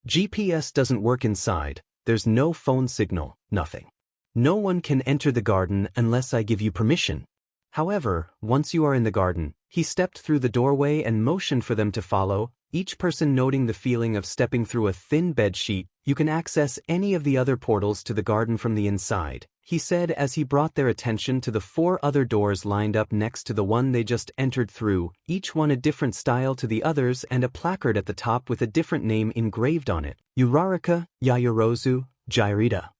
GPS doesn't work inside, there's no phone signal, nothing. No one can enter the garden unless I give you permission. However, once you are in the garden, he stepped through the doorway and motioned for them to follow, each person noting the feeling of stepping through a thin bedsheet. You can access any of the other portals to the garden from the inside, he said as he brought their attention to the 4 other doors lined up next to the one they just entered through, each one a different style to the others and a placard at the top with a different name engraved on it: Uraraka, Yaoyorozus, Jirita.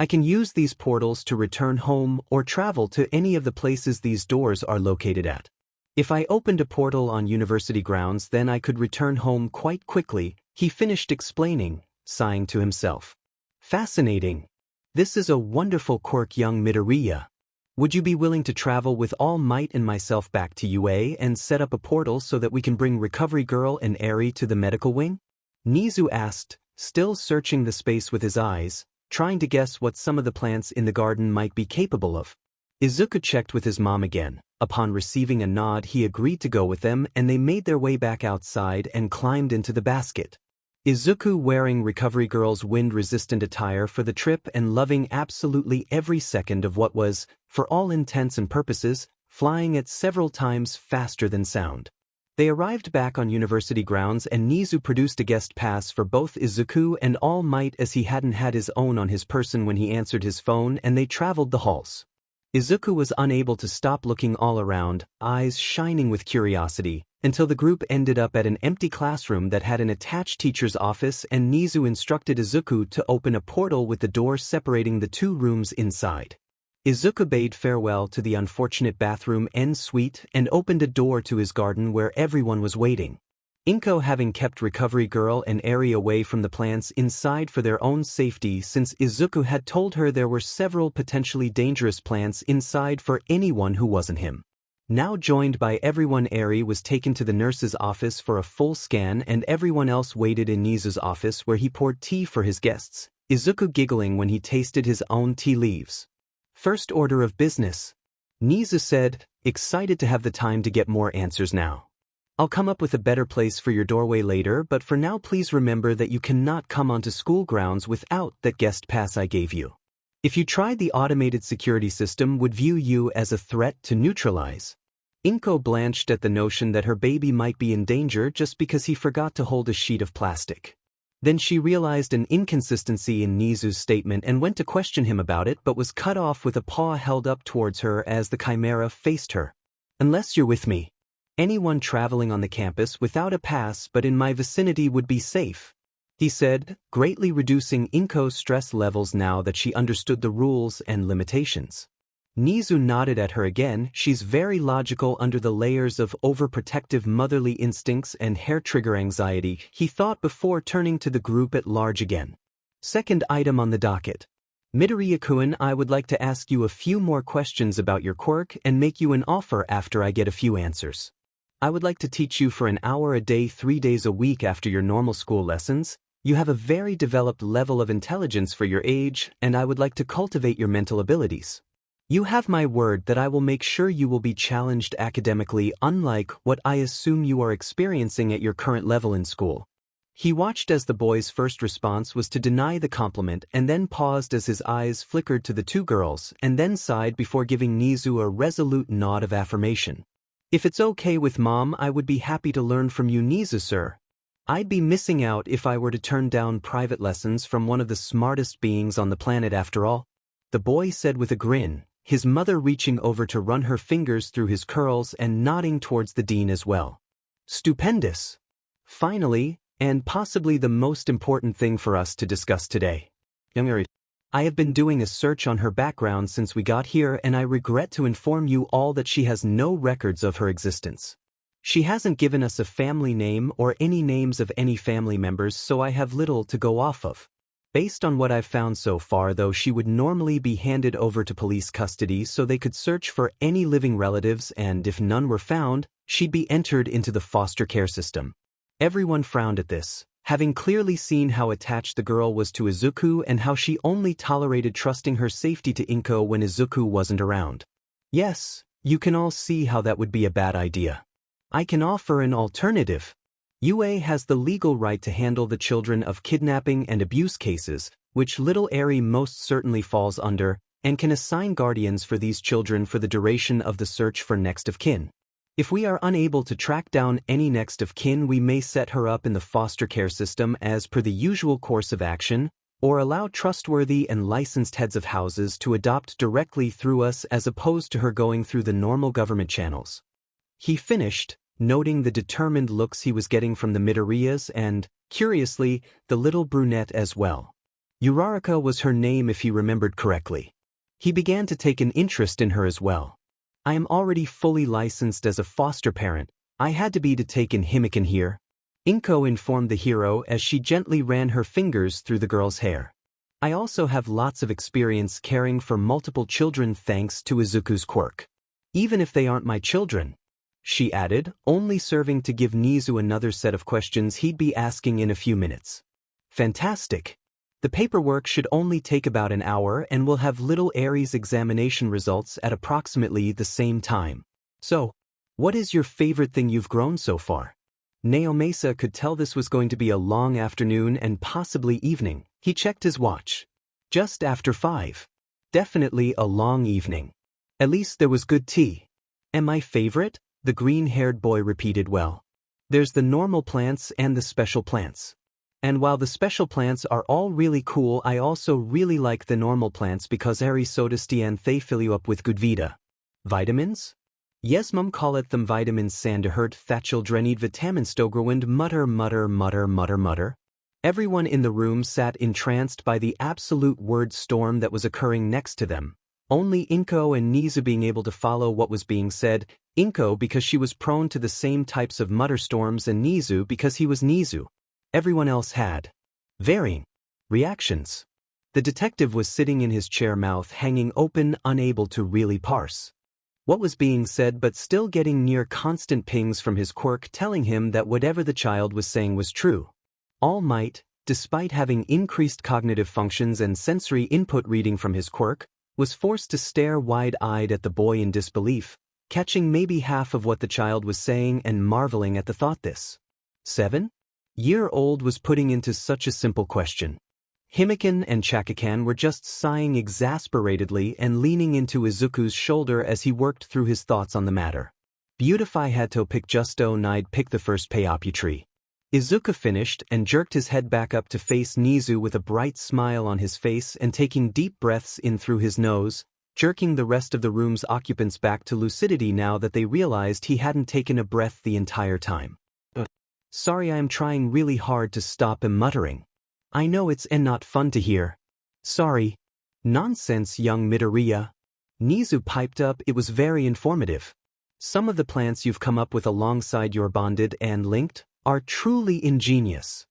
I can use these portals to return home or travel to any of the places these doors are located at. If I opened a portal on university grounds, then I could return home quite quickly, he finished explaining, sighing to himself. Fascinating. This is a wonderful quirk, young Midoriya. Would you be willing to travel with All Might and myself back to UA and set up a portal so that we can bring Recovery Girl and Arie to the medical wing? Nizu asked, still searching the space with his eyes, trying to guess what some of the plants in the garden might be capable of. Izuku checked with his mom again. Upon receiving a nod, he agreed to go with them and they made their way back outside and climbed into the basket. Izuku, wearing Recovery Girl's wind-resistant attire for the trip and loving absolutely every second of what was, for all intents and purposes, flying at several times faster than sound. They arrived back on university grounds and Nizu produced a guest pass for both Izuku and All Might as he hadn't had his own on his person when he answered his phone, and they traveled the halls. Izuku was unable to stop looking all around, eyes shining with curiosity, until the group ended up at an empty classroom that had an attached teacher's office, and Nizu instructed Izuku to open a portal with the door separating the 2 rooms inside. Izuku bade farewell to the unfortunate bathroom en suite and opened a door to his garden where everyone was waiting. Inko having kept Recovery Girl and Arie away from the plants inside for their own safety since Izuku had told her there were several potentially dangerous plants inside for anyone who wasn't him. Now joined by everyone, Arie was taken to the nurse's office for a full scan and everyone else waited in Nizu's office where he poured tea for his guests, Izuku giggling when he tasted his own tea leaves. First order of business, Nizu said, excited to have the time to get more answers now. I'll come up with a better place for your doorway later, but for now please remember that you cannot come onto school grounds without that guest pass I gave you. If you tried, the automated security system would view you as a threat to neutralize. Inko blanched at the notion that her baby might be in danger just because he forgot to hold a sheet of plastic. Then she realized an inconsistency in Nizu's statement and went to question him about it but was cut off with a paw held up towards her as the chimera faced her. Unless you're with me. Anyone traveling on the campus without a pass but in my vicinity would be safe, he said, greatly reducing Inko's stress levels now that she understood the rules and limitations. Nizu nodded at her again. She's very logical under the layers of overprotective motherly instincts and hair trigger anxiety, he thought before turning to the group at large again. Second item on the docket. Midoriya-kun, I would like to ask you a few more questions about your quirk and make you an offer after I get a few answers. I would like to teach you for an hour a day 3 days a week after your normal school lessons. You have a very developed level of intelligence for your age, and I would like to cultivate your mental abilities. You have my word that I will make sure you will be challenged academically, unlike what I assume you are experiencing at your current level in school. He watched as the boy's first response was to deny the compliment and then paused as his eyes flickered to the two girls and then sighed before giving Nizu a resolute nod of affirmation. If it's okay with Mom, I would be happy to learn from you, Nizu, sir. I'd be missing out if I were to turn down private lessons from one of the smartest beings on the planet after all, the boy said with a grin, his mother reaching over to run her fingers through his curls and nodding towards the dean as well. Stupendous. Finally, and possibly the most important thing for us to discuss today. I have been doing a search on her background since we got here and I regret to inform you all that she has no records of her existence. She hasn't given us a family name or any names of any family members, so I have little to go off of. Based on what I've found so far, though, she would normally be handed over to police custody so they could search for any living relatives, and if none were found, she'd be entered into the foster care system. Everyone frowned at this, having clearly seen how attached the girl was to Izuku and how she only tolerated trusting her safety to Inko when Izuku wasn't around. Yes, you can all see how that would be a bad idea. I can offer an alternative. UA has the legal right to handle the children of kidnapping and abuse cases, which little Arie most certainly falls under, and can assign guardians for these children for the duration of the search for next of kin. If we are unable to track down any next of kin, we may set her up in the foster care system as per the usual course of action, or allow trustworthy and licensed heads of houses to adopt directly through us as opposed to her going through the normal government channels. He finished, noting the determined looks he was getting from the Midoriyas and, curiously, the little brunette as well. Yaoyorozus was her name if he remembered correctly. He began to take an interest in her as well. I am already fully licensed as a foster parent. I had to be to take in Himiko here. Inko informed the hero as she gently ran her fingers through the girl's hair. I also have lots of experience caring for multiple children thanks to Izuku's quirk. Even if they aren't my children, she added, only serving to give Nizu another set of questions he'd be asking in a few minutes. Fantastic. The paperwork should only take about an hour and we'll have little Arie's examination results at approximately the same time. So, what is your favorite thing you've grown so far? Naomasa could tell this was going to be a long afternoon and possibly evening. He checked his watch. Just after 5. Definitely a long evening. At least there was good tea. And my favorite? The green-haired boy repeated well. There's the normal plants and the special plants. And while the special plants are all really cool, I also really like the normal plants because Arie sodestian they fill you up with good vita. Vitamins? Yes, mum callet them vitamins sandehert thachildrenid vitaminstogrowend mutter. Everyone in the room sat entranced by the absolute word storm that was occurring next to them. Only Inko and Nizu being able to follow what was being said, Inko because she was prone to the same types of mutterstorms and Nizu because he was Nizu. Everyone else had varying reactions. The detective was sitting in his chair, mouth hanging open, unable to really parse what was being said, but still getting near constant pings from his quirk telling him that whatever the child was saying was true. All Might, despite having increased cognitive functions and sensory input reading from his quirk, was forced to stare wide-eyed at the boy in disbelief, catching maybe half of what the child was saying and marveling at the thought this 7-year-old was putting into such a simple question. Himiko and Kaachan were just sighing exasperatedly and leaning into Izuku's shoulder as he worked through his thoughts on the matter. Beautify had to pick justo nide pick the first payopi tree. Izuku finished and jerked his head back up to face Nizu with a bright smile on his face and taking deep breaths in through his nose, jerking the rest of the room's occupants back to lucidity now that they realized he hadn't taken a breath the entire time. Sorry, I am trying really hard to stop him muttering. I know it's not fun to hear. Sorry. Nonsense, young Midoriya. Nizu piped up. It was very informative. Some of the plants you've come up with alongside your bonded and linked are truly ingenious.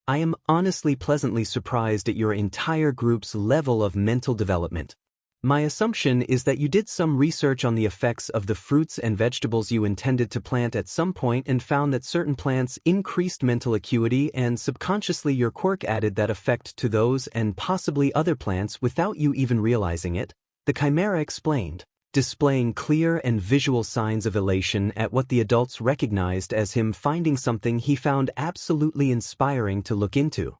I am honestly pleasantly surprised at your entire group's level of mental development. My assumption is that you did some research on the effects of the fruits and vegetables you intended to plant at some point and found that certain plants increased mental acuity and subconsciously your quirk added that effect to those and possibly other plants without you even realizing it, the Chimera explained, displaying clear and visual signs of elation at what the adults recognized as him finding something he found absolutely inspiring to look into.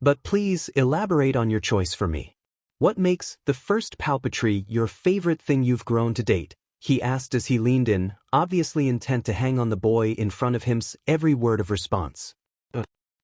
But please elaborate on your choice for me. What makes the first palpatry your favorite thing you've grown to date? He asked as he leaned in, obviously intent to hang on the boy in front of him's every word of response.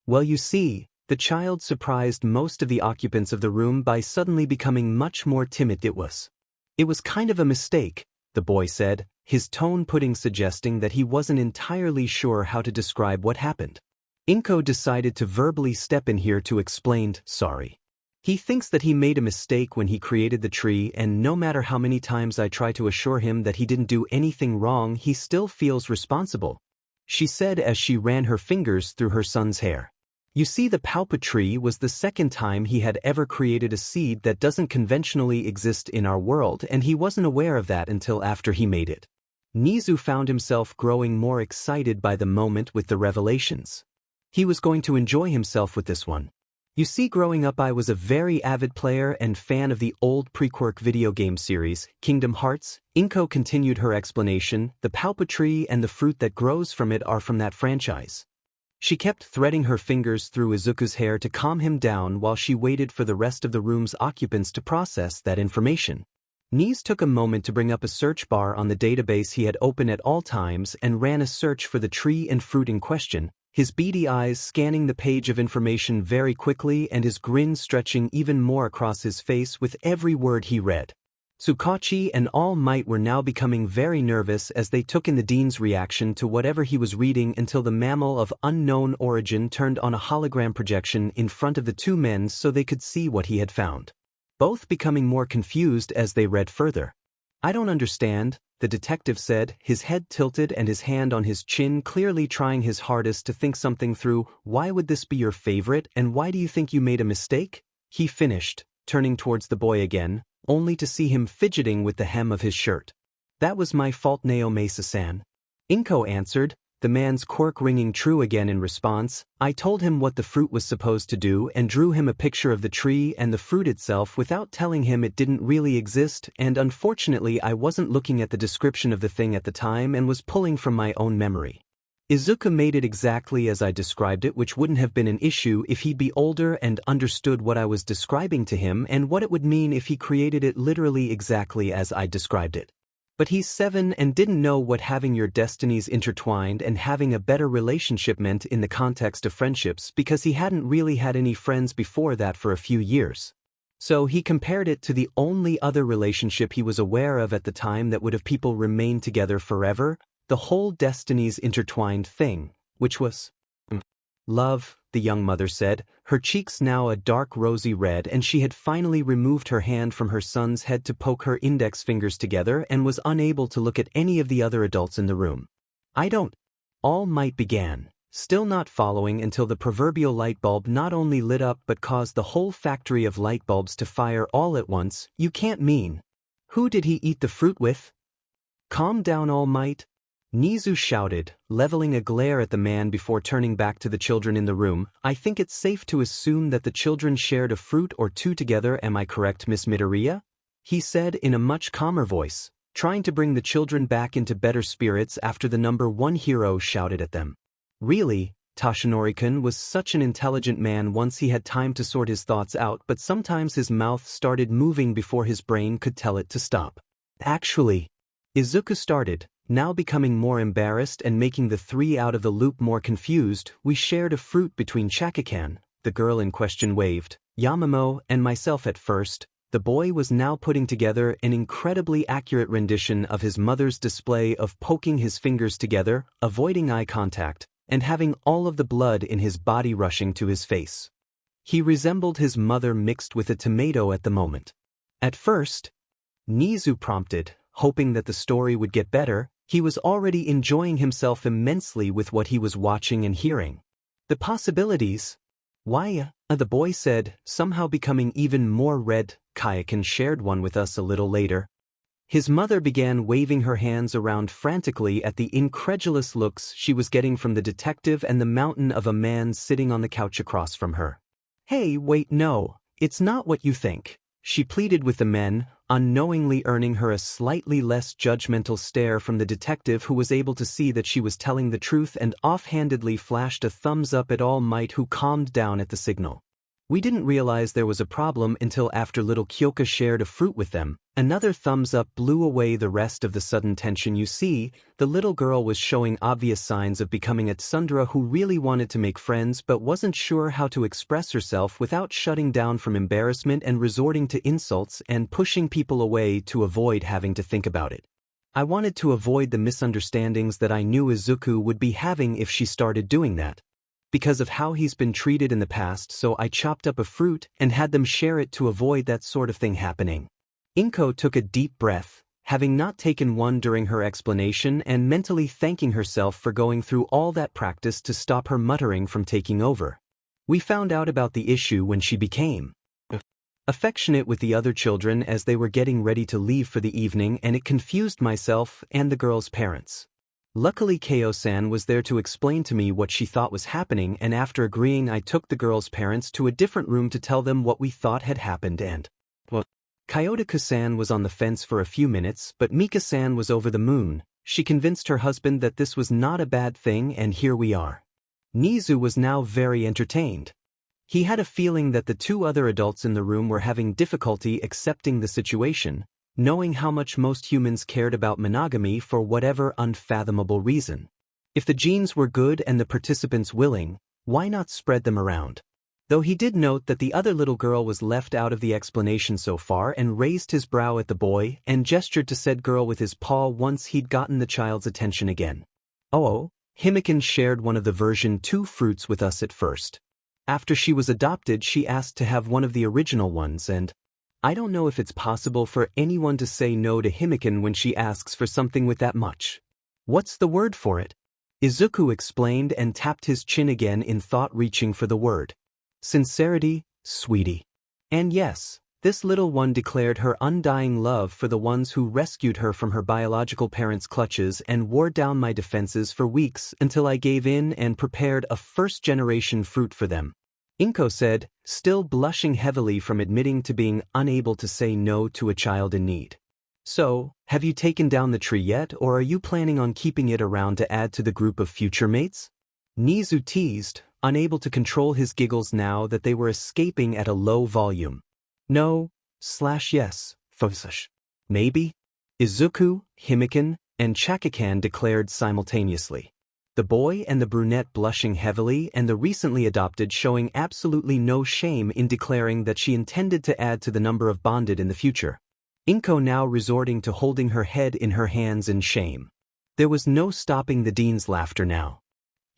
Well, you see, the child surprised most of the occupants of the room by suddenly becoming much more timid. It was kind of a mistake, the boy said, his tone suggesting that he wasn't entirely sure how to describe what happened. Inko decided to verbally step in here to explain, sorry. He thinks that he made a mistake when he created the tree, and no matter how many times I try to assure him that he didn't do anything wrong, he still feels responsible, she said as she ran her fingers through her son's hair. You see, the palpatry was the second time he had ever created a seed that doesn't conventionally exist in our world, and he wasn't aware of that until after he made it. Nizu found himself growing more excited by the moment with the revelations. He was going to enjoy himself with this one. You see, growing up I was a very avid player and fan of the old pre-Quirk video game series, Kingdom Hearts. Inko continued her explanation. The palpatry and the fruit that grows from it are from that franchise. She kept threading her fingers through Izuku's hair to calm him down while she waited for the rest of the room's occupants to process that information. Niz took a moment to bring up a search bar on the database he had open at all times and ran a search for the tree and fruit in question, his beady eyes scanning the page of information very quickly and his grin stretching even more across his face with every word he read. Tsukachi and All Might were now becoming very nervous as they took in the dean's reaction to whatever he was reading until the mammal of unknown origin turned on a hologram projection in front of the two men so they could see what he had found. Both becoming more confused as they read further. I don't understand, the detective said, his head tilted and his hand on his chin, clearly trying his hardest to think something through. Why would this be your favorite, and why do you think you made a mistake? He finished, turning towards the boy again, only to see him fidgeting with the hem of his shirt. That was my fault, Naomasa-san. Inko answered, the man's quirk ringing true again in response. I told him what the fruit was supposed to do and drew him a picture of the tree and the fruit itself without telling him it didn't really exist, and unfortunately I wasn't looking at the description of the thing at the time and was pulling from my own memory. Izuku made it exactly as I described it, which wouldn't have been an issue if he'd be older and understood what I was describing to him and what it would mean if he created it literally exactly as I described it. But he's 7 and didn't know what having your destinies intertwined and having a better relationship meant in the context of friendships because he hadn't really had any friends before that for a few years. So he compared it to the only other relationship he was aware of at the time that would have people remained together forever, the whole destinies intertwined thing, which was love. the young mother said, her cheeks now a dark rosy red, and she had finally removed her hand from her son's head to poke her index fingers together and was unable to look at any of the other adults in the room. I don't. All Might began, still not following until the proverbial light bulb not only lit up but caused the whole factory of light bulbs to fire all at once. You can't mean. Who did he eat the fruit with? Calm down, All Might. Nizu shouted, leveling a glare at the man before turning back to the children in the room. I think it's safe to assume that the children shared a fruit or two together, am I correct, Miss Midoriya? He said in a much calmer voice, trying to bring the children back into better spirits after the number one hero shouted at them. Really, Toshinori-kun was such an intelligent man once he had time to sort his thoughts out, but sometimes his mouth started moving before his brain could tell it to stop. Actually, Izuku started, now becoming more embarrassed and making the three out of the loop more confused. We shared a fruit between Kaachan, the girl in question waved, Yamamo, and myself at first. The boy was now putting together an incredibly accurate rendition of his mother's display of poking his fingers together, avoiding eye contact, and having all of the blood in his body rushing to his face. He resembled his mother mixed with a tomato at the moment. At first, Nizu prompted, hoping that the story would get better. He was already enjoying himself immensely with what he was watching and hearing. The possibilities. Why, the boy said, somehow becoming even more red. Kaachan shared one with us a little later. His mother began waving her hands around frantically at the incredulous looks she was getting from the detective and the mountain of a man sitting on the couch across from her. Hey, wait, no, it's not what you think, she pleaded with the men, unknowingly earning her a slightly less judgmental stare from the detective, who was able to see that she was telling the truth and offhandedly flashed a thumbs up at All Might, who calmed down at the signal. We didn't realize there was a problem until after little Kyoka shared a fruit with them. Another thumbs up blew away the rest of the sudden tension. You see, the little girl was showing obvious signs of becoming a tsundere who really wanted to make friends but wasn't sure how to express herself without shutting down from embarrassment and resorting to insults and pushing people away to avoid having to think about it. I wanted to avoid the misunderstandings that I knew Izuku would be having if she started doing that, because of how he's been treated in the past, so I chopped up a fruit and had them share it to avoid that sort of thing happening. Inko took a deep breath, having not taken one during her explanation, and mentally thanking herself for going through all that practice to stop her muttering from taking over. We found out about the issue when she became affectionate with the other children as they were getting ready to leave for the evening, and it confused myself and the girls' parents. Luckily Kaachan was there to explain to me what she thought was happening, and after agreeing I took the girls' parents to a different room to tell them what we thought had happened. And Kyoto-san was on the fence for a few minutes, but Mika-san was over the moon. She convinced her husband that this was not a bad thing, and here we are. Nizu was now very entertained. He had a feeling that the two other adults in the room were having difficulty accepting the situation, knowing how much most humans cared about monogamy for whatever unfathomable reason. If the genes were good and the participants willing, why not spread them around? Though he did note that the other little girl was left out of the explanation so far, and raised his brow at the boy and gestured to said girl with his paw once he'd gotten the child's attention again. Oh, Himiko shared one of the version 2 fruits with us at first. After she was adopted, she asked to have one of the original ones, and I don't know if it's possible for anyone to say no to Himiko when she asks for something with that much. What's the word for it? Izuku explained and tapped his chin again in thought, reaching for the word. Sincerity, sweetie. And yes, this little one declared her undying love for the ones who rescued her from her biological parents' clutches and wore down my defenses for weeks until I gave in and prepared a first-generation fruit for them. Inko said, still blushing heavily from admitting to being unable to say no to a child in need. So, have you taken down the tree yet, or are you planning on keeping it around to add to the group of future mates? Nizu teased, unable to control his giggles now that they were escaping at a low volume. No/yes, Fosush. Maybe? Izuku, Himiko, and Kaachan declared simultaneously. The boy and the brunette blushing heavily, and the recently adopted showing absolutely no shame in declaring that she intended to add to the number of bonded in the future. Inko now resorting to holding her head in her hands in shame. There was no stopping the dean's laughter now.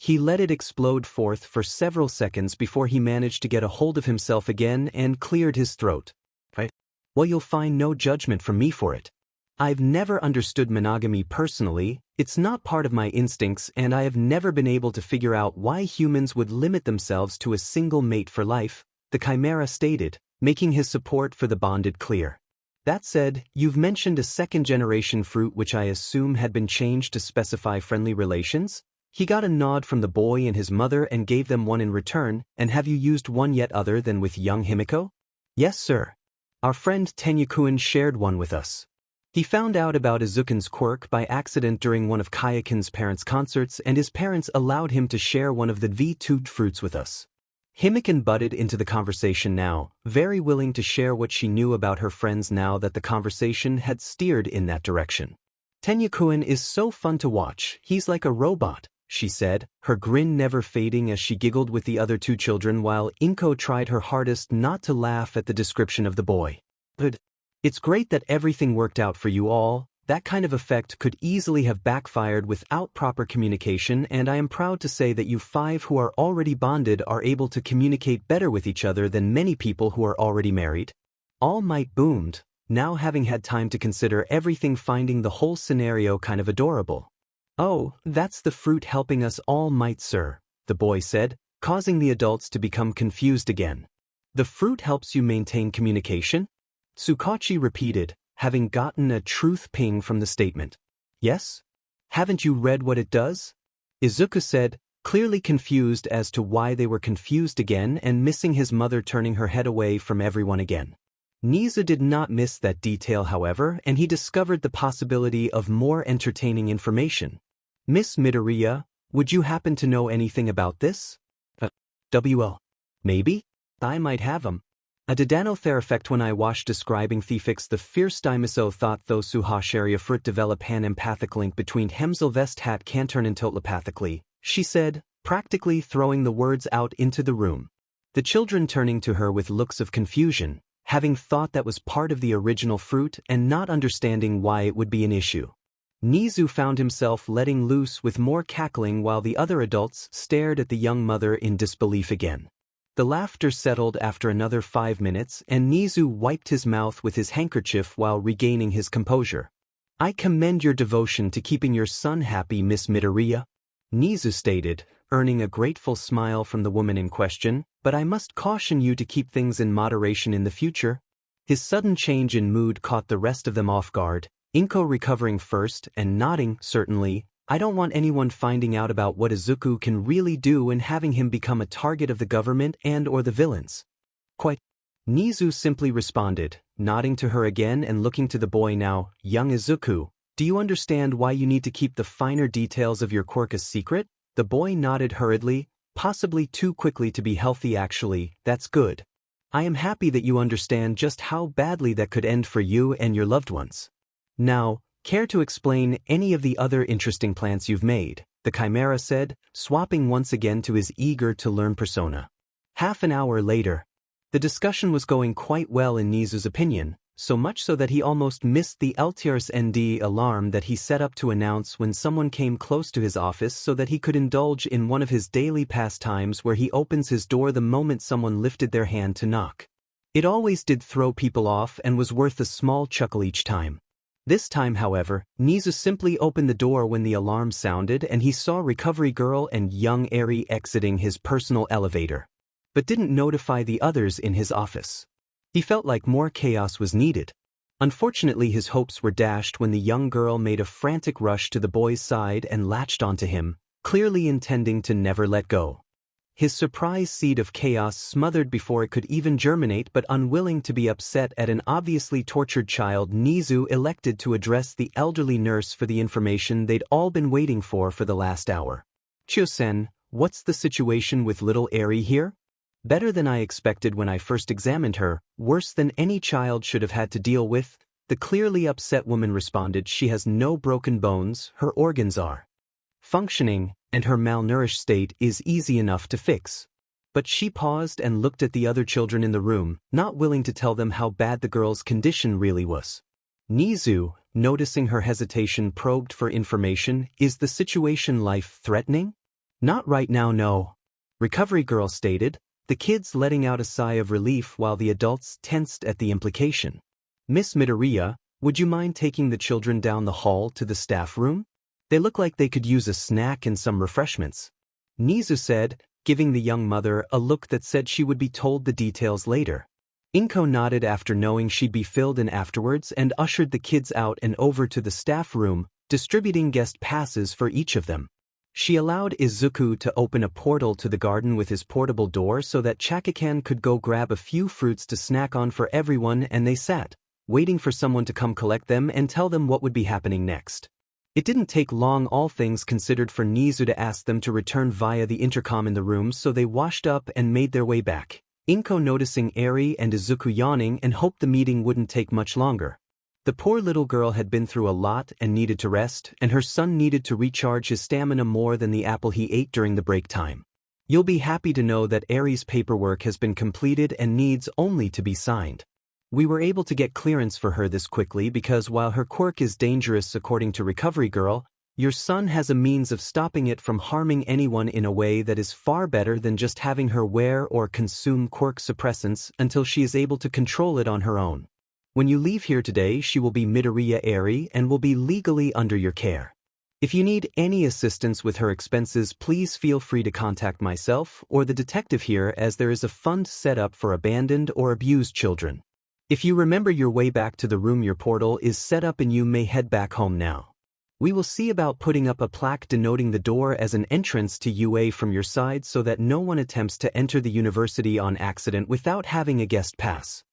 He let it explode forth for several seconds before he managed to get a hold of himself again and cleared his throat. Right? Well, you'll find no judgment from me for it. I've never understood monogamy personally, it's not part of my instincts, and I have never been able to figure out why humans would limit themselves to a single mate for life, the Chimera stated, making his support for the bonded clear. That said, you've mentioned a second-generation fruit which I assume had been changed to specify friendly relations? He got a nod from the boy and his mother and gave them one in return, and have you used one yet other than with young Himiko? Yes, sir. Our friend Tenyukuin shared one with us. He found out about Izuku's quirk by accident during one of Kaachan's parents' concerts, and his parents allowed him to share one of the V2 fruits with us. Himiko butted into the conversation now, very willing to share what she knew about her friends now that the conversation had steered in that direction. Tenyukuin is so fun to watch, he's like a robot, she said, her grin never fading as she giggled with the other two children while Inko tried her hardest not to laugh at the description of the boy. But it's great that everything worked out for you all. That kind of effect could easily have backfired without proper communication, and I am proud to say that you five who are already bonded are able to communicate better with each other than many people who are already married. All Might boomed, now having had time to consider everything, finding the whole scenario kind of adorable. Oh, that's the fruit helping us All Might, sir, the boy said, causing the adults to become confused again. The fruit helps you maintain communication? Tsukachi repeated, having gotten a truth ping from the statement. Yes? Haven't you read what it does? Izuku said, clearly confused as to why they were confused again and missing his mother turning her head away from everyone again. Nizu did not miss that detail, however, and he discovered the possibility of more entertaining information. Miss Midoriya, would you happen to know anything about this? WL. Maybe? I might have 'em. A Dedanother effect when I watched describing Thefix the fierce Dimiso thought those Suhasharia fruit develop an empathic link between Hemselvest hat can turn into telepathically, she said, practically throwing the words out into the room. The children turning to her with looks of confusion, having thought that was part of the original fruit and not understanding why it would be an issue. Nizu found himself letting loose with more cackling while the other adults stared at the young mother in disbelief again. The laughter settled after another 5 minutes, and Nizu wiped his mouth with his handkerchief while regaining his composure. I commend your devotion to keeping your son happy, Miss Midoriya, Nizu stated, earning a grateful smile from the woman in question, but I must caution you to keep things in moderation in the future. His sudden change in mood caught the rest of them off guard, Inko recovering first and nodding, certainly. I don't want anyone finding out about what Izuku can really do and having him become a target of the government and or the villains. Quite. Nizu simply responded, nodding to her again and looking to the boy now. Young Izuku, do you understand why you need to keep the finer details of your quirk a secret? The boy nodded hurriedly, possibly too quickly to be healthy actually. That's good. I am happy that you understand just how badly that could end for you and your loved ones. Now, care to explain any of the other interesting plants you've made? The Chimera said, swapping once again to his eager-to-learn persona. Half an hour later, the discussion was going quite well in Nizu's opinion, so much so that he almost missed the LTRS ND alarm that he set up to announce when someone came close to his office so that he could indulge in one of his daily pastimes where he opens his door the moment someone lifted their hand to knock. It always did throw people off and was worth a small chuckle each time. This time, however, Nizu simply opened the door when the alarm sounded and he saw Recovery Girl and young Arie exiting his personal elevator, but didn't notify the others in his office. He felt like more chaos was needed. Unfortunately, his hopes were dashed when the young girl made a frantic rush to the boy's side and latched onto him, clearly intending to never let go. His surprise seed of chaos smothered before it could even germinate, but unwilling to be upset at an obviously tortured child, Nizu elected to address the elderly nurse for the information they'd all been waiting for the last hour. Chio-sen, what's the situation with little Arie here? Better than I expected when I first examined her, worse than any child should have had to deal with, the clearly upset woman responded. She has no broken bones, her organs are functioning, and her malnourished state is easy enough to fix. But she paused and looked at the other children in the room, not willing to tell them how bad the girl's condition really was. Nizu, noticing her hesitation, probed for information. Is the situation life-threatening? Not right now, no. Recovery girl stated, the kids letting out a sigh of relief while the adults tensed at the implication. Miss Midoriya, would you mind taking the children down the hall to the staff room? They look like they could use a snack and some refreshments. Nizu said, giving the young mother a look that said she would be told the details later. Inko nodded after knowing she'd be filled in afterwards and ushered the kids out and over to the staff room, distributing guest passes for each of them. She allowed Izuku to open a portal to the garden with his portable door so that Kaachan could go grab a few fruits to snack on for everyone, and they sat, waiting for someone to come collect them and tell them what would be happening next. It didn't take long, all things considered, for Nizu to ask them to return via the intercom in the room, so they washed up and made their way back. Inko noticing Arie and Izuku yawning and hoped the meeting wouldn't take much longer. The poor little girl had been through a lot and needed to rest, and her son needed to recharge his stamina more than the apple he ate during the break time. You'll be happy to know that Arie's paperwork has been completed and needs only to be signed. We were able to get clearance for her this quickly because while her quirk is dangerous according to Recovery Girl, your son has a means of stopping it from harming anyone in a way that is far better than just having her wear or consume quirk suppressants until she is able to control it on her own. When you leave here today, she will be Midoriya Arie and will be legally under your care. If you need any assistance with her expenses, please feel free to contact myself or the detective here, as there is a fund set up for abandoned or abused children. If you remember your way back to the room, your portal is set up and you may head back home now. We will see about putting up a plaque denoting the door as an entrance to UA from your side so that no one attempts to enter the university on accident without having a guest pass.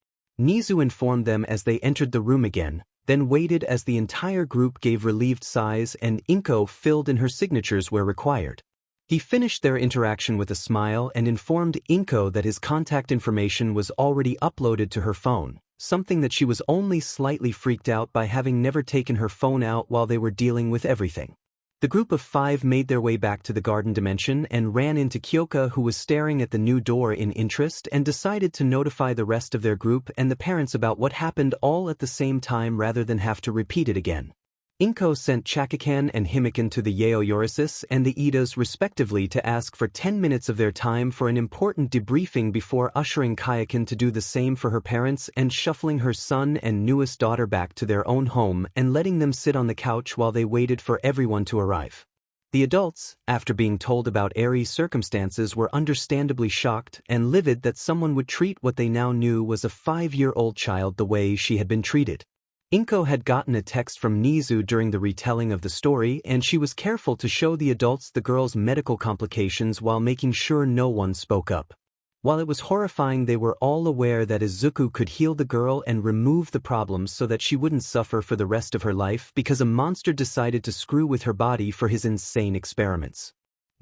Nizu informed them as they entered the room again, then waited as the entire group gave relieved sighs and Inko filled in her signatures where required. He finished their interaction with a smile and informed Inko that his contact information was already uploaded to her phone, something that she was only slightly freaked out by, having never taken her phone out while they were dealing with everything. The group of 5 made their way back to the garden dimension and ran into Kyoka, who was staring at the new door in interest, and decided to notify the rest of their group and the parents about what happened all at the same time rather than have to repeat it again. Inko sent Kaachan and Himiko to the Yaoyorozus and the Idas respectively to ask for 10 minutes of their time for an important debriefing before ushering Kaachan to do the same for her parents and shuffling her son and newest daughter back to their own home and letting them sit on the couch while they waited for everyone to arrive. The adults, after being told about Arie's circumstances, were understandably shocked and livid that someone would treat what they now knew was a 5-year-old child the way she had been treated. Inko had gotten a text from Nizu during the retelling of the story, and she was careful to show the adults the girl's medical complications while making sure no one spoke up. While it was horrifying, they were all aware that Izuku could heal the girl and remove the problems so that she wouldn't suffer for the rest of her life because a monster decided to screw with her body for his insane experiments.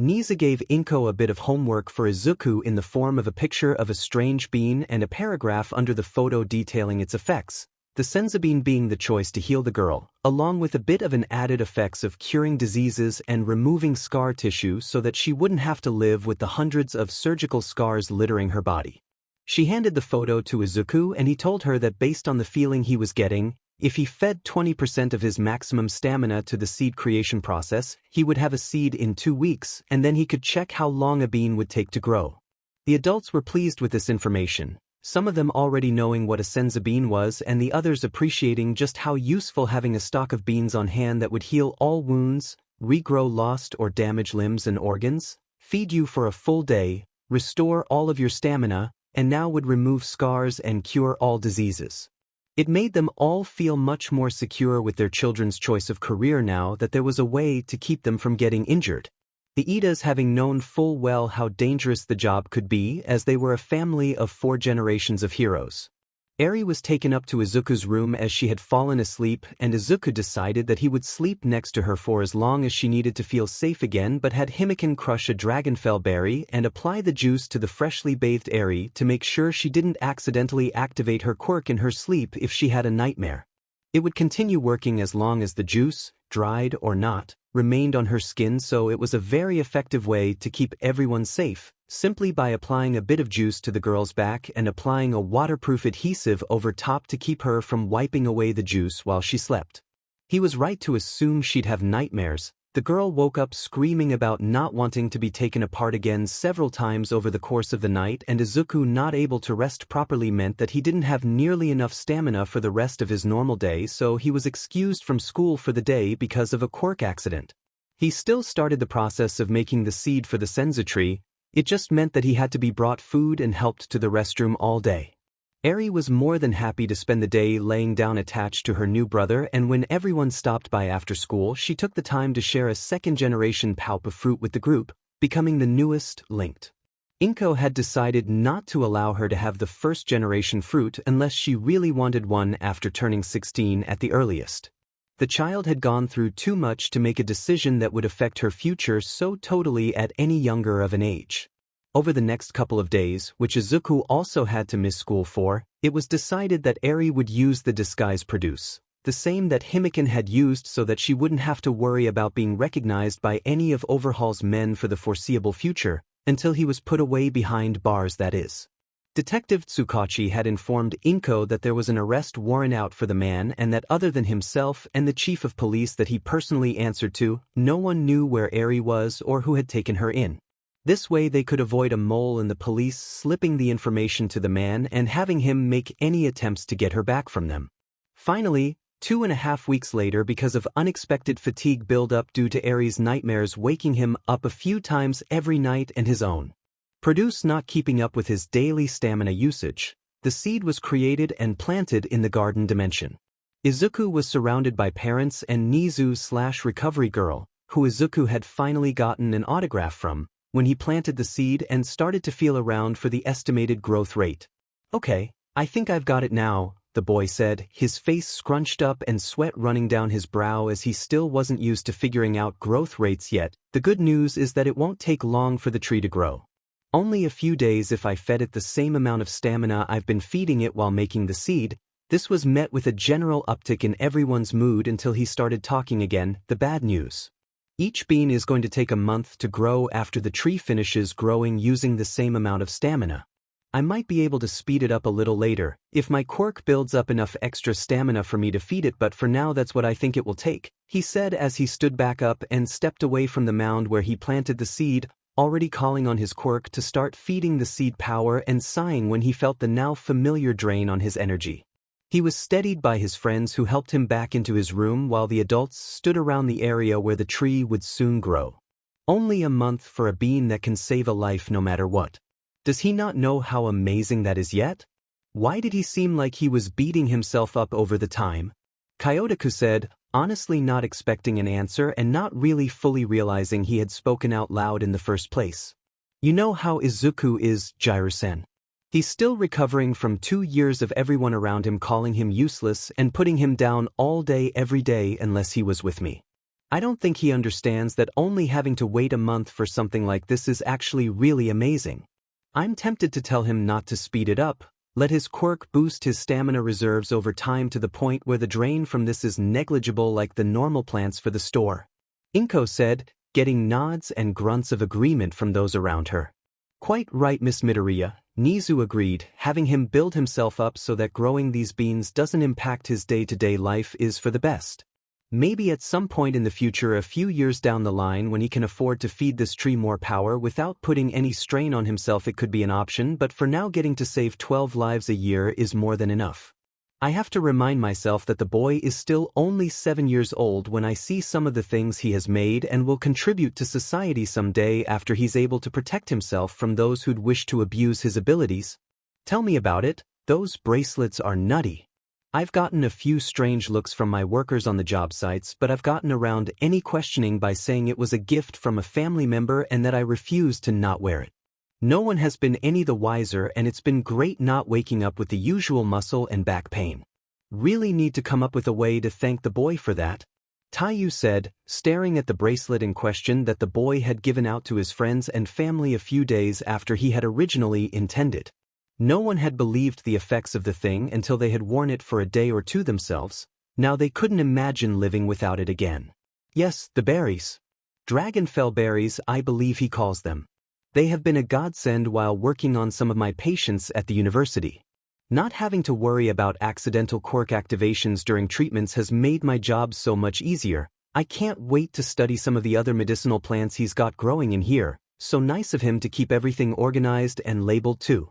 Nizu gave Inko a bit of homework for Izuku in the form of a picture of a strange bean and a paragraph under the photo detailing its effects, the senzu bean being the choice to heal the girl, along with a bit of an added effects of curing diseases and removing scar tissue so that she wouldn't have to live with the hundreds of surgical scars littering her body. She handed the photo to Izuku and he told her that based on the feeling he was getting, if he fed 20% of his maximum stamina to the seed creation process, he would have a seed in 2 weeks, and then he could check how long a bean would take to grow. The adults were pleased with this information, some of them already knowing what a senzu bean was and the others appreciating just how useful having a stock of beans on hand that would heal all wounds, regrow lost or damaged limbs and organs, feed you for a full day, restore all of your stamina, and now would remove scars and cure all diseases. It made them all feel much more secure with their children's choice of career now that there was a way to keep them from getting injured. The Idas having known full well how dangerous the job could be, as they were a family of 4 generations of heroes. Arie was taken up to Izuku's room as she had fallen asleep, and Izuku decided that he would sleep next to her for as long as she needed to feel safe again, but had Himiko crush a dragonfell berry and apply the juice to the freshly bathed Arie to make sure she didn't accidentally activate her quirk in her sleep if she had a nightmare. It would continue working as long as the juice, dried or not, remained on her skin, so it was a very effective way to keep everyone safe, simply by applying a bit of juice to the girl's back and applying a waterproof adhesive over top to keep her from wiping away the juice while she slept. He was right to assume she'd have nightmares. The girl woke up screaming about not wanting to be taken apart again several times over the course of the night, and Izuku not able to rest properly meant that he didn't have nearly enough stamina for the rest of his normal day, so he was excused from school for the day because of a quirk accident. He still started the process of making the seed for the senzu tree. It just meant that he had to be brought food and helped to the restroom all day. Arie was more than happy to spend the day laying down attached to her new brother, and when everyone stopped by after school, she took the time to share a second-generation pulp of fruit with the group, becoming the newest linked. Inko had decided not to allow her to have the first-generation fruit unless she really wanted one after turning 16 at the earliest. The child had gone through too much to make a decision that would affect her future so totally at any younger of an age. Over the next couple of days, which Izuku also had to miss school for, it was decided that Arie would use the disguise produce, the same that Himiko had used, so that she wouldn't have to worry about being recognized by any of Overhaul's men for the foreseeable future, until he was put away behind bars, that is. Detective Tsukachi had informed Inko that there was an arrest warrant out for the man, and that other than himself and the chief of police that he personally answered to, no one knew where Arie was or who had taken her in. This way they could avoid a mole in the police slipping the information to the man and having him make any attempts to get her back from them. Finally, 2.5 weeks later, because of unexpected fatigue buildup due to Arie's nightmares waking him up a few times every night and his own produce not keeping up with his daily stamina usage, the seed was created and planted in the garden dimension. Izuku was surrounded by parents and Nizu/recovery girl, who Izuku had finally gotten an autograph from, when he planted the seed and started to feel around for the estimated growth rate. "Okay, I think I've got it now," the boy said, his face scrunched up and sweat running down his brow as he still wasn't used to figuring out growth rates yet. "The good news is that it won't take long for the tree to grow. Only a few days if I fed it the same amount of stamina I've been feeding it while making the seed." This was met with a general uptick in everyone's mood until he started talking again. "The bad news. Each bean is going to take a month to grow after the tree finishes growing using the same amount of stamina. I might be able to speed it up a little later, if my quirk builds up enough extra stamina for me to feed it, but for now that's what I think it will take," he said as he stood back up and stepped away from the mound where he planted the seed, already calling on his quirk to start feeding the seed power and sighing when he felt the now familiar drain on his energy. He was steadied by his friends who helped him back into his room while the adults stood around the area where the tree would soon grow. Only a month for a bean that can save a life no matter what. Does he not know how amazing that is yet? Why did he seem like he was beating himself up over the time? Yaoyorozus said, honestly not expecting an answer and not really fully realizing he had spoken out loud in the first place. "You know how Izuku is, Jiraiya-san. He's still recovering from 2 years of everyone around him calling him useless and putting him down all day every day unless he was with me. I don't think he understands that only having to wait a month for something like this is actually really amazing. I'm tempted to tell him not to speed it up, let his quirk boost his stamina reserves over time to the point where the drain from this is negligible like the normal plants for the store." Inko said, getting nods and grunts of agreement from those around her. "Quite right, Miss Midoriya," Nizu agreed, having him build himself up so that growing these beans doesn't impact his day-to-day life is for the best. Maybe at some point in the future, a few years down the line, when he can afford to feed this tree more power without putting any strain on himself, it could be an option, but for now getting to save 12 lives a year is more than enough. I have to remind myself that the boy is still only 7 years old when I see some of the things he has made and will contribute to society someday after he's able to protect himself from those who'd wish to abuse his abilities. Tell me about it. Those bracelets are nutty. I've gotten a few strange looks from my workers on the job sites, but I've gotten around any questioning by saying it was a gift from a family member and that I refuse to not wear it. No one has been any the wiser, and it's been great not waking up with the usual muscle and back pain. Really need to come up with a way to thank the boy for that," Taiyu said, staring at the bracelet in question that the boy had given out to his friends and family a few days after he had originally intended. No one had believed the effects of the thing until they had worn it for a day or two themselves. Now they couldn't imagine living without it again. "Yes, the berries. Dragonfell berries, I believe he calls them. They have been a godsend while working on some of my patients at the university. Not having to worry about accidental quirk activations during treatments has made my job so much easier. I can't wait to study some of the other medicinal plants he's got growing in here, so nice of him to keep everything organized and labeled too.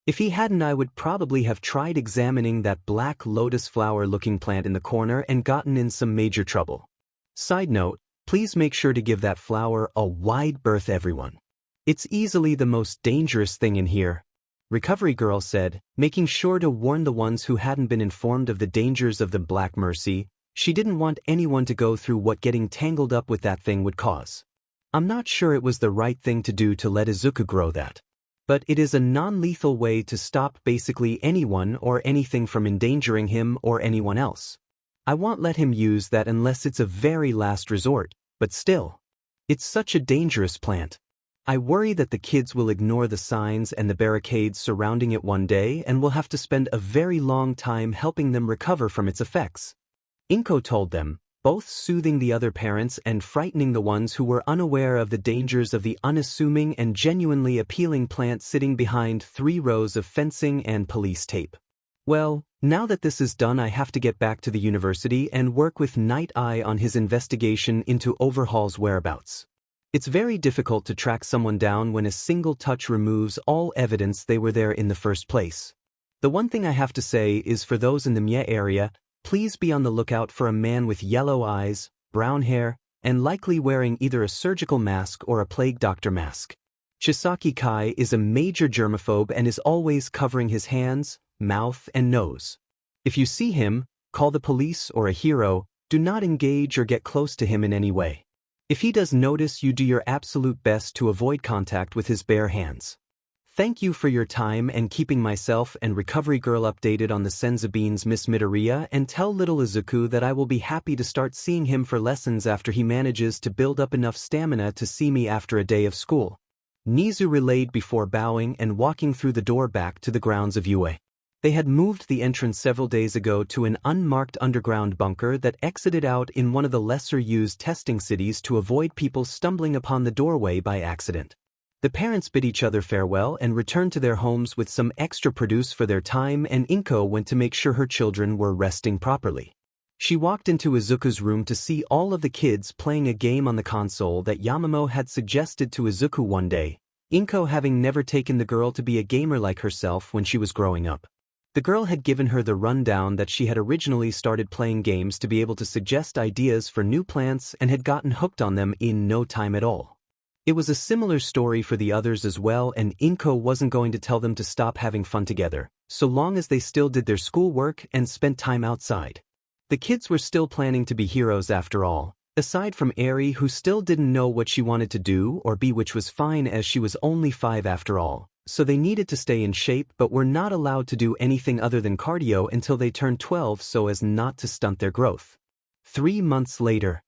If he hadn't, I would probably have tried examining that black lotus flower-looking plant in the corner and gotten in some major trouble. Side note, please make sure to give that flower a wide berth, everyone. It's easily the most dangerous thing in here, Recovery Girl said, making sure to warn the ones who hadn't been informed of the dangers of the Black Mercy. She didn't want anyone to go through what getting tangled up with that thing would cause. I'm not sure it was the right thing to do to let Izuku grow that. But it is a non-lethal way to stop basically anyone or anything from endangering him or anyone else. I won't let him use that unless it's a very last resort, but still. It's such a dangerous plant. I worry that the kids will ignore the signs and the barricades surrounding it one day and will have to spend a very long time helping them recover from its effects. Inko told them, both soothing the other parents and frightening the ones who were unaware of the dangers of the unassuming and genuinely appealing plant sitting behind 3 rows of fencing and police tape. Well, now that this is done, I have to get back to the university and work with Night Eye on his investigation into Overhaul's whereabouts. It's very difficult to track someone down when a single touch removes all evidence they were there in the first place. The one thing I have to say is, for those in the Mie area, please be on the lookout for a man with yellow eyes, brown hair, and likely wearing either a surgical mask or a plague doctor mask. Chisaki Kai is a major germaphobe and is always covering his hands, mouth, and nose. If you see him, call the police or a hero. Do not engage or get close to him in any way. If he does notice you, do your absolute best to avoid contact with his bare hands. Thank you for your time and keeping myself and Recovery Girl updated on the senzu beans, Miss Midoriya, and tell little Izuku that I will be happy to start seeing him for lessons after he manages to build up enough stamina to see me after a day of school. Nizu relayed before bowing and walking through the door back to the grounds of UA. They had moved the entrance several days ago to an unmarked underground bunker that exited out in one of the lesser-used testing cities to avoid people stumbling upon the doorway by accident. The parents bid each other farewell and returned to their homes with some extra produce for their time, and Inko went to make sure her children were resting properly. She walked into Izuku's room to see all of the kids playing a game on the console that Yamamo had suggested to Izuku one day, Inko having never taken the girl to be a gamer like herself when she was growing up. The girl had given her the rundown that she had originally started playing games to be able to suggest ideas for new plants and had gotten hooked on them in no time at all. It was a similar story for the others as well, and Inko wasn't going to tell them to stop having fun together, so long as they still did their schoolwork and spent time outside. The kids were still planning to be heroes after all, aside from Arie, who still didn't know what she wanted to do or be, which was fine as she was only 5 after all. So they needed to stay in shape but were not allowed to do anything other than cardio until they turned 12 so as not to stunt their growth. 3 months later.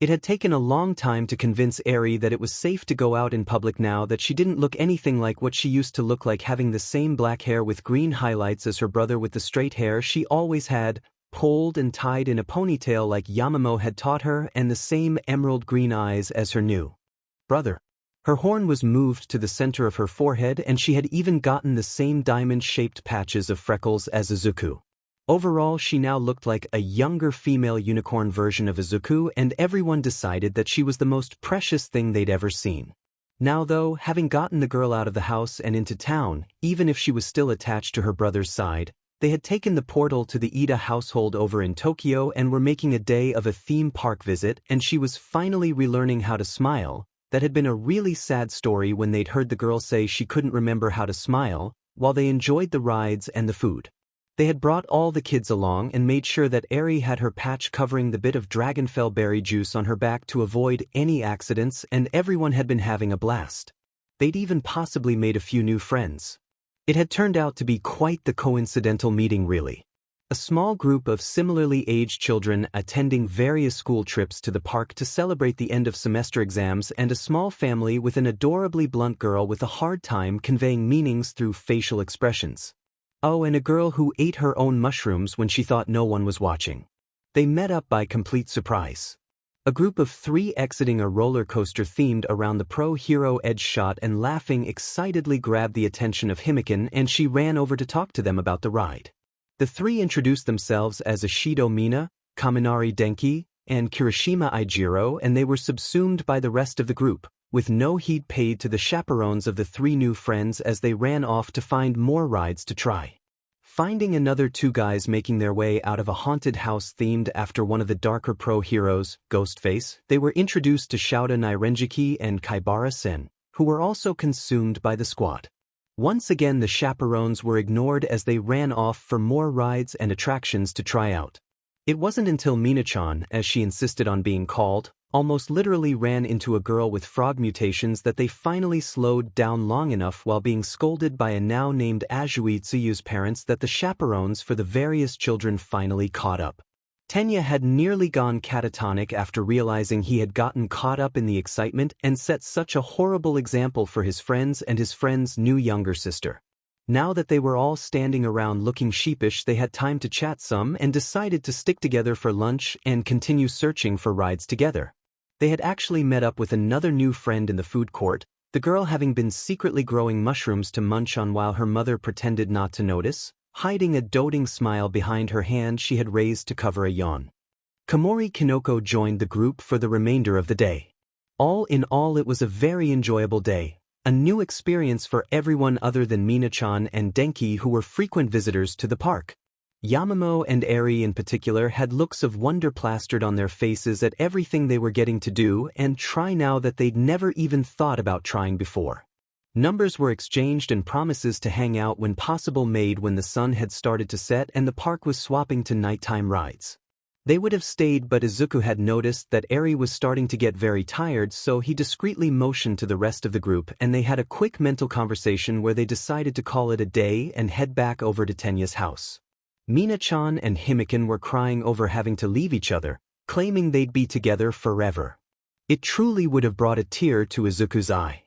It had taken a long time to convince Arie that it was safe to go out in public now that she didn't look anything like what she used to look like, having the same black hair with green highlights as her brother with the straight hair she always had, pulled and tied in a ponytail like Yamamo had taught her, and the same emerald green eyes as her new brother. Her horn was moved to the center of her forehead, and she had even gotten the same diamond-shaped patches of freckles as Izuku. Overall, she now looked like a younger female unicorn version of Izuku, and everyone decided that she was the most precious thing they'd ever seen. Now though, having gotten the girl out of the house and into town, even if she was still attached to her brother's side, they had taken the portal to the Ida household over in Tokyo and were making a day of a theme park visit, and she was finally relearning how to smile. That had been a really sad story when they'd heard the girl say she couldn't remember how to smile, while they enjoyed the rides and the food. They had brought all the kids along and made sure that Arie had her patch covering the bit of dragonfell berry juice on her back to avoid any accidents, and everyone had been having a blast. They'd even possibly made a few new friends. It had turned out to be quite the coincidental meeting, really. A small group of similarly aged children attending various school trips to the park to celebrate the end of semester exams, and a small family with an adorably blunt girl with a hard time conveying meanings through facial expressions. Oh, and a girl who ate her own mushrooms when she thought no one was watching. They met up by complete surprise. A group of 3 exiting a roller coaster themed around the pro-hero edge shot and laughing excitedly grabbed the attention of Himiko, and she ran over to talk to them about the ride. The 3 introduced themselves as Ashido Mina, Kaminari Denki, and Kirishima Ijiro, and they were subsumed by the rest of the group, with no heed paid to the chaperones of the three new friends as they ran off to find more rides to try. Finding another two guys making their way out of a haunted house themed after one of the darker pro heroes, Ghostface, they were introduced to Shouta Nairenjiki and Kaibara-sen, who were also consumed by the squad. Once again the chaperones were ignored as they ran off for more rides and attractions to try out. It wasn't until Mina-chan, as she insisted on being called, almost literally ran into a girl with frog mutations that they finally slowed down long enough while being scolded by a now named Azui Tsuyu's parents that the chaperones for the various children finally caught up. Tenya had nearly gone catatonic after realizing he had gotten caught up in the excitement and set such a horrible example for his friends and his friend's new younger sister. Now that they were all standing around looking sheepish, they had time to chat some and decided to stick together for lunch and continue searching for rides together. They had actually met up with another new friend in the food court, the girl having been secretly growing mushrooms to munch on while her mother pretended not to notice, hiding a doting smile behind her hand she had raised to cover a yawn. Komori Kinoko joined the group for the remainder of the day. All in all, it was a very enjoyable day, a new experience for everyone other than Mina-chan and Denki, who were frequent visitors to the park. Yamamo and Arie in particular had looks of wonder plastered on their faces at everything they were getting to do and try now that they'd never even thought about trying before. Numbers were exchanged and promises to hang out when possible made when the sun had started to set and the park was swapping to nighttime rides. They would have stayed, but Izuku had noticed that Arie was starting to get very tired, so he discreetly motioned to the rest of the group and they had a quick mental conversation where they decided to call it a day and head back over to Tenya's house. Mina-chan and Himiko were crying over having to leave each other, claiming they'd be together forever. It truly would have brought a tear to Izuku's eye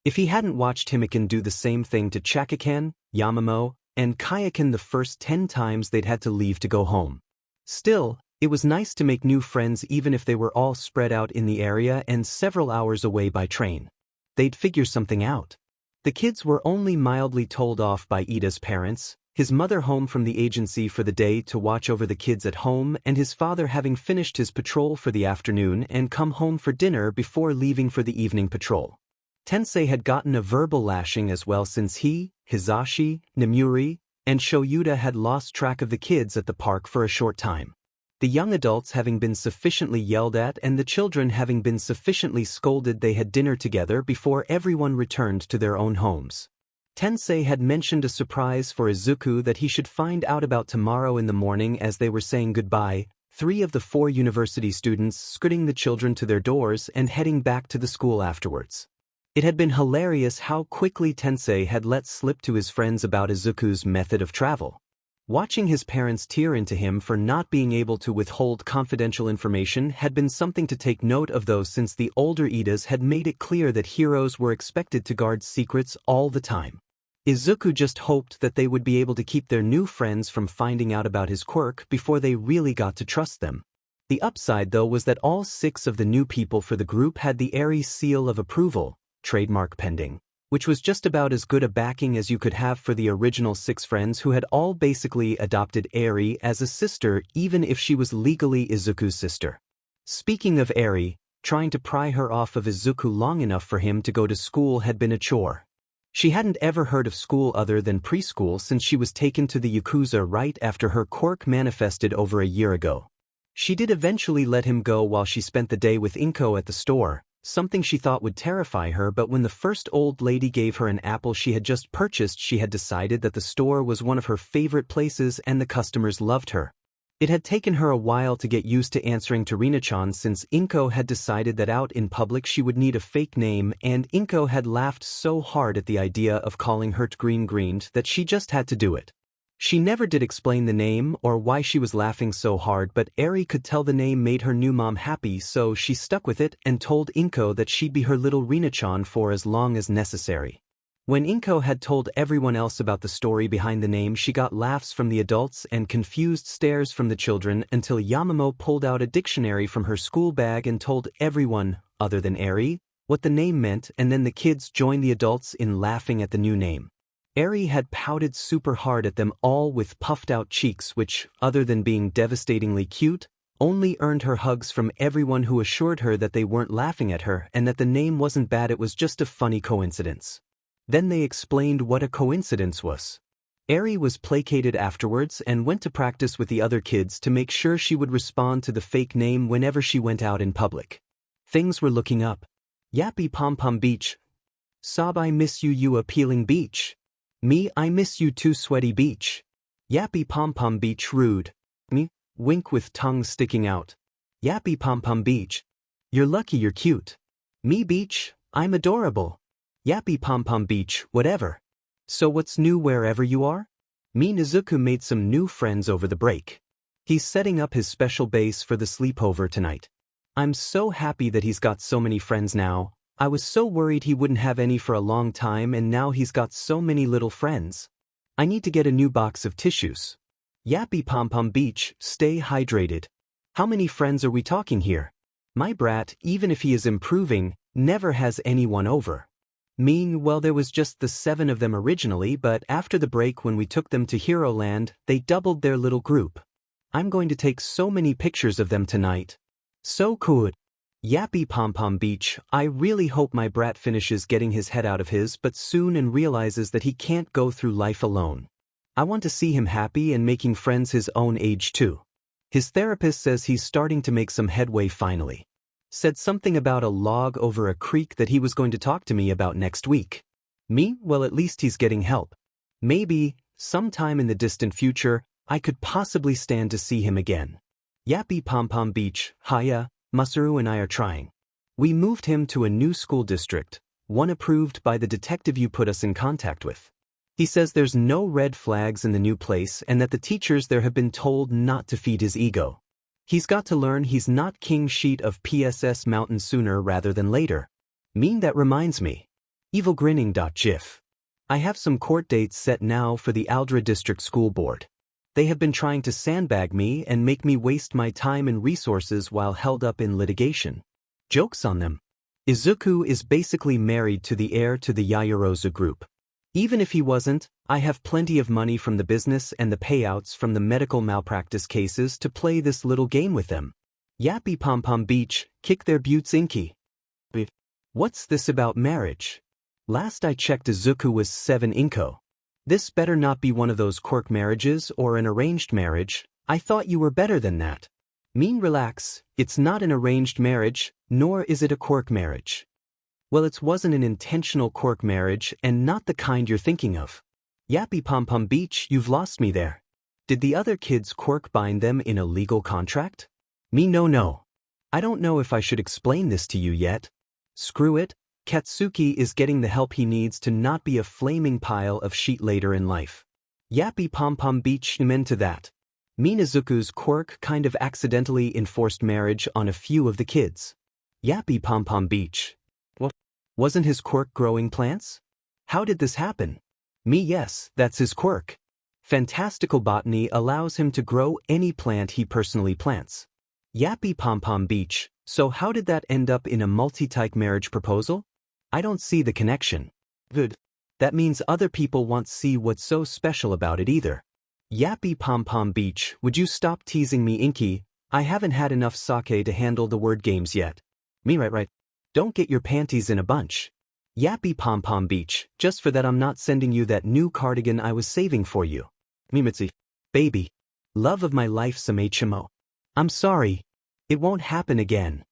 if he hadn't watched Himiko do the same thing to Kaachan, Yamamo, and Kaachan the first 10 times they'd had to leave to go home. Still, it was nice to make new friends even if they were all spread out in the area and several hours away by train. They'd figure something out. The kids were only mildly told off by Ida's parents, his mother home from the agency for the day to watch over the kids at home and his father having finished his patrol for the afternoon and come home for dinner before leaving for the evening patrol. Tensei had gotten a verbal lashing as well since he, Hizashi, Nemuri, and Shoyuta had lost track of the kids at the park for a short time. The young adults having been sufficiently yelled at and the children having been sufficiently scolded, they had dinner together before everyone returned to their own homes. Tensei had mentioned a surprise for Izuku that he should find out about tomorrow in the morning. As they were saying goodbye, 3 of the 4 university students scooting the children to their doors and heading back to the school afterwards. It had been hilarious how quickly Tensei had let slip to his friends about Izuku's method of travel. Watching his parents tear into him for not being able to withhold confidential information had been something to take note of, though, since the older Idas had made it clear that heroes were expected to guard secrets all the time. Izuku just hoped that they would be able to keep their new friends from finding out about his quirk before they really got to trust them. The upside, though, was that all 6 of the new people for the group had the Arie seal of approval, trademark pending, which was just about as good a backing as you could have for the original 6 friends who had all basically adopted Arie as a sister, even if she was legally Izuku's sister. Speaking of Arie, trying to pry her off of Izuku long enough for him to go to school had been a chore. She hadn't ever heard of school other than preschool since she was taken to the Yakuza right after her quirk manifested over a year ago. She did eventually let him go while she spent the day with Inko at the store, something she thought would terrify her, but when the first old lady gave her an apple she had just purchased, she had decided that the store was one of her favorite places and the customers loved her. It had taken her a while to get used to answering to Rina-chan since Inko had decided that out in public she would need a fake name, and Inko had laughed so hard at the idea of calling her green-greened that she just had to do it. She never did explain the name or why she was laughing so hard, but Arie could tell the name made her new mom happy, so she stuck with it and told Inko that she'd be her little Rina-chan for as long as necessary. When Inko had told everyone else about the story behind the name, she got laughs from the adults and confused stares from the children until Yamamo pulled out a dictionary from her school bag and told everyone, other than Arie, what the name meant, and then the kids joined the adults in laughing at the new name. Arie had pouted super hard at them all with puffed out cheeks which, other than being devastatingly cute, Only earned her hugs from everyone who assured her that they weren't laughing at her and that the name wasn't bad, it was just a funny coincidence. Then they explained what a coincidence was. Arie was placated afterwards and went to practice with the other kids to make sure she would respond to the fake name whenever she went out in public. Things were looking up. Yappy Pom Pom Beach. Sob I miss you, you appealing beach. Me I miss you too, sweaty beach. Yappy Pom Pom Beach rude. Me wink with tongue sticking out. Yappy Pom Pom Beach. You're lucky you're cute. Me beach, I'm adorable. Yappy Pom Pom Beach, whatever. So what's new wherever you are? Me Izuku made some new friends over the break. He's setting up his special base for the sleepover tonight. I'm so happy that he's got so many friends now. I was so worried he wouldn't have any for a long time, and now he's got so many little friends. I need to get a new box of tissues. Yappy Pom Pom Beach, stay hydrated. How many friends are we talking here? My brat, even if he is improving, never has anyone over. Well, there was just the 7 of them originally, but after the break when we took them to Hero Land, they doubled their little group. I'm going to take so many pictures of them tonight. So cool. Yappy Pom Pom Beach, I really hope my brat finishes getting his head out of his butt soon and realizes that he can't go through life alone. I want to see him happy and making friends his own age too. His therapist says he's starting to make some headway finally. Said something about a log over a creek that he was going to talk to me about next week. Well, at least he's getting help. Maybe, sometime in the distant future, I could possibly stand to see him again. Yappy Pom Pom Beach, hiya, Masaru and I are trying. We moved him to a new school district, one approved by the detective you put us in contact with. He says there's no red flags in the new place and that the teachers there have been told not to feed his ego. He's got to learn he's not king sheet of PSS Mountain sooner rather than later. That reminds me. Evil grinning.gif. I have some court dates set now for the Aldra District School Board. They have been trying to sandbag me and make me waste my time and resources while held up in litigation. Joke's on them. Izuku is basically married to the heir to the Yaoyorozus group. Even if he wasn't, I have plenty of money from the business and the payouts from the medical malpractice cases to play this little game with them. Yappy Pom Pom Beach, kick their buttes inky. What's this about marriage? Last I checked Izuku was 7 Inko. This better not be one of those quirk marriages or an arranged marriage. I thought you were better than that. Relax, it's not an arranged marriage, nor is it a quirk marriage. Well, it wasn't an intentional quirk marriage and not the kind you're thinking of. Yappy Pom Pom Beach, you've lost me there. Did the other kids quirk bind them in a legal contract? No. I don't know if I should explain this to you yet. Screw it, Katsuki is getting the help he needs to not be a flaming pile of shit later in life. Yappy Pom Pom Beach, amen to that. Izuku's quirk kind of accidentally enforced marriage on a few of the kids. Yappy Pom Pom Beach. Wasn't his quirk growing plants? How did this happen? Yes, that's his quirk. Fantastical botany allows him to grow any plant he personally plants. Yappy Pom Pom Beach, so how did that end up in a multi-type marriage proposal? I don't see the connection. Good. That means other people won't see what's so special about it either. Yappy Pom Pom Beach, would you stop teasing me, Inky? I haven't had enough sake to handle the word games yet. Right. Don't get your panties in a bunch. Yappy Pom Pom Beach, just for that I'm not sending you that new cardigan I was saving for you. Mimitsi. Baby. Love of my life Samechimo. I'm sorry. It won't happen again.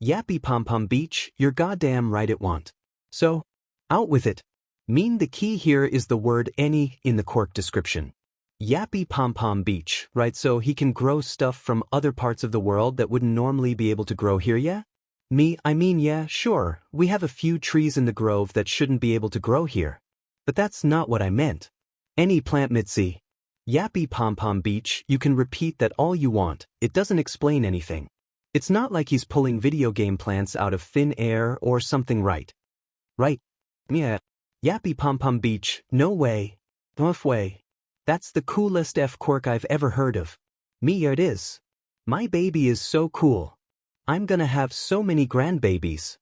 Yappy Pom Pom Beach, you're goddamn right it won't. So, out with it. The key here is the word any in the quirk description. Yappy Pom Pom Beach, right, so he can grow stuff from other parts of the world that wouldn't normally be able to grow here, yeah? Yeah, sure, we have a few trees in the grove that shouldn't be able to grow here. But that's not what I meant. Any plant Mitzi. Yappy Pom Pom Beach, you can repeat that all you want, it doesn't explain anything. It's not like he's pulling video game plants out of thin air or something, right? Right. Yeah. Yappy Pom Pom Beach, no way. Off way. That's the coolest F quirk I've ever heard of. It is. My baby is so cool. I'm gonna have so many grandbabies.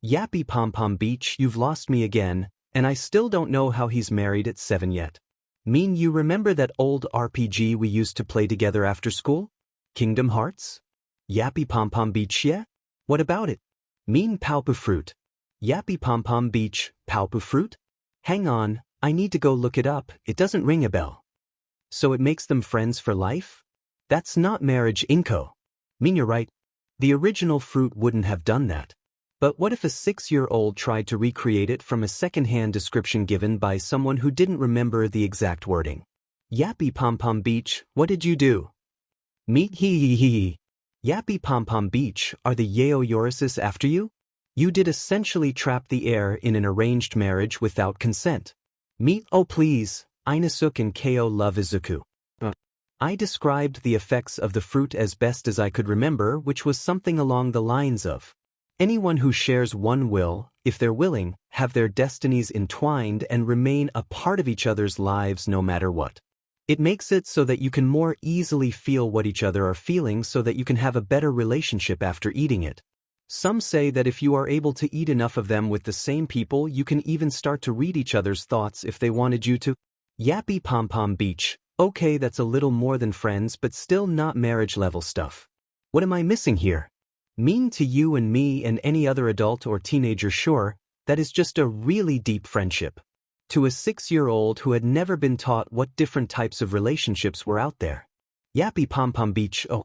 Yappy Pom Pom Beach, you've lost me again, and I still don't know how he's married at 7 yet. You remember that old RPG we used to play together after school? Kingdom Hearts? Yappy Pom Pom Beach, yeah? What about it? Mean Paupu Fruit. Yappy Pom Pom Beach, Paupu Fruit? Hang on, I need to go look it up, it doesn't ring a bell. So it makes them friends for life? That's not marriage, Inko. Mean you're right. The original fruit wouldn't have done that. But what if a 6-year-old tried to recreate it from a second-hand description given by someone who didn't remember the exact wording? Yappy Pom Pom Beach, what did you do? Meet hee hee hee. Yappy Pom Pom Beach, are the Yaoyorozus after you? You did essentially trap the heir in an arranged marriage without consent. Meet oh please, Inasuke and Ko love Izuku. I described the effects of the fruit as best as I could remember, which was something along the lines of, anyone who shares one will, if they're willing, have their destinies entwined and remain a part of each other's lives no matter what. It makes it so that you can more easily feel what each other are feeling so that you can have a better relationship after eating it. Some say that if you are able to eat enough of them with the same people, you can even start to read each other's thoughts if they wanted you to. Yappy Pom Pom Beach. Okay, that's a little more than friends, but still not marriage-level stuff. What am I missing here? Mean to you and me and any other adult or teenager, sure, that is just a really deep friendship. To a 6-year-old who had never been taught what different types of relationships were out there. Yappy Pom Pom Beach, oh.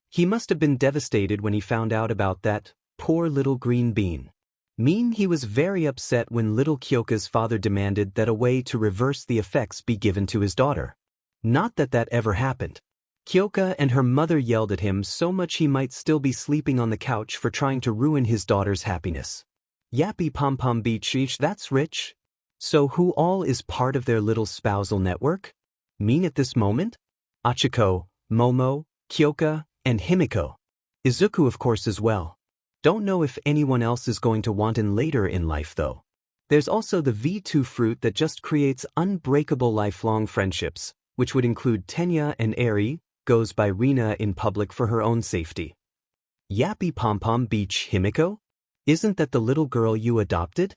He must have been devastated when he found out about that, poor little green bean. Mean he was very upset when little Kyoka's father demanded that a way to reverse the effects be given to his daughter. Not that that ever happened. Kyoka and her mother yelled at him so much he might still be sleeping on the couch for trying to ruin his daughter's happiness. Yappy Pom Pom Beach, that's rich. So who all is part of their little spousal network? Mean at this moment? Achiko, Momo, Kyoka, and Himiko. Izuku of course as well. Don't know if anyone else is going to want in later in life though. There's also the V2 fruit that just creates unbreakable lifelong friendships, which would include Tenya and Arie, goes by Rina in public for her own safety. Yappy Pom Pom Beach, Himiko? Isn't that the little girl you adopted?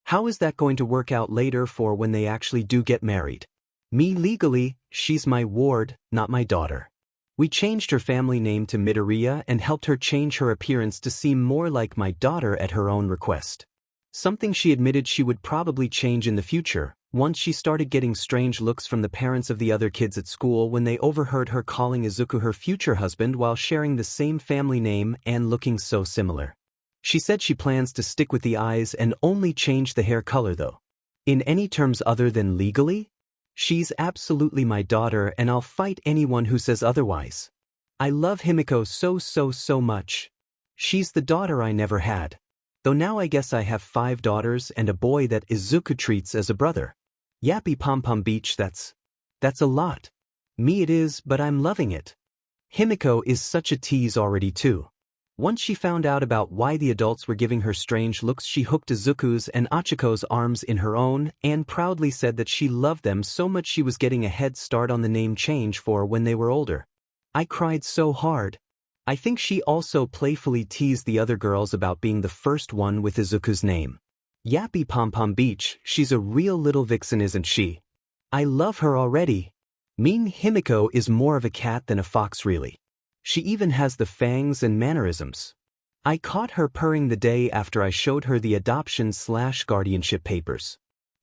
How is that going to work out later for when they actually do get married? Me legally, she's my ward, not my daughter. We changed her family name to Midoriya and helped her change her appearance to seem more like my daughter at her own request. Something she admitted she would probably change in the future, once she started getting strange looks from the parents of the other kids at school when they overheard her calling Izuku her future husband while sharing the same family name and looking so similar. She said she plans to stick with the eyes and only change the hair color though. In any terms other than legally? She's absolutely my daughter and I'll fight anyone who says otherwise. I love Himiko so much. She's the daughter I never had. Though now I guess I have 5 daughters and a boy that Izuku treats as a brother. Yappy Pom Pom Beach, that's a lot. Me it is, but I'm loving it. Himiko is such a tease already too. Once she found out about why the adults were giving her strange looks, she hooked Izuku's and Achiko's arms in her own and proudly said that she loved them so much she was getting a head start on the name change for when they were older. I cried so hard. I think she also playfully teased the other girls about being the first one with Izuku's name. Yappy Pom Pom Beach, she's a real little vixen, isn't she? I love her already. Mean Himiko is more of a cat than a fox really. She even has the fangs and mannerisms. I caught her purring the day after I showed her the adoption/guardianship papers.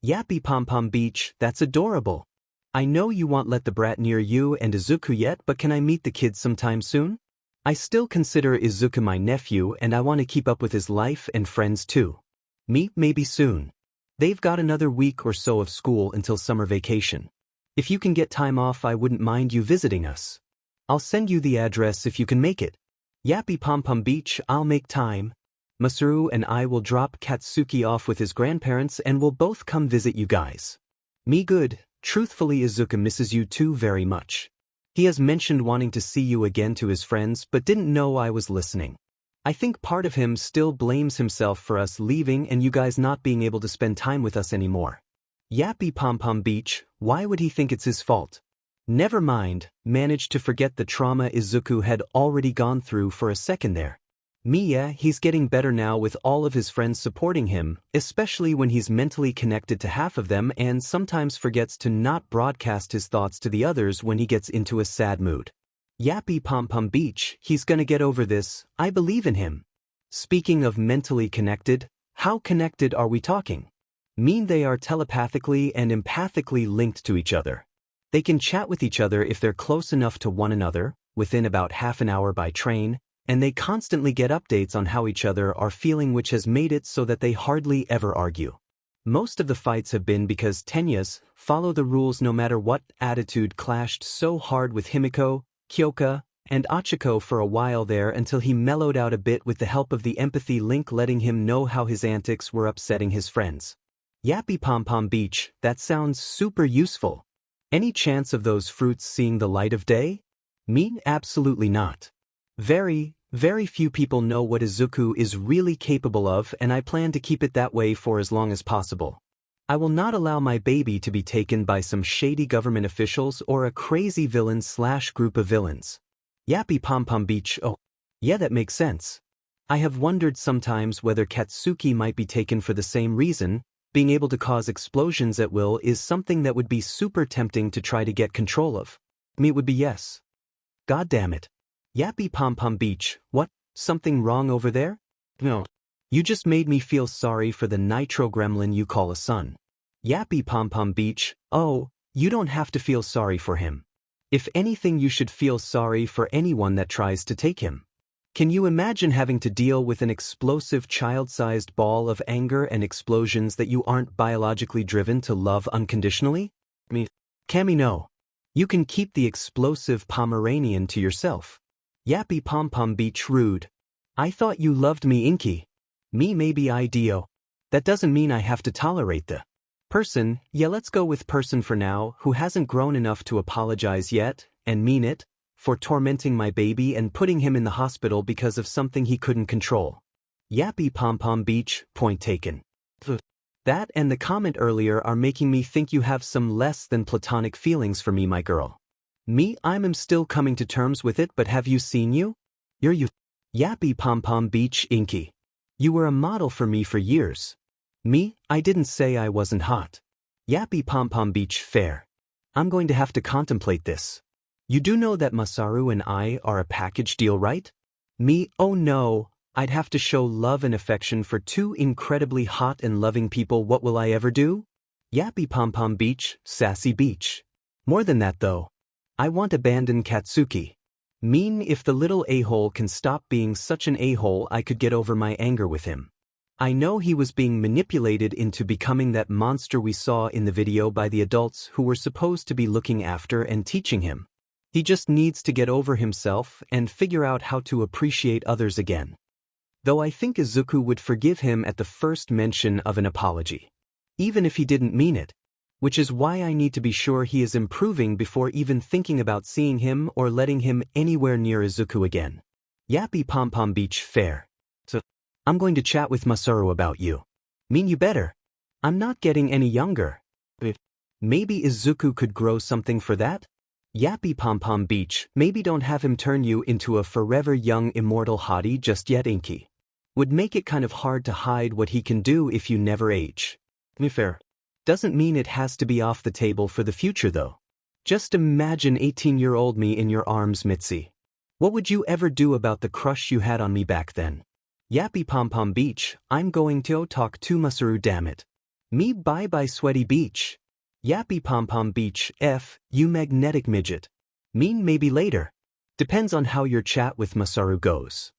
Yappy Pom Pom Beach, that's adorable. I know you won't let the brat near you and Izuku yet, but can I meet the kids sometime soon? I still consider Izuku my nephew and I want to keep up with his life and friends too. Meet maybe soon. They've got another week or so of school until summer vacation. If you can get time off, I wouldn't mind you visiting us. I'll send you the address if you can make it. Yappy Pom Pom Beach, I'll make time. Masaru and I will drop Katsuki off with his grandparents and we'll both come visit you guys. Me good, truthfully Izuku misses you too very much. He has mentioned wanting to see you again to his friends but didn't know I was listening. I think part of him still blames himself for us leaving and you guys not being able to spend time with us anymore. Yappy Pom Pom Beach, why would he think it's his fault? Never mind, managed to forget the trauma Izuku had already gone through for a second there. Mie, he's getting better now with all of his friends supporting him, especially when he's mentally connected to half of them and sometimes forgets to not broadcast his thoughts to the others when he gets into a sad mood. Yappy Pom Pom Beach, he's gonna get over this, I believe in him. Speaking of mentally connected, how connected are we talking? Mean they are telepathically and empathically linked to each other. They can chat with each other if they're close enough to one another, within about half an hour by train, and they constantly get updates on how each other are feeling, which has made it so that they hardly ever argue. Most of the fights have been because Tenyas follow the rules no matter what. Attitude clashed so hard with Himiko, Kyoka, and Achiko for a while there until he mellowed out a bit with the help of the empathy link letting him know how his antics were upsetting his friends. Yappy Pom Pom Beach, that sounds super useful. Any chance of those fruits seeing the light of day? Me? Absolutely not. Very few people know what Izuku is really capable of, and I plan to keep it that way for as long as possible. I will not allow my baby to be taken by some shady government officials or a crazy villain/group of villains. Yappy Pom Pom Beach, oh, yeah, that makes sense. I have wondered sometimes whether Katsuki might be taken for the same reason. Being able to cause explosions at will is something that would be super tempting to try to get control of. Me would be yes. God damn it. Yappy Pom Pom Beach, what? Something wrong over there? No. You just made me feel sorry for the nitro gremlin you call a son. Yappy Pom Pom Beach, oh, you don't have to feel sorry for him. If anything, you should feel sorry for anyone that tries to take him. Can you imagine having to deal with an explosive child-sized ball of anger and explosions that you aren't biologically driven to love unconditionally? Me. Cammy, no. You can keep the explosive Pomeranian to yourself. Yappy Pom Pom Beach, rude. I thought you loved me, Inky. Me maybe I do. That doesn't mean I have to tolerate the person, yeah, let's go with person for now, who hasn't grown enough to apologize yet, and mean it, for tormenting my baby and putting him in the hospital because of something he couldn't control. Yappy Pom Pom Beach, point taken. That and the comment earlier are making me think you have some less than platonic feelings for me, my girl. Me, I'm still coming to terms with it, but have you seen you? You. Yappy Pom Pom Beach, Inky. You were a model for me for years. Me, I didn't say I wasn't hot. Yappy Pom Pom Beach, fair. I'm going to have to contemplate this. You do know that Masaru and I are a package deal, right? Me, oh no, I'd have to show love and affection for two incredibly hot and loving people. What will I ever do? Yappy Pom Pom Beach, sassy beach. More than that though. I want abandon Katsuki. Mean if the little a-hole can stop being such an a-hole, I could get over my anger with him. I know he was being manipulated into becoming that monster we saw in the video by the adults who were supposed to be looking after and teaching him. He just needs to get over himself and figure out how to appreciate others again. Though I think Izuku would forgive him at the first mention of an apology. Even if he didn't mean it. Which is why I need to be sure he is improving before even thinking about seeing him or letting him anywhere near Izuku again. Yappy Pom Pom Beach, fair. So, I'm going to chat with Masaru about you. Mean you better. I'm not getting any younger. Maybe Izuku could grow something for that? Yappy Pom Pom Beach, maybe don't have him turn you into a forever young immortal hottie just yet, Inky. Would make it kind of hard to hide what he can do if you never age. Fair. Doesn't mean it has to be off the table for the future though. Just imagine 18-year-old me in your arms, Mitzi. What would you ever do about the crush you had on me back then? Yappy Pom Pom Beach, I'm going to talk to Masaru, damn it. Me bye-bye sweaty beach. Yappy Pom Pom Beach, F, you magnetic midget. Mean maybe later. Depends on how your chat with Masaru goes.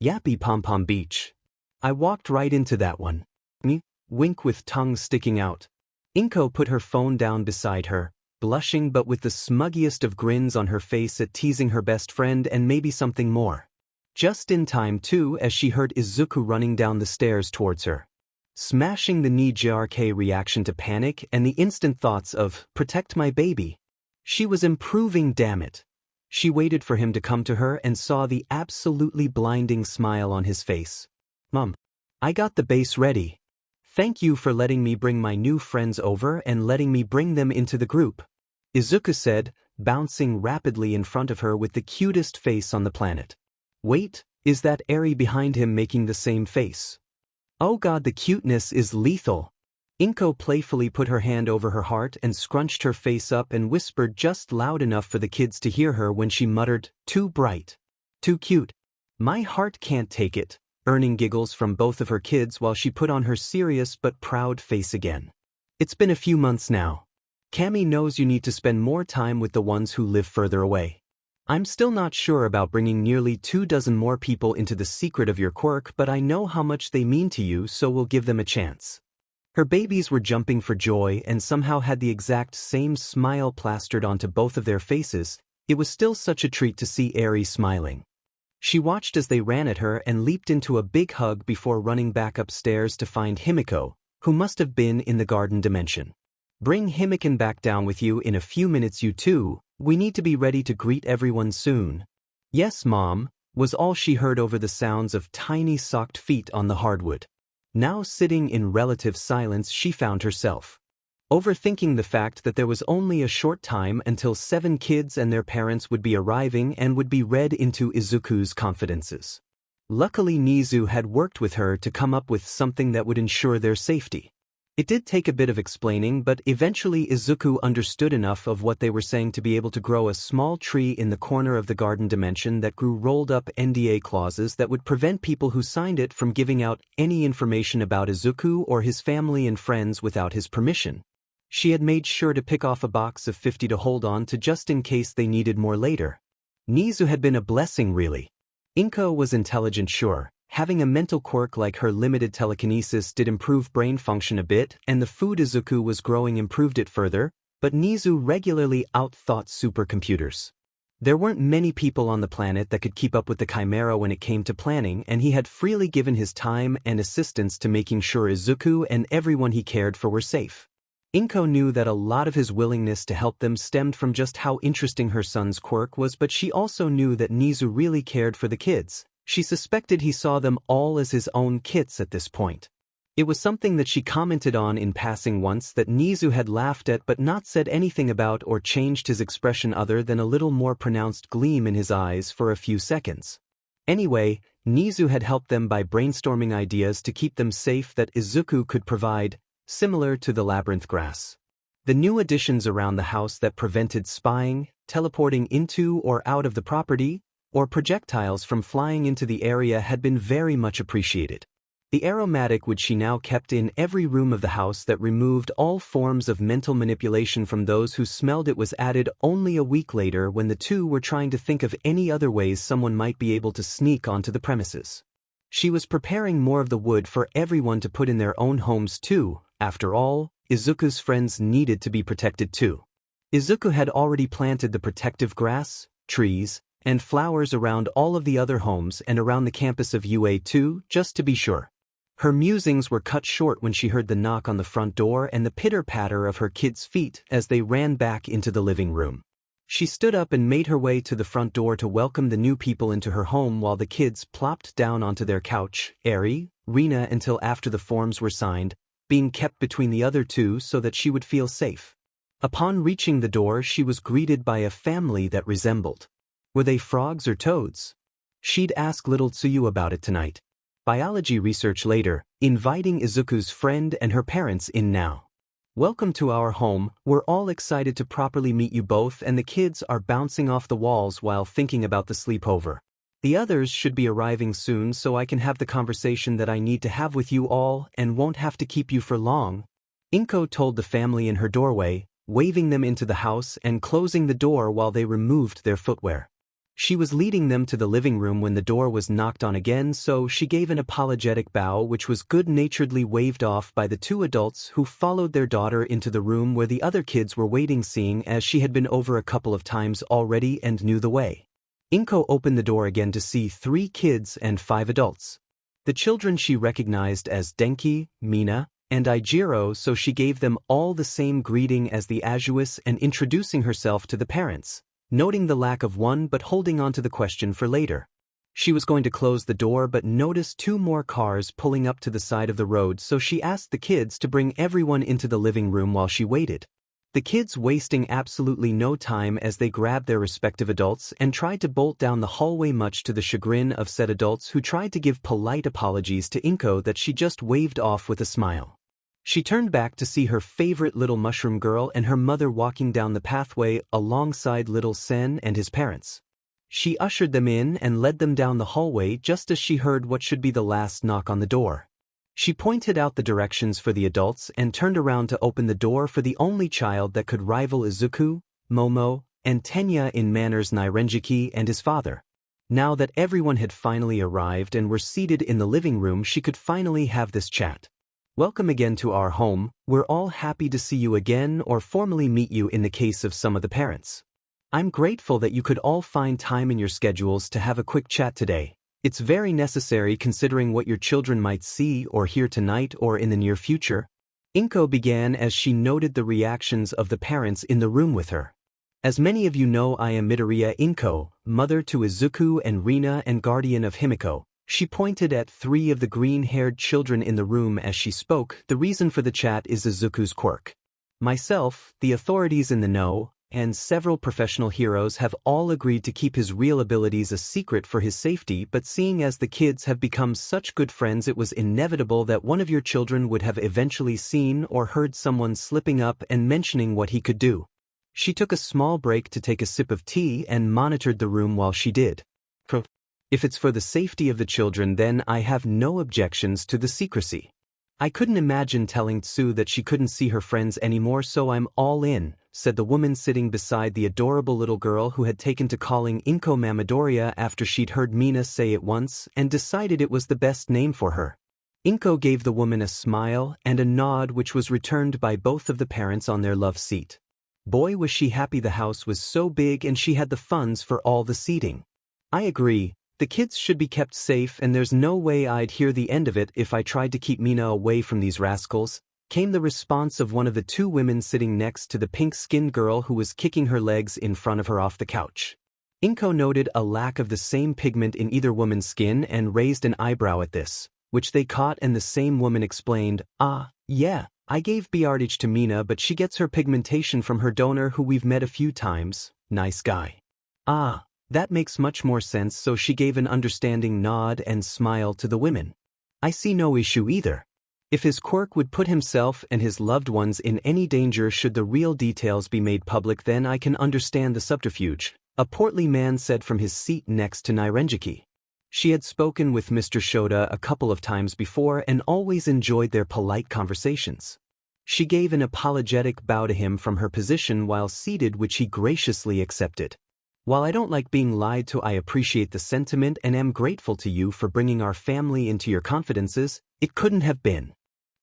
Yappy Pom Pom Beach. I walked right into that one. Me, wink with tongue sticking out. Inko put her phone down beside her, blushing but with the smuggiest of grins on her face at teasing her best friend and maybe something more. Just in time too, as she heard Izuku running down the stairs towards her. Smashing the knee-jerk reaction to panic and the instant thoughts of, protect my baby. She was improving, damn it. She waited for him to come to her and saw the absolutely blinding smile on his face. Mom, I got the base ready. Thank you for letting me bring my new friends over and letting me bring them into the group. Izuku said, bouncing rapidly in front of her with the cutest face on the planet. Wait, is that Arie behind him making the same face? Oh god, the cuteness is lethal. Inko playfully put her hand over her heart and scrunched her face up and whispered just loud enough for the kids to hear her when she muttered, "Too bright. Too cute. My heart can't take it," earning giggles from both of her kids while she put on her serious but proud face again. "It's been a few months now. Cammy knows you need to spend more time with the ones who live further away. I'm still not sure about bringing nearly 24 more people into the secret of your quirk, but I know how much they mean to you, so we'll give them a chance." Her babies were jumping for joy and somehow had the exact same smile plastered onto both of their faces. It was still such a treat to see Arie smiling. She watched as they ran at her and leaped into a big hug before running back upstairs to find Himiko, who must have been in the garden dimension. "Bring Himiko back down with you in a few minutes, you two. We need to be ready to greet everyone soon." "Yes, Mom," was all she heard over the sounds of tiny socked feet on the hardwood. Now sitting in relative silence, she found herself overthinking the fact that there was only a short time until 7 kids and their parents would be arriving and would be read into Izuku's confidences. Luckily, Nizu had worked with her to come up with something that would ensure their safety. It did take a bit of explaining, but eventually Izuku understood enough of what they were saying to be able to grow a small tree in the corner of the garden dimension that grew rolled-up NDA clauses that would prevent people who signed it from giving out any information about Izuku or his family and friends without his permission. She had made sure to pick off a box of 50 to hold on to just in case they needed more later. Nizu had been a blessing, really. Inko was intelligent, sure. Having a mental quirk like her limited telekinesis did improve brain function a bit, and the food Izuku was growing improved it further, but Nizu regularly outthought supercomputers. There weren't many people on the planet that could keep up with the Chimera when it came to planning, and he had freely given his time and assistance to making sure Izuku and everyone he cared for were safe. Inko knew that a lot of his willingness to help them stemmed from just how interesting her son's quirk was, but she also knew that Nizu really cared for the kids. She suspected he saw them all as his own kits at this point. It was something that she commented on in passing once that Nizu had laughed at but not said anything about or changed his expression other than a little more pronounced gleam in his eyes for a few seconds. Anyway, Nizu had helped them by brainstorming ideas to keep them safe that Izuku could provide, similar to the labyrinth grass. The new additions around the house that prevented spying, teleporting into or out of the property, or projectiles from flying into the area had been very much appreciated. The aromatic which she now kept in every room of the house that removed all forms of mental manipulation from those who smelled it was added only a week later when the two were trying to think of any other ways someone might be able to sneak onto the premises. She was preparing more of the wood for everyone to put in their own homes too. After all, Izuku's friends needed to be protected too. Izuku had already planted the protective grass, trees, and flowers around all of the other homes and around the campus of UA too, just to be sure. Her musings were cut short when she heard the knock on the front door and the pitter-patter of her kids' feet as they ran back into the living room. She stood up and made her way to the front door to welcome the new people into her home while the kids plopped down onto their couch, Arie, Rena until after the forms were signed, being kept between the other two so that she would feel safe. Upon reaching the door, she was greeted by a family that resembled. Were they frogs or toads? She'd ask little Tsuyu about it tonight. Biology research later, inviting Izuku's friend and her parents in now. "Welcome to our home, we're all excited to properly meet you both," and the kids are bouncing off the walls while thinking about the sleepover. "The others should be arriving soon so I can have the conversation that I need to have with you all and won't have to keep you for long," Inko told the family in her doorway, waving them into the house and closing the door while they removed their footwear. She was leading them to the living room when the door was knocked on again, so she gave an apologetic bow which was good-naturedly waved off by the 2 adults who followed their daughter into the room where the other kids were waiting, seeing as she had been over a couple of times already and knew the way. Inko opened the door again to see 3 kids and 5 adults. The children she recognized as Denki, Mina, and Ijiro, so she gave them all the same greeting as the Azuis and introducing herself to the parents, noting the lack of one but holding on to the question for later. She was going to close the door but noticed 2 more cars pulling up to the side of the road, so she asked the kids to bring everyone into the living room while she waited. The kids wasting absolutely no time as they grabbed their respective adults and tried to bolt down the hallway, much to the chagrin of said adults who tried to give polite apologies to Inko that she just waved off with a smile. She turned back to see her favorite little mushroom girl and her mother walking down the pathway alongside little Sen and his parents. She ushered them in and led them down the hallway just as she heard what should be the last knock on the door. She pointed out the directions for the adults and turned around to open the door for the only child that could rival Izuku, Momo, and Tenya in manners, Nairenjiki and his father. Now that everyone had finally arrived and were seated in the living room, she could finally have this chat. Welcome again to our home. We're all happy to see you again, or formally meet you in the case of some of the parents. I'm grateful that you could all find time in your schedules to have a quick chat today. It's very necessary considering what your children might see or hear tonight or in the near future. Inko began as she noted the reactions of the parents in the room with her. As many of you know, I am Midoriya Inko, mother to Izuku and Rina and guardian of Himiko. She pointed at 3 of the green-haired children in the room as she spoke. The reason for the chat is Izuku's quirk. Myself, the authorities in the know, and several professional heroes have all agreed to keep his real abilities a secret for his safety, but seeing as the kids have become such good friends, it was inevitable that one of your children would have eventually seen or heard someone slipping up and mentioning what he could do. She took a small break to take a sip of tea and monitored the room while she did. If it's for the safety of the children, then I have no objections to the secrecy. I couldn't imagine telling Tsu that she couldn't see her friends anymore, so I'm all in, said the woman sitting beside the adorable little girl who had taken to calling Inko Midoriya after she'd heard Mina say it once and decided it was the best name for her. Inko gave the woman a smile and a nod, which was returned by both of the parents on their love seat. Boy, was she happy. The house was so big and she had the funds for all the seating. I agree. The kids should be kept safe, and there's no way I'd hear the end of it if I tried to keep Mina away from these rascals, came the response of one of the 2 women sitting next to the pink-skinned girl who was kicking her legs in front of her off the couch. Inko noted a lack of the same pigment in either woman's skin and raised an eyebrow at this, which they caught, and the same woman explained, yeah, I gave bloodied to Mina, but she gets her pigmentation from her donor who we've met a few times. Nice guy. That makes much more sense, so she gave an understanding nod and smile to the women. I see no issue either. If his quirk would put himself and his loved ones in any danger should the real details be made public, then I can understand the subterfuge, a portly man said from his seat next to Nairenjiki. She had spoken with Mr. Shota a couple of times before and always enjoyed their polite conversations. She gave an apologetic bow to him from her position while seated, which he graciously accepted. While I don't like being lied to, I appreciate the sentiment and am grateful to you for bringing our family into your confidences. It couldn't have been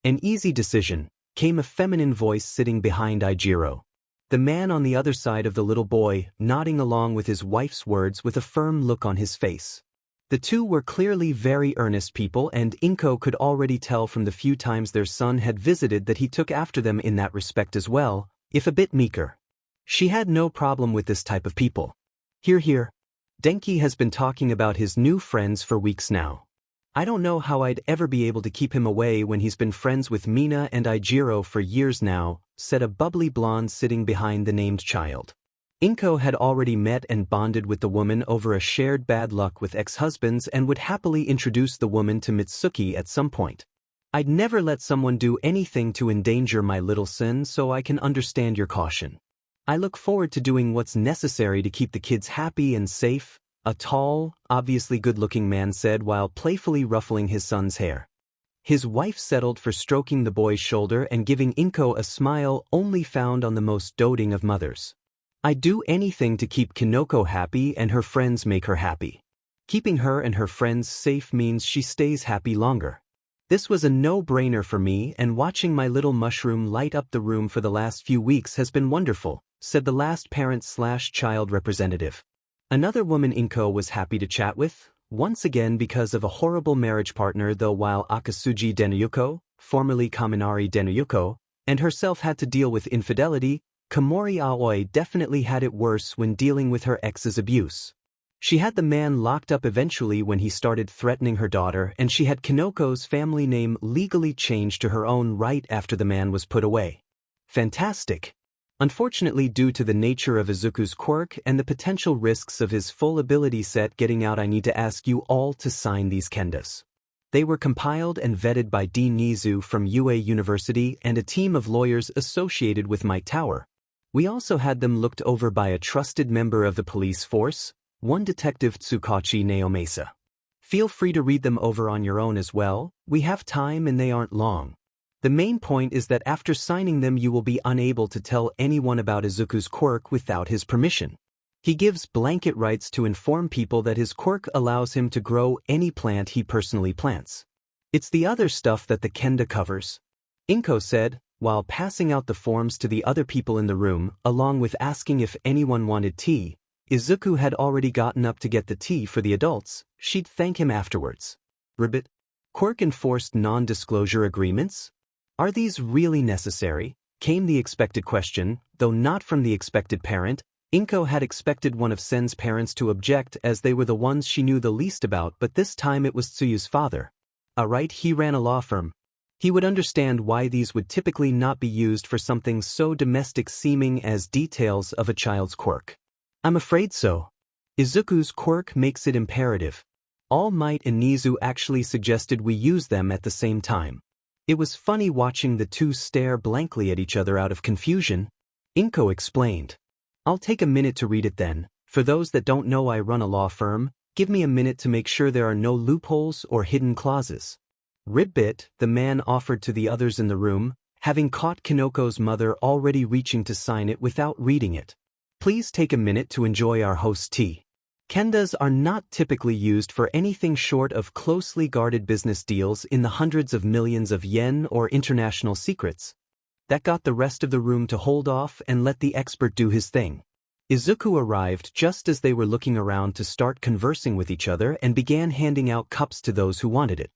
an easy decision, came a feminine voice sitting behind Ijiro. The man on the other side of the little boy, nodding along with his wife's words with a firm look on his face. The 2 were clearly very earnest people, and Inko could already tell from the few times their son had visited that he took after them in that respect as well, if a bit meeker. She had no problem with this type of people. Here. Denki has been talking about his new friends for weeks now. I don't know how I'd ever be able to keep him away when he's been friends with Mina and Ijiro for years now, said a bubbly blonde sitting behind the named child. Inko had already met and bonded with the woman over a shared bad luck with ex-husbands and would happily introduce the woman to Mitsuki at some point. I'd never let someone do anything to endanger my little son, so I can understand your caution. I look forward to doing what's necessary to keep the kids happy and safe, a tall, obviously good-looking man said while playfully ruffling his son's hair. His wife settled for stroking the boy's shoulder and giving Inko a smile only found on the most doting of mothers. I'd do anything to keep Kinoko happy, and her friends make her happy. Keeping her and her friends safe means she stays happy longer. This was a no-brainer for me, and watching my little mushroom light up the room for the last few weeks has been wonderful, said the last parent/child representative. Another woman Inko was happy to chat with, once again because of a horrible marriage partner, though while Akatsuji Denuyuko, formerly Kaminari Denuyuko, and herself had to deal with infidelity, Komori Aoi definitely had it worse when dealing with her ex's abuse. She had the man locked up eventually when he started threatening her daughter, and she had Kinoko's family name legally changed to her own right after the man was put away. Fantastic. Unfortunately, due to the nature of Izuku's quirk and the potential risks of his full ability set getting out, I need to ask you all to sign these kendas. They were compiled and vetted by Dean Nizu from UA University and a team of lawyers associated with Mike Tower. We also had them looked over by a trusted member of the police force, one Detective Tsukachi Naomasa. Feel free to read them over on your own as well. We have time and they aren't long. The main point is that after signing them you will be unable to tell anyone about Izuku's quirk without his permission. He gives blanket rights to inform people that his quirk allows him to grow any plant he personally plants. It's the other stuff that the Kenda covers. Inko said, while passing out the forms to the other people in the room, along with asking if anyone wanted tea. Izuku had already gotten up to get the tea for the adults. She'd thank him afterwards. Ribbit. Quirk enforced non-disclosure agreements? Are these really necessary? Came the expected question, though not from the expected parent. Inko had expected one of Sen's parents to object as they were the ones she knew the least about, but this time it was Tsuyu's father. Alright, he ran a law firm. He would understand why these would typically not be used for something so domestic-seeming as details of a child's quirk. I'm afraid so. Izuku's quirk makes it imperative. All Might and Nizu actually suggested we use them at the same time. It was funny watching the two stare blankly at each other out of confusion. Inko explained. I'll take a minute to read it then. For those that don't know, I run a law firm. Give me a minute to make sure there are no loopholes or hidden clauses. Ribbit, the man offered to the others in the room, having caught Kinoko's mother already reaching to sign it without reading it. Please take a minute to enjoy our host's tea. Kendas are not typically used for anything short of closely guarded business deals in the hundreds of millions of yen or international secrets. That got the rest of the room to hold off and let the expert do his thing. Izuku arrived just as they were looking around to start conversing with each other and began handing out cups to those who wanted it.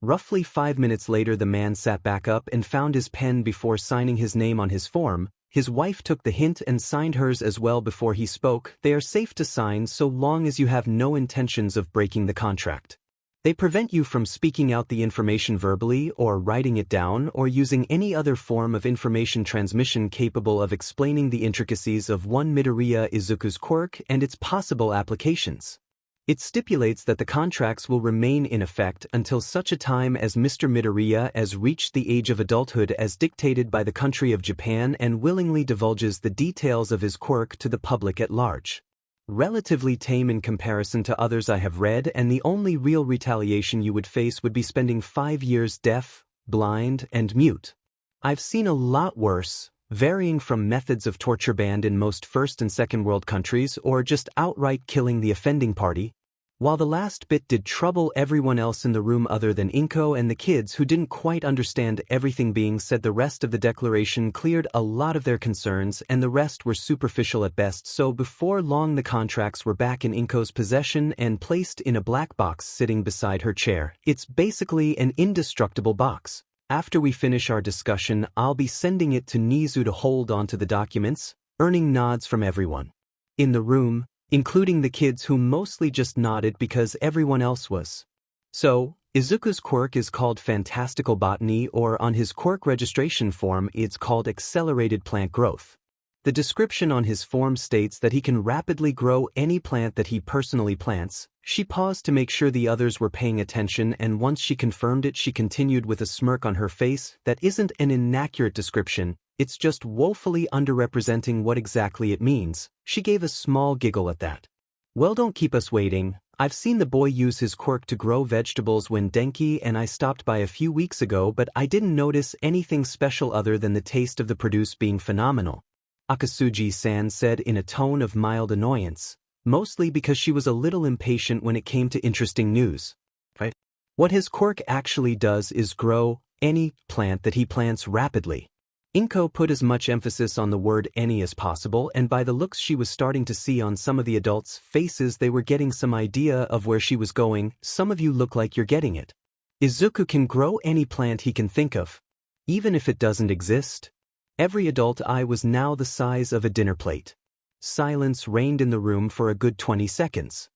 Roughly 5 minutes later the man sat back up and found his pen before signing his name on his form. His wife took the hint and signed hers as well before he spoke. They are safe to sign so long as you have no intentions of breaking the contract. They prevent you from speaking out the information verbally or writing it down or using any other form of information transmission capable of explaining the intricacies of one Midoriya Izuku's quirk and its possible applications. It stipulates that the contracts will remain in effect until such a time as Mr. Midoriya has reached the age of adulthood as dictated by the country of Japan and willingly divulges the details of his quirk to the public at large. Relatively tame in comparison to others I have read, and the only real retaliation you would face would be spending 5 years deaf, blind, and mute. I've seen a lot worse, varying from methods of torture banned in most first and second world countries or just outright killing the offending party. While the last bit did trouble everyone else in the room other than Inko and the kids who didn't quite understand everything being said, the rest of the declaration cleared a lot of their concerns and the rest were superficial at best, so before long the contracts were back in Inko's possession and placed in a black box sitting beside her chair. It's basically an indestructible box. After we finish our discussion, I'll be sending it to Nizu to hold onto the documents, earning nods from everyone in the room, including the kids who mostly just nodded because everyone else was. So, Izuku's quirk is called Fantastical Botany, or on his quirk registration form it's called Accelerated Plant Growth. The description on his form states that he can rapidly grow any plant that he personally plants. She paused to make sure the others were paying attention, and once she confirmed it she continued with a smirk on her face. That isn't an inaccurate description, it's just woefully underrepresenting what exactly it means. She gave a small giggle at that. Well, don't keep us waiting. I've seen the boy use his quirk to grow vegetables when Denki and I stopped by a few weeks ago, but I didn't notice anything special other than the taste of the produce being phenomenal. Akatsuji-san said in a tone of mild annoyance, mostly because she was a little impatient when it came to interesting news. Right? What his quirk actually does is grow any plant that he plants rapidly. Inko put as much emphasis on the word any as possible, and by the looks she was starting to see on some of the adults' faces they were getting some idea of where she was going. Some of you look like you're getting it. Izuku can grow any plant he can think of, even if it doesn't exist. Every adult eye was now the size of a dinner plate. Silence reigned in the room for a good 20 seconds.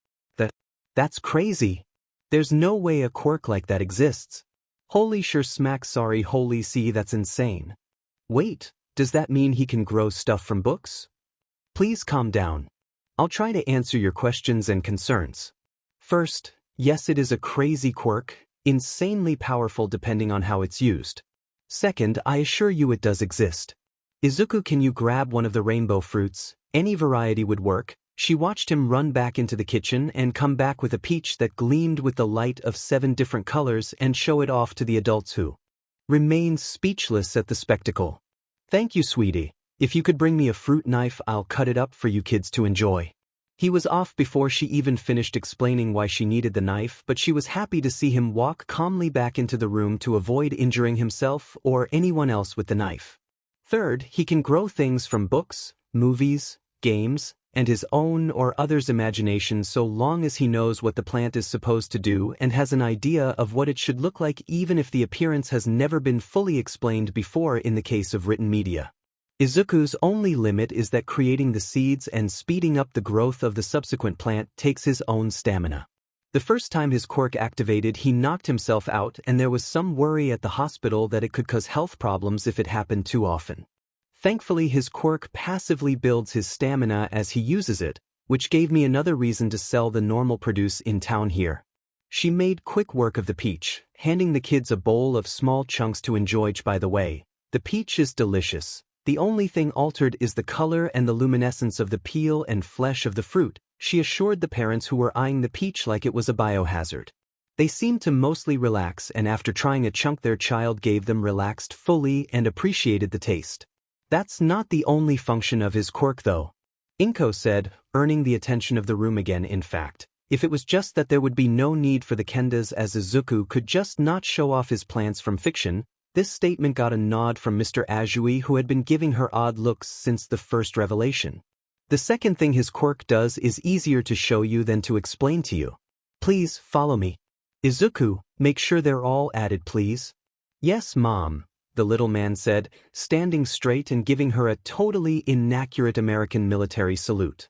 That's crazy. There's no way a quirk like that exists. Holy sure smack sorry holy see that's insane. Wait, does that mean he can grow stuff from books? Please calm down. I'll try to answer your questions and concerns. First, yes, it is a crazy quirk, Insanely powerful depending on how it's used. Second, I assure you it does exist. Izuku, can you grab one of the rainbow fruits? Any variety would work. She watched him run back into the kitchen and come back with a peach that gleamed with the light of 7 different colors and show it off to the adults who remained speechless at the spectacle. Thank you, sweetie. If you could bring me a fruit knife, I'll cut it up for you kids to enjoy. He was off before she even finished explaining why she needed the knife, but she was happy to see him walk calmly back into the room to avoid injuring himself or anyone else with the knife. Third, he can grow things from books, movies, games, and his own or others' imagination so long as he knows what the plant is supposed to do and has an idea of what it should look like, even if the appearance has never been fully explained before in the case of written media. Izuku's only limit is that creating the seeds and speeding up the growth of the subsequent plant takes his own stamina. The first time his quirk activated, he knocked himself out, and there was some worry at the hospital that it could cause health problems if it happened too often. Thankfully, his quirk passively builds his stamina as he uses it, which gave me another reason to sell the normal produce in town here. She made quick work of the peach, handing the kids a bowl of small chunks to enjoy. By the way, the peach is delicious. The only thing altered is the color and the luminescence of the peel and flesh of the fruit, she assured the parents who were eyeing the peach like it was a biohazard. They seemed to mostly relax, and after trying a chunk their child gave them relaxed fully and appreciated the taste. That's not the only function of his quirk though, Inko said, earning the attention of the room again. In fact, if it was just that there would be no need for the kendas as Izuku could just not show off his plants from fiction, this statement got a nod from Mr. Azui, who had been giving her odd looks since the first revelation. The second thing his quirk does is easier to show you than to explain to you. Please, follow me. Izuku, make sure they're all added, please. Yes, Mom, the little man said, standing straight and giving her a totally inaccurate American military salute.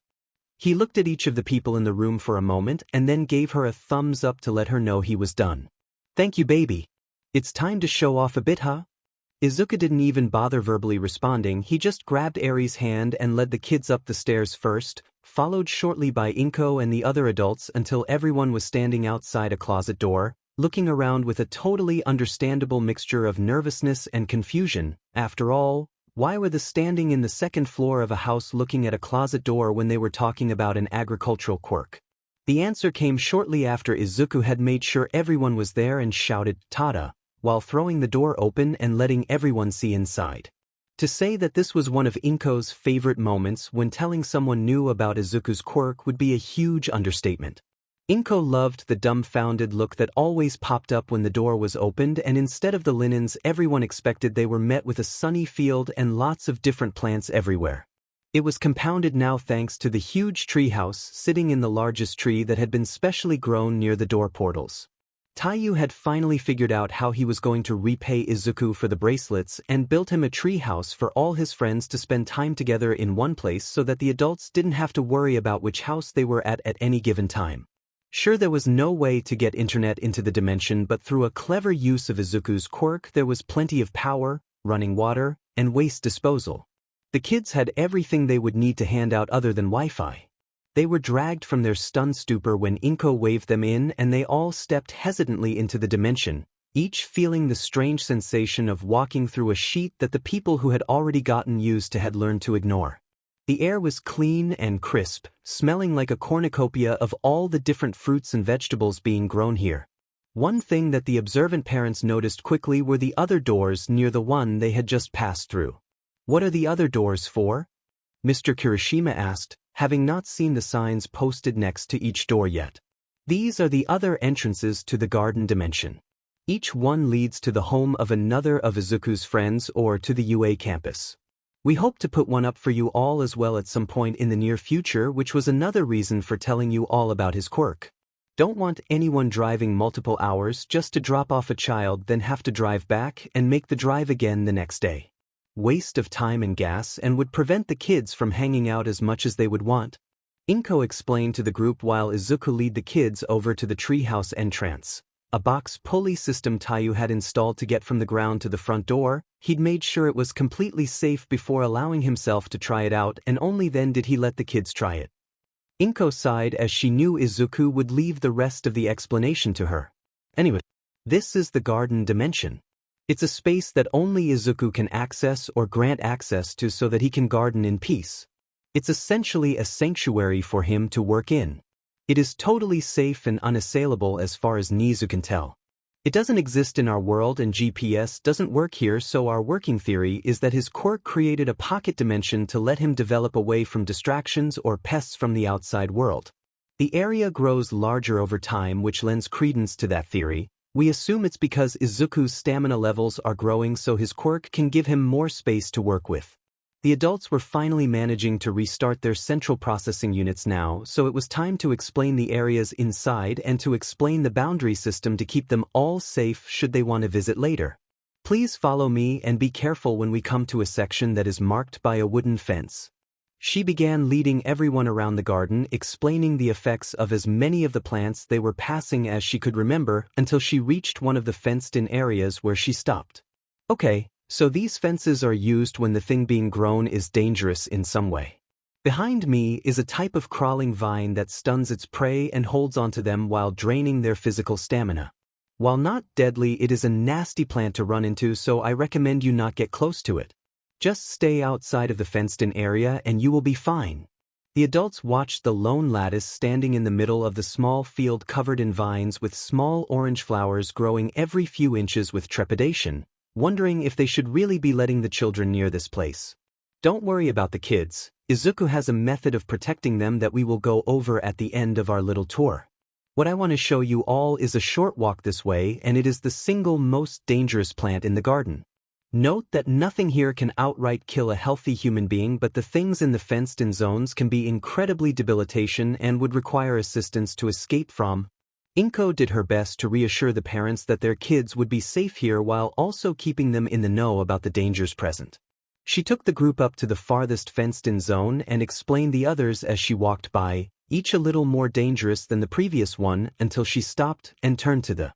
He looked at each of the people in the room for a moment and then gave her a thumbs up to let her know he was done. Thank you, baby. It's time to show off a bit, huh? Izuku didn't even bother verbally responding. He just grabbed Arie's hand and led the kids up the stairs first, followed shortly by Inko and the other adults until everyone was standing outside a closet door, looking around with a totally understandable mixture of nervousness and confusion. After all, why were they standing in the second floor of a house looking at a closet door when they were talking about an agricultural quirk? The answer came shortly after Izuku had made sure everyone was there and shouted, "Tada," while throwing the door open and letting everyone see inside. To say that this was one of Inko's favorite moments when telling someone new about Izuku's quirk would be a huge understatement. Inko loved the dumbfounded look that always popped up when the door was opened, and instead of the linens everyone expected, they were met with a sunny field and lots of different plants everywhere. It was compounded now thanks to the huge treehouse sitting in the largest tree that had been specially grown near the door portals. Taiyu had finally figured out how he was going to repay Izuku for the bracelets and built him a treehouse for all his friends to spend time together in one place so that the adults didn't have to worry about which house they were at any given time. Sure, there was no way to get internet into the dimension, but through a clever use of Izuku's quirk there was plenty of power, running water, and waste disposal. The kids had everything they would need to hand out other than Wi-Fi. They were dragged from their stunned stupor when Inko waved them in, and they all stepped hesitantly into the dimension, each feeling the strange sensation of walking through a sheet that the people who had already gotten used to had learned to ignore. The air was clean and crisp, smelling like a cornucopia of all the different fruits and vegetables being grown here. One thing that the observant parents noticed quickly were the other doors near the one they had just passed through. What are the other doors for? Mr. Kirishima asked, having not seen the signs posted next to each door yet. These are the other entrances to the garden dimension. Each one leads to the home of another of Izuku's friends or to the UA campus. We hope to put one up for you all as well at some point in the near future, which was another reason for telling you all about his quirk. Don't want anyone driving multiple hours just to drop off a child, then have to drive back and make the drive again the next day. Waste of time and gas, and would prevent the kids from hanging out as much as they would want. Inko explained to the group while Izuku led the kids over to the treehouse entrance. A box pulley system Taiyu had installed to get from the ground to the front door. He'd made sure it was completely safe before allowing himself to try it out, and only then did he let the kids try it. Inko sighed as she knew Izuku would leave the rest of the explanation to her. Anyway, This is the garden dimension. It's a space that only Izuku can access or grant access to so that he can garden in peace. It's essentially a sanctuary for him to work in. It is totally safe and unassailable as far as Nizu can tell. It doesn't exist in our world and GPS doesn't work here, so our working theory is that his quirk created a pocket dimension to let him develop away from distractions or pests from the outside world. The area grows larger over time, which lends credence to that theory. We assume it's because Izuku's stamina levels are growing, so his quirk can give him more space to work with. The adults were finally managing to restart their central processing units now, so it was time to explain the areas inside and to explain the boundary system to keep them all safe should they want to visit later. Please follow me and be careful when we come to a section that is marked by a wooden fence. She began leading everyone around the garden, explaining the effects of as many of the plants they were passing as she could remember until she reached one of the fenced-in areas where she stopped. Okay. So these fences are used when the thing being grown is dangerous in some way. Behind me is a type of crawling vine that stuns its prey and holds onto them while draining their physical stamina. While not deadly, it is a nasty plant to run into, so I recommend you not get close to it. Just stay outside of the fenced-in area and you will be fine. The adults watched the lone lattice standing in the middle of the small field covered in vines with small orange flowers growing every few inches with trepidation, wondering if they should really be letting the children near this place. Don't worry about the kids. Izuku has a method of protecting them that we will go over at the end of our little tour. What I want to show you all is a short walk this way, and it is the single most dangerous plant in the garden. Note that nothing here can outright kill a healthy human being, but the things in the fenced-in zones can be incredibly debilitation and would require assistance to escape from. Inko did her best to reassure the parents that their kids would be safe here while also keeping them in the know about the dangers present. She took the group up to the farthest fenced-in zone and explained the others as she walked by, each a little more dangerous than the previous one, until she stopped and turned to the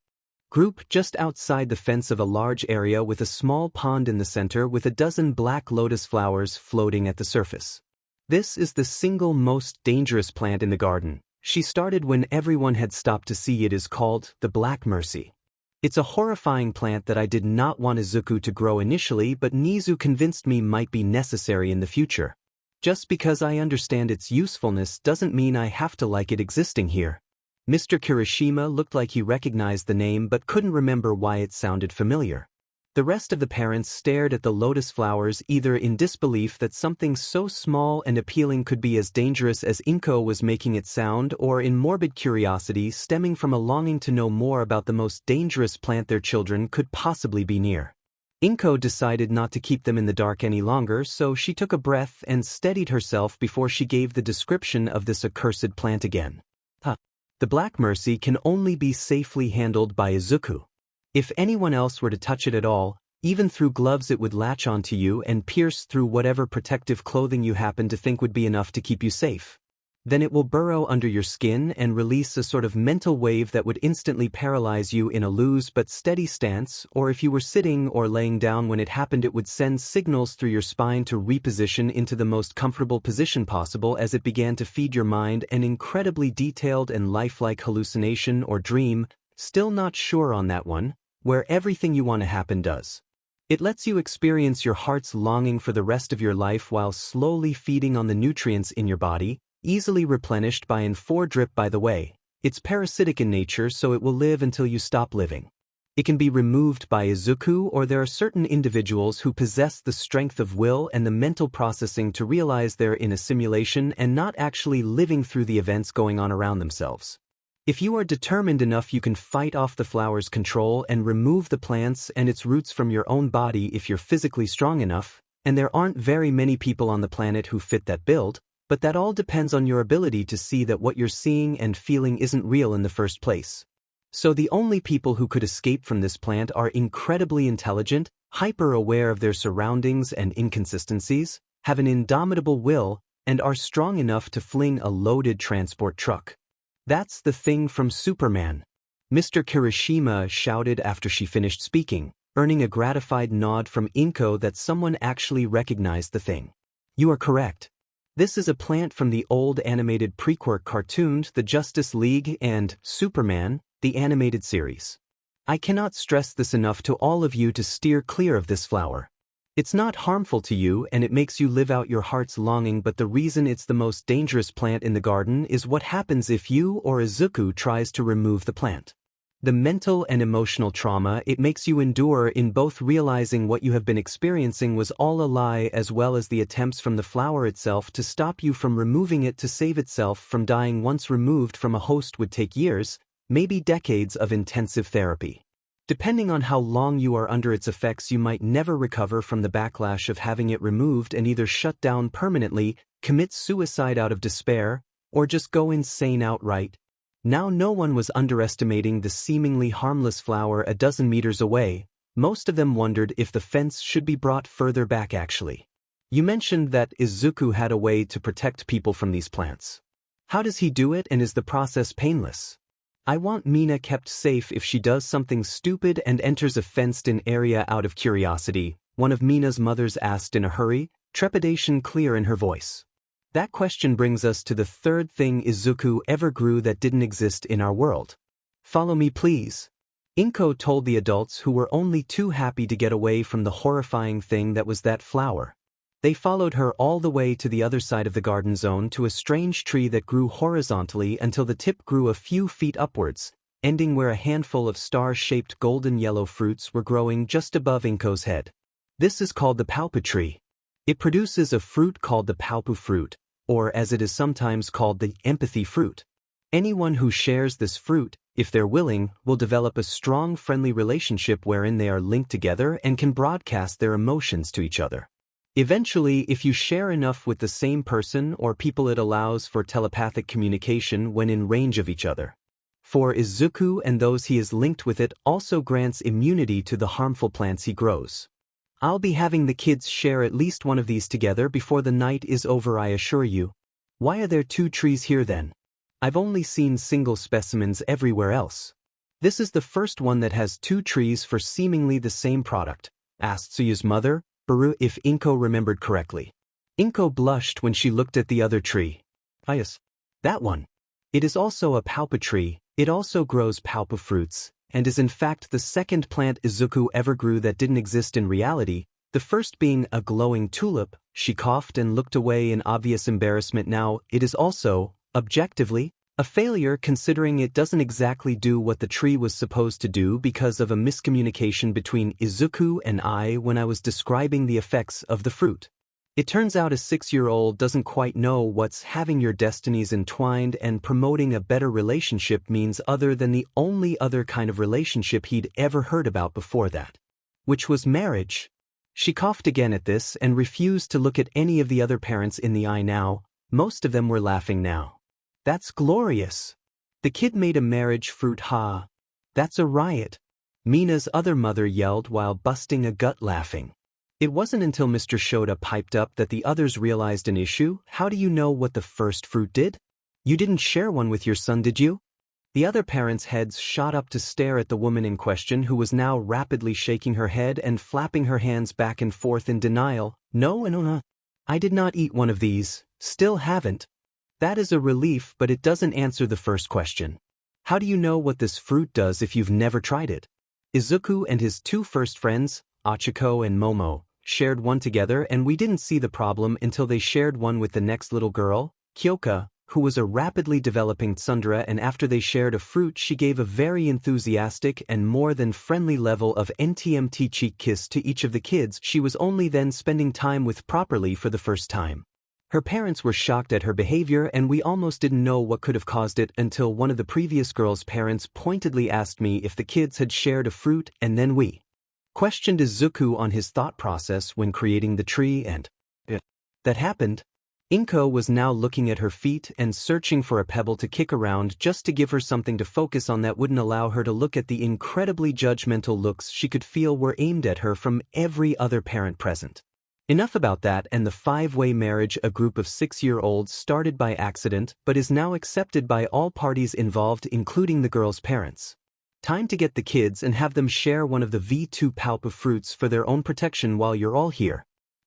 group just outside the fence of a large area with a small pond in the center with a dozen black lotus flowers floating at the surface. This is the single most dangerous plant in the garden. She started when everyone had stopped to see. It is called the Black Mercy. It's a horrifying plant that I did not want Izuku to grow initially, but Nizu convinced me might be necessary in the future. Just because I understand its usefulness doesn't mean I have to like it existing here. Mr. Kirishima looked like he recognized the name but couldn't remember why it sounded familiar. The rest of the parents stared at the lotus flowers, either in disbelief that something so small and appealing could be as dangerous as Inko was making it sound, or in morbid curiosity stemming from a longing to know more about the most dangerous plant their children could possibly be near. Inko decided not to keep them in the dark any longer, so she took a breath and steadied herself before she gave the description of this accursed plant again. The Black Mercy can only be safely handled by Izuku. If anyone else were to touch it at all, even through gloves, it would latch onto you and pierce through whatever protective clothing you happen to think would be enough to keep you safe. Then it will burrow under your skin and release a sort of mental wave that would instantly paralyze you in a loose but steady stance, or if you were sitting or laying down when it happened, it would send signals through your spine to reposition into the most comfortable position possible as it began to feed your mind an incredibly detailed and lifelike hallucination or dream. Still not sure on that one, where everything you want to happen does. It lets you experience your heart's longing for the rest of your life while slowly feeding on the nutrients in your body, easily replenished by an 4-drip by the way. It's parasitic in nature, so it will live until you stop living. It can be removed by Izuku, or there are certain individuals who possess the strength of will and the mental processing to realize they're in a simulation and not actually living through the events going on around themselves. If you are determined enough, you can fight off the flower's control and remove the plants and its roots from your own body if you're physically strong enough, and there aren't very many people on the planet who fit that build, but that all depends on your ability to see that what you're seeing and feeling isn't real in the first place. So the only people who could escape from this plant are incredibly intelligent, hyper-aware of their surroundings and inconsistencies, have an indomitable will, and are strong enough to fling a loaded transport truck. That's the thing from Superman, Mr. Kirishima shouted after she finished speaking, earning a gratified nod from Inko that someone actually recognized the thing. You are correct. This is a plant from the old animated pre-Quirk cartoons, the Justice League and Superman, the animated series. I cannot stress this enough to all of you to steer clear of this flower. It's not harmful to you and it makes you live out your heart's longing, but the reason it's the most dangerous plant in the garden is what happens if you or Izuku tries to remove the plant. The mental and emotional trauma it makes you endure in both realizing what you have been experiencing was all a lie, as well as the attempts from the flower itself to stop you from removing it to save itself from dying once removed from a host would take years, maybe decades of intensive therapy. Depending on how long you are under its effects, you might never recover from the backlash of having it removed and either shut down permanently, commit suicide out of despair, or just go insane outright. Now no one was underestimating the seemingly harmless flower a dozen meters away. Most of them wondered if the fence should be brought further back actually. You mentioned that Izuku had a way to protect people from these plants. How does he do it, and is the process painless? I want Mina kept safe if she does something stupid and enters a fenced-in area out of curiosity, one of Mina's mothers asked in a hurry, trepidation clear in her voice. That question brings us to the third thing Izuku ever grew that didn't exist in our world. Follow me please. Inko told the adults, who were only too happy to get away from the horrifying thing that was that flower. They followed her all the way to the other side of the garden zone to a strange tree that grew horizontally until the tip grew a few feet upwards, ending where a handful of star-shaped golden yellow fruits were growing just above Inko's head. This is called the paupu tree. It produces a fruit called the paupu fruit, or as it is sometimes called, the empathy fruit. Anyone who shares this fruit, if they're willing, will develop a strong friendly relationship wherein they are linked together and can broadcast their emotions to each other. Eventually, if you share enough with the same person or people, it allows for telepathic communication when in range of each other. For Izuku and those he is linked with, it also grants immunity to the harmful plants he grows. I'll be having the kids share at least one of these together before the night is over, I assure you. Why are there two trees here then? I've only seen single specimens everywhere else. This is the first one that has two trees for seemingly the same product, asked Tsuyu's mother, Baru, if Inko remembered correctly. Inko blushed when she looked at the other tree. Yes, that one. It is also a paupu tree. It also grows paupu fruits, and is in fact the second plant Izuku ever grew that didn't exist in reality, the first being a glowing tulip. She coughed and looked away in obvious embarrassment. Now, it is also, objectively, a failure, considering it doesn't exactly do what the tree was supposed to do because of a miscommunication between Izuku and I when I was describing the effects of the fruit. It turns out a 6-year-old doesn't quite know what's having your destinies entwined and promoting a better relationship means, other than the only other kind of relationship he'd ever heard about before that, which was marriage. She coughed again at this and refused to look at any of the other parents in the eye now. Most of them were laughing now. That's glorious. The kid made a marriage fruit, ha. That's a riot. Mina's other mother yelled while busting a gut laughing. It wasn't until Mr. Shota piped up that the others realized an issue. How do you know what the first fruit did? You didn't share one with your son, did you? The other parents' heads shot up to stare at the woman in question, who was now rapidly shaking her head and flapping her hands back and forth in denial. No, I did not eat one of these. Still haven't. That is a relief, but it doesn't answer the first question. How do you know what this fruit does if you've never tried it? Izuku and his two first friends, Achiko and Momo, shared one together, and we didn't see the problem until they shared one with the next little girl, Kyoka, who was a rapidly developing tsundere, and after they shared a fruit, she gave a very enthusiastic and more than friendly level of NTMT cheek kiss to each of the kids she was only then spending time with properly for the first time. Her parents were shocked at her behavior, and we almost didn't know what could have caused it until one of the previous girl's parents pointedly asked me if the kids had shared a fruit, and then we questioned Izuku on his thought process when creating the tree, and that happened. Inko was now looking at her feet and searching for a pebble to kick around just to give her something to focus on that wouldn't allow her to look at the incredibly judgmental looks she could feel were aimed at her from every other parent present. Enough about that and the five-way marriage a group of 6-year-olds started by accident but is now accepted by all parties involved, including the girl's parents. Time to get the kids and have them share one of the V2 paupu fruits for their own protection while you're all here,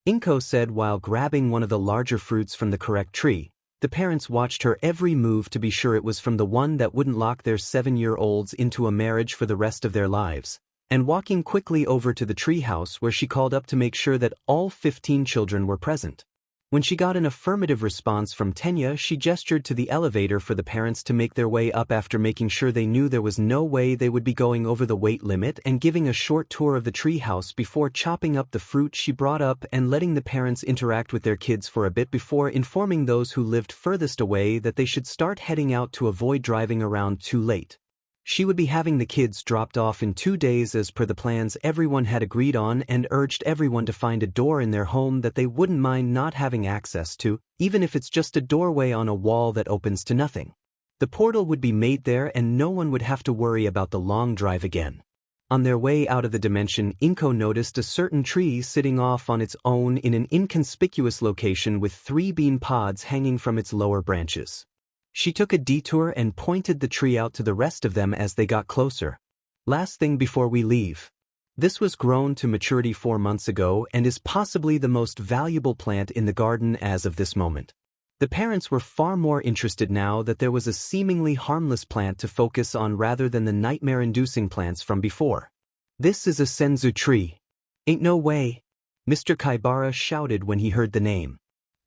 Inko said while grabbing one of the larger fruits from the correct tree. The parents watched her every move to be sure it was from the one that wouldn't lock their 7-year-olds into a marriage for the rest of their lives, and walking quickly over to the treehouse where she called up to make sure that all 15 children were present. When she got an affirmative response from Tenya, she gestured to the elevator for the parents to make their way up after making sure they knew there was no way they would be going over the weight limit, and giving a short tour of the treehouse before chopping up the fruit she brought up and letting the parents interact with their kids for a bit before informing those who lived furthest away that they should start heading out to avoid driving around too late. She would be having the kids dropped off in 2 days as per the plans everyone had agreed on, and urged everyone to find a door in their home that they wouldn't mind not having access to, even if it's just a doorway on a wall that opens to nothing. The portal would be made there and no one would have to worry about the long drive again. On their way out of the dimension, Inko noticed a certain tree sitting off on its own in an inconspicuous location with 3 bean pods hanging from its lower branches. She took a detour and pointed the tree out to the rest of them as they got closer. Last thing before we leave. This was grown to maturity 4 months ago and is possibly the most valuable plant in the garden as of this moment. The parents were far more interested now that there was a seemingly harmless plant to focus on rather than the nightmare-inducing plants from before. "This is a senzu tree." "Ain't no way," Mr. Kaibara shouted when he heard the name.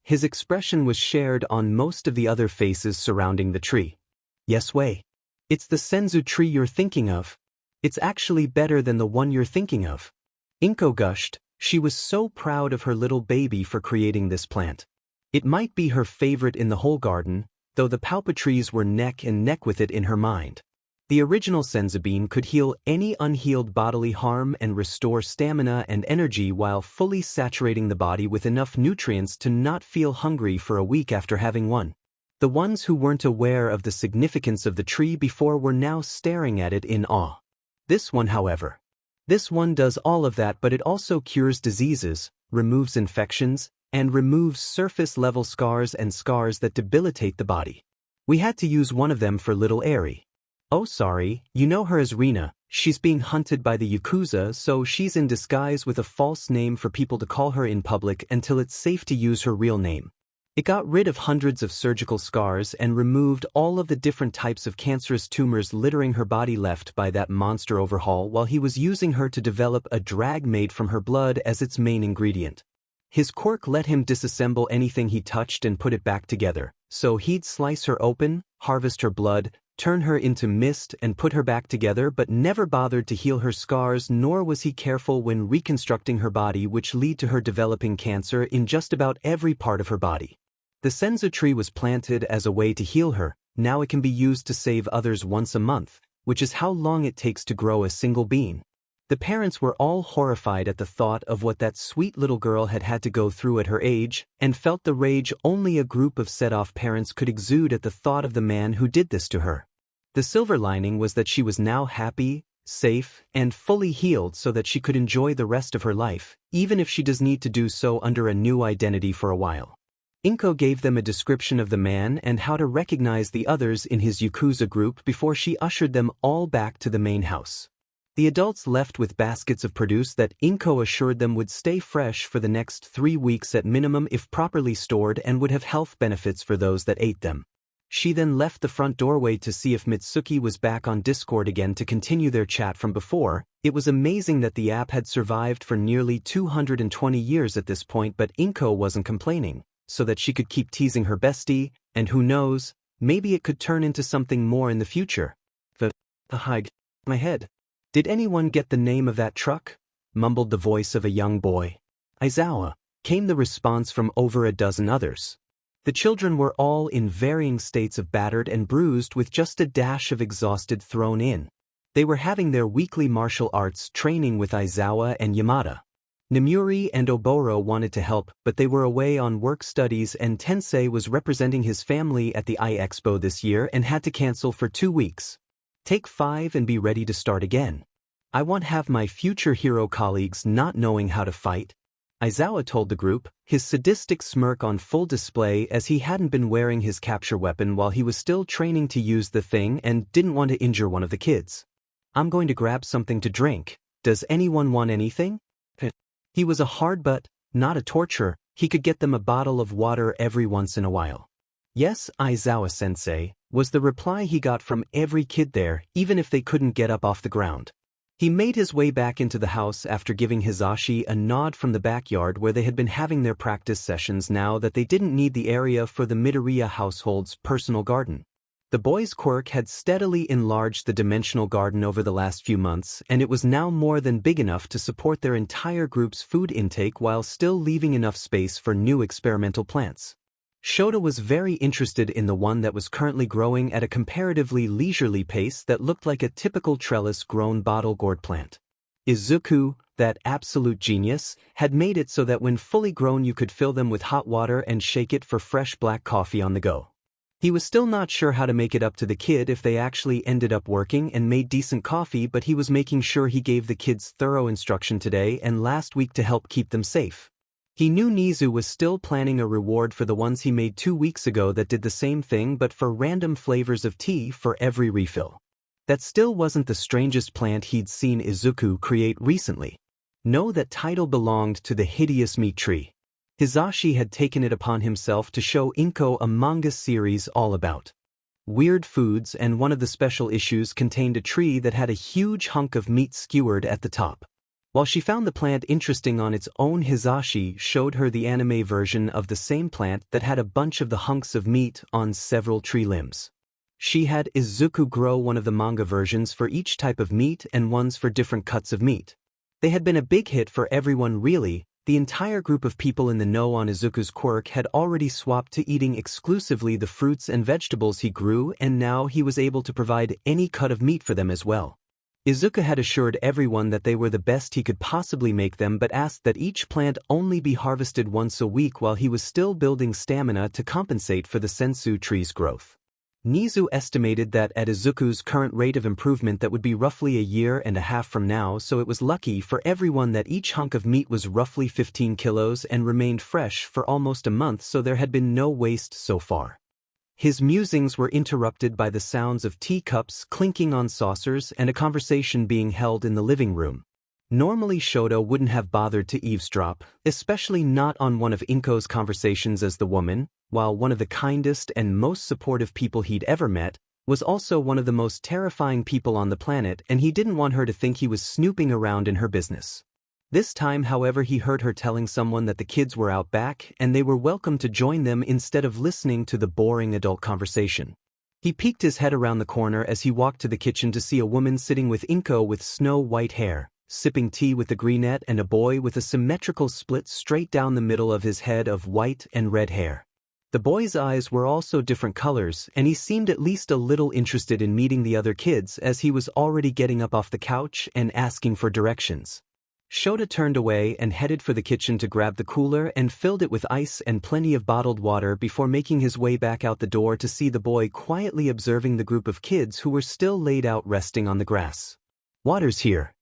His expression was shared on most of the other faces surrounding the tree. "Yes way. It's the senzu tree you're thinking of. It's actually better than the one you're thinking of." Inko gushed. She was so proud of her little baby for creating this plant. It might be her favorite in the whole garden, though the palpa trees were neck and neck with it in her mind. The original senzu bean could heal any unhealed bodily harm and restore stamina and energy while fully saturating the body with enough nutrients to not feel hungry for a week after having one. The ones who weren't aware of the significance of the tree before were now staring at it in awe. This one, however. This one does all of that, but it also cures diseases, removes infections, and removes surface-level scars and scars that debilitate the body. We had to use one of them for little Arie. "Oh sorry, you know her as Rina. She's being hunted by the Yakuza, so she's in disguise with a false name for people to call her in public until it's safe to use her real name." It got rid of hundreds of surgical scars and removed all of the different types of cancerous tumors littering her body left by that monster Overhaul while he was using her to develop a drag made from her blood as its main ingredient. His quirk let him disassemble anything he touched and put it back together, so he'd slice her open, harvest her blood, turn her into mist and put her back together, but never bothered to heal her scars, nor was he careful when reconstructing her body, which led to her developing cancer in just about every part of her body. The senzu tree was planted as a way to heal her. Now it can be used to save others once a month, which is how long it takes to grow a single bean. The parents were all horrified at the thought of what that sweet little girl had had to go through at her age, and felt the rage only a group of set-off parents could exude at the thought of the man who did this to her. The silver lining was that she was now happy, safe, and fully healed so that she could enjoy the rest of her life, even if she does need to do so under a new identity for a while. Inko gave them a description of the man and how to recognize the others in his Yakuza group before she ushered them all back to the main house. The adults left with baskets of produce that Inko assured them would stay fresh for the next 3 weeks at minimum if properly stored and would have health benefits for those that ate them. She then left the front doorway to see if Mitsuki was back on Discord again to continue their chat from before. It was amazing that the app had survived for nearly 220 years at this point, but Inko wasn't complaining, so that she could keep teasing her bestie, and who knows, maybe it could turn into something more in the future. My head. "Did anyone get the name of that truck?" mumbled the voice of a young boy. "Aizawa," came the response from over a dozen others. The children were all in varying states of battered and bruised with just a dash of exhausted thrown in. They were having their weekly martial arts training with Aizawa and Yamada. Namuri and Oboro wanted to help, but they were away on work studies, and Tensei was representing his family at the Expo this year and had to cancel for 2 weeks. Take 5 and be ready to start again. "I won't have my future hero colleagues not knowing how to fight," Aizawa told the group, his sadistic smirk on full display as he hadn't been wearing his capture weapon while he was still training to use the thing and didn't want to injure one of the kids. "I'm going to grab something to drink. Does anyone want anything?" He was a hard but not a torturer. He could get them a bottle of water every once in a while. "Yes, Aizawa-sensei," was the reply he got from every kid there, even if they couldn't get up off the ground. He made his way back into the house after giving Hisashi a nod from the backyard where they had been having their practice sessions now that they didn't need the area for the Midoriya household's personal garden. The boys' quirk had steadily enlarged the dimensional garden over the last few months, and it was now more than big enough to support their entire group's food intake while still leaving enough space for new experimental plants. Shota was very interested in the one that was currently growing at a comparatively leisurely pace that looked like a typical trellis-grown bottle gourd plant. Izuku, that absolute genius, had made it so that when fully grown you could fill them with hot water and shake it for fresh black coffee on the go. He was still not sure how to make it up to the kid if they actually ended up working and made decent coffee, but he was making sure he gave the kids thorough instruction today and last week to help keep them safe. He knew Nizu was still planning a reward for the ones he made 2 weeks ago that did the same thing but for random flavors of tea for every refill. That still wasn't the strangest plant he'd seen Izuku create recently. No, that title belonged to the hideous meat tree. Hisashi had taken it upon himself to show Inko a manga series all about weird foods, and one of the special issues contained a tree that had a huge hunk of meat skewered at the top. While she found the plant interesting on its own, Hisashi showed her the anime version of the same plant that had a bunch of the hunks of meat on several tree limbs. She had Izuku grow one of the manga versions for each type of meat and ones for different cuts of meat. They had been a big hit for everyone really. The entire group of people in the know on Izuku's quirk had already swapped to eating exclusively the fruits and vegetables he grew, and now he was able to provide any cut of meat for them as well. Izuku had assured everyone that they were the best he could possibly make them, but asked that each plant only be harvested once a week while he was still building stamina to compensate for the senzu tree's growth. Nizu estimated that at Izuku's current rate of improvement that would be roughly a year and a half from now, so it was lucky for everyone that each hunk of meat was roughly 15 kilos and remained fresh for almost a month, so there had been no waste so far. His musings were interrupted by the sounds of teacups clinking on saucers and a conversation being held in the living room. Normally Shota wouldn't have bothered to eavesdrop, especially not on one of Inko's conversations as the woman, while one of the kindest and most supportive people he'd ever met, was also one of the most terrifying people on the planet, and he didn't want her to think he was snooping around in her business. This time, however, he heard her telling someone that the kids were out back and they were welcome to join them instead of listening to the boring adult conversation. He peeked his head around the corner as he walked to the kitchen to see a woman sitting with Inko with snow-white hair, sipping tea with the greenette, and a boy with a symmetrical split straight down the middle of his head of white and red hair. The boy's eyes were also different colors, and he seemed at least a little interested in meeting the other kids as he was already getting up off the couch and asking for directions. Shota turned away and headed for the kitchen to grab the cooler and filled it with ice and plenty of bottled water before making his way back out the door to see the boy quietly observing the group of kids who were still laid out resting on the grass. "Water's here.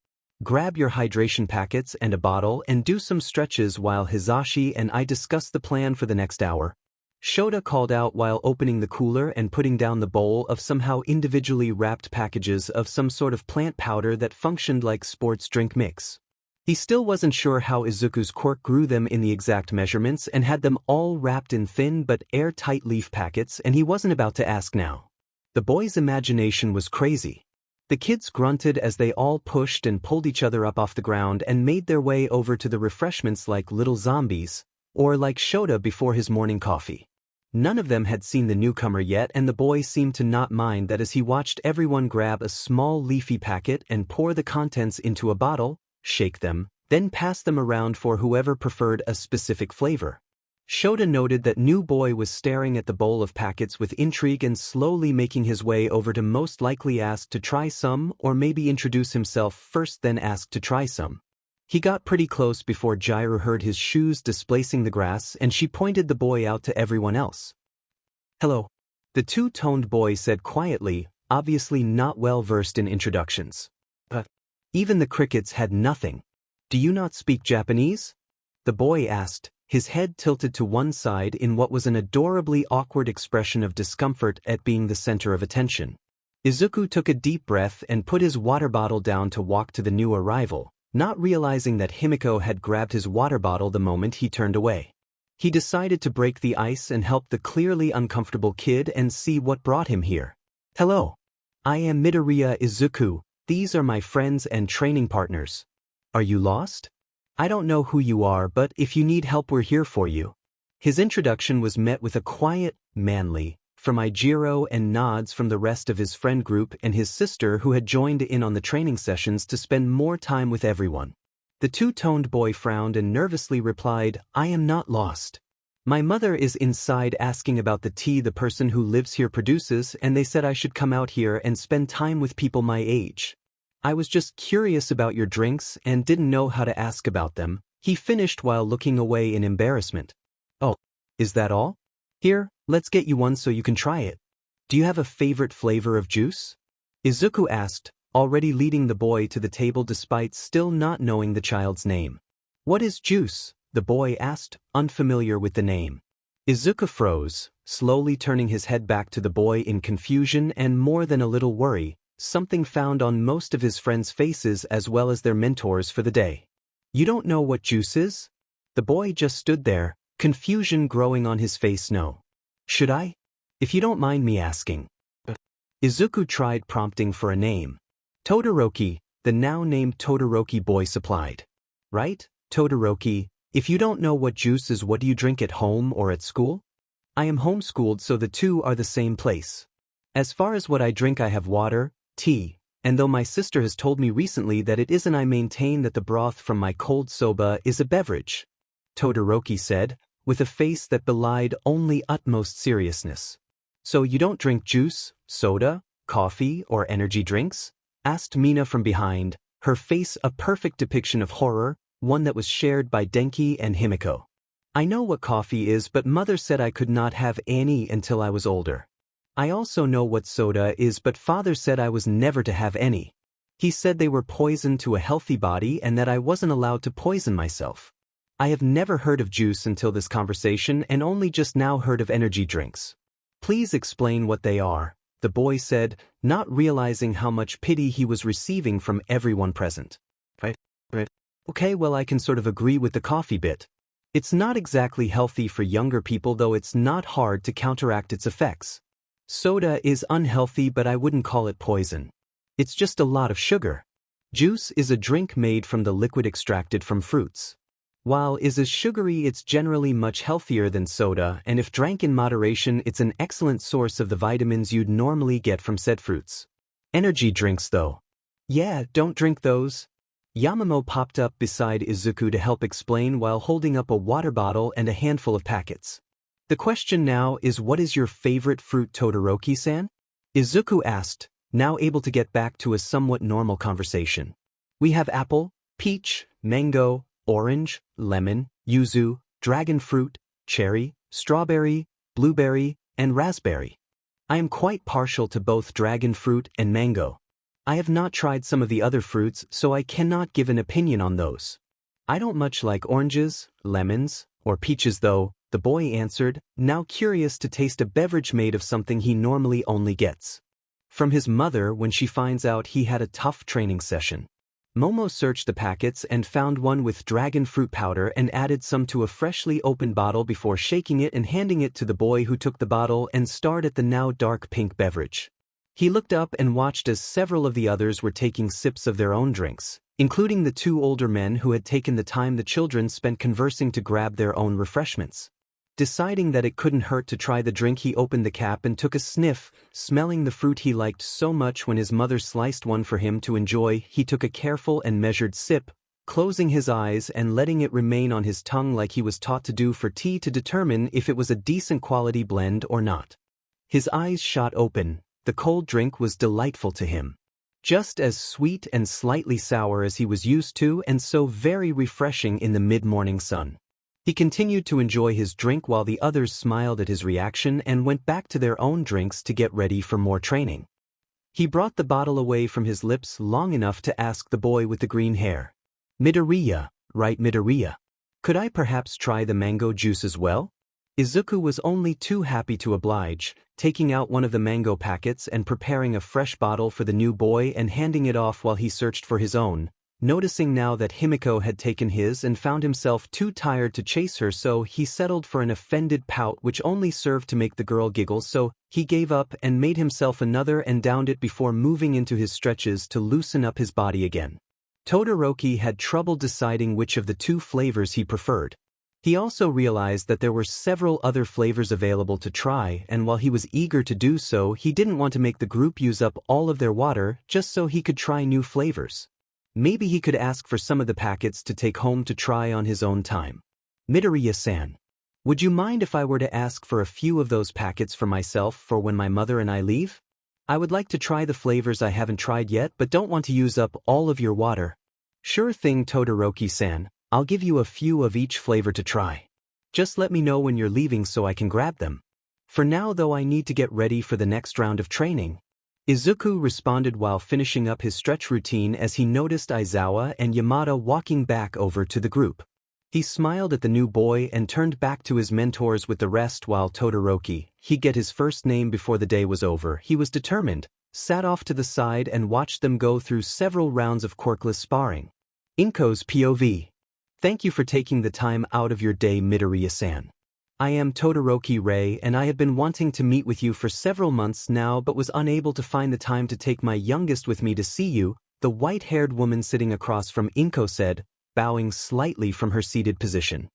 Grab your hydration packets and a bottle and do some stretches while Hisashi and I discuss the plan for the next hour," Shota called out while opening the cooler and putting down the bowl of somehow individually wrapped packages of some sort of plant powder that functioned like sports drink mix. He still wasn't sure how Izuku's quirk grew them in the exact measurements and had them all wrapped in thin but airtight leaf packets, and he wasn't about to ask now. The boy's imagination was crazy. The kids grunted as they all pushed and pulled each other up off the ground and made their way over to the refreshments like little zombies, or like Shota before his morning coffee. None of them had seen the newcomer yet, and the boy seemed to not mind that as he watched everyone grab a small leafy packet and pour the contents into a bottle, shake them, then pass them around for whoever preferred a specific flavor. Shota noted that new boy was staring at the bowl of packets with intrigue and slowly making his way over to most likely ask to try some, or maybe introduce himself first then ask to try some. He got pretty close before Jairu heard his shoes displacing the grass, and she pointed the boy out to everyone else. "Hello," the two-toned boy said quietly, obviously not well versed in introductions. Even the crickets had nothing. "Do you not speak Japanese?" the boy asked, his head tilted to one side in what was an adorably awkward expression of discomfort at being the center of attention. Izuku took a deep breath and put his water bottle down to walk to the new arrival, not realizing that Himiko had grabbed his water bottle the moment he turned away. He decided to break the ice and help the clearly uncomfortable kid and see what brought him here. Hello. I am Midoriya Izuku. These are my friends and training partners. Are you lost? I don't know who you are, but if you need help, we're here for you. His introduction was met with a quiet, manly, from Ijiro and nods from the rest of his friend group and his sister who had joined in on the training sessions to spend more time with everyone. The two-toned boy frowned and nervously replied, I am not lost. My mother is inside asking about the tea the person who lives here produces, and they said I should come out here and spend time with people my age. I was just curious about your drinks and didn't know how to ask about them, he finished while looking away in embarrassment. Oh, is that all? Here, let's get you one so you can try it. Do you have a favorite flavor of juice? Izuku asked, already leading the boy to the table despite still not knowing the child's name. What is juice? The boy asked, unfamiliar with the name. Izuku froze, slowly turning his head back to the boy in confusion and more than a little worry, something found on most of his friends' faces as well as their mentors for the day. You don't know what juice is? The boy just stood there, confusion growing on his face. No. Should I? If you don't mind me asking. Izuku tried prompting for a name. Todoroki, the now named Todoroki boy supplied. Right, Todoroki, if you don't know what juice is, what do you drink at home or at school? I am homeschooled, so the two are the same place. As far as what I drink, I have water, tea, and though my sister has told me recently that it isn't, I maintain that the broth from my cold soba is a beverage. Todoroki said, with a face that belied only utmost seriousness. So you don't drink juice, soda, coffee, or energy drinks? Asked Mina from behind, her face a perfect depiction of horror, one that was shared by Denki and Himiko. I know what coffee is, but mother said I could not have any until I was older. I also know what soda is, but father said I was never to have any. He said they were poison to a healthy body and that I wasn't allowed to poison myself. I have never heard of juice until this conversation and only just now heard of energy drinks. Please explain what they are, the boy said, not realizing how much pity he was receiving from everyone present. Right. Okay, well, I can sort of agree with the coffee bit. It's not exactly healthy for younger people, though it's not hard to counteract its effects. Soda is unhealthy, but I wouldn't call it poison. It's just a lot of sugar. Juice is a drink made from the liquid extracted from fruits. While it is sugary, it's generally much healthier than soda, and if drank in moderation, it's an excellent source of the vitamins you'd normally get from said fruits. Energy drinks, though. Yeah, don't drink those. Yamamo popped up beside Izuku to help explain while holding up a water bottle and a handful of packets. The question now is, what is your favorite fruit, Todoroki-san? Izuku asked, now able to get back to a somewhat normal conversation. We have apple, peach, mango, orange, lemon, yuzu, dragon fruit, cherry, strawberry, blueberry, and raspberry. I am quite partial to both dragon fruit and mango. I have not tried some of the other fruits, so I cannot give an opinion on those. I don't much like oranges, lemons, or peaches though, the boy answered, now curious to taste a beverage made of something he normally only gets from his mother when she finds out he had a tough training session. Momo searched the packets and found one with dragon fruit powder and added some to a freshly opened bottle before shaking it and handing it to the boy, who took the bottle and stared at the now dark pink beverage. He looked up and watched as several of the others were taking sips of their own drinks, including the two older men who had taken the time the children spent conversing to grab their own refreshments. Deciding that it couldn't hurt to try the drink, he opened the cap and took a sniff, smelling the fruit he liked so much. When his mother sliced one for him to enjoy, he took a careful and measured sip, closing his eyes and letting it remain on his tongue like he was taught to do for tea to determine if it was a decent quality blend or not. His eyes shot open. The cold drink was delightful to him. Just as sweet and slightly sour as he was used to, and so very refreshing in the mid-morning sun. He continued to enjoy his drink while the others smiled at his reaction and went back to their own drinks to get ready for more training. He brought the bottle away from his lips long enough to ask the boy with the green hair. Midoriya, right, Midoriya? Could I perhaps try the mango juice as well? Izuku was only too happy to oblige, taking out one of the mango packets and preparing a fresh bottle for the new boy and handing it off while he searched for his own, Noticing now that Himiko had taken his and found himself too tired to chase her, so he settled for an offended pout which only served to make the girl giggle, so he gave up and made himself another and downed it before moving into his stretches to loosen up his body again. Todoroki had trouble deciding which of the two flavors he preferred. He also realized that there were several other flavors available to try, and while he was eager to do so, he didn't want to make the group use up all of their water just so he could try new flavors. Maybe he could ask for some of the packets to take home to try on his own time. Midoriya-san, would you mind if I were to ask for a few of those packets for myself for when my mother and I leave? I would like to try the flavors I haven't tried yet but don't want to use up all of your water. Sure thing, Todoroki-san, I'll give you a few of each flavor to try. Just let me know when you're leaving so I can grab them. For now though, I need to get ready for the next round of training. Izuku responded while finishing up his stretch routine as he noticed Aizawa and Yamada walking back over to the group. He smiled at the new boy and turned back to his mentors with the rest, while Todoroki, he'd get his first name before the day was over. He was determined, sat off to the side and watched them go through several rounds of quirkless sparring. Inko's POV. Thank you for taking the time out of your day, Midoriya-san. I am Todoroki Rei and I have been wanting to meet with you for several months now but was unable to find the time to take my youngest with me to see you, the white-haired woman sitting across from Inko said, bowing slightly from her seated position.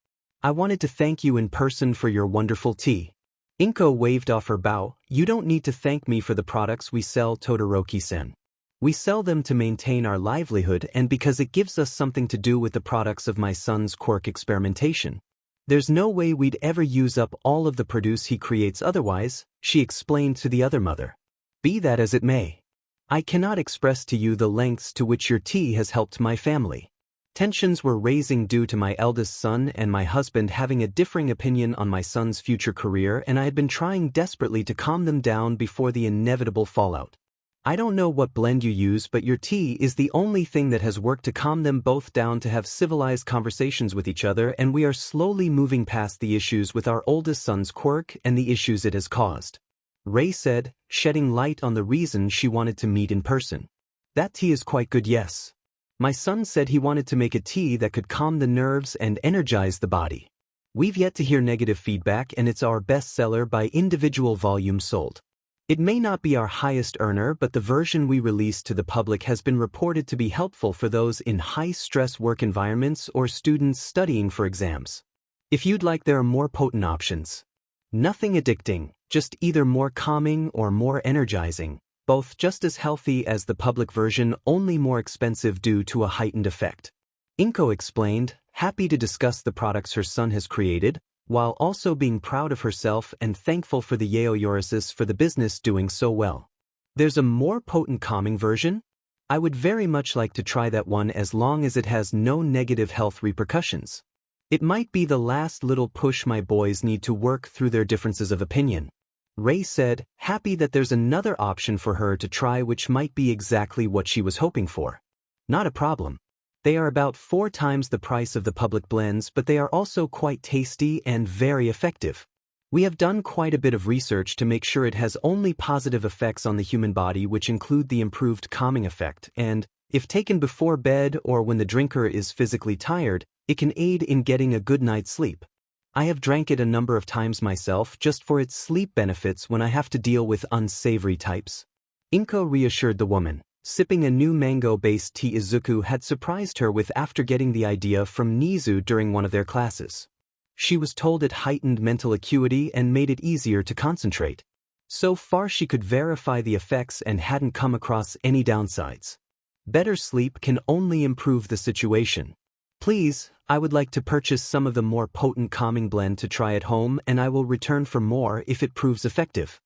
I wanted to thank you in person for your wonderful tea. Inko waved off her bow. You don't need to thank me for the products we sell, Todoroki-san. We sell them to maintain our livelihood and because it gives us something to do with the products of my son's Quirk experimentation. There's no way we'd ever use up all of the produce he creates otherwise, she explained to the other mother. Be that as it may, I cannot express to you the lengths to which your tea has helped my family. Tensions were raising due to my eldest son and my husband having a differing opinion on my son's future career, and I had been trying desperately to calm them down before the inevitable fallout. I don't know what blend you use, but your tea is the only thing that has worked to calm them both down to have civilized conversations with each other, and we are slowly moving past the issues with our oldest son's quirk and the issues it has caused. Rei said, shedding light on the reason she wanted to meet in person. That tea is quite good, yes. My son said he wanted to make a tea that could calm the nerves and energize the body. We've yet to hear negative feedback and it's our bestseller by individual volume sold. It may not be our highest earner, but the version we released to the public has been reported to be helpful for those in high-stress work environments or students studying for exams. If you'd like, there are more potent options. Nothing addicting, just either more calming or more energizing, both just as healthy as the public version, only more expensive due to a heightened effect. Inko explained, happy to discuss the products her son has created, while also being proud of herself and thankful for the Yaoyorozus for the business doing so well. There's a more potent calming version? I would very much like to try that one as long as it has no negative health repercussions. It might be the last little push my boys need to work through their differences of opinion. Rei said, happy that there's another option for her to try which might be exactly what she was hoping for. Not a problem. They are about 4 times the price of the public blends, but they are also quite tasty and very effective. We have done quite a bit of research to make sure it has only positive effects on the human body, which include the improved calming effect, and, if taken before bed or when the drinker is physically tired, it can aid in getting a good night's sleep. I have drank it a number of times myself just for its sleep benefits when I have to deal with unsavory types. Inko reassured the woman. Sipping a new mango-based tea Izuku had surprised her with after getting the idea from Nizu during one of their classes. She was told it heightened mental acuity and made it easier to concentrate. So far she could verify the effects and hadn't come across any downsides. Better sleep can only improve the situation. Please, I would like to purchase some of the more potent calming blend to try at home, and I will return for more if it proves effective.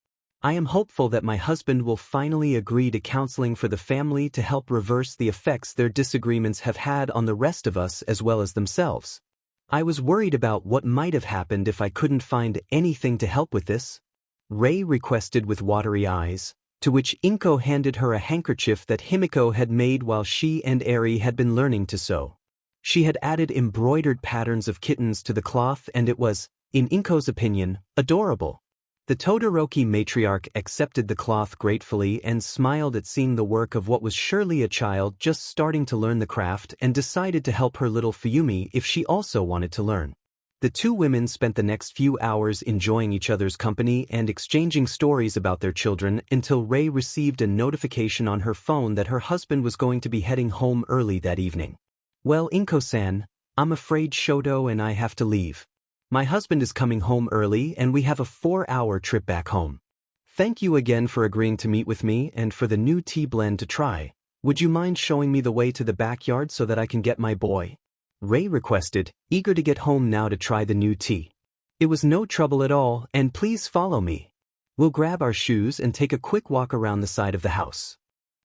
I am hopeful that my husband will finally agree to counseling for the family to help reverse the effects their disagreements have had on the rest of us as well as themselves. I was worried about what might have happened if I couldn't find anything to help with this. Rei requested with watery eyes, to which Inko handed her a handkerchief that Himiko had made while she and Arie had been learning to sew. She had added embroidered patterns of kittens to the cloth and it was, in Inko's opinion, adorable. The Todoroki matriarch accepted the cloth gratefully and smiled at seeing the work of what was surely a child just starting to learn the craft and decided to help her little Fuyumi if she also wanted to learn. The two women spent the next few hours enjoying each other's company and exchanging stories about their children until Rei received a notification on her phone that her husband was going to be heading home early that evening. "Well, Inko-san, I'm afraid Shoto and I have to leave. My husband is coming home early and we have a 4-hour trip back home. Thank you again for agreeing to meet with me and for the new tea blend to try. Would you mind showing me the way to the backyard so that I can get my boy?" Rei requested, eager to get home now to try the new tea. "It was no trouble at all, and please follow me. We'll grab our shoes and take a quick walk around the side of the house."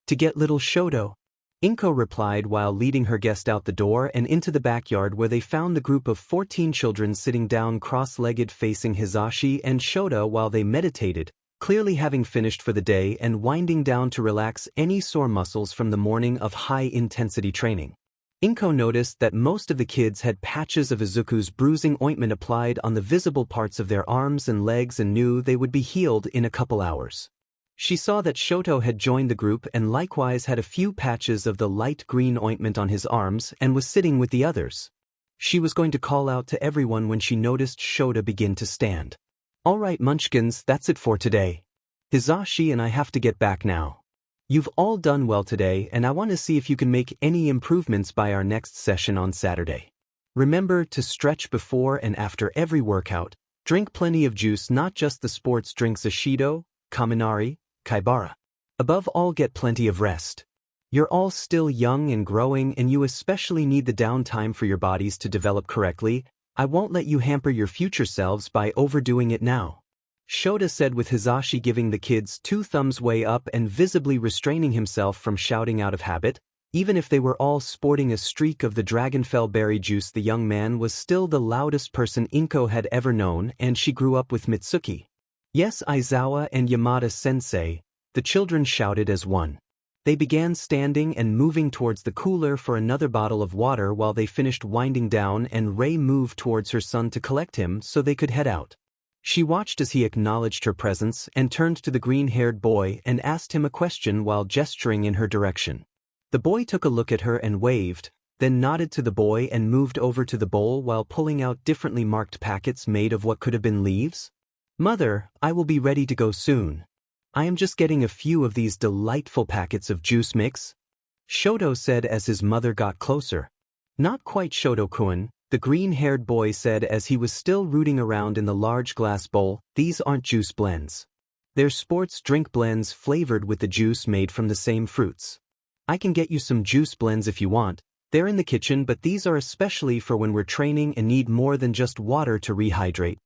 "To get little Shoto," Inko replied while leading her guest out the door and into the backyard where they found the group of 14 children sitting down cross-legged facing Hisashi and Shota while they meditated, clearly having finished for the day and winding down to relax any sore muscles from the morning of high-intensity training. Inko noticed that most of the kids had patches of Izuku's bruising ointment applied on the visible parts of their arms and legs and knew they would be healed in a couple hours. She saw that Shoto had joined the group and likewise had a few patches of the light green ointment on his arms and was sitting with the others. She was going to call out to everyone when she noticed Shota begin to stand. "All right, munchkins, that's it for today. Hisashi and I have to get back now. You've all done well today and I want to see if you can make any improvements by our next session on Saturday. Remember to stretch before and after every workout, drink plenty of juice, not just the sports drinks Ashido, Kaminari, Kaibara. Above all, get plenty of rest. You're all still young and growing and you especially need the downtime for your bodies to develop correctly. I won't let you hamper your future selves by overdoing it now," Shota said with Hisashi giving the kids 2 thumbs way up and visibly restraining himself from shouting out of habit. Even if they were all sporting a streak of the dragonfell berry juice, the young man was still the loudest person Inko had ever known, and she grew up with Mitsuki. "Yes, Aizawa and Yamada-sensei," the children shouted as one. They began standing and moving towards the cooler for another bottle of water while they finished winding down, and Rei moved towards her son to collect him so they could head out. She watched as he acknowledged her presence and turned to the green-haired boy and asked him a question while gesturing in her direction. The boy took a look at her and waved, then nodded to the boy and moved over to the bowl while pulling out differently marked packets made of what could have been leaves. "Mother, I will be ready to go soon. I am just getting a few of these delightful packets of juice mix," Shoto said as his mother got closer. "Not quite, Shoto-kun," the green-haired boy said as he was still rooting around in the large glass bowl. "These aren't juice blends. They're sports drink blends flavored with the juice made from the same fruits. I can get you some juice blends if you want. They're in the kitchen, but these are especially for when we're training and need more than just water to rehydrate."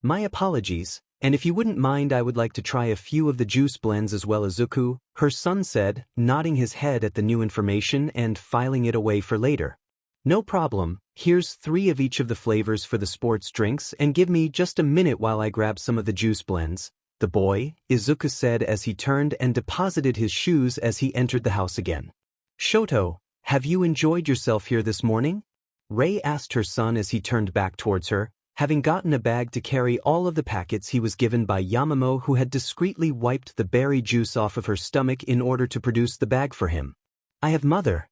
"My apologies, and if you wouldn't mind, I would like to try a few of the juice blends as well, Izuku," her son said, nodding his head at the new information and filing it away for later. "No problem. Here's 3 of each of the flavors for the sports drinks, and give me just a minute while I grab some of the juice blends," the boy, Izuku said as he turned and deposited his shoes as he entered the house again. "Shoto, have you enjoyed yourself here this morning?" Rei asked her son as he turned back towards her, having gotten a bag to carry all of the packets he was given by Yamamo, who had discreetly wiped the berry juice off of her stomach in order to produce the bag for him. "I have, mother.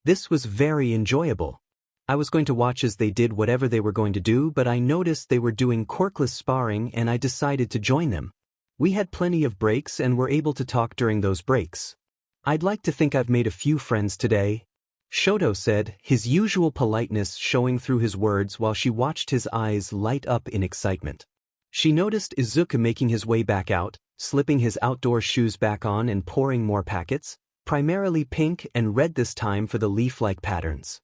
This was very enjoyable. I was going to watch as they did whatever they were going to do, but I noticed they were doing quirkless sparring and I decided to join them. We had plenty of breaks and were able to talk during those breaks. I'd like to think I've made a few friends today," Shoto said, his usual politeness showing through his words while she watched his eyes light up in excitement. She noticed Izuku making his way back out, slipping his outdoor shoes back on and pouring more packets, primarily pink and red this time for the leaf-like patterns.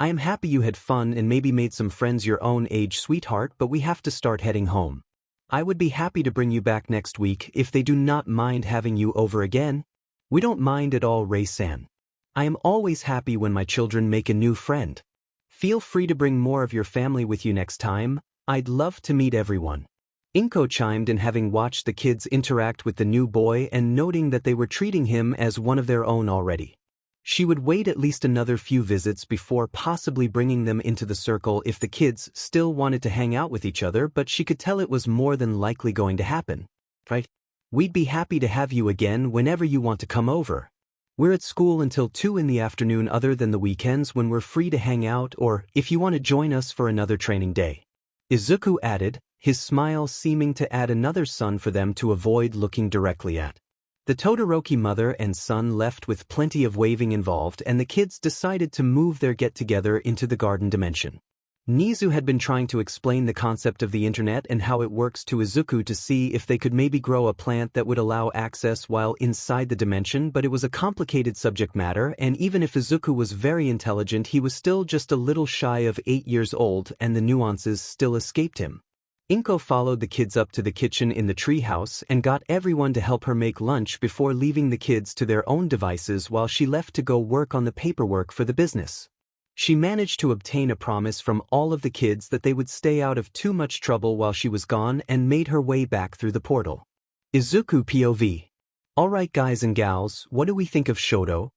"I am happy you had fun and maybe made some friends your own age, sweetheart, but we have to start heading home. I would be happy to bring you back next week if they do not mind having you over again." "We don't mind at all, Rei-san. I am always happy when my children make a new friend. Feel free to bring more of your family with you next time. I'd love to meet everyone." Inko chimed in, having watched the kids interact with the new boy and noting that they were treating him as one of their own already. She would wait at least another few visits before possibly bringing them into the circle if the kids still wanted to hang out with each other, but she could tell it was more than likely going to happen. Right? We'd be happy to have you again whenever you want to come over. We're at school until 2 in the afternoon other than the weekends when we're free to hang out or if you want to join us for another training day. Izuku added, his smile seeming to add another sun for them to avoid looking directly at. The Todoroki mother and son left with plenty of waving involved and the kids decided to move their get-together into the garden dimension. Nizu had been trying to explain the concept of the internet and how it works to Izuku to see if they could maybe grow a plant that would allow access while inside the dimension, but it was a complicated subject matter, and even if Izuku was very intelligent, he was still just a little shy of 8 years old and the nuances still escaped him. Inko followed the kids up to the kitchen in the treehouse and got everyone to help her make lunch before leaving the kids to their own devices while she left to go work on the paperwork for the business. She managed to obtain a promise from all of the kids that they would stay out of too much trouble while she was gone and made her way back through the portal. Izuku POV. Alright guys and gals, what do we think of Shoto?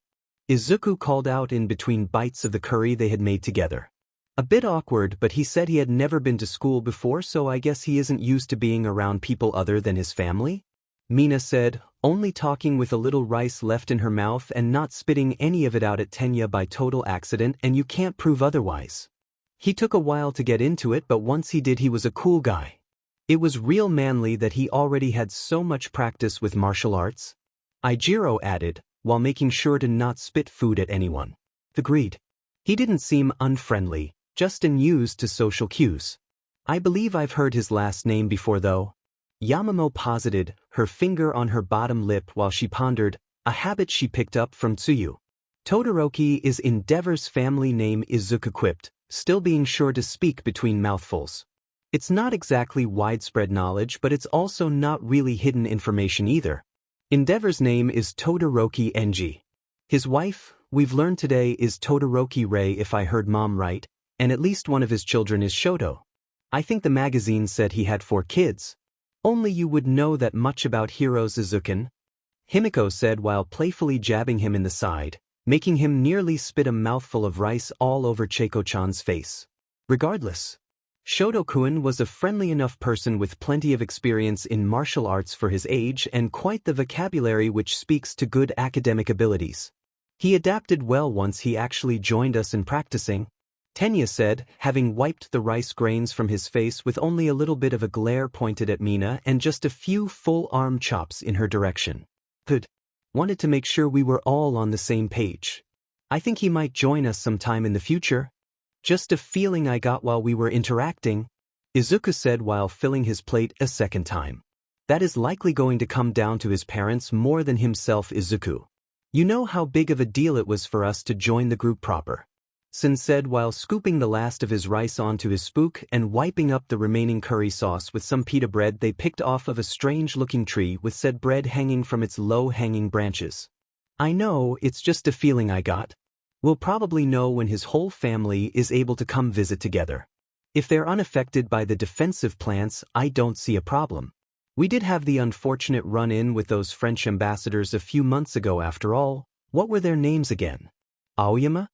Izuku called out in between bites of the curry they had made together. A bit awkward, but he said he had never been to school before, so I guess he isn't used to being around people other than his family? Mina said, only talking with a little rice left in her mouth and not spitting any of it out at Tenya by total accident, and you can't prove otherwise. He took a while to get into it, but once he did, he was a cool guy. It was real manly that he already had so much practice with martial arts. Ijiro added, while making sure to not spit food at anyone. Agreed. He didn't seem unfriendly, just unused to social cues. I believe I've heard his last name before though. Yamamo posited, her finger on her bottom lip while she pondered, a habit she picked up from Tsuyu. Todoroki is Endeavor's family name, Izuku quipped, still being sure to speak between mouthfuls. It's not exactly widespread knowledge, but it's also not really hidden information either. Endeavor's name is Todoroki Enji. His wife, we've learned today, is Todoroki Rei if I heard mom right, and at least one of his children is Shoto. I think the magazine said he had 4 kids. Only you would know that much about heroes Izuku. Himiko said while playfully jabbing him in the side, making him nearly spit a mouthful of rice all over Cheiko-chan's face. Regardless, Shoto-kun was a friendly enough person with plenty of experience in martial arts for his age and quite the vocabulary which speaks to good academic abilities. He adapted well once he actually joined us in practicing. Tenya said, having wiped the rice grains from his face with only a little bit of a glare pointed at Mina and just a few full arm chops in her direction. Good. Wanted to make sure we were all on the same page. I think he might join us sometime in the future. Just a feeling I got while we were interacting, Izuku said while filling his plate a second time. That is likely going to come down to his parents more than himself, Izuku. You know how big of a deal it was for us to join the group proper. Sen said while scooping the last of his rice onto his spook and wiping up the remaining curry sauce with some pita bread they picked off of a strange-looking tree with said bread hanging from its low-hanging branches. I know, it's just a feeling I got. We'll probably know when his whole family is able to come visit together. If they're unaffected by the defensive plants, I don't see a problem. We did have the unfortunate run-in with those French ambassadors a few months ago after all. What were their names again? Aoyama?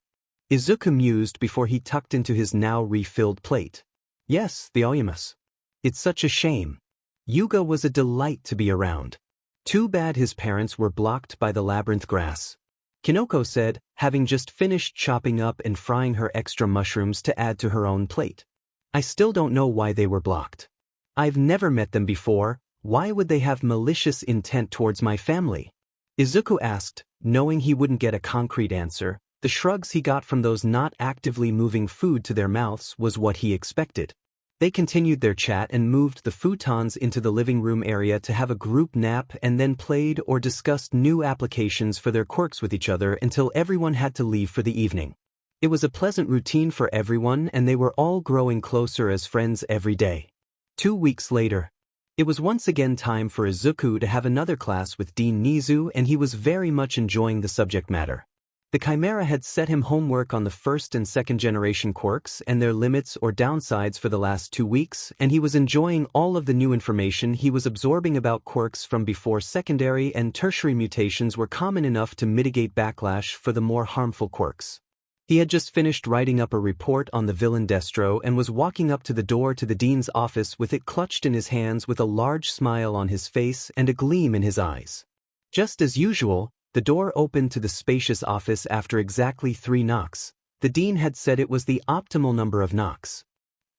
Izuku mused before he tucked into his now refilled plate. Yes, the Aoyamas. It's such a shame. Yuga was a delight to be around. Too bad his parents were blocked by the labyrinth grass. Kinoko said, having just finished chopping up and frying her extra mushrooms to add to her own plate. I still don't know why they were blocked. I've never met them before. Why would they have malicious intent towards my family? Izuku asked, knowing he wouldn't get a concrete answer. The shrugs he got from those not actively moving food to their mouths was what he expected. They continued their chat and moved the futons into the living room area to have a group nap and then played or discussed new applications for their quirks with each other until everyone had to leave for the evening. It was a pleasant routine for everyone and they were all growing closer as friends every day. 2 weeks later, it was once again time for Izuku to have another class with Dean Nizu and he was very much enjoying the subject matter. The Chimera had set him homework on the first and second generation quirks and their limits or downsides for the last 2 weeks, and he was enjoying all of the new information he was absorbing about quirks from before secondary and tertiary mutations were common enough to mitigate backlash for the more harmful quirks. He had just finished writing up a report on the villain Destro and was walking up to the door to the dean's office with it clutched in his hands with a large smile on his face and a gleam in his eyes. Just as usual, the door opened to the spacious office after exactly 3 knocks. The dean had said it was the optimal number of knocks.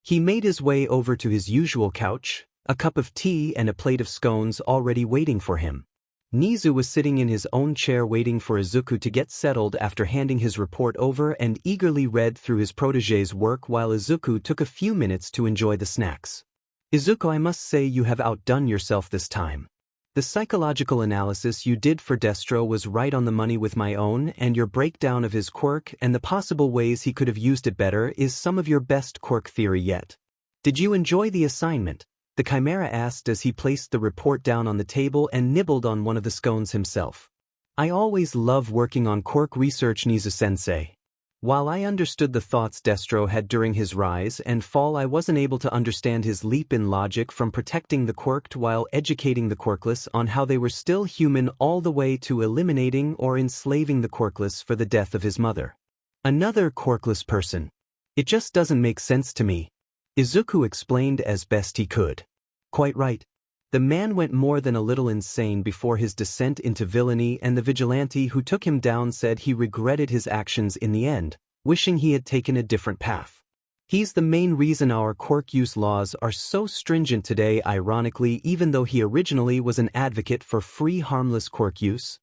He made his way over to his usual couch, a cup of tea and a plate of scones already waiting for him. Nizu was sitting in his own chair waiting for Izuku to get settled after handing his report over and eagerly read through his protégé's work while Izuku took a few minutes to enjoy the snacks. Izuku, I must say you have outdone yourself this time. The psychological analysis you did for Destro was right on the money with my own, and your breakdown of his quirk and the possible ways he could have used it better is some of your best quirk theory yet. Did you enjoy the assignment? The Chimera asked as he placed the report down on the table and nibbled on one of the scones himself. I always love working on quirk research, Nizu-sensei. While I understood the thoughts Destro had during his rise and fall, I wasn't able to understand his leap in logic from protecting the quirked while educating the quirkless on how they were still human all the way to eliminating or enslaving the quirkless for the death of his mother. Another quirkless person. It just doesn't make sense to me. Izuku explained as best he could. Quite right. The man went more than a little insane before his descent into villainy, and the vigilante who took him down said he regretted his actions in the end, wishing he had taken a different path. He's the main reason our quirk use laws are so stringent today, ironically, even though he originally was an advocate for free harmless quirk use.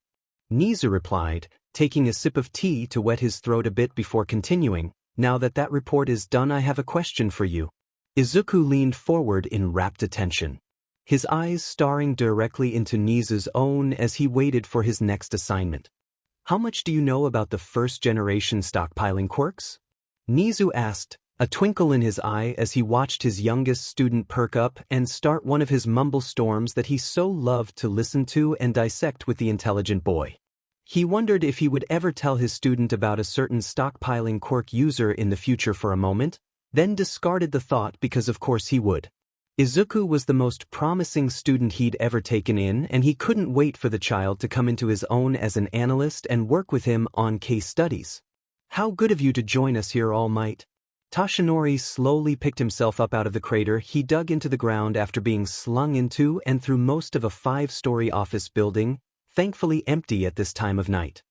Nizu replied, taking a sip of tea to wet his throat a bit before continuing. Now that report is done, I have a question for you. Izuku leaned forward in rapt attention, his eyes staring directly into Nizu's own as he waited for his next assignment. How much do you know about the first-generation stockpiling quirks? Nizu asked, a twinkle in his eye as he watched his youngest student perk up and start one of his mumble storms that he so loved to listen to and dissect with the intelligent boy. He wondered if he would ever tell his student about a certain stockpiling quirk user in the future for a moment, then discarded the thought because of course he would. Izuku was the most promising student he'd ever taken in, and he couldn't wait for the child to come into his own as an analyst and work with him on case studies. How good of you to join us here, All Might. Toshinori slowly picked himself up out of the crater he dug into the ground after being slung into and through most of a 5-story office building, thankfully empty at this time of night.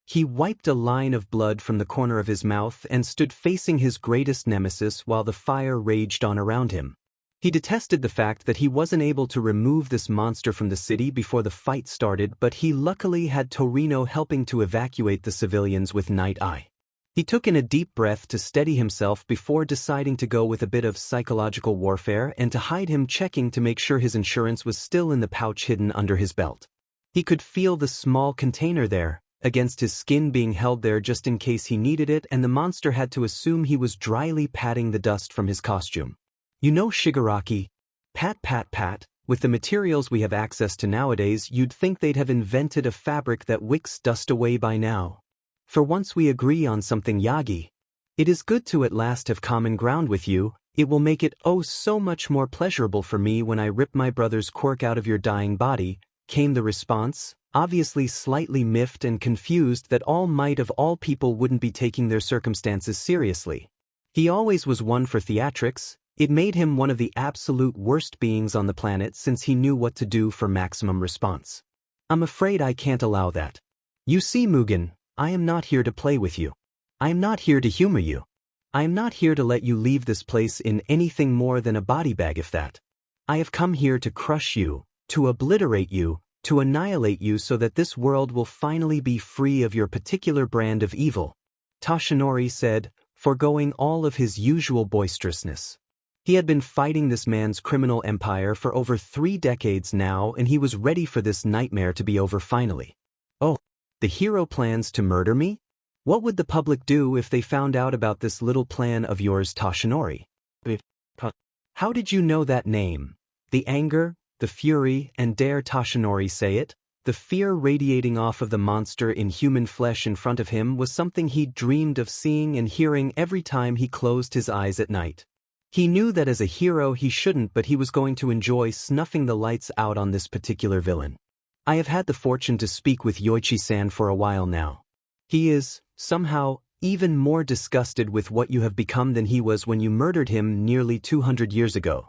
He wiped a line of blood from the corner of his mouth and stood facing his greatest nemesis while the fire raged on around him. He detested the fact that he wasn't able to remove this monster from the city before the fight started, but he luckily had Torino helping to evacuate the civilians with Night Eye. He took in a deep breath to steady himself before deciding to go with a bit of psychological warfare and to hide him, checking to make sure his insurance was still in the pouch hidden under his belt. He could feel the small container there, against his skin, being held there just in case he needed it, and the monster had to assume he was dryly patting the dust from his costume. You know, Shigaraki, pat pat pat, with the materials we have access to nowadays, you'd think they'd have invented a fabric that wicks dust away by now. For once we agree on something, Yagi. It is good to at last have common ground with you. It will make it oh so much more pleasurable for me when I rip my brother's quirk out of your dying body, came the response, obviously slightly miffed and confused that All Might of all people wouldn't be taking their circumstances seriously. He always was one for theatrics. It made him one of the absolute worst beings on the planet since he knew what to do for maximum response. I'm afraid I can't allow that. You see, Mugen, I am not here to play with you. I am not here to humor you. I am not here to let you leave this place in anything more than a body bag, if that. I have come here to crush you, to obliterate you, to annihilate you so that this world will finally be free of your particular brand of evil, Toshinori said, foregoing all of his usual boisterousness. He had been fighting this man's criminal empire for over 3 decades now, and he was ready for this nightmare to be over finally. Oh, the hero plans to murder me? What would the public do if they found out about this little plan of yours, Toshinori? How did you know that name? The anger, the fury, and dare Toshinori say it? The fear radiating off of the monster in human flesh in front of him was something he dreamed of seeing and hearing every time he closed his eyes at night. He knew that as a hero he shouldn't, but he was going to enjoy snuffing the lights out on this particular villain. I have had the fortune to speak with Yoichi-san for a while now. He is, somehow, even more disgusted with what you have become than he was when you murdered him nearly 200 years ago.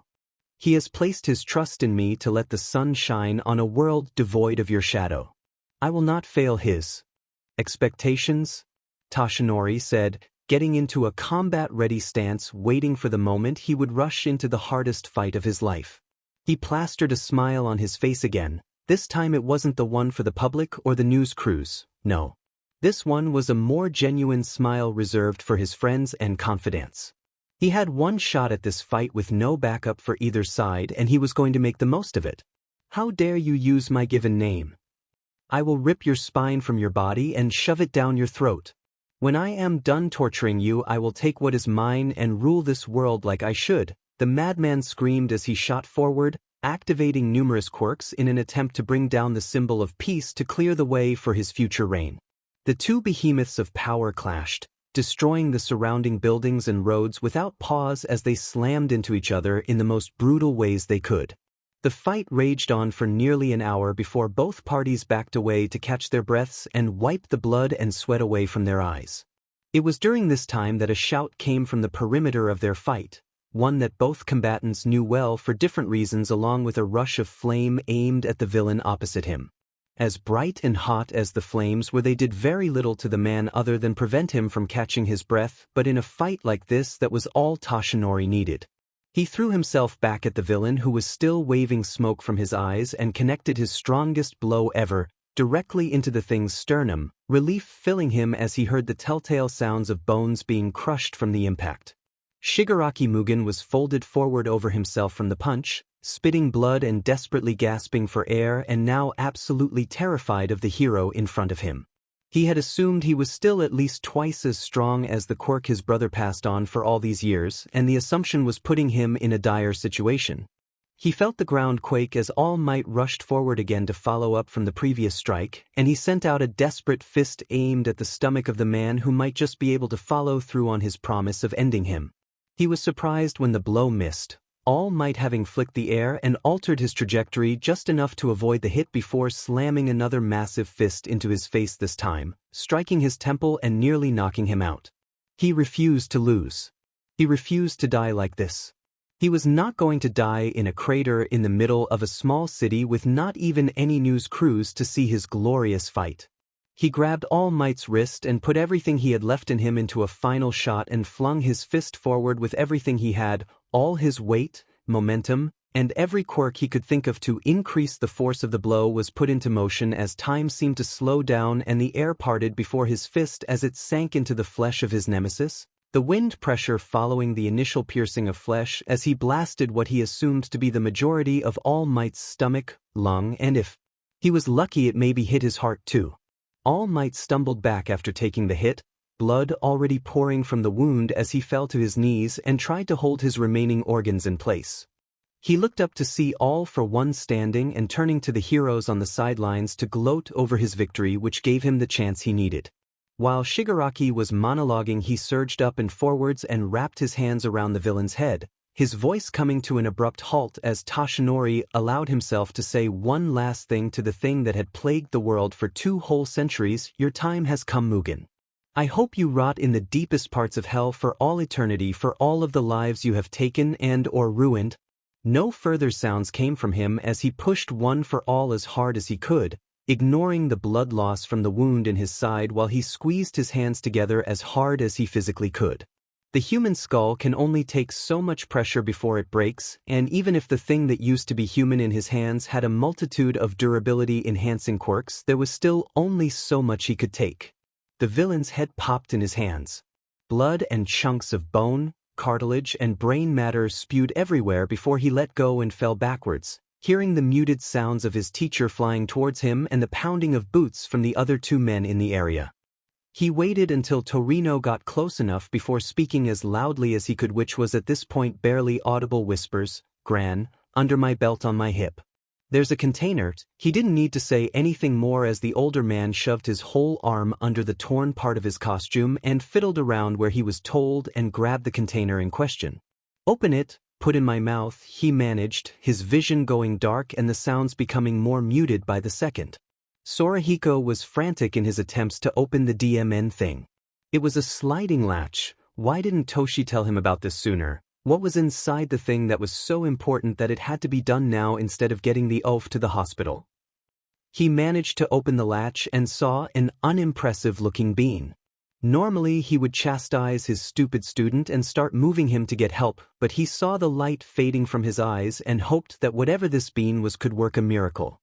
He has placed his trust in me to let the sun shine on a world devoid of your shadow. I will not fail his expectations, Toshinori said, getting into a combat-ready stance, waiting for the moment he would rush into the hardest fight of his life. He plastered a smile on his face again. This time it wasn't the one for the public or the news crews, no. This one was a more genuine smile reserved for his friends and confidants. He had one shot at this fight with no backup for either side, and he was going to make the most of it. How dare you use my given name? I will rip your spine from your body and shove it down your throat. When I am done torturing you, I will take what is mine and rule this world like I should, the madman screamed as he shot forward, activating numerous quirks in an attempt to bring down the symbol of peace to clear the way for his future reign. The two behemoths of power clashed, destroying the surrounding buildings and roads without pause as they slammed into each other in the most brutal ways they could. The fight raged on for nearly an hour before both parties backed away to catch their breaths and wipe the blood and sweat away from their eyes. It was during this time that a shout came from the perimeter of their fight, one that both combatants knew well for different reasons, along with a rush of flame aimed at the villain opposite him. As bright and hot as the flames were, they did very little to the man other than prevent him from catching his breath, but in a fight like this, that was all Toshinori needed. He threw himself back at the villain, who was still waving smoke from his eyes, and connected his strongest blow ever, directly into the thing's sternum, relief filling him as he heard the telltale sounds of bones being crushed from the impact. Shigaraki Mugen was folded forward over himself from the punch, spitting blood and desperately gasping for air, and now absolutely terrified of the hero in front of him. He had assumed he was still at least twice as strong as the quirk his brother passed on for all these years, and the assumption was putting him in a dire situation. He felt the ground quake as All Might rushed forward again to follow up from the previous strike, and he sent out a desperate fist aimed at the stomach of the man who might just be able to follow through on his promise of ending him. He was surprised when the blow missed, All Might having flicked the air and altered his trajectory just enough to avoid the hit before slamming another massive fist into his face, this time striking his temple and nearly knocking him out. He refused to lose. He refused to die like this. He was not going to die in a crater in the middle of a small city with not even any news crews to see his glorious fight. He grabbed All Might's wrist and put everything he had left in him into a final shot and flung his fist forward with everything he had, all his weight, momentum, and every quirk he could think of to increase the force of the blow was put into motion as time seemed to slow down and the air parted before his fist as it sank into the flesh of his nemesis, the wind pressure following the initial piercing of flesh as he blasted what he assumed to be the majority of All Might's stomach, lung, and if he was lucky, it maybe hit his heart too. All Might stumbled back after taking the hit, blood already pouring from the wound as he fell to his knees and tried to hold his remaining organs in place. He looked up to see All for One standing and turning to the heroes on the sidelines to gloat over his victory, which gave him the chance he needed. While Shigaraki was monologuing, he surged up and forwards and wrapped his hands around the villain's head, his voice coming to an abrupt halt as Toshinori allowed himself to say one last thing to the thing that had plagued the world for 2 whole centuries. Your time has come, Mugen. I hope you rot in the deepest parts of hell for all eternity for all of the lives you have taken and or ruined. No further sounds came from him as he pushed one for all as hard as he could, ignoring the blood loss from the wound in his side while he squeezed his hands together as hard as he physically could. The human skull can only take so much pressure before it breaks, and even if the thing that used to be human in his hands had a multitude of durability-enhancing quirks, there was still only so much he could take. The villain's head popped in his hands. Blood and chunks of bone, cartilage, and brain matter spewed everywhere before he let go and fell backwards, hearing the muted sounds of his teacher flying towards him and the pounding of boots from the other 2 men in the area. He waited until Torino got close enough before speaking as loudly as he could, which was at this point barely audible whispers. Gran, under my belt on my hip. There's a container. He didn't need to say anything more as the older man shoved his whole arm under the torn part of his costume and fiddled around where he was told and grabbed the container in question. Open it, put in my mouth, he managed, his vision going dark and the sounds becoming more muted by the second. Sorahiko was frantic in his attempts to open the DMN thing. It was a sliding latch. Why didn't Toshi tell him about this sooner? What was inside the thing that was so important that it had to be done now instead of getting the oaf to the hospital? He managed to open the latch and saw an unimpressive-looking being. Normally he would chastise his stupid student and start moving him to get help, but he saw the light fading from his eyes and hoped that whatever this being was could work a miracle.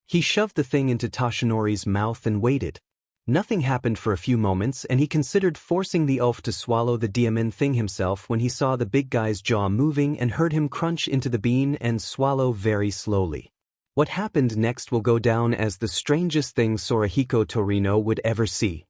He shoved the thing into Toshinori's mouth and waited. Nothing happened for a few moments, and he considered forcing the oaf to swallow the diamond thing himself when he saw the big guy's jaw moving and heard him crunch into the bean and swallow very slowly. What happened next will go down as the strangest thing Sorahiko Torino would ever see.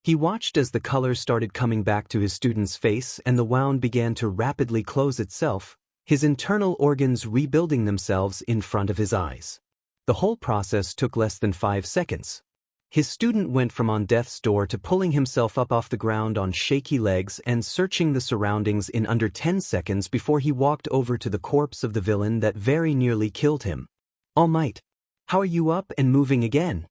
He watched as the color started coming back to his student's face and the wound began to rapidly close itself, his internal organs rebuilding themselves in front of his eyes. The whole process took less than 5 seconds. His student went from on death's door to pulling himself up off the ground on shaky legs and searching the surroundings in under 10 seconds before he walked over to the corpse of the villain that very nearly killed him. "All Might, how are you up and moving again?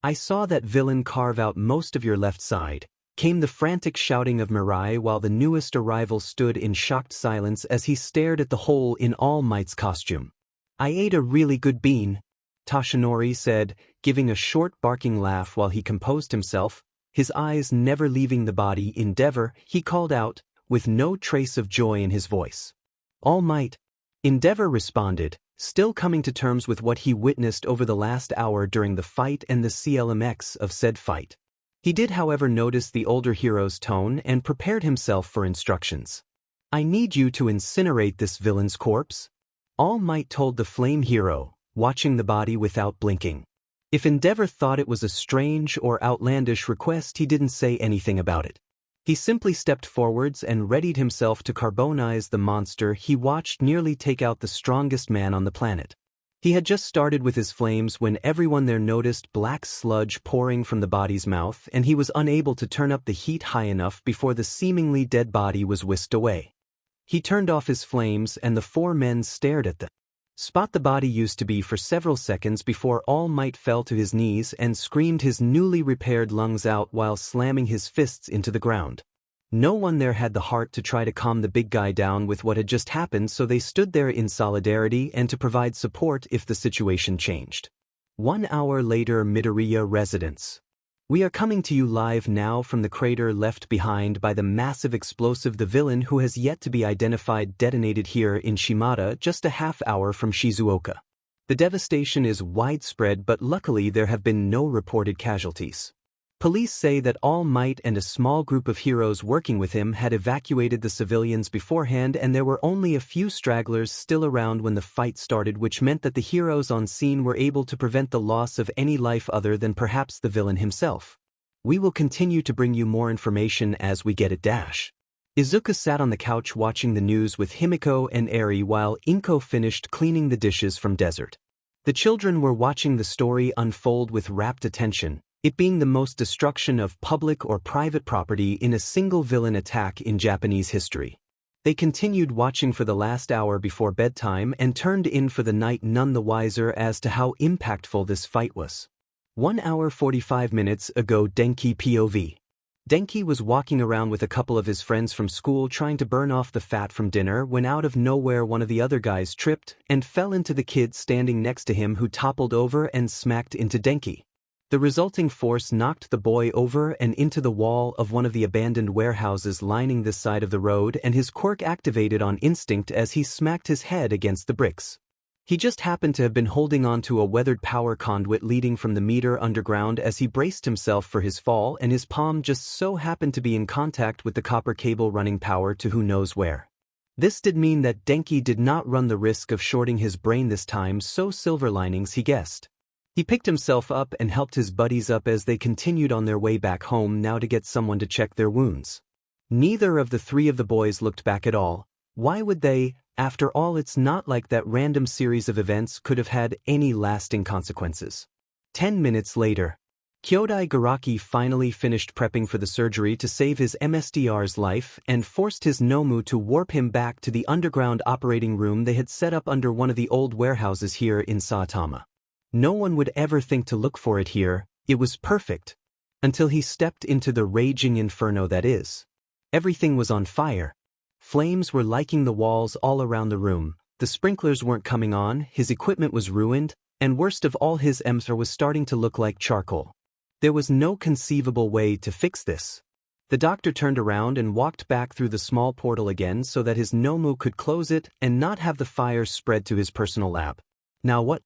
I saw that villain carve out most of your left side," came the frantic shouting of Mirai while the newest arrival stood in shocked silence as he stared at the hole in All Might's costume. "I ate a really good bean," Toshinori said, giving a short barking laugh while he composed himself, his eyes never leaving the body. "Endeavor," he called out, with no trace of joy in his voice. "All Might," Endeavor responded, still coming to terms with what he witnessed over the last hour during the fight and the CLMX of said fight. He did, however, notice the older hero's tone and prepared himself for instructions. "I need you to incinerate this villain's corpse," All Might told the flame hero, watching the body without blinking. If Endeavor thought it was a strange or outlandish request, he didn't say anything about it. He simply stepped forwards and readied himself to carbonize the monster he watched nearly take out the strongest man on the planet. He had just started with his flames when everyone there noticed black sludge pouring from the body's mouth, and he was unable to turn up the heat high enough before the seemingly dead body was whisked away. He turned off his flames and the 4 men stared at the spot the body used to be for several seconds before All Might fell to his knees and screamed his newly repaired lungs out while slamming his fists into the ground. No one there had the heart to try to calm the big guy down with what had just happened, so they stood there in solidarity and to provide support if the situation changed. 1 hour later, Midoriya residence. We are coming to you live now from the crater left behind by the massive explosive the villain who has yet to be identified detonated here in Shimada just a half hour from Shizuoka. The devastation is widespread, but luckily there have been no reported casualties. Police say that All Might and a small group of heroes working with him had evacuated the civilians beforehand, and there were only a few stragglers still around when the fight started, which meant that the heroes on scene were able to prevent the loss of any life other than perhaps the villain himself. We will continue to bring you more information as we get it. Izuku sat on the couch watching the news with Himiko and Arie while Inko finished cleaning the dishes from dessert. The children were watching the story unfold with rapt attention, it being the most destruction of public or private property in a single villain attack in Japanese history. They continued watching for the last hour before bedtime and turned in for the night none the wiser as to how impactful this fight was. 1 hour 45 minutes ago. Denki POV. Denki was walking around with a couple of his friends from school trying to burn off the fat from dinner when out of nowhere one of the other guys tripped and fell into the kid standing next to him, who toppled over and smacked into Denki. The resulting force knocked the boy over and into the wall of one of the abandoned warehouses lining this side of the road, and his quirk activated on instinct as he smacked his head against the bricks. He just happened to have been holding on to a weathered power conduit leading from the meter underground as he braced himself for his fall, and his palm just so happened to be in contact with the copper cable running power to who knows where. This did mean that Denki did not run the risk of shorting his brain this time, so silver linings, he guessed. He picked himself up and helped his buddies up as they continued on their way back home, now to get someone to check their wounds. Neither of the 3 of the boys looked back at all. Why would they? After all, it's not like that random series of events could have had any lasting consequences. 10 minutes later, Kyodai Garaki finally finished prepping for the surgery to save his MSDR's life and forced his Nomu to warp him back to the underground operating room they had set up under one of the old warehouses here in Saitama. No one would ever think to look for it here. It was perfect. until he stepped into the raging inferno that is. Everything was on fire. Flames were liking the walls all around the room, the sprinklers weren't coming on, his equipment was ruined, and worst of all, his emser was starting to look like charcoal. There was no conceivable way to fix this. The doctor turned around and walked back through the small portal again so that his Nomu could close it and not have the fire spread to his personal lab. Now what?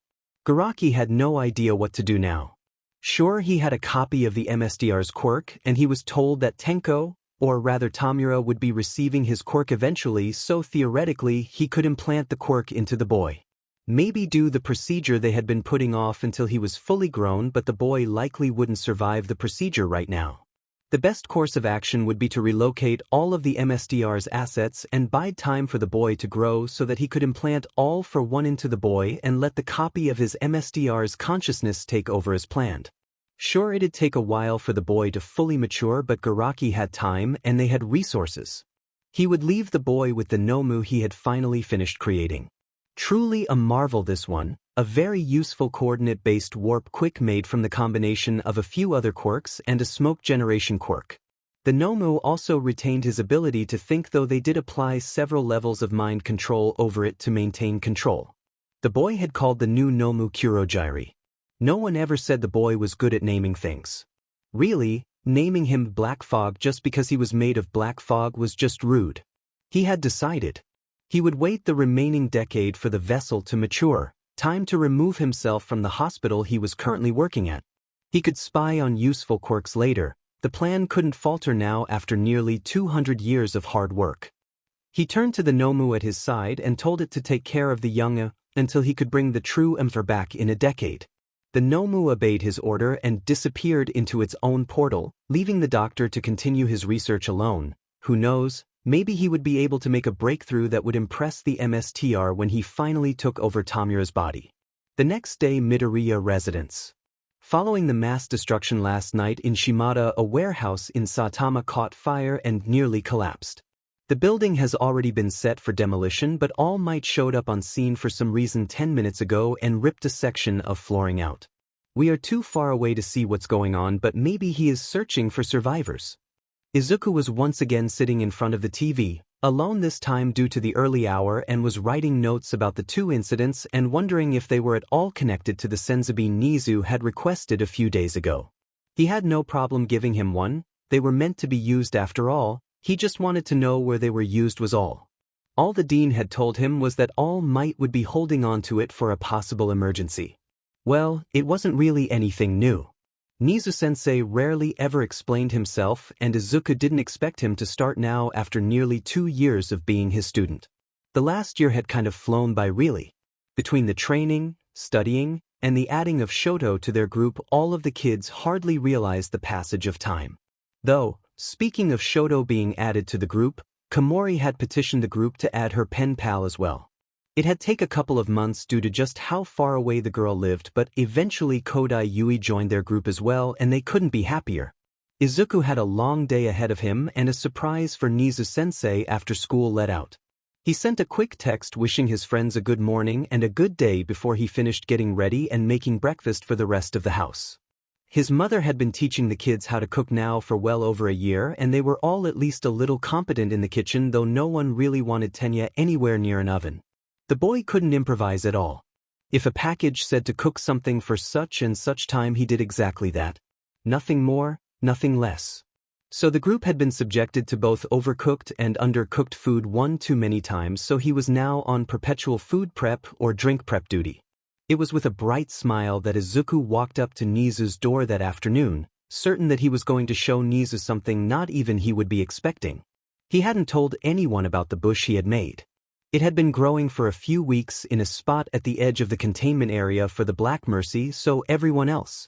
Garaki had no idea what to do now. Sure, he had a copy of the MSDR's quirk, and he was told that Tenko, or rather Tamura, would be receiving his quirk eventually, so theoretically he could implant the quirk into the boy. Maybe do the procedure they had been putting off until he was fully grown, but the boy likely wouldn't survive the procedure right now. The best course of action would be to relocate all of the MSDR's assets and bide time for the boy to grow so that he could implant all for one into the boy and let the copy of his MSDR's consciousness take over as planned. Sure, it'd take a while for the boy to fully mature, but Garaki had time and they had resources. He would leave the boy with the Nomu he had finally finished creating. Truly a marvel, this one, a very useful coordinate-based warp quick made from the combination of a few other quirks and a smoke generation quirk. The Nomu also retained his ability to think, though they did apply several levels of mind control over it to maintain control. The boy had called the new Nomu Kurojiri. No one ever said the boy was good at naming things. Really, naming him Black Fog just because he was made of black fog was just rude. He had decided. He would wait the remaining decade for the vessel to mature, time to remove himself from the hospital he was currently working at. He could spy on useful quirks later. The plan couldn't falter now after nearly 200 years of hard work. He turned to the Nomu at his side and told it to take care of the young until he could bring the true Emperor back in a decade. The Nomu obeyed his order and disappeared into its own portal, leaving the doctor to continue his research alone. Who knows, maybe he would be able to make a breakthrough that would impress the MSTR when he finally took over Tamura's body. The next day, Midoriya residence. Following the mass destruction last night in Shimada, a warehouse in Saitama caught fire and nearly collapsed. The building has already been set for demolition, but All Might showed up on scene for some reason 10 minutes ago and ripped a section of flooring out. We are too far away to see what's going on, but maybe he is searching for survivors. Izuku was once again sitting in front of the TV, alone this time due to the early hour, and was writing notes about the two incidents and wondering if they were at all connected to the senzubi Nizu had requested a few days ago. He had no problem giving him one, they were meant to be used after all. He just wanted to know where they were used was all. All the dean had told him was that All Might would be holding on to it for a possible emergency. Well, it wasn't really anything new. Nizu-sensei rarely ever explained himself, and Izuku didn't expect him to start now after nearly 2 years of being his student. The last year had kind of flown by really. Between the training, studying, and the adding of Shoto to their group, all of the kids hardly realized the passage of time. Though, speaking of Shoto being added to the group, Komori had petitioned the group to add her pen pal as well. It had taken a couple of months due to just how far away the girl lived, but eventually Kodai Yui joined their group as well, and they couldn't be happier. Izuku had a long day ahead of him and a surprise for Nizu-sensei after school let out. He sent a quick text wishing his friends a good morning and a good day before he finished getting ready and making breakfast for the rest of the house. His mother had been teaching the kids how to cook now for well over a year, and they were all at least a little competent in the kitchen, though no one really wanted Tenya anywhere near an oven. The boy couldn't improvise at all. If a package said to cook something for such and such time, he did exactly that. Nothing more, nothing less. So the group had been subjected to both overcooked and undercooked food one too many times, so he was now on perpetual food prep or drink prep duty. It was with a bright smile that Izuku walked up to Nizu's door that afternoon, certain that he was going to show Nizu something not even he would be expecting. He hadn't told anyone about the bush he had made. It had been growing for a few weeks in a spot at the edge of the containment area for the Black Mercy, so everyone else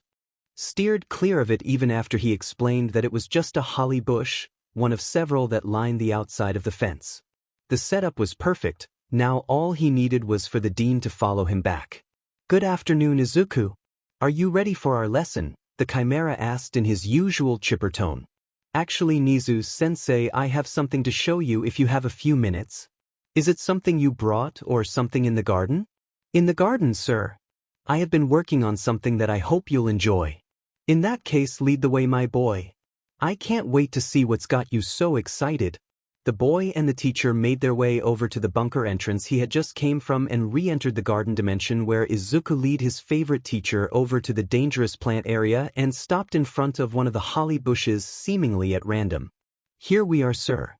steered clear of it even after he explained that it was just a holly bush, one of several that lined the outside of the fence. The setup was perfect, now all he needed was for the dean to follow him back. "Good afternoon, Izuku. Are you ready for our lesson?" the Chimera asked in his usual chipper tone. "Actually, Nizu-sensei, I have something to show you if you have a few minutes." "Is it something you brought or something in the garden?" "In the garden, sir. I have been working on something that I hope you'll enjoy." In that case, lead the way, my boy. I can't wait to see what's got you so excited. The boy and the teacher made their way over to the bunker entrance he had just came from and re-entered the garden dimension where Izuku led his favorite teacher over to the dangerous plant area and stopped in front of one of the holly bushes seemingly at random. Here we are, sir.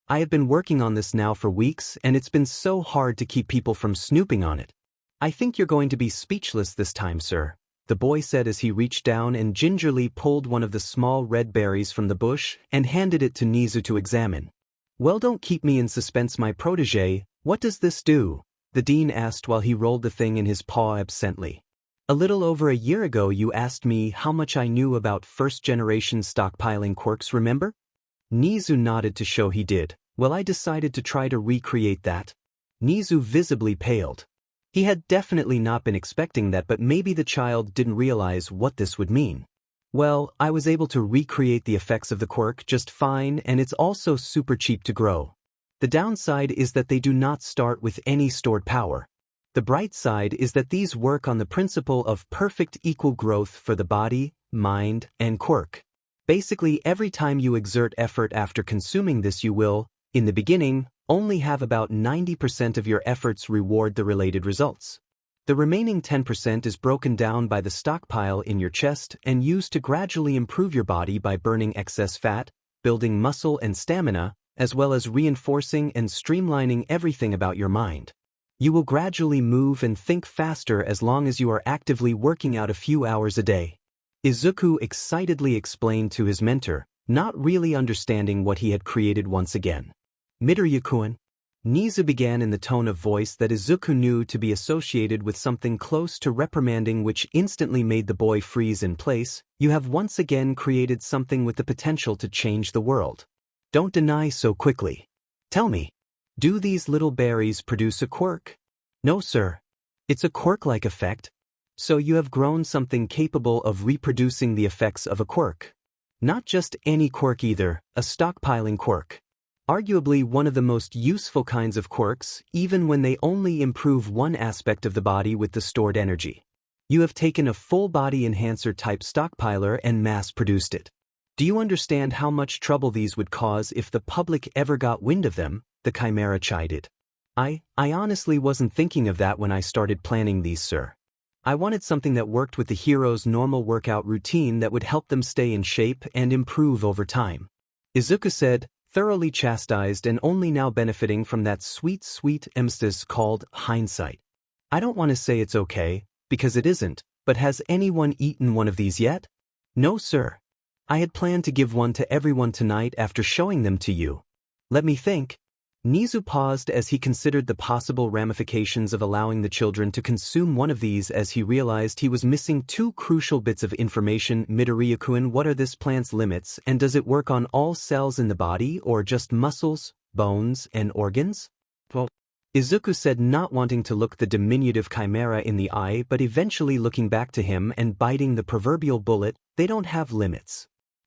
I have been working on this now for weeks and it's been so hard to keep people from snooping on it. I think you're going to be speechless this time, sir, the boy said as he reached down and gingerly pulled one of the small red berries from the bush and handed it to Nizu to examine. Well, don't keep me in suspense, my protege. What does this do? The dean asked while he rolled the thing in his paw absently. A little over a year ago you asked me how much I knew about first-generation stockpiling quirks, remember? Nizu nodded to show he did. Well, I decided to try to recreate that. Nizu visibly paled. He had definitely not been expecting that, but maybe the child didn't realize what this would mean. Well, I was able to recreate the effects of the quirk just fine, and it's also super cheap to grow. The downside is that they do not start with any stored power. The bright side is that these work on the principle of perfect equal growth for the body, mind, and quirk. Basically, every time you exert effort after consuming this, you will, in the beginning, only have about 90% of your efforts reward the related results. The remaining 10% is broken down by the stockpile in your chest and used to gradually improve your body by burning excess fat, building muscle and stamina, as well as reinforcing and streamlining everything about your mind. You will gradually move and think faster as long as you are actively working out a few hours a day. Izuku excitedly explained to his mentor, not really understanding what he had created once again. Midoriya-kun, Nizu began in the tone of voice that Izuku knew to be associated with something close to reprimanding, which instantly made the boy freeze in place. You have once again created something with the potential to change the world. Don't deny so quickly. Tell me, do these little berries produce a quirk? No, sir. It's a quirk-like effect. So you have grown something capable of reproducing the effects of a quirk. Not just any quirk either, a stockpiling quirk. Arguably one of the most useful kinds of quirks, even when they only improve one aspect of the body with the stored energy. You have taken a full-body enhancer-type stockpiler and mass-produced it. Do you understand how much trouble these would cause if the public ever got wind of them? The chimera chided. I honestly wasn't thinking of that when I started planning these, sir. I wanted something that worked with the hero's normal workout routine that would help them stay in shape and improve over time. Izuku said, thoroughly chastised and only now benefiting from that sweet emphasis called hindsight. I don't want to say it's okay, because it isn't, but has anyone eaten one of these yet? No, sir. I had planned to give one to everyone tonight after showing them to you. Let me think. Nizu paused as he considered the possible ramifications of allowing the children to consume one of these as he realized he was missing two crucial bits of information. Midoriya-kun, what are this plant's limits, and does it work on all cells in the body or just muscles, bones, and organs? Well, Izuku said, not wanting to look the diminutive chimera in the eye but eventually looking back to him and biting the proverbial bullet. They don't have limits.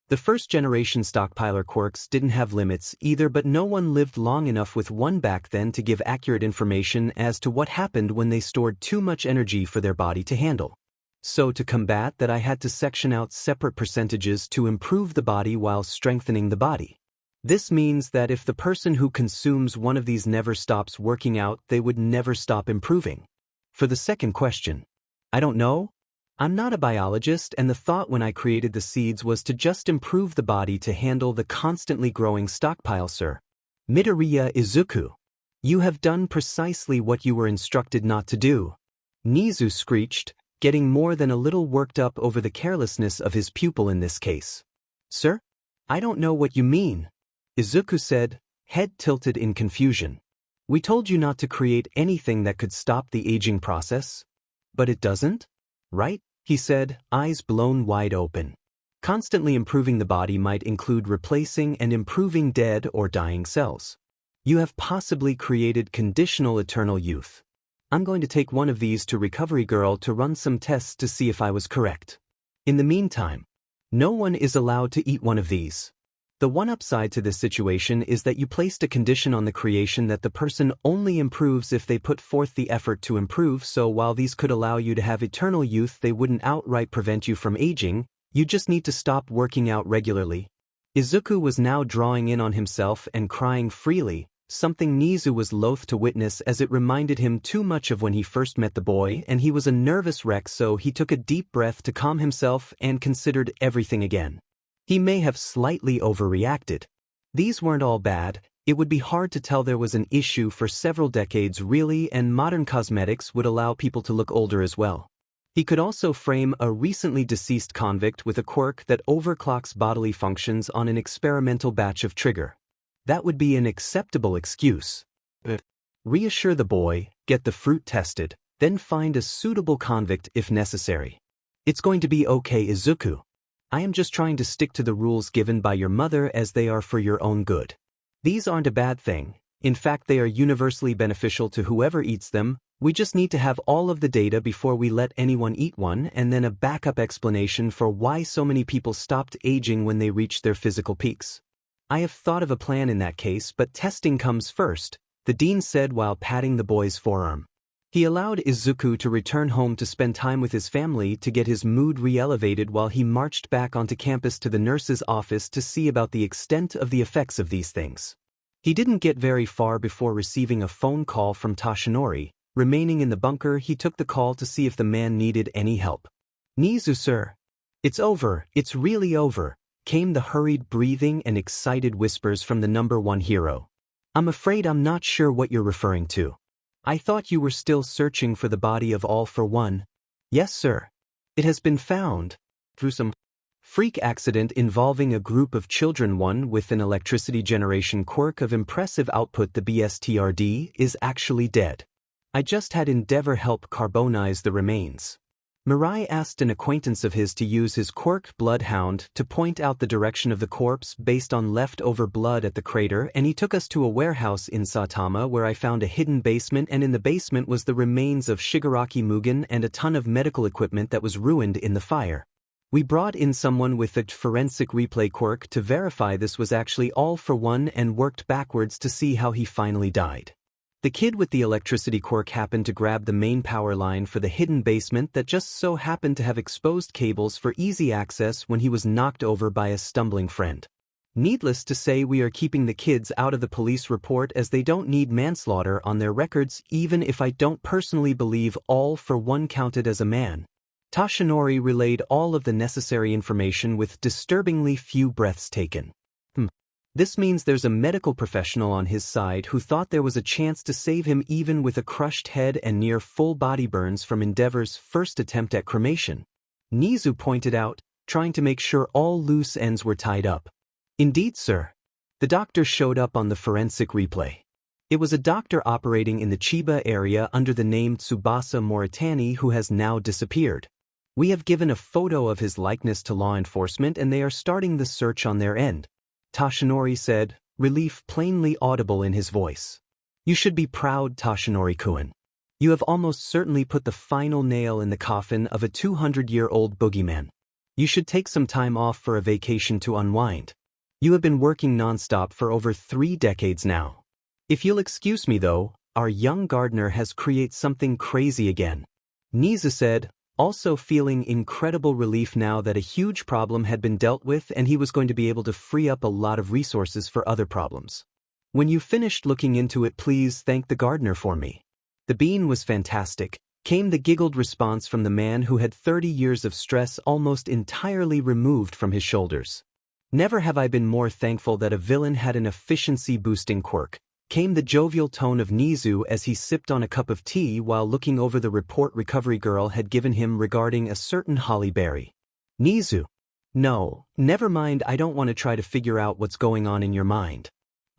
The first-generation stockpiler quirks didn't have limits either, but no one lived long enough with one back then to give accurate information as to what happened when they stored too much energy for their body to handle. So to combat that, I had to section out separate percentages to improve the body while strengthening the body. This means that if the person who consumes one of these never stops working out, they would never stop improving. For the second question, I don't know. I'm not a biologist, and the thought when I created the seeds was to just improve the body to handle the constantly growing stockpile, sir. Midoriya Izuku. You have done precisely what you were instructed not to do. Nizu screeched, getting more than a little worked up over the carelessness of his pupil in this case. Sir? I don't know what you mean. Izuku said, head tilted in confusion. We told you not to create anything that could stop the aging process. But it doesn't? Right? He said, eyes blown wide open. Constantly improving the body might include replacing and improving dead or dying cells. You have possibly created conditional eternal youth. I'm going to take one of these to Recovery Girl to run some tests to see if I was correct. In the meantime, no one is allowed to eat one of these. The one upside to this situation is that you placed a condition on the creation that the person only improves if they put forth the effort to improve, so while these could allow you to have eternal youth, they wouldn't outright prevent you from aging. You just need to stop working out regularly. Izuku was now drawing in on himself and crying freely, something Nizu was loath to witness as it reminded him too much of when he first met the boy, and he was a nervous wreck, so he took a deep breath to calm himself and considered everything again. He may have slightly overreacted. These weren't all bad. It would be hard to tell there was an issue for several decades really, and modern cosmetics would allow people to look older as well. He could also frame a recently deceased convict with a quirk that overclocks bodily functions on an experimental batch of trigger. That would be an acceptable excuse. Reassure the boy, get the fruit tested, then find a suitable convict if necessary. It's going to be okay, Izuku. I am just trying to stick to the rules given by your mother as they are for your own good. These aren't a bad thing. In fact, they are universally beneficial to whoever eats them. We just need to have all of the data before we let anyone eat one, and then a backup explanation for why so many people stopped aging when they reached their physical peaks. I have thought of a plan in that case, but testing comes first, the dean said while patting the boy's forearm. He allowed Izuku to return home to spend time with his family to get his mood re-elevated while he marched back onto campus to the nurse's office to see about the extent of the effects of these things. He didn't get very far before receiving a phone call from Toshinori. Remaining in the bunker, he took the call to see if the man needed any help. Nizu, sir. It's over, it's really over, came the hurried breathing and excited whispers from the #1 hero. I'm afraid I'm not sure what you're referring to. I thought you were still searching for the body of All for One. Yes, sir. It has been found. Through some freak accident involving a group of children, one with an electricity generation quirk of impressive output, the BSTRD, is actually dead. I just had Endeavor help carbonize the remains. Mirai asked an acquaintance of his to use his quirk Bloodhound to point out the direction of the corpse based on leftover blood at the crater, and he took us to a warehouse in Saitama where I found a hidden basement, and in the basement was the remains of Shigaraki Mugen and a ton of medical equipment that was ruined in the fire. We brought in someone with a forensic replay quirk to verify this was actually All for One and worked backwards to see how he finally died. The kid with the electricity quirk happened to grab the main power line for the hidden basement that just so happened to have exposed cables for easy access when he was knocked over by a stumbling friend. Needless to say, we are keeping the kids out of the police report as they don't need manslaughter on their records, even if I don't personally believe All for One counted as a man. Toshinori relayed all of the necessary information with disturbingly few breaths taken. This means there's a medical professional on his side who thought there was a chance to save him even with a crushed head and near full body burns from Endeavor's first attempt at cremation. Nizu pointed out, trying to make sure all loose ends were tied up. Indeed, sir. The doctor showed up on the forensic replay. It was a doctor operating in the Chiba area under the name Tsubasa Moritani who has now disappeared. We have given a photo of his likeness to law enforcement and they are starting the search on their end. Toshinori said, relief plainly audible in his voice. You should be proud, Toshinori-kun. You have almost certainly put the final nail in the coffin of a 200-year-old boogeyman. You should take some time off for a vacation to unwind. You have been working non-stop for over 3 decades now. If you'll excuse me though, our young gardener has created something crazy again. Nizu said, also feeling incredible relief now that a huge problem had been dealt with and he was going to be able to free up a lot of resources for other problems. When you finished looking into it, please thank the gardener for me. The bean was fantastic, came the giggled response from the man who had 30 years of stress almost entirely removed from his shoulders. Never have I been more thankful that a villain had an efficiency-boosting quirk, came the jovial tone of Nizu as he sipped on a cup of tea while looking over the report recovery girl had given him regarding a certain holly berry. Nizu. No, never mind, I don't want to try to figure out what's going on in your mind.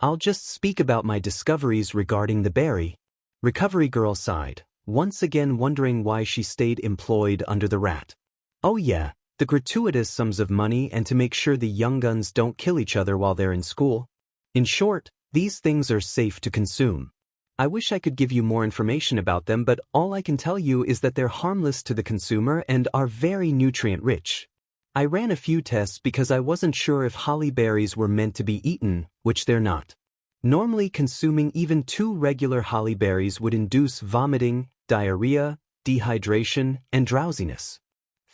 I'll just speak about my discoveries regarding the berry. Recovery girl sighed, once again wondering why she stayed employed under the rat. Oh yeah, the gratuitous sums of money and to make sure the young guns don't kill each other while they're in school. In short, these things are safe to consume. I wish I could give you more information about them, but all I can tell you is that they're harmless to the consumer and are very nutrient-rich. I ran a few tests because I wasn't sure if holly berries were meant to be eaten, which they're not. Normally consuming even 2 regular holly berries would induce vomiting, diarrhea, dehydration, and drowsiness.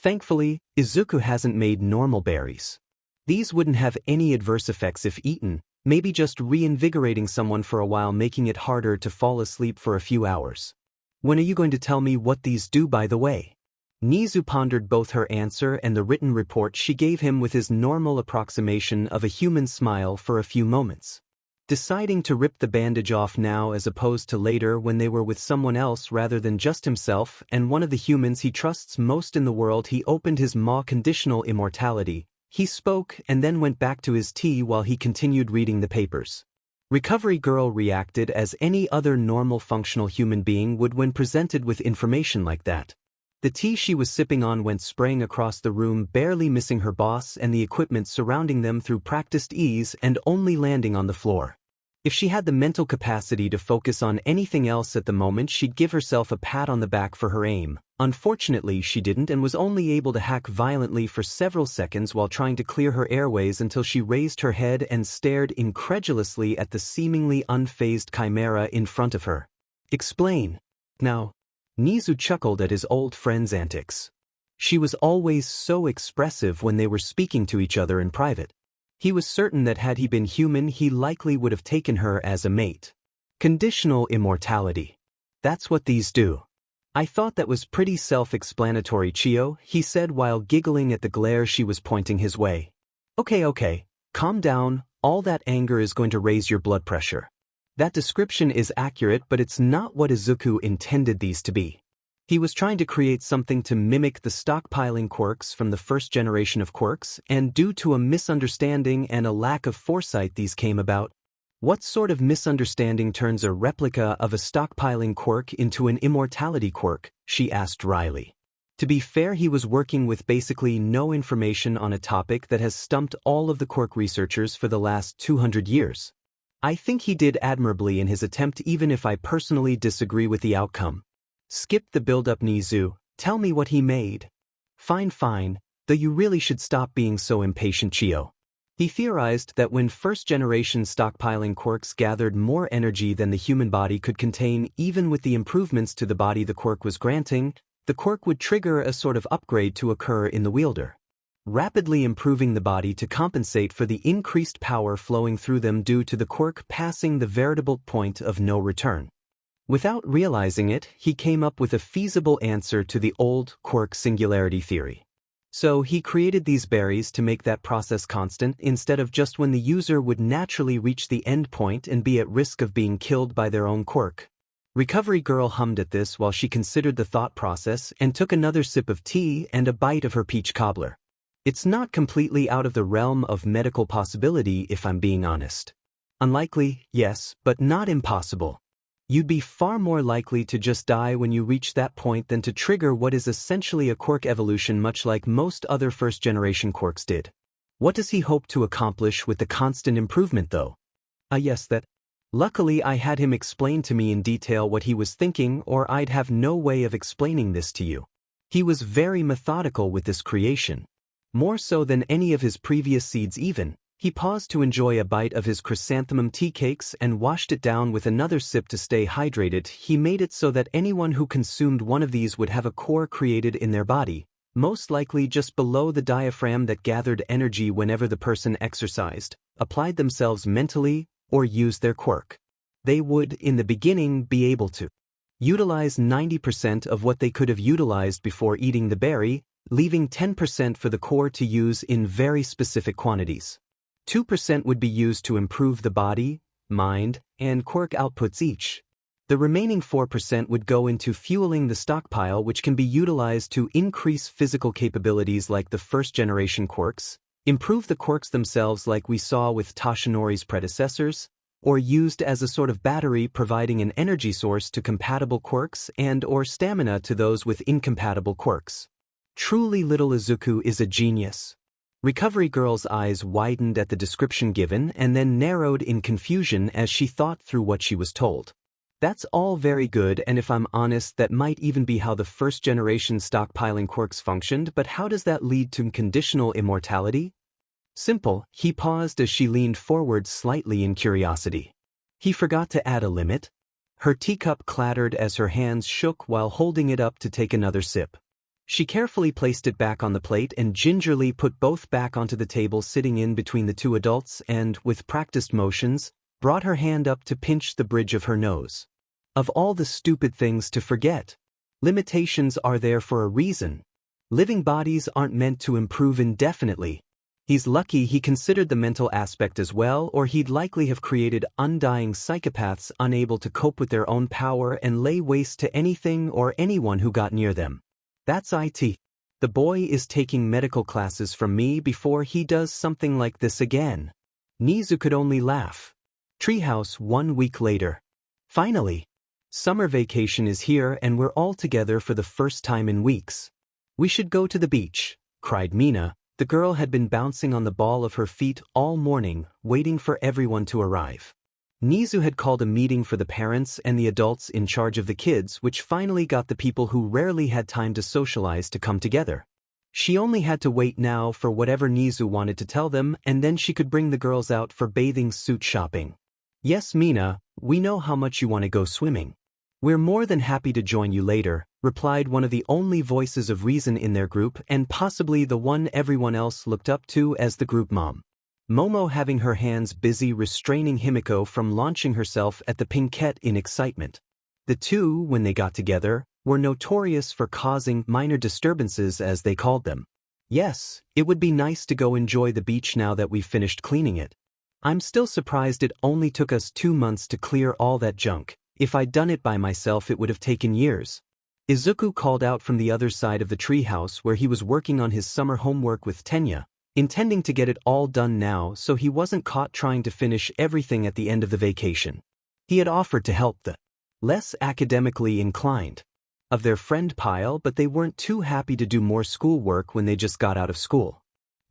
Thankfully, Izuku hasn't made normal berries. These wouldn't have any adverse effects if eaten, maybe just reinvigorating someone for a while, making it harder to fall asleep for a few hours. When are you going to tell me what these do, by the way? Nizu pondered both her answer and the written report she gave him with his normal approximation of a human smile for a few moments. Deciding to rip the bandage off now as opposed to later when they were with someone else rather than just himself and one of the humans he trusts most in the world, he opened his maw. Conditional immortality. He spoke and then went back to his tea while he continued reading the papers. Recovery Girl reacted as any other normal functional human being would when presented with information like that. The tea she was sipping on went spraying across the room, barely missing her boss and the equipment surrounding them through practiced ease and only landing on the floor. If she had the mental capacity to focus on anything else at the moment, she'd give herself a pat on the back for her aim. Unfortunately, she didn't and was only able to hack violently for several seconds while trying to clear her airways until she raised her head and stared incredulously at the seemingly unfazed chimera in front of her. Explain. Now. Nizu chuckled at his old friend's antics. She was always so expressive when they were speaking to each other in private. He was certain that had he been human, he likely would have taken her as a mate. Conditional immortality. That's what these do. I thought that was pretty self-explanatory, Chio, he said while giggling at the glare she was pointing his way. Okay, calm down, all that anger is going to raise your blood pressure. That description is accurate, but it's not what Izuku intended these to be. He was trying to create something to mimic the stockpiling quirks from the first generation of quirks, and due to a misunderstanding and a lack of foresight these came about. What sort of misunderstanding turns a replica of a stockpiling quirk into an immortality quirk? She asked wryly. To be fair, he was working with basically no information on a topic that has stumped all of the quirk researchers for the last 200 years. I think he did admirably in his attempt, even if I personally disagree with the outcome. Skip the build-up, Nizu. Tell me what he made. Fine, though you really should stop being so impatient, Chio. He theorized that when first-generation stockpiling quirks gathered more energy than the human body could contain, even with the improvements to the body the quirk was granting, the quirk would trigger a sort of upgrade to occur in the wielder, rapidly improving the body to compensate for the increased power flowing through them due to the quirk passing the veritable point of no return. Without realizing it, he came up with a feasible answer to the old quirk singularity theory. So he created these berries to make that process constant instead of just when the user would naturally reach the end point and be at risk of being killed by their own quirk. Recovery Girl hummed at this while she considered the thought process and took another sip of tea and a bite of her peach cobbler. It's not completely out of the realm of medical possibility, if I'm being honest. Unlikely, yes, but not impossible. You'd be far more likely to just die when you reach that point than to trigger what is essentially a quirk evolution, much like most other first-generation quirks did. What does he hope to accomplish with the constant improvement, though? Yes, that. Luckily, I had him explain to me in detail what he was thinking, or I'd have no way of explaining this to you. He was very methodical with this creation. More so than any of his previous seeds even. He paused to enjoy a bite of his chrysanthemum tea cakes and washed it down with another sip to stay hydrated. He made it so that anyone who consumed one of these would have a core created in their body, most likely just below the diaphragm, that gathered energy whenever the person exercised, applied themselves mentally, or used their quirk. They would, in the beginning, be able to utilize 90% of what they could have utilized before eating the berry, leaving 10% for the core to use in very specific quantities. 2% would be used to improve the body, mind, and quirk outputs each. The remaining 4% would go into fueling the stockpile, which can be utilized to increase physical capabilities like the first-generation quirks, improve the quirks themselves like we saw with Toshinori's predecessors, or used as a sort of battery providing an energy source to compatible quirks and/or stamina to those with incompatible quirks. Truly, little Izuku is a genius. Recovery Girl's eyes widened at the description given and then narrowed in confusion as she thought through what she was told. That's all very good, and if I'm honest, that might even be how the first-generation stockpiling quirks functioned, but how does that lead to conditional immortality? Simple. He paused as she leaned forward slightly in curiosity. He forgot to add a limit? Her teacup clattered as her hands shook while holding it up to take another sip. She carefully placed it back on the plate and gingerly put both back onto the table sitting in between the two adults and, with practiced motions, brought her hand up to pinch the bridge of her nose. Of all the stupid things to forget. Limitations are there for a reason. Living bodies aren't meant to improve indefinitely. He's lucky he considered the mental aspect as well, or he'd likely have created undying psychopaths unable to cope with their own power and lay waste to anything or anyone who got near them. That's it. The boy is taking medical classes from me before he does something like this again. Nizu could only laugh. Treehouse 1 week later. Finally. Summer vacation is here and we're all together for the first time in weeks. We should go to the beach, cried Mina. The girl had been bouncing on the ball of her feet all morning, waiting for everyone to arrive. Nizu had called a meeting for the parents and the adults in charge of the kids, which finally got the people who rarely had time to socialize to come together. She only had to wait now for whatever Nizu wanted to tell them, and then she could bring the girls out for bathing suit shopping. Yes, Mina, we know how much you want to go swimming. We're more than happy to join you later, replied one of the only voices of reason in their group and possibly the one everyone else looked up to as the group mom. Momo having her hands busy restraining Himiko from launching herself at the pinkette in excitement. The two, when they got together, were notorious for causing minor disturbances as they called them. Yes, it would be nice to go enjoy the beach now that we've finished cleaning it. I'm still surprised it only took us 2 months to clear all that junk. If I'd done it by myself it would have taken years. Izuku called out from the other side of the treehouse where he was working on his summer homework with Tenya, intending to get it all done now so he wasn't caught trying to finish everything at the end of the vacation. He had offered to help the less academically inclined of their friend pile, but they weren't too happy to do more schoolwork when they just got out of school.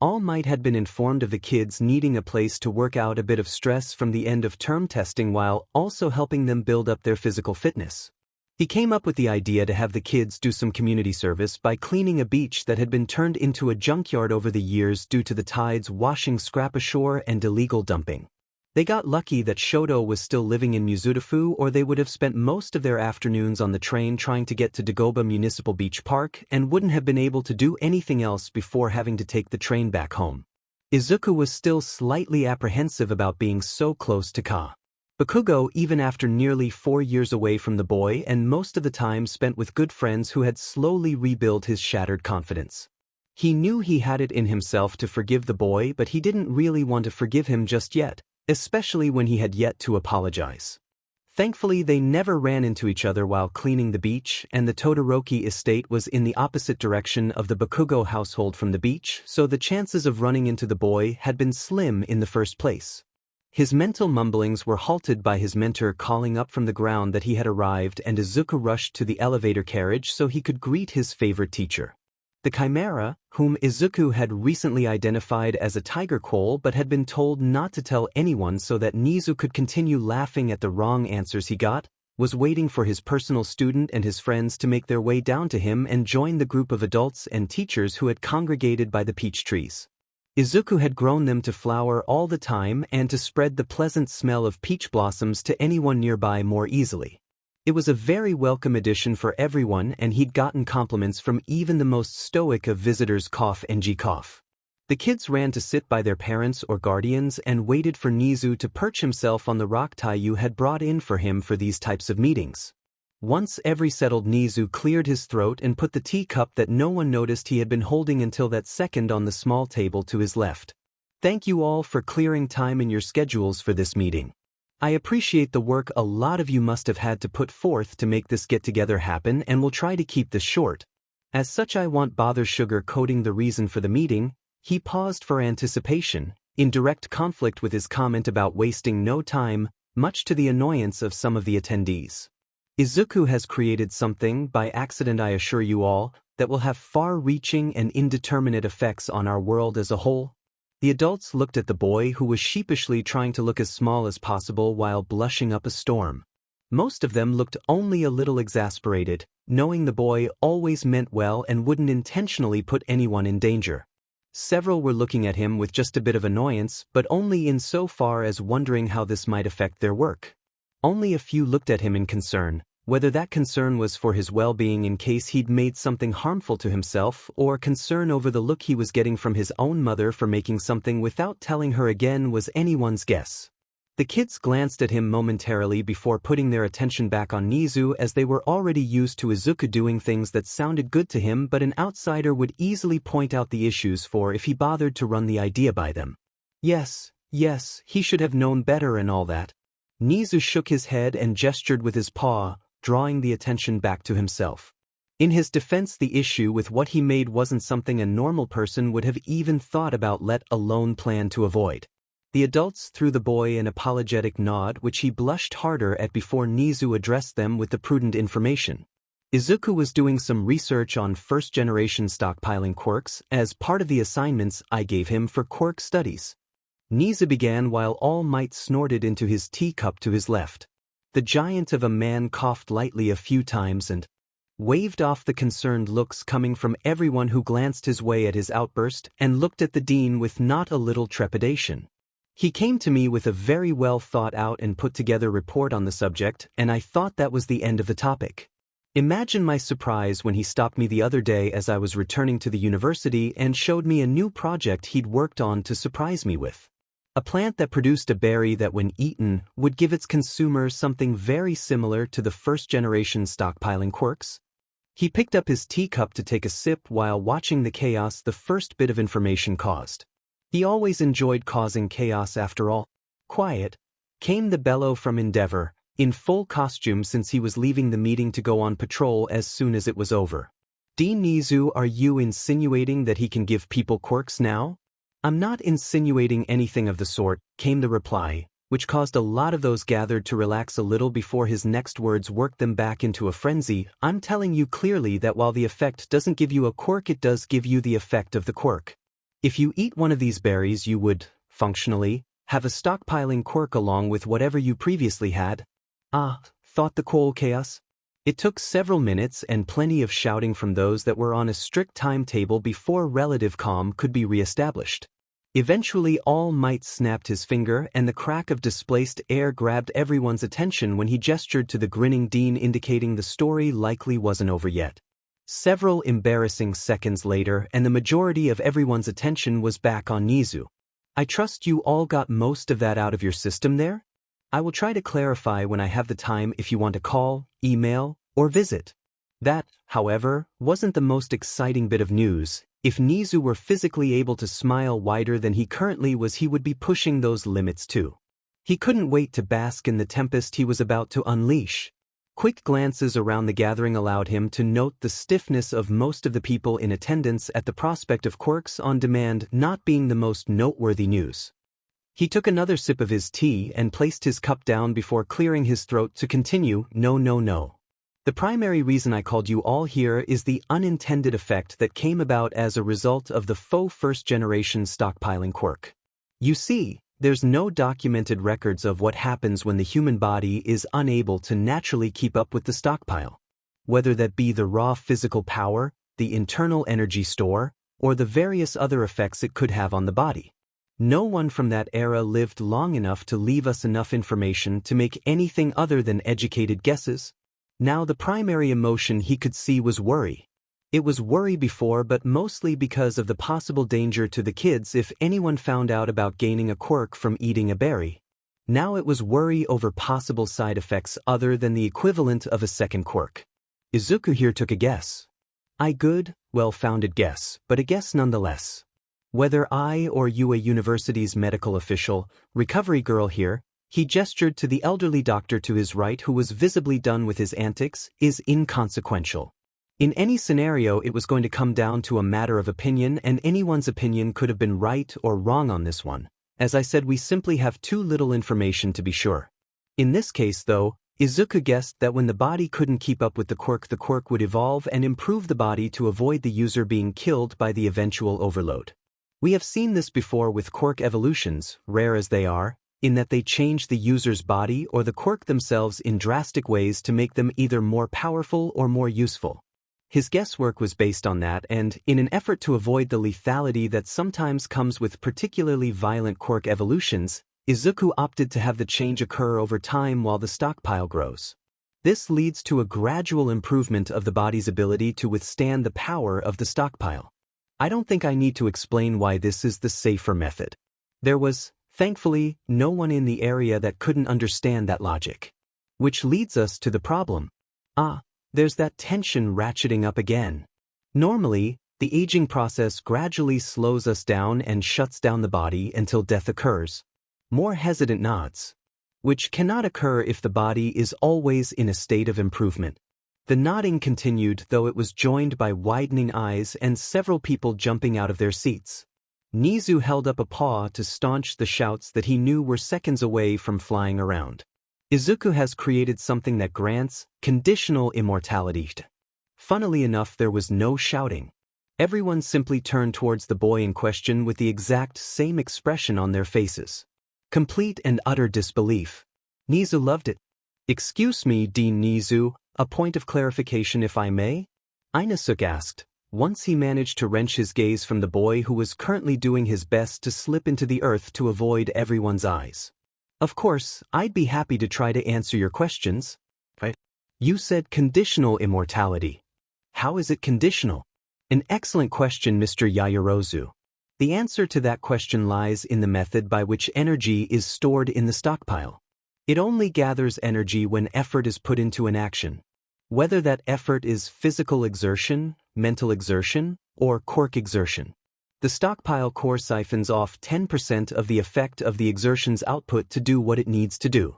All Might had been informed of the kids needing a place to work out a bit of stress from the end of term testing while also helping them build up their physical fitness. He came up with the idea to have the kids do some community service by cleaning a beach that had been turned into a junkyard over the years due to the tides washing scrap ashore and illegal dumping. They got lucky that Shoto was still living in Mizudafu, or they would have spent most of their afternoons on the train trying to get to Dagoba Municipal Beach Park and wouldn't have been able to do anything else before having to take the train back home. Izuku was still slightly apprehensive about being so close to Bakugo even after nearly 4 years away from the boy and most of the time spent with good friends who had slowly rebuilt his shattered confidence. He knew he had it in himself to forgive the boy, but he didn't really want to forgive him just yet, especially when he had yet to apologize. Thankfully they never ran into each other while cleaning the beach, and the Todoroki estate was in the opposite direction of the Bakugo household from the beach, so the chances of running into the boy had been slim in the first place. His mental mumblings were halted by his mentor calling up from the ground that he had arrived, and Izuku rushed to the elevator carriage so he could greet his favorite teacher. The Chimera, whom Izuku had recently identified as a tiger quoll but had been told not to tell anyone so that Nizu could continue laughing at the wrong answers he got, was waiting for his personal student and his friends to make their way down to him and join the group of adults and teachers who had congregated by the peach trees. Izuku had grown them to flower all the time and to spread the pleasant smell of peach blossoms to anyone nearby more easily. It was a very welcome addition for everyone, and he'd gotten compliments from even the most stoic of visitors. Cough. The kids ran to sit by their parents or guardians and waited for Nizu to perch himself on the rock Taiyu had brought in for him for these types of meetings. Once every settled, Nizu cleared his throat and put the teacup that no one noticed he had been holding until that second on the small table to his left. Thank you all for clearing time in your schedules for this meeting. I appreciate the work a lot of you must have had to put forth to make this get-together happen, and will try to keep this short. As such, I won't bother sugar-coating the reason for the meeting. He paused for anticipation, in direct conflict with his comment about wasting no time, much to the annoyance of some of the attendees. Izuku has created something, by accident I assure you all, that will have far-reaching and indeterminate effects on our world as a whole. The adults looked at the boy, who was sheepishly trying to look as small as possible while blushing up a storm. Most of them looked only a little exasperated, knowing the boy always meant well and wouldn't intentionally put anyone in danger. Several were looking at him with just a bit of annoyance, but only in so far as wondering how this might affect their work. Only a few looked at him in concern, Whether that concern was for his well-being in case he'd made something harmful to himself, or concern over the look he was getting from his own mother for making something without telling her again, was anyone's guess. The kids glanced at him momentarily before putting their attention back on Nizu, as they were already used to Izuku doing things that sounded good to him but an outsider would easily point out the issues for if he bothered to run the idea by them. Yes, he should have known better and all that. Nizu shook his head and gestured with his paw, drawing the attention back to himself. In his defense, the issue with what he made wasn't something a normal person would have even thought about, let alone plan to avoid. The adults threw the boy an apologetic nod, which he blushed harder at before Nizu addressed them with the prudent information. Izuku was doing some research on first-generation stockpiling quirks as part of the assignments I gave him for quirk studies. Nizu began while All Might snorted into his teacup to his left. The giant of a man coughed lightly a few times and waved off the concerned looks coming from everyone who glanced his way at his outburst and looked at the dean with not a little trepidation. He came to me with a very well thought out and put together report on the subject, and I thought that was the end of the topic. Imagine my surprise when he stopped me the other day as I was returning to the university and showed me a new project he'd worked on to surprise me with. A plant that produced a berry that, when eaten, would give its consumer something very similar to the first-generation stockpiling quirks. He picked up his teacup to take a sip while watching the chaos the first bit of information caused. He always enjoyed causing chaos after all. Quiet came the bellow from Endeavor, in full costume since he was leaving the meeting to go on patrol as soon as it was over. Dean Nizu, are you insinuating that he can give people quirks now? I'm not insinuating anything of the sort, came the reply, which caused a lot of those gathered to relax a little before his next words worked them back into a frenzy. I'm telling you clearly that while the effect doesn't give you a quirk, it does give you the effect of the quirk. If you eat one of these berries, you would, functionally, have a stockpiling quirk along with whatever you previously had. Ah, thought the cool chaos. It took several minutes and plenty of shouting from those that were on a strict timetable before relative calm could be re-established. Eventually All Might snapped his finger and the crack of displaced air grabbed everyone's attention when he gestured to the grinning dean, indicating the story likely wasn't over yet. Several embarrassing seconds later and the majority of everyone's attention was back on Nizu. I trust you all got most of that out of your system there? I will try to clarify when I have the time if you want to call, email, or visit. That, however, wasn't the most exciting bit of news. If Nizu were physically able to smile wider than he currently was, he would be pushing those limits too. He couldn't wait to bask in the tempest he was about to unleash. Quick glances around the gathering allowed him to note the stiffness of most of the people in attendance at the prospect of quirks on demand not being the most noteworthy news. He took another sip of his tea and placed his cup down before clearing his throat to continue. No. The primary reason I called you all here is the unintended effect that came about as a result of the faux first-generation stockpiling quirk. You see, there's no documented records of what happens when the human body is unable to naturally keep up with the stockpile. Whether that be the raw physical power, the internal energy store, or the various other effects it could have on the body. No one from that era lived long enough to leave us enough information to make anything other than educated guesses. Now the primary emotion he could see was worry. It was worry before, but mostly because of the possible danger to the kids if anyone found out about gaining a quirk from eating a berry. Now it was worry over possible side effects other than the equivalent of a second quirk. Izuku here took a guess. A good, well-founded guess, but a guess nonetheless. Whether I or you, a university's medical official, recovery girl here, he gestured to the elderly doctor to his right who was visibly done with his antics, is inconsequential. In any scenario, it was going to come down to a matter of opinion, and anyone's opinion could have been right or wrong on this one. As I said, we simply have too little information to be sure. In this case, though, Izuku guessed that when the body couldn't keep up with the quirk would evolve and improve the body to avoid the user being killed by the eventual overload. We have seen this before with quirk evolutions, rare as they are, in that they change the user's body or the quirk themselves in drastic ways to make them either more powerful or more useful. His guesswork was based on that, and, in an effort to avoid the lethality that sometimes comes with particularly violent quirk evolutions, Izuku opted to have the change occur over time while the stockpile grows. This leads to a gradual improvement of the body's ability to withstand the power of the stockpile. I don't think I need to explain why this is the safer method. There was, thankfully, no one in the area that couldn't understand that logic. Which leads us to the problem. There's that tension ratcheting up again. Normally, the aging process gradually slows us down and shuts down the body until death occurs. More hesitant nods. Which cannot occur if the body is always in a state of improvement. The nodding continued, though it was joined by widening eyes and several people jumping out of their seats. Nizu held up a paw to staunch the shouts that he knew were seconds away from flying around. Izuku has created something that grants conditional immortality. Funnily enough, there was no shouting. Everyone simply turned towards the boy in question with the exact same expression on their faces. Complete and utter disbelief. Nizu loved it. Excuse me, Dean Nizu, a point of clarification if I may? Izuku asked, once he managed to wrench his gaze from the boy who was currently doing his best to slip into the earth to avoid everyone's eyes. Of course, I'd be happy to try to answer your questions. Right? You said conditional immortality. How is it conditional? An excellent question, Mr. Yaoyorozus. The answer to that question lies in the method by which energy is stored in the stockpile. It only gathers energy when effort is put into an action. Whether that effort is physical exertion, mental exertion, or quirk exertion. The stockpile core siphons off 10% of the effect of the exertion's output to do what it needs to do.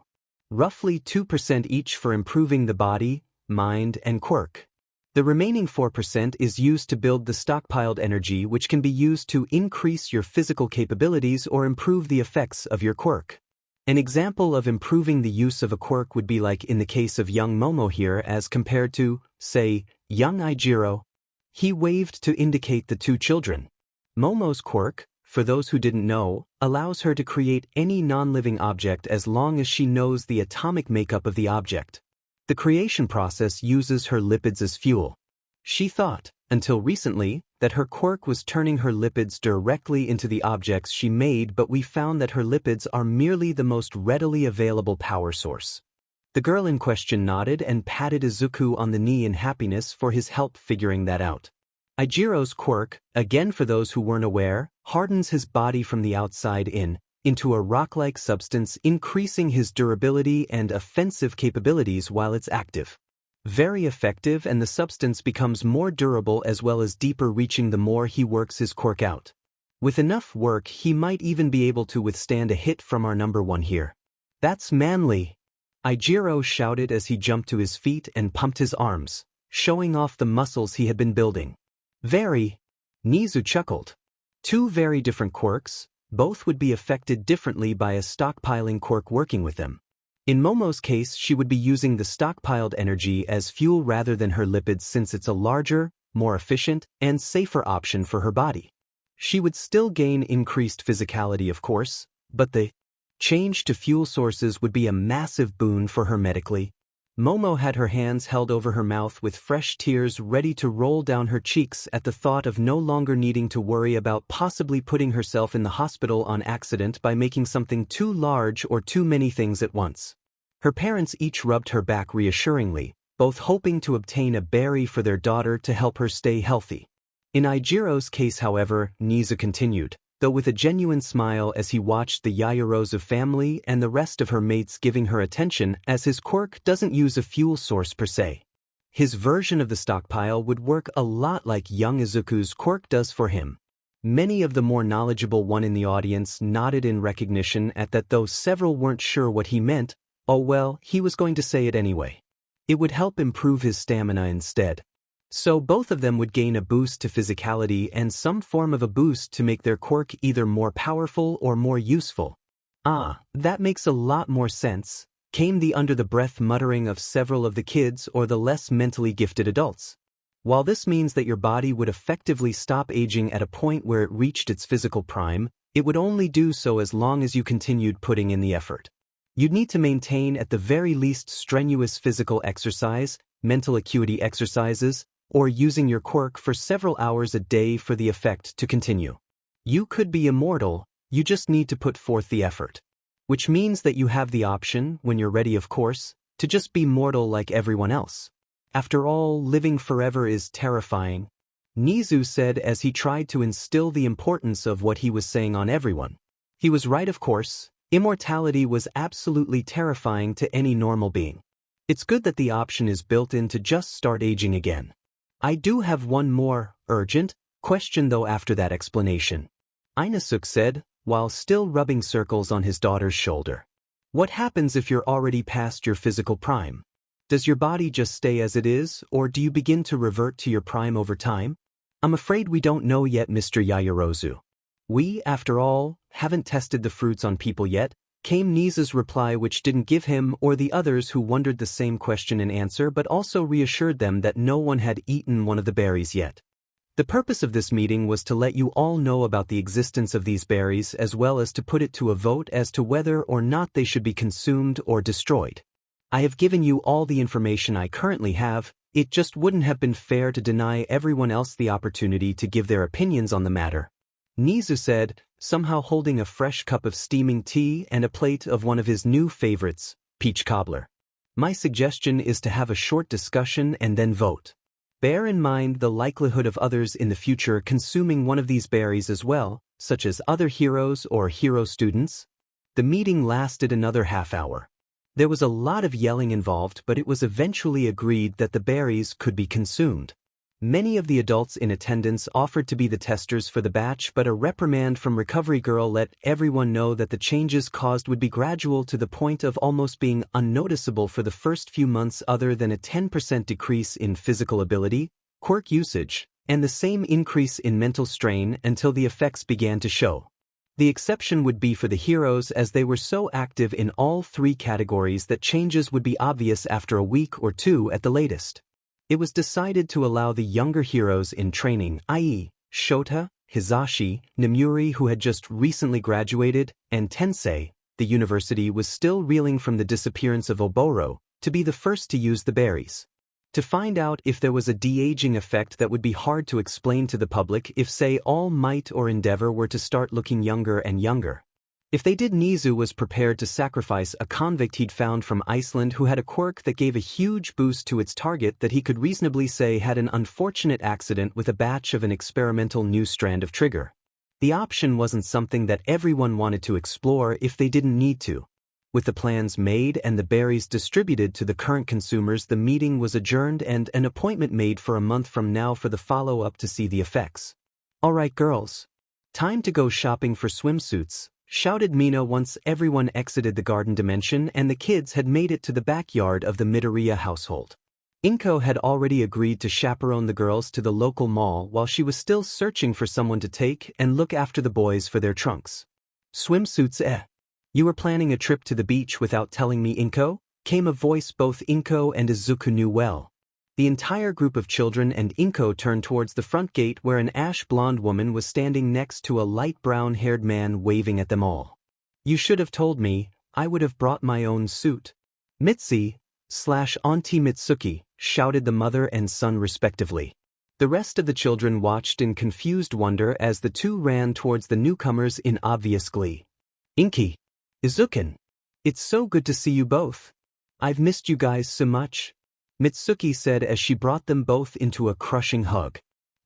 Roughly 2% each for improving the body, mind, and quirk. The remaining 4% is used to build the stockpiled energy, which can be used to increase your physical capabilities or improve the effects of your quirk. An example of improving the use of a quirk would be like in the case of young Momo here as compared to, say, young Ijiro. He waved to indicate the two children. Momo's quirk, for those who didn't know, allows her to create any non-living object as long as she knows the atomic makeup of the object. The creation process uses her lipids as fuel. She thought, until recently, that her quirk was turning her lipids directly into the objects she made, but we found that her lipids are merely the most readily available power source. The girl in question nodded and patted Izuku on the knee in happiness for his help figuring that out. Ijiro's quirk, again for those who weren't aware, hardens his body from the outside in, into a rock-like substance, increasing his durability and offensive capabilities while it's active. Very effective, and the substance becomes more durable as well as deeper reaching the more he works his quirk out. With enough work, he might even be able to withstand a hit from our number one here. That's manly! Ijiro shouted as he jumped to his feet and pumped his arms, showing off the muscles he had been building. Very. Nizu chuckled. Two very different quirks. Both would be affected differently by a stockpiling quirk working with them. In Momo's case, she would be using the stockpiled energy as fuel rather than her lipids since it's a larger, more efficient, and safer option for her body. She would still gain increased physicality, of course, but the change to fuel sources would be a massive boon for her medically. Momo had her hands held over her mouth with fresh tears ready to roll down her cheeks at the thought of no longer needing to worry about possibly putting herself in the hospital on accident by making something too large or too many things at once. Her parents each rubbed her back reassuringly, both hoping to obtain a berry for their daughter to help her stay healthy. In Ijiro's case, however, Nizu continued, though with a genuine smile as he watched the Yaoyorozus family and the rest of her mates giving her attention, as his quirk doesn't use a fuel source per se. His version of the stockpile would work a lot like young Izuku's quirk does for him. Many of the more knowledgeable one in the audience nodded in recognition at that, though several weren't sure what he meant. Oh well, he was going to say it anyway. It would help improve his stamina instead. So both of them would gain a boost to physicality and some form of a boost to make their quirk either more powerful or more useful. Ah, that makes a lot more sense, came the under-the-breath muttering of several of the kids or the less mentally gifted adults. While this means that your body would effectively stop aging at a point where it reached its physical prime, it would only do so as long as you continued putting in the effort. You'd need to maintain at the very least strenuous physical exercise, mental acuity exercises, or using your quirk for several hours a day for the effect to continue. You could be immortal, you just need to put forth the effort. Which means that you have the option, when you're ready of course, To just be mortal like everyone else. After all, living forever is terrifying. Nizu said as he tried to instill the importance of what he was saying on everyone. He was right, of course. Immortality was absolutely terrifying to any normal being. It's good that the option is built in to just start aging again. I do have one more, urgent, question though after that explanation. Izuku said, while still rubbing circles on his daughter's shoulder. What happens if you're already past your physical prime? Does your body just stay as it is, or do you begin to revert to your prime over time? I'm afraid we don't know yet, Mr. Yaoyorozus. We, after all, haven't tested the fruits on people yet, came Nizu's reply, which didn't give him or the others who wondered the same question an answer, but also reassured them that no one had eaten one of the berries yet. The purpose of this meeting was to let you all know about the existence of these berries as well as to put it to a vote as to whether or not they should be consumed or destroyed. I have given you all the information I currently have. It just wouldn't have been fair to deny everyone else the opportunity to give their opinions on the matter. Nizu said, somehow holding a fresh cup of steaming tea and a plate of one of his new favorites, peach cobbler. My suggestion is to have a short discussion and then vote. Bear in mind the likelihood of others in the future consuming one of these berries as well, such as other heroes or hero students. The meeting lasted another half hour. There was a lot of yelling involved, but it was eventually agreed that the berries could be consumed. Many of the adults in attendance offered to be the testers for the batch, but a reprimand from Recovery Girl let everyone know that the changes caused would be gradual to the point of almost being unnoticeable for the first few months, other than a 10% decrease in physical ability, quirk usage, and the same increase in mental strain until the effects began to show. The exception would be for the heroes, as they were so active in all three categories that changes would be obvious after a week or two at the latest. It was decided to allow the younger heroes in training, i.e., Shota, Hisashi, Nemuri, who had just recently graduated, and Tensei, the university was still reeling from the disappearance of Oboro, to be the first to use the berries. To find out if there was a de-aging effect that would be hard to explain to the public if, say, All Might or Endeavor were to start looking younger and younger. If they did, Nizu was prepared to sacrifice a convict he'd found from Iceland who had a quirk that gave a huge boost to its target that he could reasonably say had an unfortunate accident with a batch of an experimental new strand of trigger. The option wasn't something that everyone wanted to explore if they didn't need to. With the plans made and the berries distributed to the current consumers, the meeting was adjourned and an appointment made for a month from now for the follow-up to see the effects. "Alright girls. Time to go shopping for swimsuits," shouted Mina once everyone exited the garden dimension and the kids had made it to the backyard of the Midoriya household. Inko had already agreed to chaperone the girls to the local mall while she was still searching for someone to take and look after the boys for their trunks. "Swimsuits, eh? You were planning a trip to the beach without telling me, Inko?" came a voice both Inko and Izuku knew well. The entire group of children and Inko turned towards the front gate where an ash-blonde woman was standing next to a light brown-haired man waving at them all. "You should have told me, I would have brought my own suit." Mitzi/Auntie Mitsuki, shouted the mother and son respectively. The rest of the children watched in confused wonder as the two ran towards the newcomers in obvious glee. "Inky. Izuku. It's so good to see you both. I've missed you guys so much," Mitsuki said as she brought them both into a crushing hug.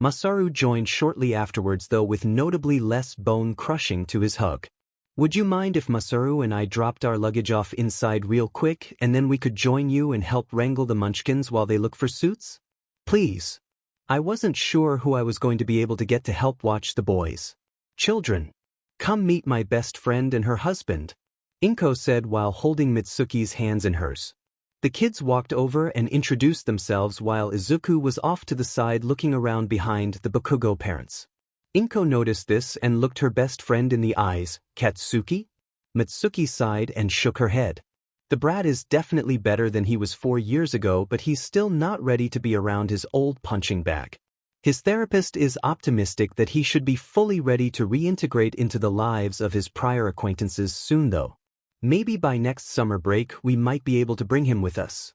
Masaru joined shortly afterwards, though with notably less bone-crushing to his hug. "Would you mind if Masaru and I dropped our luggage off inside real quick and then we could join you and help wrangle the munchkins while they look for suits? Please. I wasn't sure who I was going to be able to get to help watch the boys. Children. Come meet my best friend and her husband," Inko said while holding Mitsuki's hands in hers. The kids walked over and introduced themselves while Izuku was off to the side looking around behind the Bakugo parents. Inko noticed this and looked her best friend in the eyes. "Katsuki?" Mitsuki sighed and shook her head. The brat is definitely better than he was 4 years ago, but he's still not ready to be around his old punching bag. His therapist is optimistic that he should be fully ready to reintegrate into the lives of his prior acquaintances soon though. "Maybe by next summer break we might be able to bring him with us."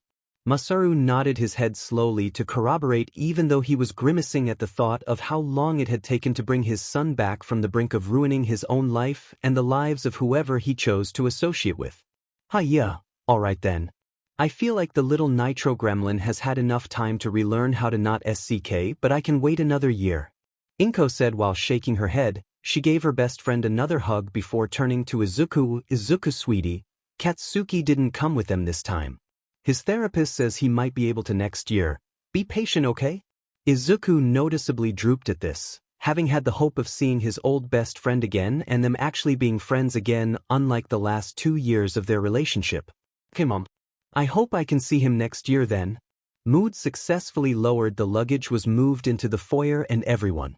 Masaru nodded his head slowly to corroborate, even though he was grimacing at the thought of how long it had taken to bring his son back from the brink of ruining his own life and the lives of whoever he chose to associate with. "Hi, yeah, alright then. I feel like the little nitro gremlin has had enough time to relearn how to not SCK, but I can wait another year. Inko said while shaking her head. She gave her best friend another hug before turning to Izuku. Izuku sweetie, Katsuki didn't come with them this time. His therapist says he might be able to next year. Be patient, okay? Izuku noticeably drooped at this, having had the hope of seeing his old best friend again and them actually being friends again, unlike the last 2 years of their relationship. Okay, Mom. I hope I can see him next year then. Mood successfully lowered. The luggage was moved into the foyer and everyone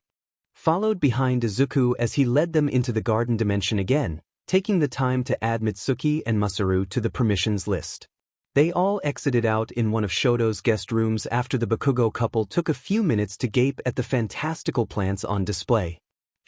followed behind Izuku as he led them into the garden dimension again, taking the time to add Mitsuki and Masaru to the permissions list. They all exited out in one of Shoto's guest rooms after the Bakugo couple took a few minutes to gape at the fantastical plants on display.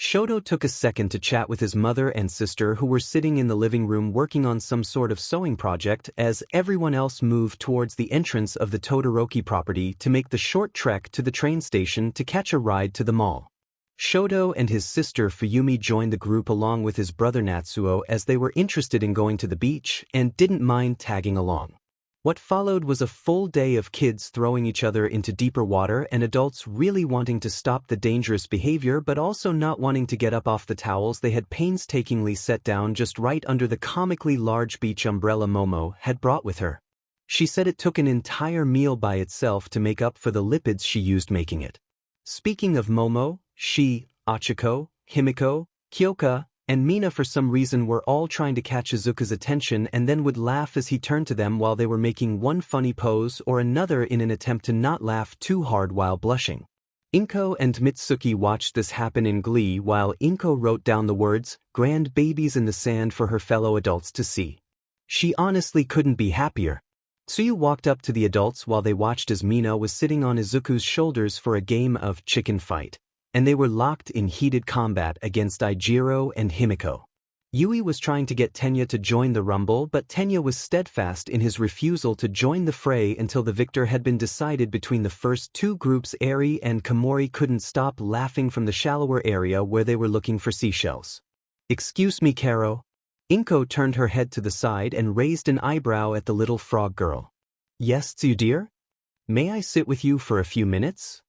Shoto took a second to chat with his mother and sister who were sitting in the living room working on some sort of sewing project as everyone else moved towards the entrance of the Todoroki property to make the short trek to the train station to catch a ride to the mall. Shoto and his sister Fuyumi joined the group along with his brother Natsuo as they were interested in going to the beach and didn't mind tagging along. What followed was a full day of kids throwing each other into deeper water and adults really wanting to stop the dangerous behavior but also not wanting to get up off the towels they had painstakingly set down just right under the comically large beach umbrella Momo had brought with her. She said it took an entire meal by itself to make up for the lipids she used making it. Speaking of Momo, she, Achiko, Himiko, Kyoka, and Mina for some reason were all trying to catch Izuku's attention and then would laugh as he turned to them while they were making one funny pose or another in an attempt to not laugh too hard while blushing. Inko and Mitsuki watched this happen in glee while Inko wrote down the words, "grand babies in the sand" for her fellow adults to see. She honestly couldn't be happier. Tsuyu walked up to the adults while they watched as Mina was sitting on Izuku's shoulders for a game of chicken fight, and they were locked in heated combat against Ijiro and Himiko. Yui was trying to get Tenya to join the rumble, but Tenya was steadfast in his refusal to join the fray until the victor had been decided between the first two groups. Arie and Komori couldn't stop laughing from the shallower area where they were looking for seashells. "Excuse me, Karo." Inko turned her head to the side and raised an eyebrow at the little frog girl. "Yes, Tsuyu dear? May I sit with you for a few minutes?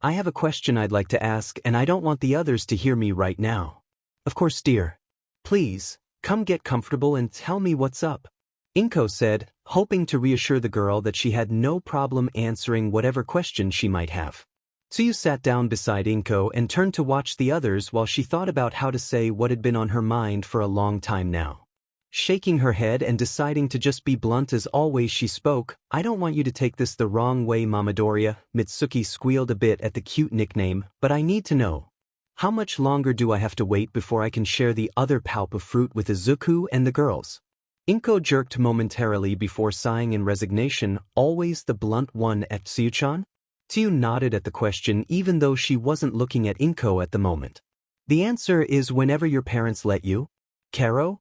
I have a question I'd like to ask and I don't want the others to hear me right now." "Of course, dear. Please, come get comfortable and tell me what's up," Inko said, hoping to reassure the girl that she had no problem answering whatever question she might have. Tsuyu sat down beside Inko and turned to watch the others while she thought about how to say what had been on her mind for a long time now. Shaking her head and deciding to just be blunt as always, she spoke, "I don't want you to take this the wrong way, Mamadoria." Mitsuki squealed a bit at the cute nickname, "but I need to know. How much longer do I have to wait before I can share the other palp of fruit with Izuku and the girls?" Inko jerked momentarily before sighing in resignation, "Always the blunt one at Tsuyu-chan?" Tsuyu nodded at the question even though she wasn't looking at Inko at the moment. "The answer is whenever your parents let you." "Karo?"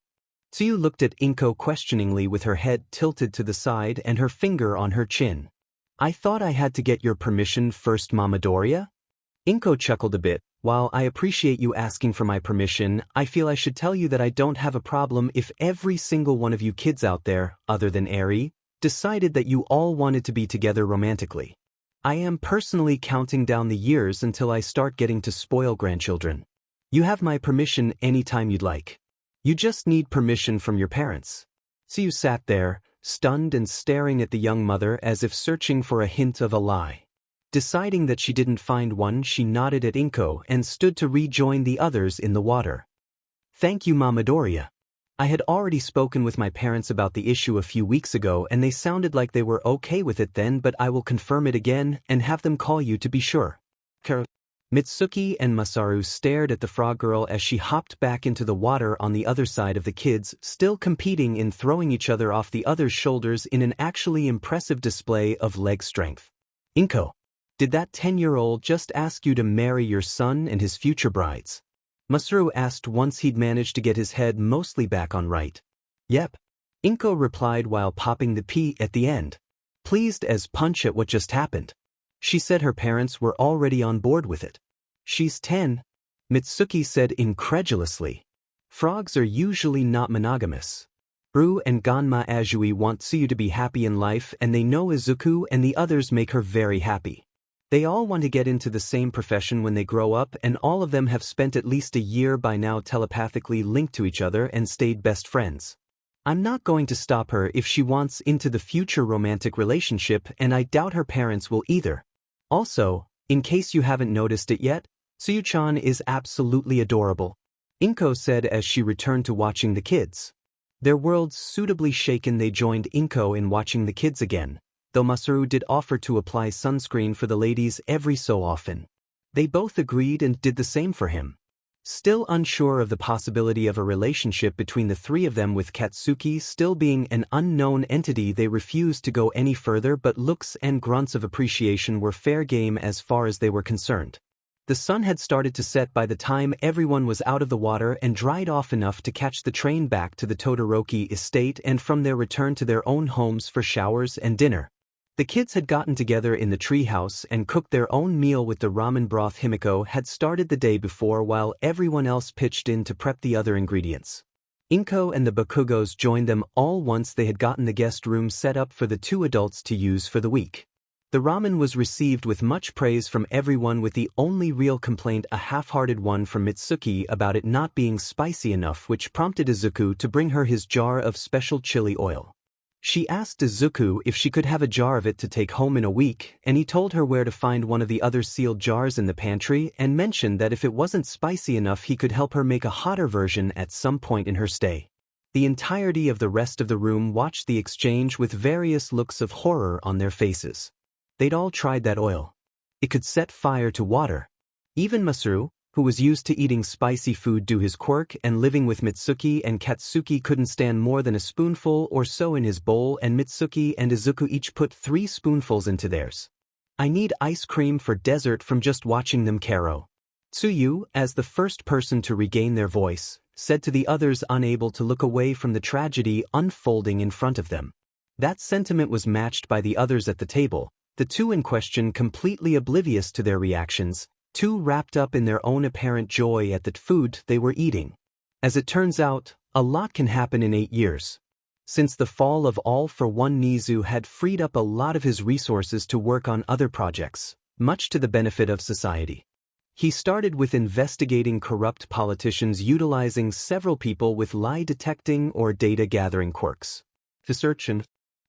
Tsuyu looked at Inko questioningly with her head tilted to the side and her finger on her chin. "I thought I had to get your permission first, Mamadoria?" Inko chuckled a bit. "While I appreciate you asking for my permission, I feel I should tell you that I don't have a problem if every single one of you kids out there, other than Arie, decided that you all wanted to be together romantically. I am personally counting down the years until I start getting to spoil grandchildren. You have my permission anytime you'd like. You just need permission from your parents." Tsuyu sat there, stunned and staring at the young mother as if searching for a hint of a lie. Deciding that she didn't find one, she nodded at Inko and stood to rejoin the others in the water. "Thank you, Mamadoria. I had already spoken with my parents about the issue a few weeks ago and they sounded like they were okay with it then, but I will confirm it again and have them call you to be sure." Mitsuki and Masaru stared at the frog girl as she hopped back into the water on the other side of the kids, still competing in throwing each other off the other's shoulders in an actually impressive display of leg strength. "Inko, did that 10-year-old just ask you to marry your son and his future brides?" Masaru asked once he'd managed to get his head mostly back on right. "Yep," Inko replied while popping the P at the end, pleased as punch at what just happened. She said her parents were already on board with it. "She's 10, Mitsuki said incredulously. "Frogs are usually not monogamous." Ru and Ganma Azui want Tsuyu to be happy in life, and they know Izuku and the others make her very happy. They all want to get into the same profession when they grow up, and all of them have spent at least a year by now telepathically linked to each other and stayed best friends. I'm not going to stop her if she wants into the future romantic relationship, and I doubt her parents will either. Also, in case you haven't noticed it yet, Tsuyu-chan is absolutely adorable, Inko said as she returned to watching the kids. Their worlds suitably shaken, they joined Inko in watching the kids again, though Masaru did offer to apply sunscreen for the ladies every so often. They both agreed and did the same for him. Still unsure of the possibility of a relationship between the three of them, with Katsuki still being an unknown entity, they refused to go any further, but looks and grunts of appreciation were fair game as far as they were concerned. The sun had started to set by the time everyone was out of the water and dried off enough to catch the train back to the Todoroki estate and from there return to their own homes for showers and dinner. The kids had gotten together in the treehouse and cooked their own meal with the ramen broth Himiko had started the day before, while everyone else pitched in to prep the other ingredients. Inko and the Bakugos joined them all once they had gotten the guest room set up for the two adults to use for the week. The ramen was received with much praise from everyone, with the only real complaint a half-hearted one from Mitsuki about it not being spicy enough, which prompted Izuku to bring her his jar of special chili oil. She asked Izuku if she could have a jar of it to take home in a week, and he told her where to find one of the other sealed jars in the pantry and mentioned that if it wasn't spicy enough he could help her make a hotter version at some point in her stay. The entirety of the rest of the room watched the exchange with various looks of horror on their faces. They'd all tried that oil. It could set fire to water. Even Masaru, who was used to eating spicy food due his quirk and living with Mitsuki and Katsuki, couldn't stand more than a spoonful or so in his bowl, and Mitsuki and Izuku each put 3 spoonfuls into theirs. I need ice cream for dessert from just watching them, Karo. Tsuyu, as the first person to regain their voice, said to the others, unable to look away from the tragedy unfolding in front of them. That sentiment was matched by the others at the table, the two in question completely oblivious to their reactions, too wrapped up in their own apparent joy at the food they were eating. As it turns out, a lot can happen in 8 years. Since the fall of All for One, Nizu had freed up a lot of his resources to work on other projects, much to the benefit of society. He started with investigating corrupt politicians utilizing several people with lie detecting or data gathering quirks. The search and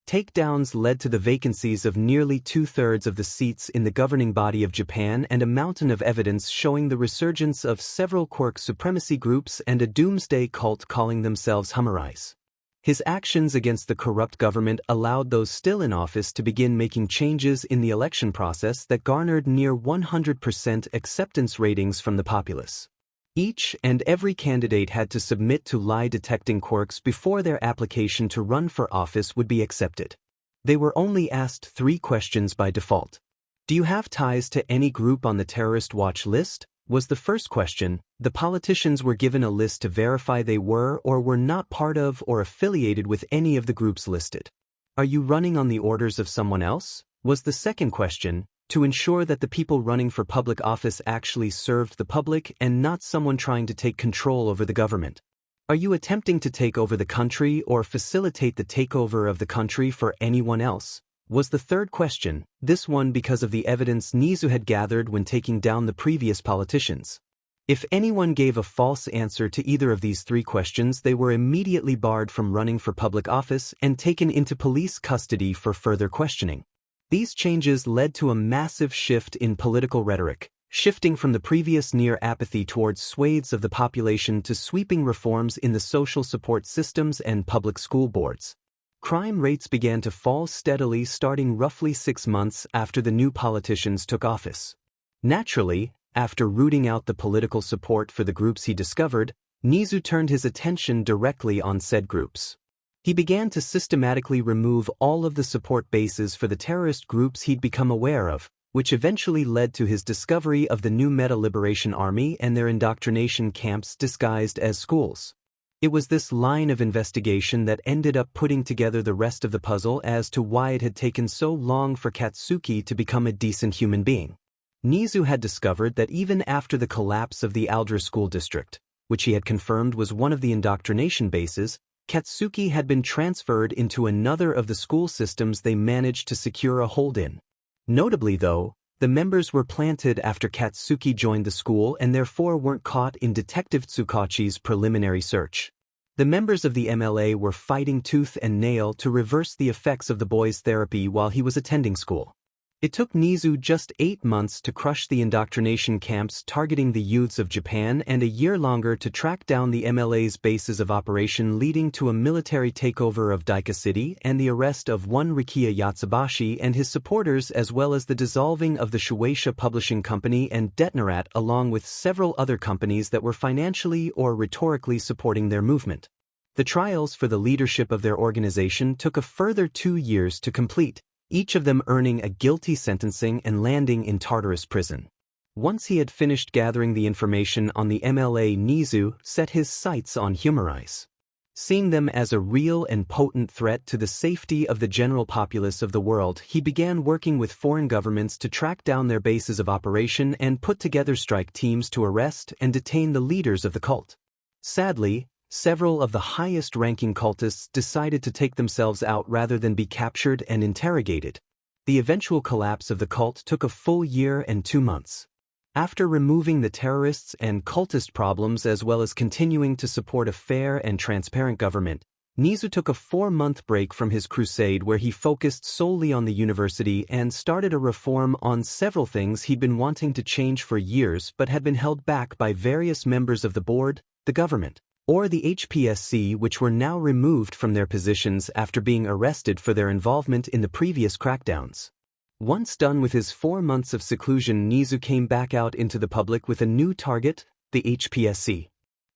takedowns led to the vacancies of nearly 2/3 of the seats in the governing body of Japan and a mountain of evidence showing the resurgence of several quirk supremacy groups and a doomsday cult calling themselves Hummerais. His actions against the corrupt government allowed those still in office to begin making changes in the election process that garnered near 100% acceptance ratings from the populace. Each and every candidate had to submit to lie-detecting quirks before their application to run for office would be accepted. They were only asked 3 questions by default. Do you have ties to any group on the terrorist watch list? Was the first question. The politicians were given a list to verify they were or were not part of or affiliated with any of the groups listed. Are you running on the orders of someone else? Was the second question, to ensure that the people running for public office actually served the public and not someone trying to take control over the government. Are you attempting to take over the country or facilitate the takeover of the country for anyone else? Was the third question, this one because of the evidence Nizu had gathered when taking down the previous politicians. If anyone gave a false answer to either of these 3 questions, they were immediately barred from running for public office and taken into police custody for further questioning. These changes led to a massive shift in political rhetoric, shifting from the previous near apathy towards swathes of the population to sweeping reforms in the social support systems and public school boards. Crime rates began to fall steadily starting roughly 6 months after the new politicians took office. Naturally, after rooting out the political support for the groups he discovered, Nizu turned his attention directly on said groups. He began to systematically remove all of the support bases for the terrorist groups he'd become aware of, which eventually led to his discovery of the new Meta Liberation Army and their indoctrination camps disguised as schools. It was this line of investigation that ended up putting together the rest of the puzzle as to why it had taken so long for Katsuki to become a decent human being. Nizu had discovered that even after the collapse of the Aldra School District, which he had confirmed was one of the indoctrination bases, Katsuki had been transferred into another of the school systems they managed to secure a hold in. Notably though, the members were planted after Katsuki joined the school and therefore weren't caught in Detective Tsukachi's preliminary search. The members of the MLA were fighting tooth and nail to reverse the effects of the boy's therapy while he was attending school. It took Nizu just 8 months to crush the indoctrination camps targeting the youths of Japan and a year longer to track down the MLA's bases of operation, leading to a military takeover of Daika City and the arrest of one Rikiya Yatsubashi and his supporters, as well as the dissolving of the Shueisha Publishing Company and Detnerat, along with several other companies that were financially or rhetorically supporting their movement. The trials for the leadership of their organization took a further 2 years to complete, each of them earning a guilty sentencing and landing in Tartarus prison. Once he had finished gathering the information on the MLA, Nizu set his sights on Humorize. Seeing them as a real and potent threat to the safety of the general populace of the world, he began working with foreign governments to track down their bases of operation and put together strike teams to arrest and detain the leaders of the cult. Sadly, several of the highest-ranking cultists decided to take themselves out rather than be captured and interrogated. The eventual collapse of the cult took a full year and 2 months. After removing the terrorists and cultist problems as well as continuing to support a fair and transparent government, Nizu took a 4-month break from his crusade where he focused solely on the university and started a reform on several things he'd been wanting to change for years but had been held back by various members of the board, the government, or the HPSC, which were now removed from their positions after being arrested for their involvement in the previous crackdowns. Once done with his 4 months of seclusion, Nizu came back out into the public with a new target, the HPSC.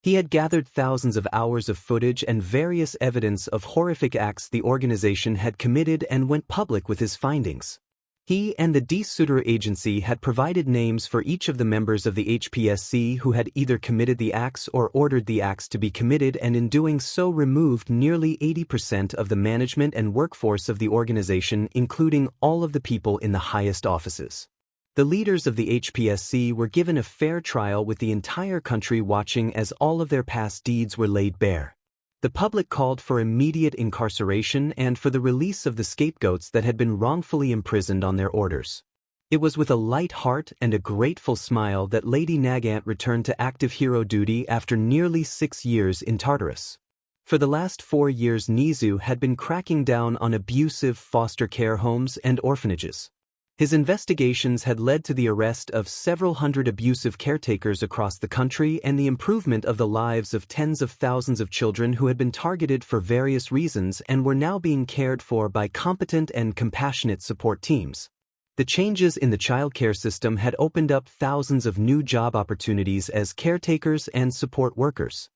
He had gathered thousands of hours of footage and various evidence of horrific acts the organization had committed and went public with his findings. He and the Deepening agency had provided names for each of the members of the HPSC who had either committed the acts or ordered the acts to be committed, and in doing so removed nearly 80% of the management and workforce of the organization, including all of the people in the highest offices. The leaders of the HPSC were given a fair trial with the entire country watching as all of their past deeds were laid bare. The public called for immediate incarceration and for the release of the scapegoats that had been wrongfully imprisoned on their orders. It was with a light heart and a grateful smile that Lady Nagant returned to active hero duty after nearly 6 years in Tartarus. For the last 4 years, Nizu had been cracking down on abusive foster care homes and orphanages. His investigations had led to the arrest of several hundred abusive caretakers across the country and the improvement of the lives of tens of thousands of children who had been targeted for various reasons and were now being cared for by competent and compassionate support teams. The changes in the childcare system had opened up thousands of new job opportunities as caretakers and support workers.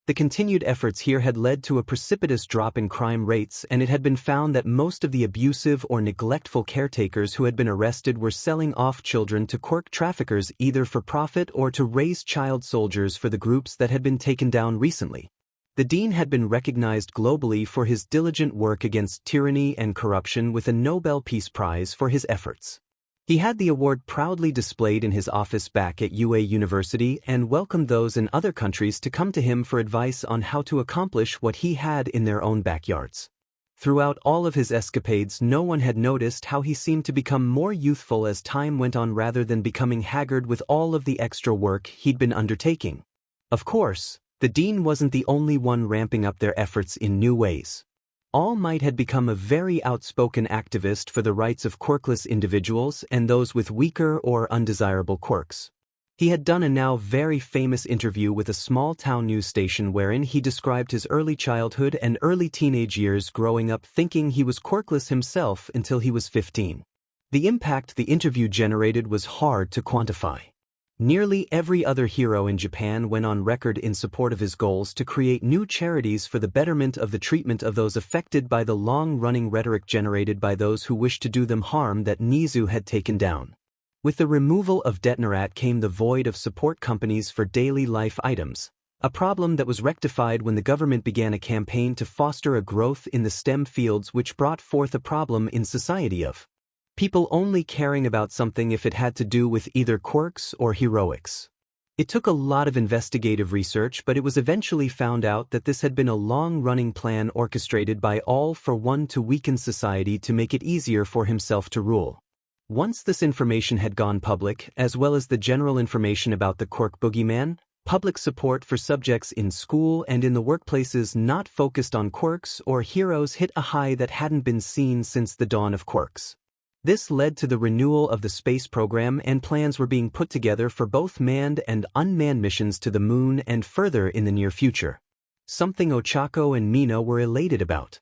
The continued efforts here had led to a precipitous drop in crime rates, and it had been found that most of the abusive or neglectful caretakers who had been arrested were selling off children to quirk traffickers either for profit or to raise child soldiers for the groups that had been taken down recently. The dean had been recognized globally for his diligent work against tyranny and corruption with a Nobel Peace Prize for his efforts. He had the award proudly displayed in his office back at UA University and welcomed those in other countries to come to him for advice on how to accomplish what he had in their own backyards. Throughout all of his escapades, no one had noticed how he seemed to become more youthful as time went on rather than becoming haggard with all of the extra work he'd been undertaking. Of course, the dean wasn't the only one ramping up their efforts in new ways. All Might had become a very outspoken activist for the rights of quirkless individuals and those with weaker or undesirable quirks. He had done a now very famous interview with a small-town news station wherein he described his early childhood and early teenage years growing up thinking he was quirkless himself until he was 15. The impact the interview generated was hard to quantify. Nearly every other hero in Japan went on record in support of his goals to create new charities for the betterment of the treatment of those affected by the long-running rhetoric generated by those who wished to do them harm that Nizu had taken down. With the removal of Detnerat came the void of support companies for daily life items, a problem that was rectified when the government began a campaign to foster a growth in the STEM fields, which brought forth a problem in society of people only caring about something if it had to do with either quirks or heroics. It took a lot of investigative research, but it was eventually found out that this had been a long-running plan orchestrated by All for One to weaken society to make it easier for himself to rule. Once this information had gone public, as well as the general information about the Quirk boogeyman, public support for subjects in school and in the workplaces not focused on quirks or heroes hit a high that hadn't been seen since the dawn of quirks. This led to the renewal of the space program, and plans were being put together for both manned and unmanned missions to the moon and further in the near future. Something Ochako and Mina were elated about.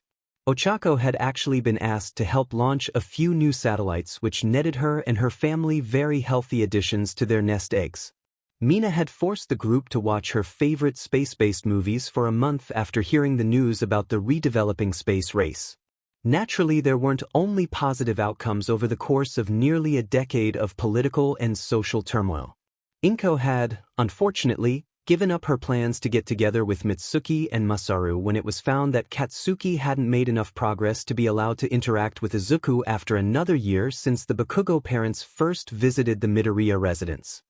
Ochako had actually been asked to help launch a few new satellites, which netted her and her family very healthy additions to their nest eggs. Mina had forced the group to watch her favorite space-based movies for a month after hearing the news about the redeveloping space race. Naturally, there weren't only positive outcomes over the course of nearly a decade of political and social turmoil. Inko had, unfortunately, given up her plans to get together with Mitsuki and Masaru when it was found that Katsuki hadn't made enough progress to be allowed to interact with Izuku after another year since the Bakugo parents first visited the Midoriya residence.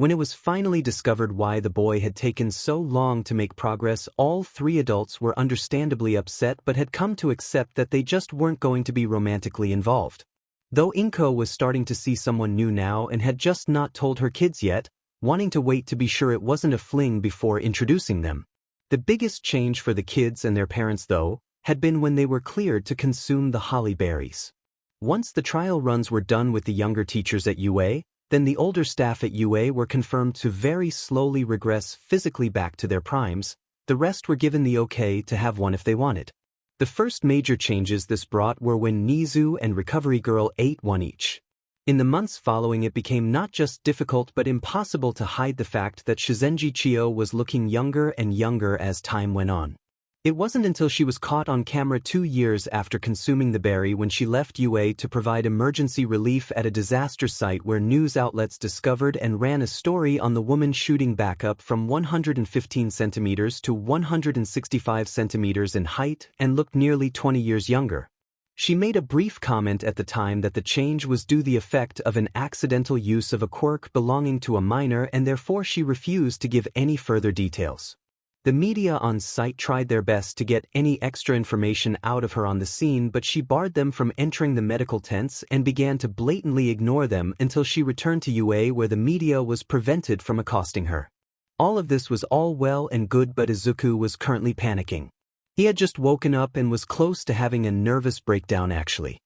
When it was finally discovered why the boy had taken so long to make progress, all three adults were understandably upset but had come to accept that they just weren't going to be romantically involved. Though Inko was starting to see someone new now and had just not told her kids yet, wanting to wait to be sure it wasn't a fling before introducing them. The biggest change for the kids and their parents, though, had been when they were cleared to consume the holly berries. Once the trial runs were done with the younger teachers at UA, then the older staff at UA were confirmed to very slowly regress physically back to their primes. The rest were given the okay to have one if they wanted. The first major changes this brought were when Nizu and Recovery Girl ate one each. In the months following, it became not just difficult but impossible to hide the fact that Shizenji Chio was looking younger and younger as time went on. It wasn't until she was caught on camera 2 years after consuming the berry when she left UA to provide emergency relief at a disaster site where news outlets discovered and ran a story on the woman shooting back up from 115 centimeters to 165 centimeters in height and looked nearly 20 years younger. She made a brief comment at the time that the change was due the effect of an accidental use of a quirk belonging to a minor, and therefore she refused to give any further details. The media on site tried their best to get any extra information out of her on the scene, but she barred them from entering the medical tents and began to blatantly ignore them until she returned to UA, where the media was prevented from accosting her. All of this was all well and good, but Izuku was currently panicking. He had just woken up and was close to having a nervous breakdown actually.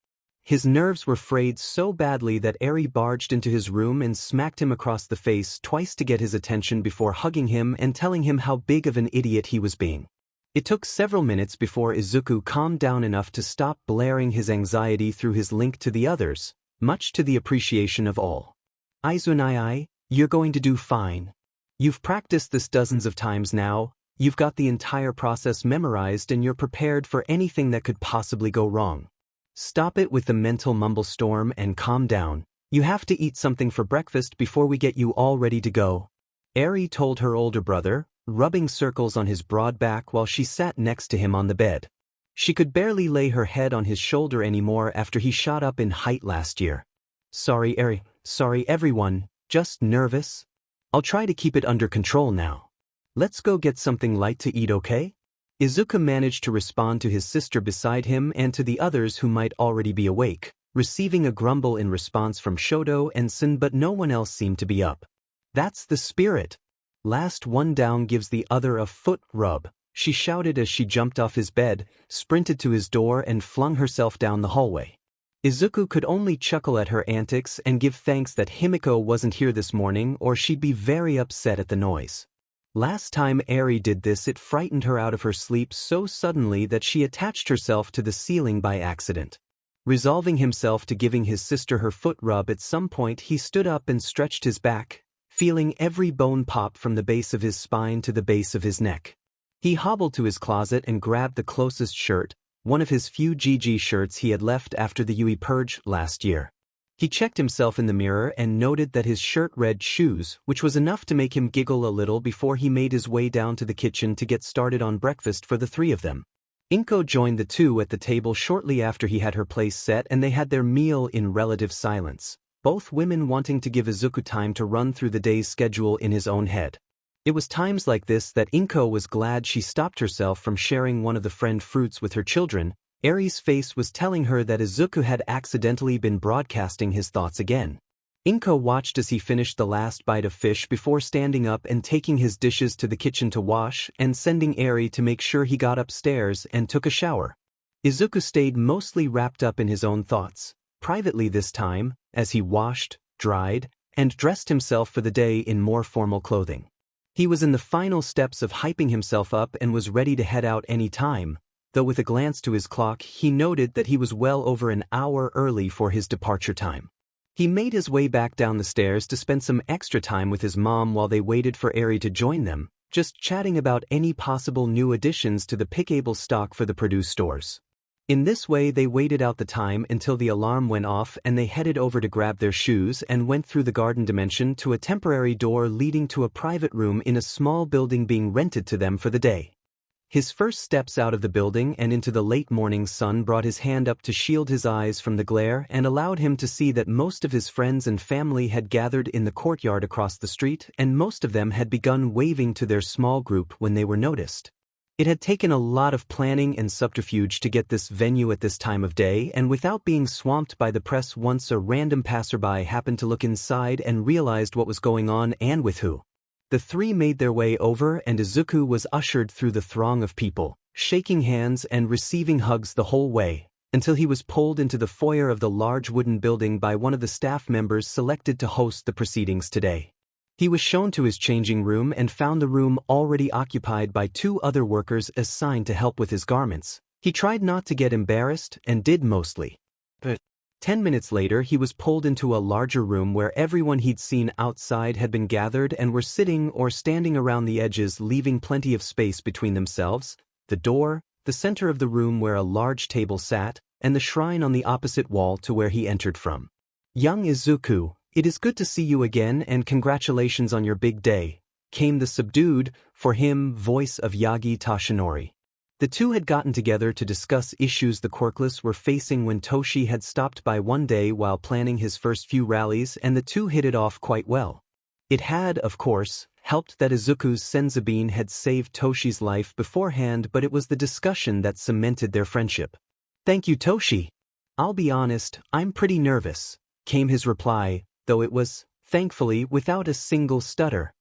His nerves were frayed so badly that Arie barged into his room and smacked him across the face twice to get his attention before hugging him and telling him how big of an idiot he was being. It took several minutes before Izuku calmed down enough to stop blaring his anxiety through his link to the others, much to the appreciation of all. Izunai, you're going to do fine. You've practiced this dozens of times now, you've got the entire process memorized, and you're prepared for anything that could possibly go wrong. Stop it with the mental mumble storm and calm down. You have to eat something for breakfast before we get you all ready to go. Arie told her older brother, rubbing circles on his broad back while she sat next to him on the bed. She could barely lay her head on his shoulder anymore after he shot up in height last year. Sorry, Arie. Sorry, everyone. Just nervous. I'll try to keep it under control now. Let's go get something light to eat, okay? Izuku managed to respond to his sister beside him and to the others who might already be awake, receiving a grumble in response from Shoto and Sen, but no one else seemed to be up. That's the spirit. Last one down gives the other a foot rub, she shouted as she jumped off his bed, sprinted to his door and flung herself down the hallway. Izuku could only chuckle at her antics and give thanks that Himiko wasn't here this morning, or she'd be very upset at the noise. Last time Arie did this, it frightened her out of her sleep so suddenly that she attached herself to the ceiling by accident. Resolving himself to giving his sister her foot rub at some point, he stood up and stretched his back, feeling every bone pop from the base of his spine to the base of his neck. He hobbled to his closet and grabbed the closest shirt, one of his few GG shirts he had left after the UE purge last year. He checked himself in the mirror and noted that his shirt read shoes, which was enough to make him giggle a little before he made his way down to the kitchen to get started on breakfast for the three of them. Inko joined the two at the table shortly after he had her place set, and they had their meal in relative silence, both women wanting to give Izuku time to run through the day's schedule in his own head. It was times like this that Inko was glad she stopped herself from sharing one of the friend fruits with her children. Arie's face was telling her that Izuku had accidentally been broadcasting his thoughts again. Inko watched as he finished the last bite of fish before standing up and taking his dishes to the kitchen to wash and sending Arie to make sure he got upstairs and took a shower. Izuku stayed mostly wrapped up in his own thoughts, privately this time, as he washed, dried, and dressed himself for the day in more formal clothing. He was in the final steps of hyping himself up and was ready to head out any time, though with a glance to his clock he noted that he was well over an hour early for his departure time. He made his way back down the stairs to spend some extra time with his mom while they waited for Arie to join them, just chatting about any possible new additions to the pickable stock for the produce stores. In this way they waited out the time until the alarm went off and they headed over to grab their shoes and went through the garden dimension to a temporary door leading to a private room in a small building being rented to them for the day. His first steps out of the building and into the late morning sun brought his hand up to shield his eyes from the glare and allowed him to see that most of his friends and family had gathered in the courtyard across the street and most of them had begun waving to their small group when they were noticed. It had taken a lot of planning and subterfuge to get this venue at this time of day and without being swamped by the press once a random passerby happened to look inside and realized what was going on and with who. The three made their way over and Izuku was ushered through the throng of people, shaking hands and receiving hugs the whole way, until he was pulled into the foyer of the large wooden building by one of the staff members selected to host the proceedings today. He was shown to his changing room and found the room already occupied by 2 other workers assigned to help with his garments. He tried not to get embarrassed and did mostly. But 10 minutes later he was pulled into a larger room where everyone he'd seen outside had been gathered and were sitting or standing around the edges, leaving plenty of space between themselves, the door, the center of the room where a large table sat, and the shrine on the opposite wall to where he entered from. "Young Izuku, it is good to see you again and congratulations on your big day," came the subdued, for him, voice of Yagi Toshinori. The two had gotten together to discuss issues the quirkless were facing when Toshi had stopped by one day while planning his first few rallies and the two hit it off quite well. It had, of course, helped that Izuku's senzu had saved Toshi's life beforehand, but it was the discussion that cemented their friendship. "Thank you, Toshi. I'll be honest, I'm pretty nervous," came his reply, though it was, thankfully, without a single stutter.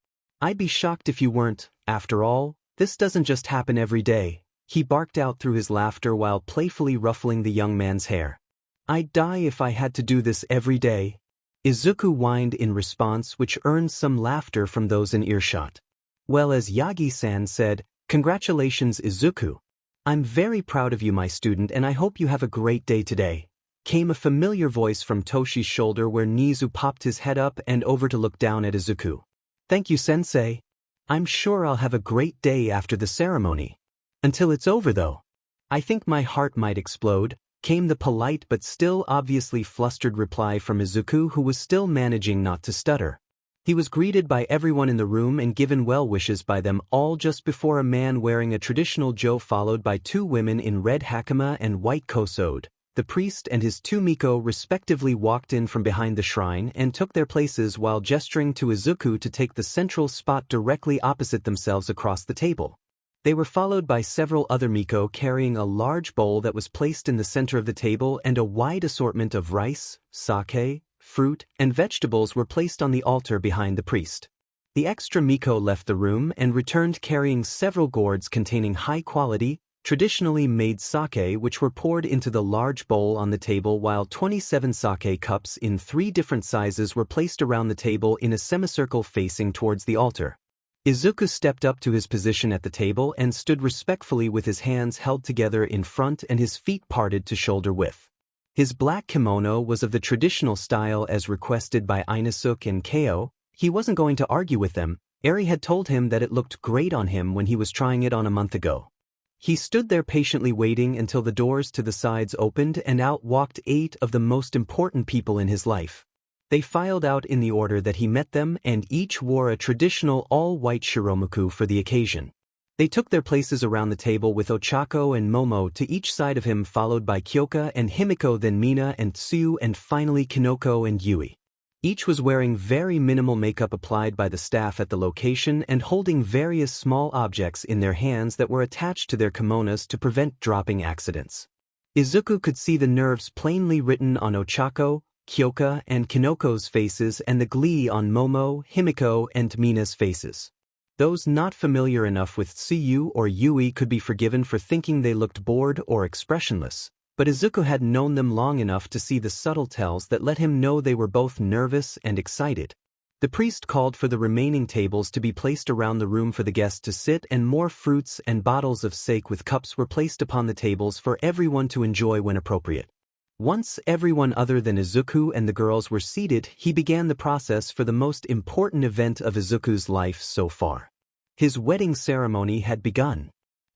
"I'd be shocked if you weren't. After all, this doesn't just happen every day," he barked out through his laughter while playfully ruffling the young man's hair. "I'd die if I had to do this every day," Izuku whined in response, which earned some laughter from those in earshot. Well, as Yagi-san said, "Congratulations, Izuku. I'm very proud of you, my student, and I hope you have a great day today," came a familiar voice from Toshi's shoulder where Nizu popped his head up and over to look down at Izuku. "Thank you, sensei. I'm sure I'll have a great day after the ceremony. Until it's over, though. I think my heart might explode," came the polite but still obviously flustered reply from Izuku, who was still managing not to stutter. He was greeted by everyone in the room and given well wishes by them all just before a man wearing a traditional jo followed by 2 women in red hakama and white kosode, the priest and his 2 miko respectively, walked in from behind the shrine and took their places while gesturing to Izuku to take the central spot directly opposite themselves across the table. They were followed by several other miko carrying a large bowl that was placed in the center of the table, and a wide assortment of rice, sake, fruit, and vegetables were placed on the altar behind the priest. The extra miko left the room and returned carrying several gourds containing high-quality, traditionally made sake, which were poured into the large bowl on the table, while 27 sake cups in 3 different sizes were placed around the table in a semicircle facing towards the altar. Izuku stepped up to his position at the table and stood respectfully with his hands held together in front and his feet parted to shoulder width. His black kimono was of the traditional style as requested by Inosuke and Kao. He wasn't going to argue with them. Arie had told him that it looked great on him when he was trying it on a month ago. He stood there patiently waiting until the doors to the sides opened and out walked 8 of the most important people in his life. They filed out in the order that he met them and each wore a traditional all-white shiromuku for the occasion. They took their places around the table with Ochako and Momo to each side of him, followed by Kyoka and Himiko, then Mina and Tsuyu, and finally Kinoko and Yui. Each was wearing very minimal makeup applied by the staff at the location and holding various small objects in their hands that were attached to their kimonos to prevent dropping accidents. Izuku could see the nerves plainly written on Ochako, Kyoka, and Kinoko's faces and the glee on Momo, Himiko, and Mina's faces. Those not familiar enough with Tsuyu or Yui could be forgiven for thinking they looked bored or expressionless, but Izuku had known them long enough to see the subtle tells that let him know they were both nervous and excited. The priest called for the remaining tables to be placed around the room for the guests to sit, and more fruits and bottles of sake with cups were placed upon the tables for everyone to enjoy when appropriate. Once everyone other than Izuku and the girls were seated, he began the process for the most important event of Izuku's life so far. His wedding ceremony had begun.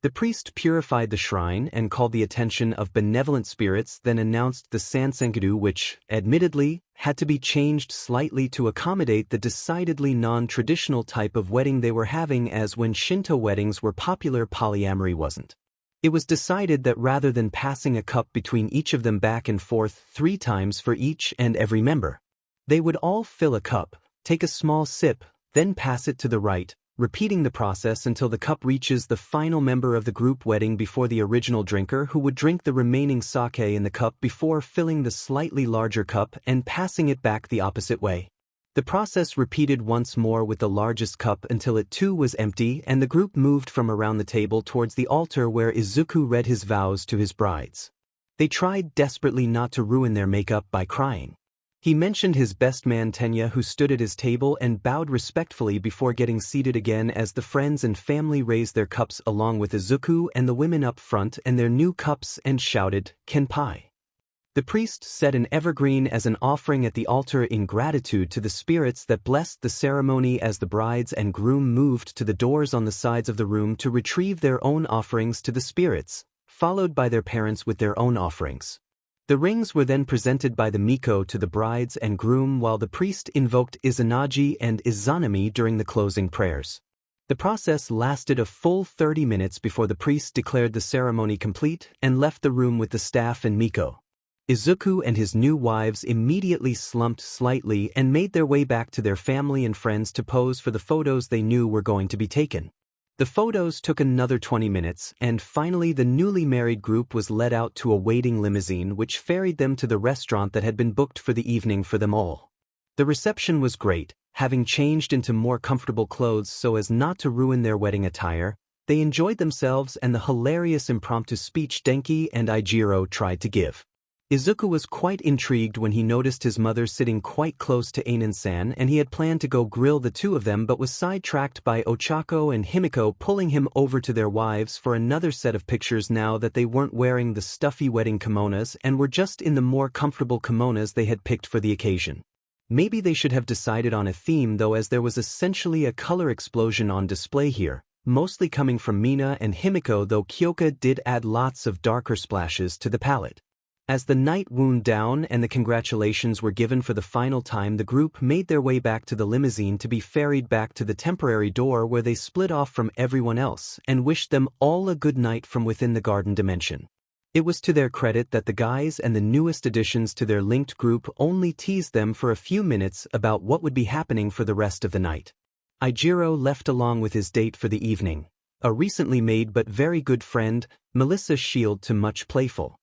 The priest purified the shrine and called the attention of benevolent spirits, then announced the sansenkuru, which, admittedly, had to be changed slightly to accommodate the decidedly non-traditional type of wedding they were having, as when Shinto weddings were popular, polyamory wasn't. It was decided that rather than passing a cup between each of them back and forth 3 times for each and every member, they would all fill a cup, take a small sip, then pass it to the right, repeating the process until the cup reaches the final member of the group wedding before the original drinker, who would drink the remaining sake in the cup before filling the slightly larger cup and passing it back the opposite way. The process repeated once more with the largest cup until it too was empty, and the group moved from around the table towards the altar where Izuku read his vows to his brides. They tried desperately not to ruin their makeup by crying. He mentioned his best man Tenya, who stood at his table and bowed respectfully before getting seated again as the friends and family raised their cups along with Izuku and the women up front and their new cups and shouted, "Kenpai." The priest set an evergreen as an offering at the altar in gratitude to the spirits that blessed the ceremony as the brides and groom moved to the doors on the sides of the room to retrieve their own offerings to the spirits, followed by their parents with their own offerings. The rings were then presented by the Miko to the brides and groom while the priest invoked Izanagi and Izanami during the closing prayers. The process lasted a full 30 minutes before the priest declared the ceremony complete and left the room with the staff and Miko. Izuku and his new wives immediately slumped slightly and made their way back to their family and friends to pose for the photos they knew were going to be taken. The photos took another 20 minutes, and finally the newly married group was led out to a waiting limousine which ferried them to the restaurant that had been booked for the evening for them all. The reception was great. Having changed into more comfortable clothes so as not to ruin their wedding attire, they enjoyed themselves and the hilarious impromptu speech Denki and Ijiro tried to give. Izuku was quite intrigued when he noticed his mother sitting quite close to Ainen-san, and he had planned to go grill the two of them but was sidetracked by Ochako and Himiko pulling him over to their wives for another set of pictures now that they weren't wearing the stuffy wedding kimonos and were just in the more comfortable kimonos they had picked for the occasion. Maybe they should have decided on a theme though, as there was essentially a color explosion on display here, mostly coming from Mina and Himiko, though Kyoka did add lots of darker splashes to the palette. As the night wound down and the congratulations were given for the final time, the group made their way back to the limousine to be ferried back to the temporary door where they split off from everyone else and wished them all a good night from within the garden dimension. It was to their credit that the guys and the newest additions to their linked group only teased them for a few minutes about what would be happening for the rest of the night. Ijiro left along with his date for the evening, a recently made but very good friend, Melissa Shield, to much playful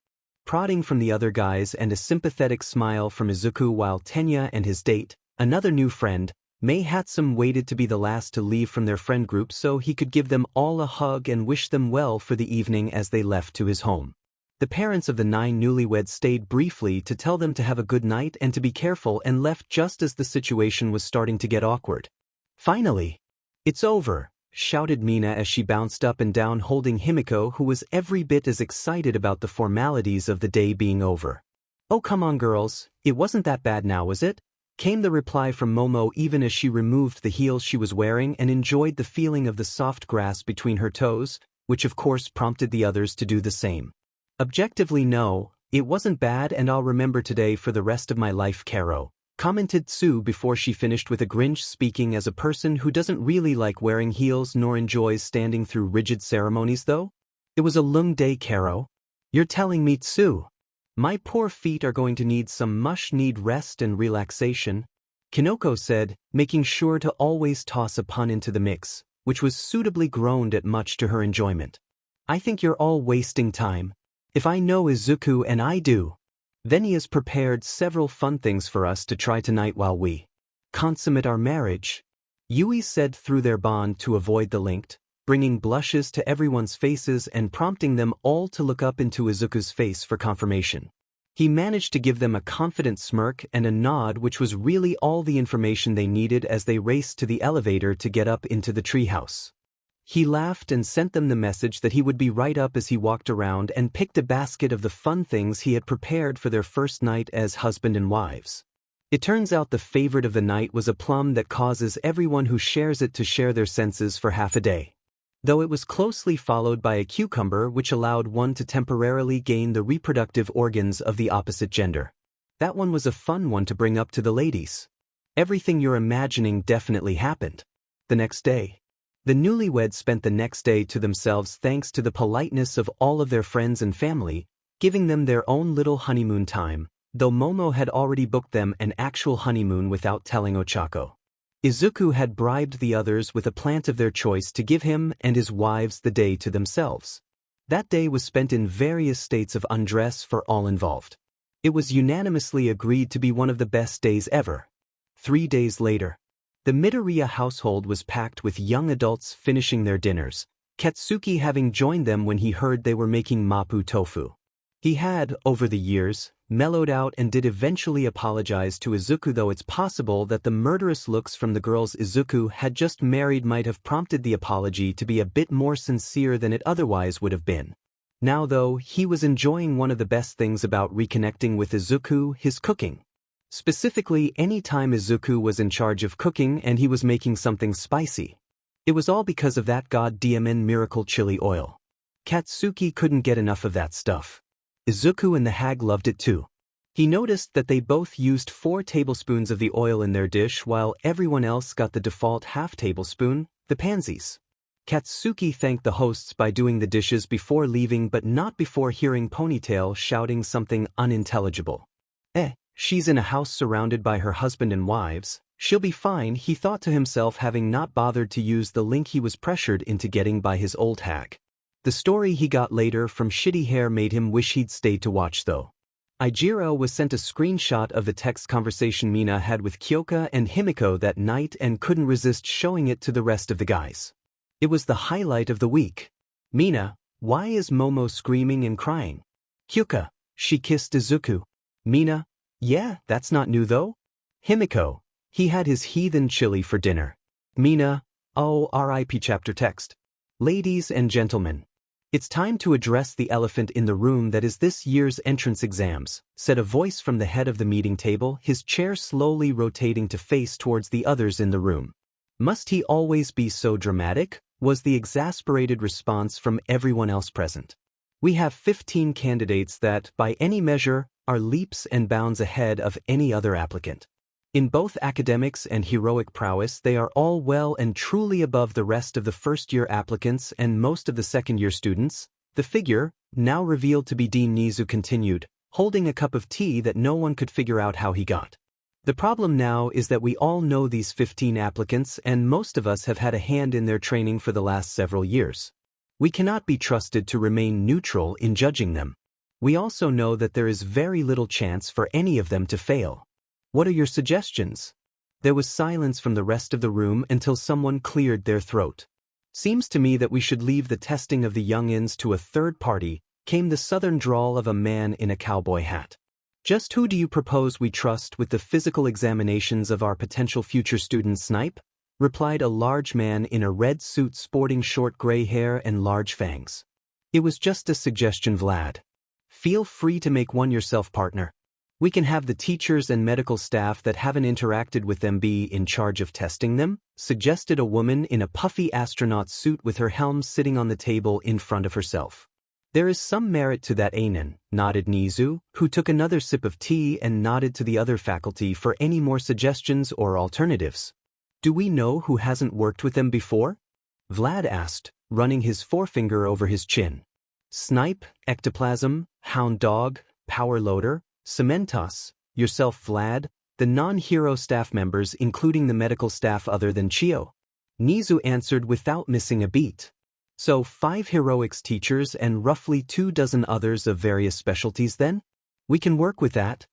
prodding from the other guys and a sympathetic smile from Izuku, while Tenya and his date, another new friend, Mei Hatsum, waited to be the last to leave from their friend group so he could give them all a hug and wish them well for the evening as they left to his home. The parents of the 9 newlyweds stayed briefly to tell them to have a good night and to be careful, and left just as the situation was starting to get awkward. Finally, "It's over," shouted Mina as she bounced up and down holding Himiko, who was every bit as excited about the formalities of the day being over. "Oh, come on girls, it wasn't that bad now, was it?" came the reply from Momo even as she removed the heels she was wearing and enjoyed the feeling of the soft grass between her toes, which of course prompted the others to do the same. "Objectively no, it wasn't bad, and I'll remember today for the rest of my life, Karo," commented Tsu before she finished with a grinch, speaking as a person who doesn't really like wearing heels nor enjoys standing through rigid ceremonies though. "It was a long day, Karo." "You're telling me, Tsu? My poor feet are going to need some much-needed rest and relaxation." Kinoko said, making sure to always toss a pun into the mix, which was suitably groaned at much to her enjoyment. I think you're all wasting time. If I know Izuku and I do. Then he has prepared several fun things for us to try tonight while we consummate our marriage. Yui said through their bond to avoid the linked, bringing blushes to everyone's faces and prompting them all to look up into Izuku's face for confirmation. He managed to give them a confident smirk and a nod, which was really all the information they needed as they raced to the elevator to get up into the treehouse. He laughed and sent them the message that he would be right up as he walked around and picked a basket of the fun things he had prepared for their first night as husband and wives. It turns out the favorite of the night was a plum that causes everyone who shares it to share their senses for half a day. Though it was closely followed by a cucumber which allowed one to temporarily gain the reproductive organs of the opposite gender. That one was a fun one to bring up to the ladies. Everything you're imagining definitely happened. The next day. The newlyweds spent the next day to themselves thanks to the politeness of all of their friends and family, giving them their own little honeymoon time, though Momo had already booked them an actual honeymoon without telling Ochako. Izuku had bribed the others with a plant of their choice to give him and his wives the day to themselves. That day was spent in various states of undress for all involved. It was unanimously agreed to be one of the best days ever. 3 days later, the Midoriya household was packed with young adults finishing their dinners, Katsuki having joined them when he heard they were making mapo tofu. He had, over the years, mellowed out and did eventually apologize to Izuku, though it's possible that the murderous looks from the girls Izuku had just married might have prompted the apology to be a bit more sincere than it otherwise would have been. Now though, he was enjoying one of the best things about reconnecting with Izuku, his cooking. Specifically, any time Izuku was in charge of cooking and he was making something spicy. It was all because of that goddamn miracle chili oil. Katsuki couldn't get enough of that stuff. Izuku and the hag loved it too. He noticed that they both used 4 tablespoons of the oil in their dish while everyone else got the default half tablespoon, the pansies. Katsuki thanked the hosts by doing the dishes before leaving, but not before hearing Ponytail shouting something unintelligible. She's in a house surrounded by her husband and wives. She'll be fine, he thought to himself, having not bothered to use the link he was pressured into getting by his old hag. The story he got later from Shitty Hair made him wish he'd stayed to watch though. Ijiro was sent a screenshot of the text conversation Mina had with Kyoka and Himiko that night and couldn't resist showing it to the rest of the guys. It was the highlight of the week. Mina, why is Momo screaming and crying? Kyoka, she kissed Izuku. Mina, yeah, that's not new though. Himiko, he had his heathen chili for dinner. Mina, oh, RIP chapter text. Ladies and gentlemen. It's time to address the elephant in the room that is this year's entrance exams, said a voice from the head of the meeting table, his chair slowly rotating to face towards the others in the room. Must he always be so dramatic? Was the exasperated response from everyone else present. We have 15 candidates that, by any measure, are leaps and bounds ahead of any other applicant. In both academics and heroic prowess, they are all well and truly above the rest of the first-year applicants and most of the second-year students. The figure, now revealed to be Dean Nizu, continued, holding a cup of tea that no one could figure out how he got. The problem now is that we all know these 15 applicants and most of us have had a hand in their training for the last several years. We cannot be trusted to remain neutral in judging them. We also know that there is very little chance for any of them to fail. What are your suggestions? There was silence from the rest of the room until someone cleared their throat. Seems to me that we should leave the testing of the youngins to a third party, came the southern drawl of a man in a cowboy hat. Just who do you propose we trust with the physical examinations of our potential future students, Snipe? Replied a large man in a red suit sporting short gray hair and large fangs. It was just a suggestion, Vlad. Feel free to make one yourself, partner. We can have the teachers and medical staff that haven't interacted with them be in charge of testing them, suggested a woman in a puffy astronaut suit with her helm sitting on the table in front of herself. There is some merit to that, Ainen, nodded Nizu, who took another sip of tea and nodded to the other faculty for any more suggestions or alternatives. Do we know who hasn't worked with them before? Vlad asked, running his forefinger over his chin. Snipe, ectoplasm, hound dog, power loader, Cementos, yourself Vlad, The non-hero staff members, including the medical staff other than Chio. Nizu answered without missing a beat. So 5 heroics teachers and roughly 24 others of various specialties then? We can work with that.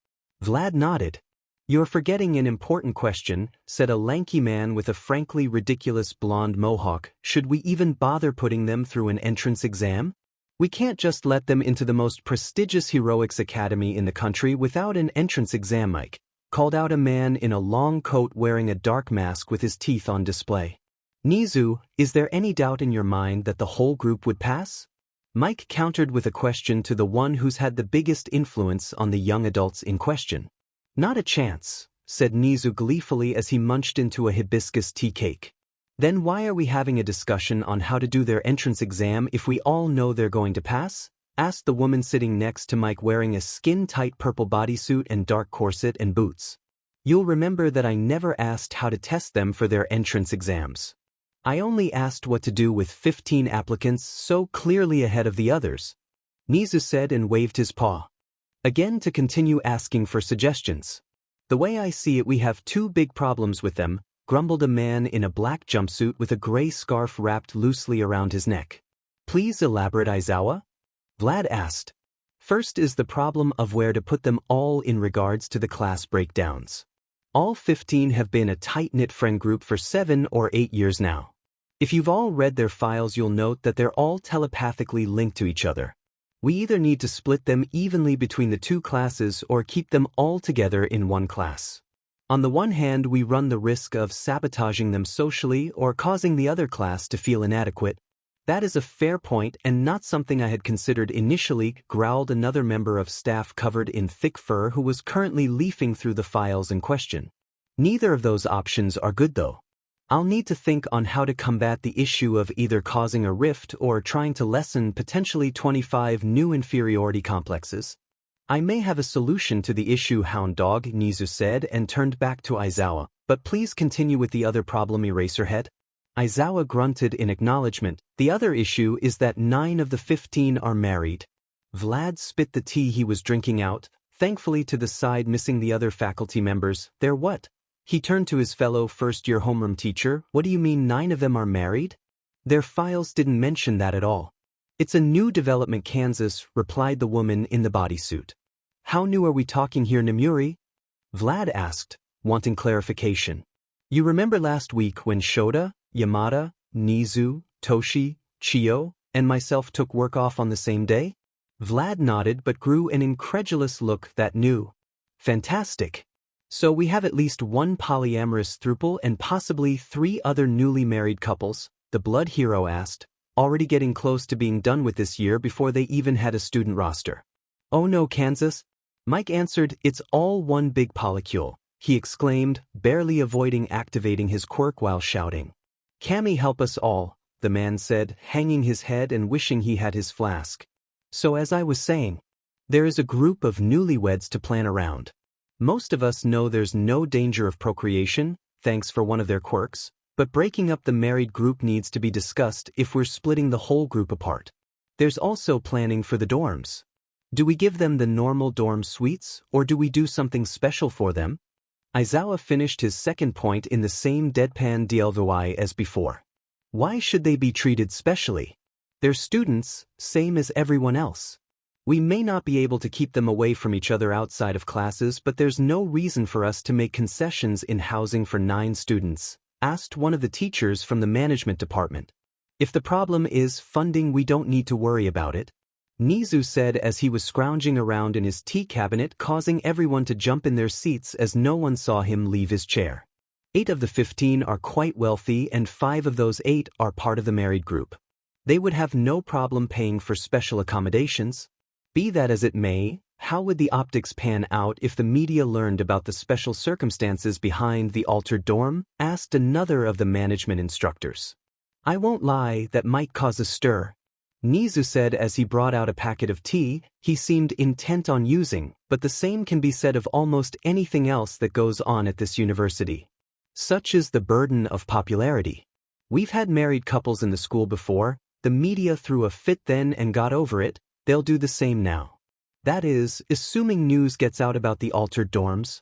Vlad nodded. You're forgetting an important question, said a lanky man with a frankly ridiculous blonde mohawk. Should we even bother putting them through an entrance exam? We can't just let them into the most prestigious heroics academy in the country without an entrance exam, Mike, called out a man in a long coat wearing a dark mask with his teeth on display. Nizu, is there any doubt in your mind that the whole group would pass? Mike countered with a question to the one who's had the biggest influence on the young adults in question. Not a chance, said Nizu gleefully as he munched into a hibiscus tea cake. Then why are we having a discussion on how to do their entrance exam if we all know they're going to pass? Asked the woman sitting next to Mike wearing a skin-tight purple bodysuit and dark corset and boots. You'll remember that I never asked how to test them for their entrance exams. I only asked what to do with 15 applicants so clearly ahead of the others. Nizu said and waved his paw. Again to continue asking for suggestions. The way I see it, we have 2 big problems with them, grumbled a man in a black jumpsuit with a gray scarf wrapped loosely around his neck. Please elaborate, Aizawa? Vlad asked. First is the problem of where to put them all in regards to the class breakdowns. All 15 have been a tight-knit friend group for 7 or 8 years now. If you've all read their files, you'll note that they're all telepathically linked to each other. We either need to split them evenly between the 2 classes or keep them all together in one class. On the one hand, we run the risk of sabotaging them socially or causing the other class to feel inadequate. That is a fair point and not something I had considered initially, growled another member of staff covered in thick fur who was currently leafing through the files in question. Neither of those options are good though. I'll need to think on how to combat the issue of either causing a rift or trying to lessen potentially 25 new inferiority complexes. I may have a solution to the issue, Hound Dog, Nizu said and turned back to Aizawa, but please continue with the other problem, Eraserhead. Aizawa grunted in acknowledgement. The other issue is that 9 of the 15 are married. Vlad spit the tea he was drinking out, thankfully to the side, missing the other faculty members. They're what? He turned to his fellow first-year homeroom teacher. What do you mean 9 of them are married? Their files didn't mention that at all. It's a new development, Kansas, replied the woman in the bodysuit. How new are we talking here, Namuri? Vlad asked, wanting clarification. You remember last week when Shota, Yamada, Nizu, Toshi, Chio, and myself took work off on the same day? Vlad nodded but grew an incredulous look that knew. Fantastic. So we have at least 1 polyamorous throuple and possibly 3 other newly married couples, the blood hero asked, already getting close to being done with this year before they even had a student roster. Oh no, Kansas. Mike answered, it's all one big polycule, he exclaimed, barely avoiding activating his quirk while shouting. Cammy, help us all, the man said, hanging his head and wishing he had his flask. So as I was saying, there is a group of newlyweds to plan around. Most of us know there's no danger of procreation, thanks for one of their quirks, but breaking up the married group needs to be discussed if we're splitting the whole group apart. There's also planning for the dorms. Do we give them the normal dorm suites, or do we do something special for them? Aizawa finished his second point in the same deadpan DLVY as before. Why should they be treated specially? They're students, same as everyone else. We may not be able to keep them away from each other outside of classes, but there's no reason for us to make concessions in housing for 9 students, asked one of the teachers from the management department. If the problem is funding, we don't need to worry about it, Nizu said as he was scrounging around in his tea cabinet, causing everyone to jump in their seats as no one saw him leave his chair. 8 of the 15 are quite wealthy and 5 of those 8 are part of the married group. They would have no problem paying for special accommodations. Be that as it may, how would the optics pan out if the media learned about the special circumstances behind the altered dorm? Asked another of the management instructors. I won't lie, that might cause a stir, Nizu said as he brought out a packet of tea he seemed intent on using, but the same can be said of almost anything else that goes on at this university. Such is the burden of popularity. We've had married couples in the school before, the media threw a fit then and got over it, they'll do the same now. That is, assuming news gets out about the altered dorms.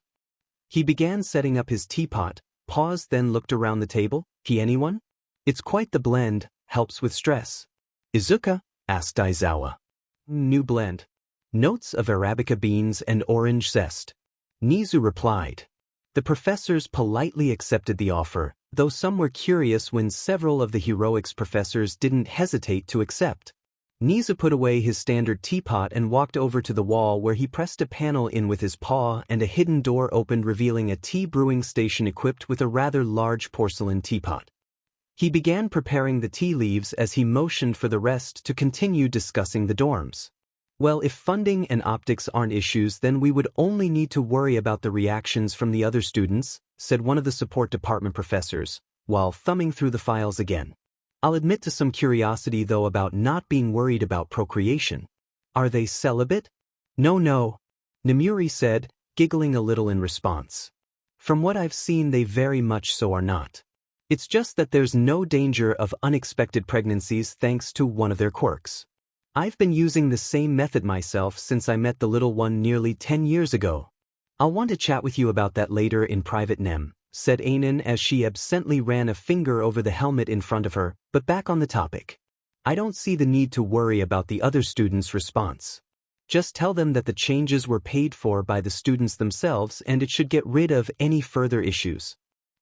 He began setting up his teapot, paused, then looked around the table. Anyone? It's quite the blend, helps with stress. Izuku? Asked Aizawa. New blend. Notes of Arabica beans and orange zest. Nizu replied. The professors politely accepted the offer, though some were curious when several of the heroics professors didn't hesitate to accept. Nizu put away his standard teapot and walked over to the wall where he pressed a panel in with his paw, and a hidden door opened, revealing a tea brewing station equipped with a rather large porcelain teapot. He began preparing the tea leaves as he motioned for the rest to continue discussing the dorms. Well, if funding and optics aren't issues, then we would only need to worry about the reactions from the other students, said one of the support department professors, while thumbing through the files again. I'll admit to some curiosity though about not being worried about procreation. Are they celibate? No, Namuri said, giggling a little in response. From what I've seen, they very much so are not. It's just that there's no danger of unexpected pregnancies thanks to one of their quirks. I've been using the same method myself since I met the little one nearly 10 years ago. I'll want to chat with you about that later in private, Nem, said Ainin as she absently ran a finger over the helmet in front of her, but back on the topic. I don't see the need to worry about the other students' response. Just tell them that the changes were paid for by the students themselves and it should get rid of any further issues.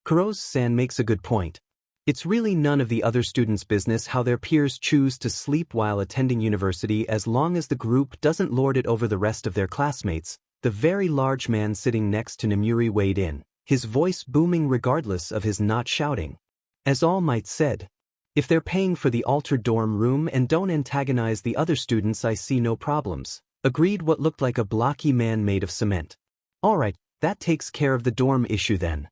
Kuroz-san makes a good point. It's really none of the other students' business how their peers choose to sleep while attending university as long as the group doesn't lord it over the rest of their classmates. The very large man sitting next to Namuri weighed in, his voice booming regardless of his not shouting. As All Might said, if they're paying for the altered dorm room and don't antagonize the other students, I see no problems, agreed what looked like a blocky man made of cement. Alright, that takes care of the dorm issue then,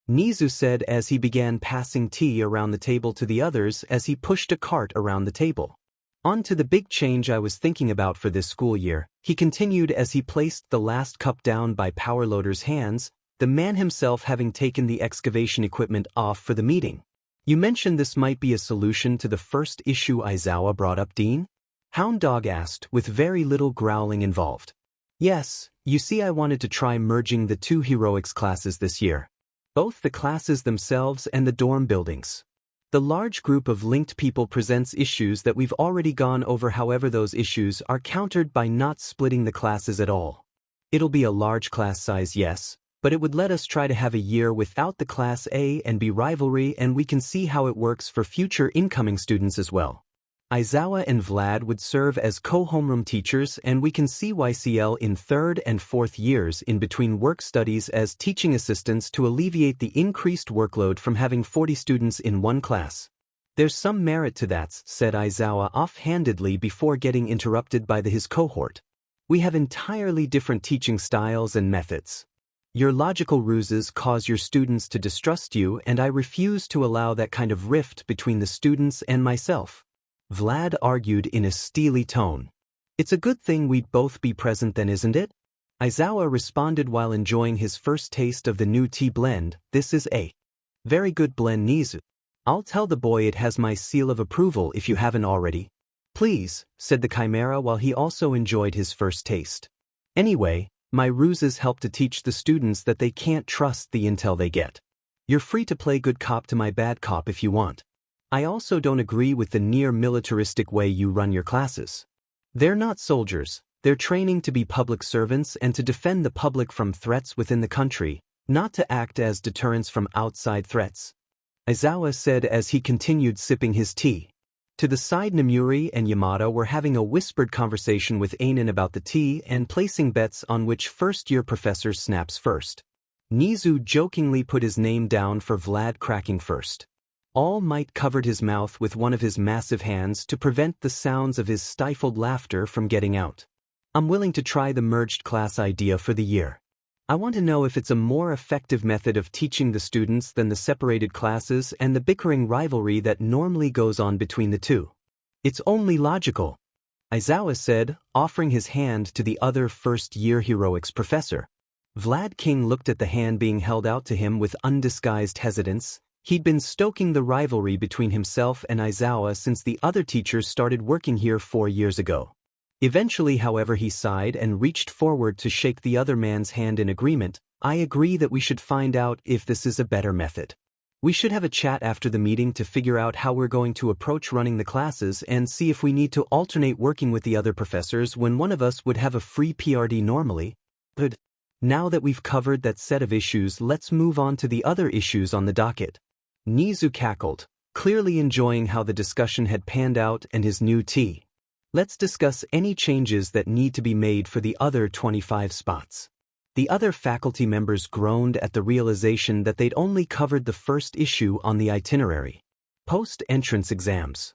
Nizu said as he began passing tea around the table to the others as he pushed a cart around the table. On to the big change I was thinking about for this school year, he continued as he placed the last cup down by Powerloader's hands, the man himself having taken the excavation equipment off for the meeting. You mentioned this might be a solution to the first issue Aizawa brought up, Dean? Hound Dog asked, with very little growling involved. Yes, you see, I wanted to try merging the two heroics classes this year. Both the classes themselves and the dorm buildings. The large group of linked people presents issues that we've already gone over, however those issues are countered by not splitting the classes at all. It'll be a large class size, yes, but it would let us try to have a year without the Class A and B rivalry, and we can see how it works for future incoming students as well. Aizawa and Vlad would serve as co-homeroom teachers, and we can see YCL in 3rd and 4th years in between work studies as teaching assistants to alleviate the increased workload from having 40 students in one class. There's some merit to that, said Aizawa offhandedly before getting interrupted by his cohort. We have entirely different teaching styles and methods. Your logical ruses cause your students to distrust you, and I refuse to allow that kind of rift between the students and myself, Vlad argued in a steely tone. It's a good thing we'd both be present then, isn't it? Aizawa responded while enjoying his first taste of the new tea blend. This is a very good blend, Nizu. I'll tell the boy it has my seal of approval if you haven't already. Please, said the Chimera while he also enjoyed his first taste. Anyway, my ruses help to teach the students that they can't trust the intel they get. You're free to play good cop to my bad cop if you want. I also don't agree with the near-militaristic way you run your classes. They're not soldiers, they're training to be public servants and to defend the public from threats within the country, not to act as deterrents from outside threats, Aizawa said as he continued sipping his tea. To the side, Namuri and Yamada were having a whispered conversation with Ainin about the tea and placing bets on which first-year professor snaps first. Nizu jokingly put his name down for Vlad cracking first. All Might covered his mouth with one of his massive hands to prevent the sounds of his stifled laughter from getting out. I'm willing to try the merged class idea for the year. I want to know if it's a more effective method of teaching the students than the separated classes and the bickering rivalry that normally goes on between the two. It's only logical, Aizawa said, offering his hand to the other first-year heroics professor. Vlad King looked at the hand being held out to him with undisguised hesitance. He'd been stoking the rivalry between himself and Aizawa since the other teachers started working here 4 years ago. Eventually, however, he sighed and reached forward to shake the other man's hand in agreement. I agree that we should find out if this is a better method. We should have a chat after the meeting to figure out how we're going to approach running the classes and see if we need to alternate working with the other professors when one of us would have a free PRD normally. Good. Now that we've covered that set of issues, let's move on to the other issues on the docket. Nizu cackled, clearly enjoying how the discussion had panned out and his new tea. Let's discuss any changes that need to be made for the other 25 spots. The other faculty members groaned at the realization that they'd only covered the first issue on the itinerary. Post-entrance exams.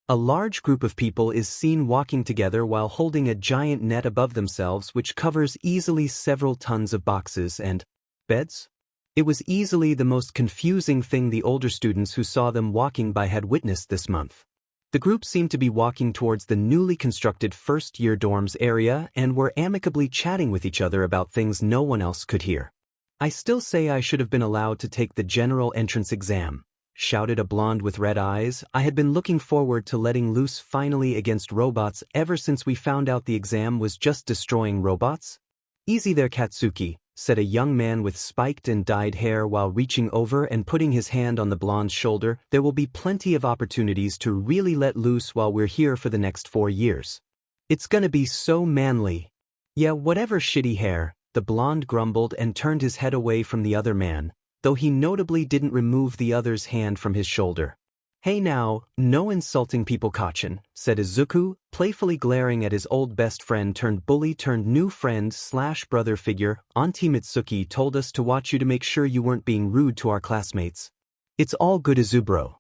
A large group of people is seen walking together while holding a giant net above themselves which covers easily several tons of boxes and beds. It was easily the most confusing thing the older students who saw them walking by had witnessed this month. The group seemed to be walking towards the newly constructed first-year dorms area and were amicably chatting with each other about things no one else could hear. I still say I should have been allowed to take the general entrance exam, shouted a blonde with red eyes. I had been looking forward to letting loose finally against robots ever since we found out the exam was just destroying robots. Easy there, Katsuki, said a young man with spiked and dyed hair while reaching over and putting his hand on the blonde's shoulder. There will be plenty of opportunities to really let loose while we're here for the next 4 years. It's gonna be so manly. Yeah, whatever, shitty hair, the blonde grumbled and turned his head away from the other man, though he notably didn't remove the other's hand from his shoulder. Hey now, no insulting people, Kaachan, said Izuku, playfully glaring at his old best friend turned bully turned new friend / brother figure. Auntie Mitsuki told us to watch you to make sure you weren't being rude to our classmates. It's all good, Izubro.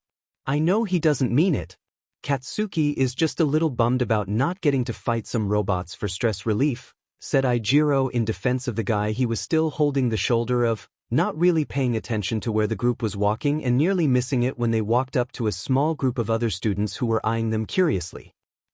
I know he doesn't mean it. Katsuki is just a little bummed about not getting to fight some robots for stress relief, said Ijiro in defense of the guy he was still holding the shoulder of, not really paying attention to where the group was walking and nearly missing it when they walked up to a small group of other students who were eyeing them curiously.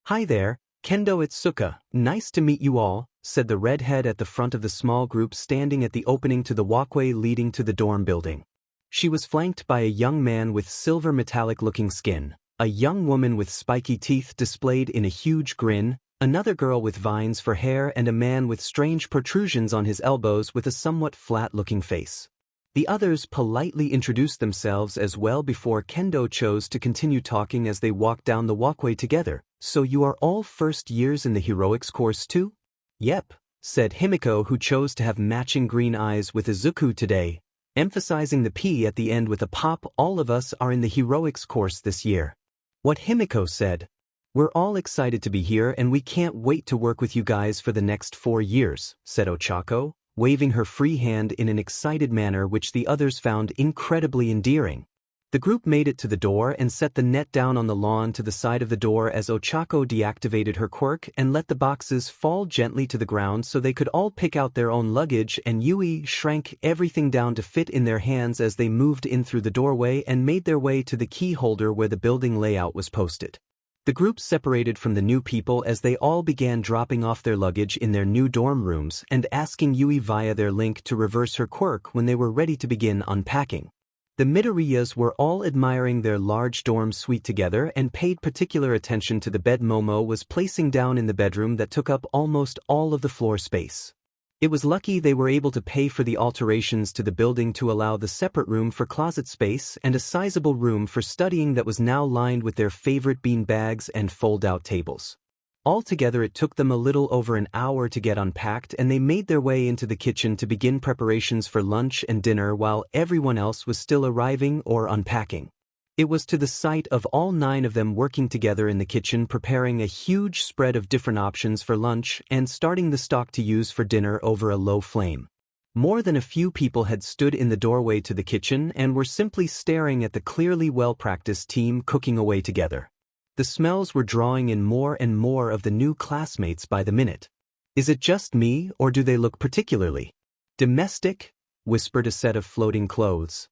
Hi there, Kendo Itsuka, nice to meet you all, said the redhead at the front of the small group standing at the opening to the walkway leading to the dorm building. She was flanked by a young man with silver metallic-looking skin, a young woman with spiky teeth displayed in a huge grin, another girl with vines for hair and a man with strange protrusions on his elbows with a somewhat flat-looking face. The others politely introduced themselves as well before Kendo chose to continue talking as they walked down the walkway together. So you are all first years in the heroics course too? Yep, said Himiko, who chose to have matching green eyes with Izuku today, emphasizing the P at the end with a pop. All of us are in the heroics course this year. What Himiko said. We're all excited to be here and we can't wait to work with you guys for the next 4 years, said Ochako, waving her free hand in an excited manner which the others found incredibly endearing. The group made it to the door and set the net down on the lawn to the side of the door as Ochako deactivated her quirk and let the boxes fall gently to the ground so they could all pick out their own luggage, and Yui shrank everything down to fit in their hands as they moved in through the doorway and made their way to the key holder where the building layout was posted. The group separated from the new people as they all began dropping off their luggage in their new dorm rooms and asking Yui via their link to reverse her quirk when they were ready to begin unpacking. The Midoriyas were all admiring their large dorm suite together and paid particular attention to the bed Momo was placing down in the bedroom that took up almost all of the floor space. It was lucky they were able to pay for the alterations to the building to allow the separate room for closet space and a sizable room for studying that was now lined with their favorite bean bags and fold-out tables. Altogether it took them a little over an hour to get unpacked, and they made their way into the kitchen to begin preparations for lunch and dinner while everyone else was still arriving or unpacking. It was to the sight of all 9 of them working together in the kitchen preparing a huge spread of different options for lunch and starting the stock to use for dinner over a low flame. More than a few people had stood in the doorway to the kitchen and were simply staring at the clearly well-practiced team cooking away together. The smells were drawing in more and more of the new classmates by the minute. Is it just me, or do they look particularly domestic? Whispered a set of floating clothes.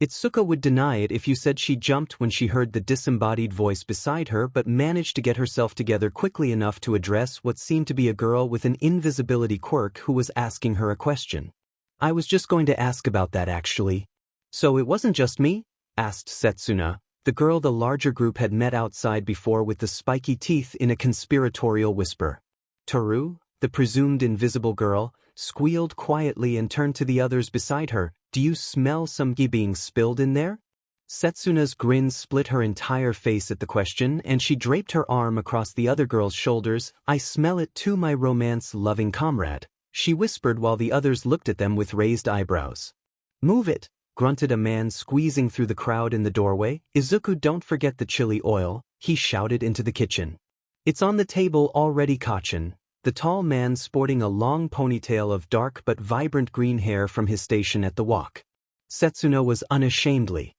Itsuka would deny it if you said she jumped when she heard the disembodied voice beside her, but managed to get herself together quickly enough to address what seemed to be a girl with an invisibility quirk who was asking her a question. I was just going to ask about that actually. So it wasn't just me? Asked Setsuna, the girl the larger group had met outside before with the spiky teeth, in a conspiratorial whisper. Toru, the presumed invisible girl, squealed quietly and turned to the others beside her. Do you smell some ghee being spilled in there? Setsuna's grin split her entire face at the question, and she draped her arm across the other girl's shoulders. I smell it too, my romance-loving comrade, she whispered while the others looked at them with raised eyebrows. Move it, grunted a man squeezing through the crowd in the doorway. Izuku, don't forget the chili oil, he shouted into the kitchen. It's on the table already, Kaachan. The tall man sporting a long ponytail of dark but vibrant green hair from his station at the wok. Setsuna was unashamedly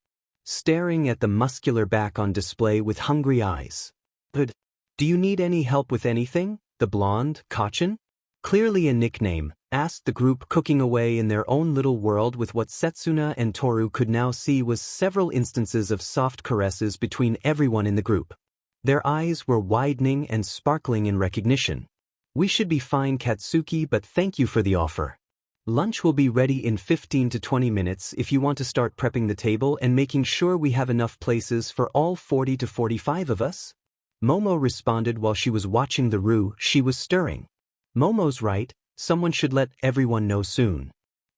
staring at the muscular back on display with hungry eyes. But, do you need any help with anything? The blonde, Kaachan? Clearly a nickname, asked the group, cooking away in their own little world with what Setsuna and Toru could now see was several instances of soft caresses between everyone in the group. Their eyes were widening and sparkling in recognition. We should be fine, Katsuki, but thank you for the offer. Lunch will be ready in 15 to 20 minutes if you want to start prepping the table and making sure we have enough places for all 40 to 45 of us. Momo responded while she was watching the roux she was stirring. Momo's right, someone should let everyone know soon.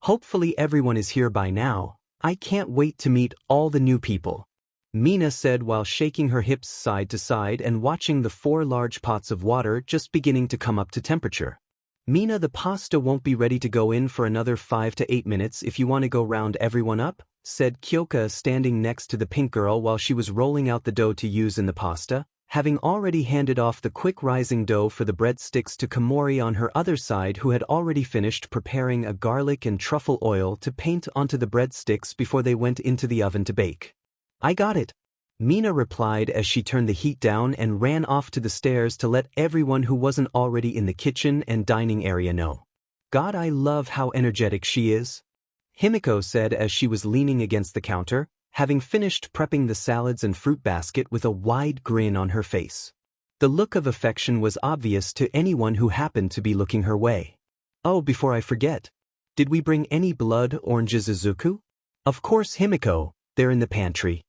Hopefully everyone is here by now. I can't wait to meet all the new people. Mina said while shaking her hips side to side and watching the 4 large pots of water just beginning to come up to temperature. Mina, the pasta won't be ready to go in for another 5 to 8 minutes if you want to go round everyone up, said Kyoka, standing next to the pink girl while she was rolling out the dough to use in the pasta, having already handed off the quick-rising dough for the breadsticks to Komori on her other side, who had already finished preparing a garlic and truffle oil to paint onto the breadsticks before they went into the oven to bake. I got it, Mina replied as she turned the heat down and ran off to the stairs to let everyone who wasn't already in the kitchen and dining area know. God, I love how energetic she is, Himiko said as she was leaning against the counter, having finished prepping the salads and fruit basket with a wide grin on her face. The look of affection was obvious to anyone who happened to be looking her way. Oh, before I forget, did we bring any blood oranges, Izuku? Of course, Himiko, they're in the pantry,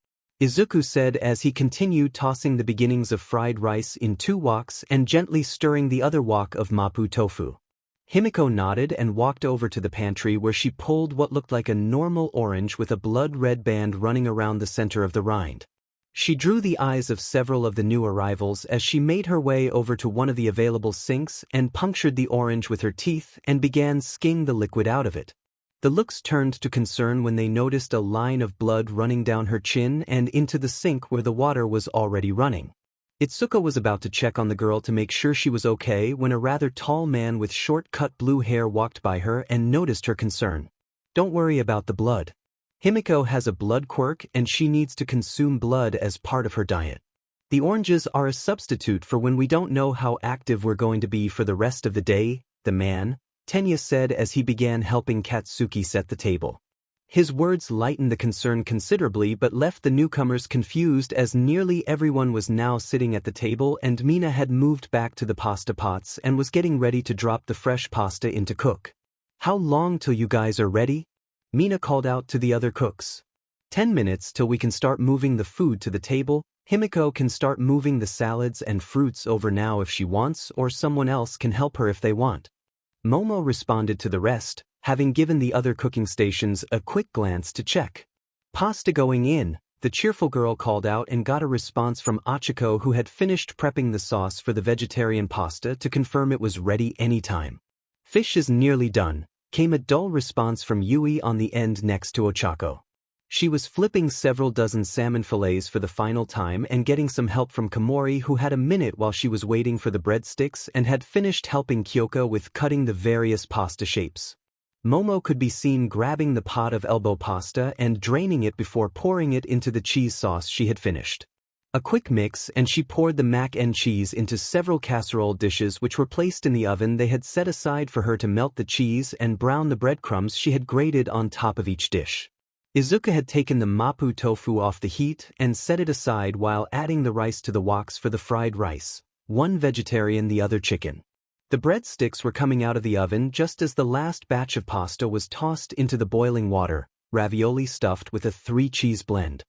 Izuku said as he continued tossing the beginnings of fried rice in 2 woks and gently stirring the other wok of mapo tofu. Himiko nodded and walked over to the pantry where she pulled what looked like a normal orange with a blood-red band running around the center of the rind. She drew the eyes of several of the new arrivals as she made her way over to one of the available sinks and punctured the orange with her teeth and began skinning the liquid out of it. The looks turned to concern when they noticed a line of blood running down her chin and into the sink where the water was already running. Itsuka was about to check on the girl to make sure she was okay when a rather tall man with short-cut blue hair walked by her and noticed her concern. Don't worry about the blood. Himiko has a blood quirk and she needs to consume blood as part of her diet. The oranges are a substitute for when we don't know how active we're going to be for the rest of the day, the man, Tenya said as he began helping Katsuki set the table. His words lightened the concern considerably but left the newcomers confused as nearly everyone was now sitting at the table and Mina had moved back to the pasta pots and was getting ready to drop the fresh pasta into cook. How long till you guys are ready? Mina called out to the other cooks. 10 minutes till we can start moving the food to the table. Himiko can start moving the salads and fruits over now if she wants, or someone else can help her if they want. Momo responded to the rest, having given the other cooking stations a quick glance to check. Pasta going in, the cheerful girl called out and got a response from Achiko, who had finished prepping the sauce for the vegetarian pasta to confirm it was ready anytime. Fish is nearly done, came a dull response from Yui on the end next to Ochako. She was flipping several dozen salmon fillets for the final time and getting some help from Komori, who had a minute while she was waiting for the breadsticks and had finished helping Kyoka with cutting the various pasta shapes. Momo could be seen grabbing the pot of elbow pasta and draining it before pouring it into the cheese sauce she had finished. A quick mix and she poured the mac and cheese into several casserole dishes which were placed in the oven they had set aside for her to melt the cheese and brown the breadcrumbs she had grated on top of each dish. Izuku had taken the mapo tofu off the heat and set it aside while adding the rice to the woks for the fried rice, one vegetarian, the other chicken. The breadsticks were coming out of the oven just as the last batch of pasta was tossed into the boiling water, ravioli stuffed with a 3-cheese blend.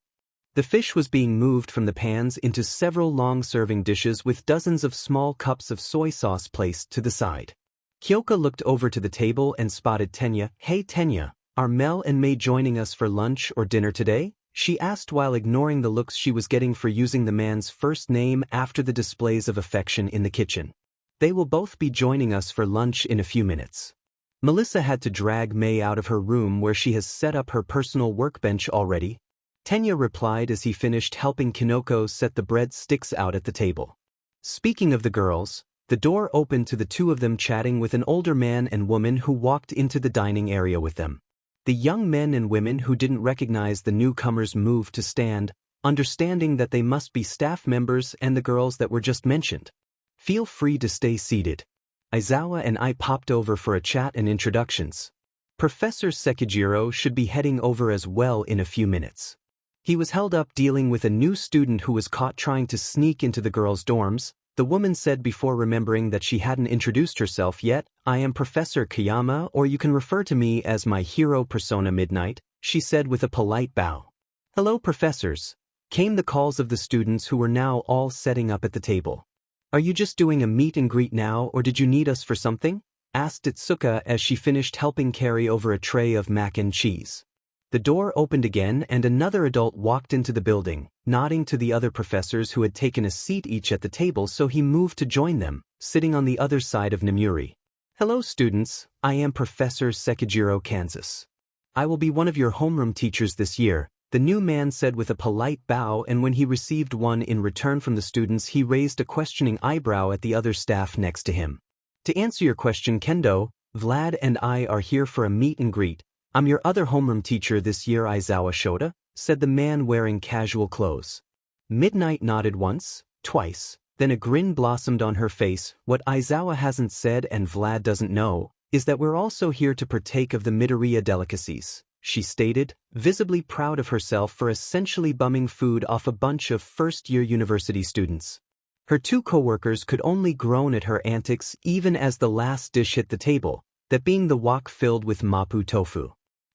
The fish was being moved from the pans into several long serving dishes with dozens of small cups of soy sauce placed to the side. Kyoka looked over to the table and spotted Tenya. "Hey Tenya, are Mel and May joining us for lunch or dinner today?" she asked while ignoring the looks she was getting for using the man's first name after the displays of affection in the kitchen. "They will both be joining us for lunch in a few minutes." Melissa had to drag May out of her room where she has set up her personal workbench already. Tenya replied as he finished helping Kinoko set the bread sticks out at the table. Speaking of the girls, the door opened to the two of them chatting with an older man and woman who walked into the dining area with them. The young men and women who didn't recognize the newcomers moved to stand, understanding that they must be staff members and the girls that were just mentioned. "Feel free to stay seated." Aizawa and I popped over for a chat and introductions. Professor Sekijiro should be heading over as well in a few minutes. He was held up dealing with a new student who was caught trying to sneak into the girls' dorms. The woman said before remembering that she hadn't introduced herself yet. "I am Professor Kayama, or you can refer to me as my hero persona Midnight," she said with a polite bow. "Hello professors," came the calls of the students who were now all setting up at the table. "Are you just doing a meet and greet now or did you need us for something?" asked Itsuka as she finished helping carry over a tray of mac and cheese. The door opened again and another adult walked into the building, nodding to the other professors who had taken a seat each at the table, so he moved to join them, sitting on the other side of Namuri. "Hello students, I am Professor Sekijiro Kansas. I will be one of your homeroom teachers this year," the new man said with a polite bow, and when he received one in return from the students he raised a questioning eyebrow at the other staff next to him. "To answer your question Kendo, Vlad and I are here for a meet and greet. I'm your other homeroom teacher this year Aizawa Shota," said the man wearing casual clothes. Midnight nodded once, twice, then a grin blossomed on her face. "What Aizawa hasn't said and Vlad doesn't know is that we're also here to partake of the Midoriya delicacies," she stated, visibly proud of herself for essentially bumming food off a bunch of first-year university students. Her two co-workers could only groan at her antics even as the last dish hit the table, that being the wok filled with mapu tofu.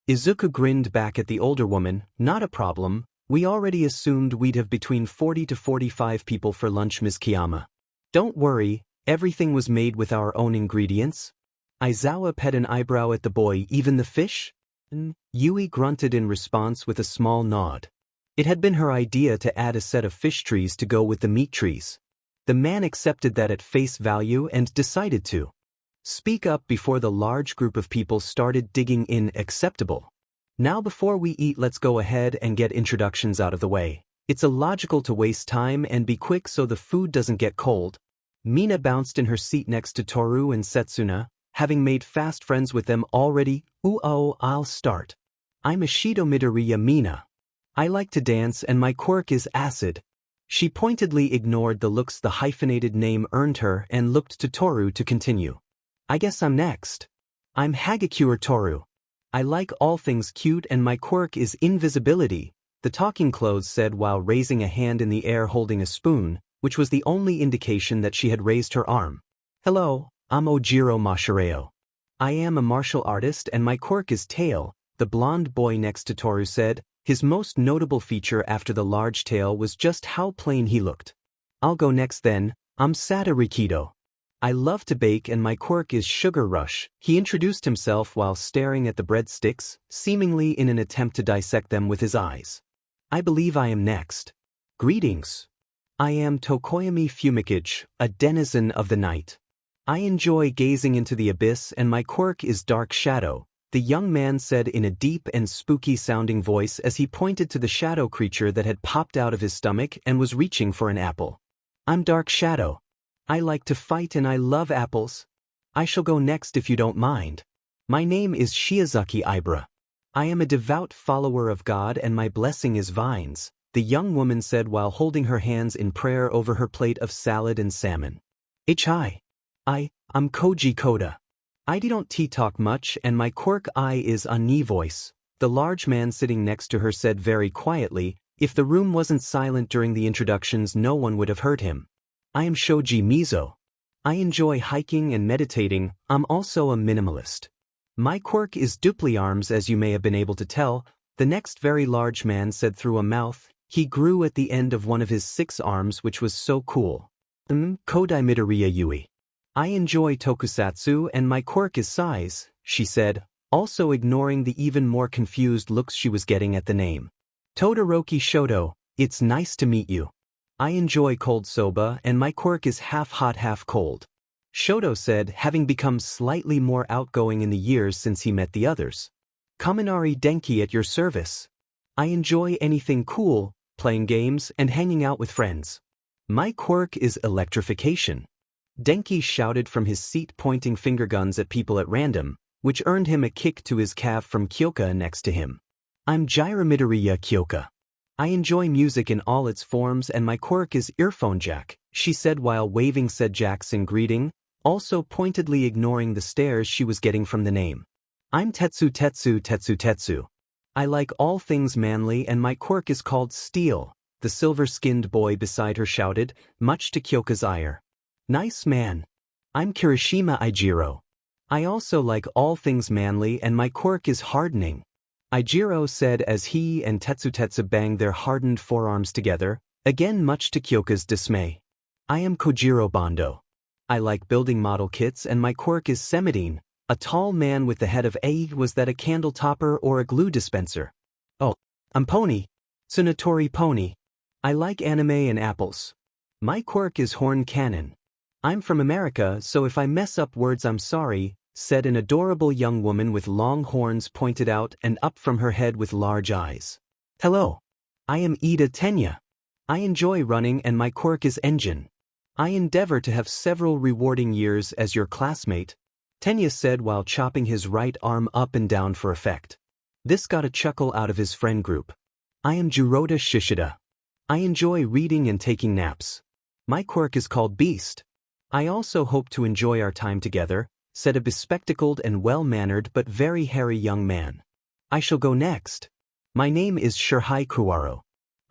Izuku grinned back at the older woman. "Not a problem, we already assumed we'd have between 40 to 45 people for lunch Ms. Kiyama. Don't worry, everything was made with our own ingredients." Aizawa pet an eyebrow at the boy. "Even the fish?" Yui grunted in response with a small nod. It had been her idea to add a set of fish trees to go with the meat trees. The man accepted that at face value and decided to speak up before the large group of people started digging in. "Acceptable. Now before we eat let's go ahead and get introductions out of the way. It's illogical to waste time and be quick so the food doesn't get cold." Mina bounced in her seat next to Toru and Setsuna, having made fast friends with them already. "Oh, I'll start. I'm Ishido Midoriya Mina. I like to dance and my quirk is acid." She pointedly ignored the looks the hyphenated name earned her and looked to Toru to continue. "I guess I'm next. I'm Hagakure Toru. I like all things cute and my quirk is invisibility," the talking clothes said while raising a hand in the air holding a spoon, which was the only indication that she had raised her arm. "Hello, I'm Ojiro Mashireo. I am a martial artist and my quirk is tail," the blonde boy next to Toru said. His most notable feature after the large tail was just how plain he looked. "I'll go next then, I'm Sata Rikido. I love to bake and my quirk is Sugar Rush," he introduced himself while staring at the breadsticks, seemingly in an attempt to dissect them with his eyes. "I believe I am next. Greetings. I am Tokoyami Fumikage, a denizen of the night. I enjoy gazing into the abyss and my quirk is Dark Shadow," the young man said in a deep and spooky-sounding voice as he pointed to the shadow creature that had popped out of his stomach and was reaching for an apple. "I'm Dark Shadow. I like to fight and I love apples. I shall go next if you don't mind. My name is Shiozaki Ibra. I am a devout follower of God and my blessing is vines," the young woman said while holding her hands in prayer over her plate of salad and salmon. I'm Koji Koda. I don't talk much and my quirk I is a knee voice," the large man sitting next to her said very quietly. If the room wasn't silent during the introductions no one would have heard him. "I am Shoji Mizo. I enjoy hiking and meditating. I'm also a minimalist. My quirk is dupli arms as you may have been able to tell," the next very large man said through a mouth. He grew at the end of one of his 6 arms, which was so cool. Kodai Midoriya Yui. I enjoy tokusatsu and my quirk is size, she said, also ignoring the even more confused looks she was getting at the name. Todoroki Shoto, it's nice to meet you. I enjoy cold soba and my quirk is half hot half cold. Shoto said, having become slightly more outgoing in the years since he met the others. Kaminari Denki at your service. I enjoy anything cool, playing games and hanging out with friends. My quirk is electrification. Denki shouted from his seat, pointing finger guns at people at random, which earned him a kick to his calf from Kyoka next to him. I'm Jiraiya Midoriya Kyoka. I enjoy music in all its forms and my quirk is earphone jack, she said while waving said jacks in greeting, also pointedly ignoring the stares she was getting from the name. I'm Tetsu. I like all things manly and my quirk is called Steel, the silver-skinned boy beside her shouted, much to Kyoka's ire. Nice man. I'm Kirishima Ijiro. I also like all things manly and my quirk is hardening. Ijiro said as he and Tetsu banged their hardened forearms together, again much to Kyoka's dismay. I am Kojiro Bondo. I like building model kits and my quirk is Semidine, a tall man with the head of a. Was that a candle topper or a glue dispenser? Oh, I'm Pony. Tsunatori Pony. I like anime and apples. My quirk is horn cannon. I'm from America, so if I mess up words I'm sorry, said an adorable young woman with long horns pointed out and up from her head with large eyes. Hello. I am Ida Tenya. I enjoy running and my quirk is engine. I endeavor to have several rewarding years as your classmate, Tenya said while chopping his right arm up and down for effect. This got a chuckle out of his friend group. I am Jurota Shishida. I enjoy reading and taking naps. My quirk is called Beast. I also hope to enjoy our time together, said a bespectacled and well-mannered but very hairy young man. I shall go next. My name is Shirhai Kuwaro.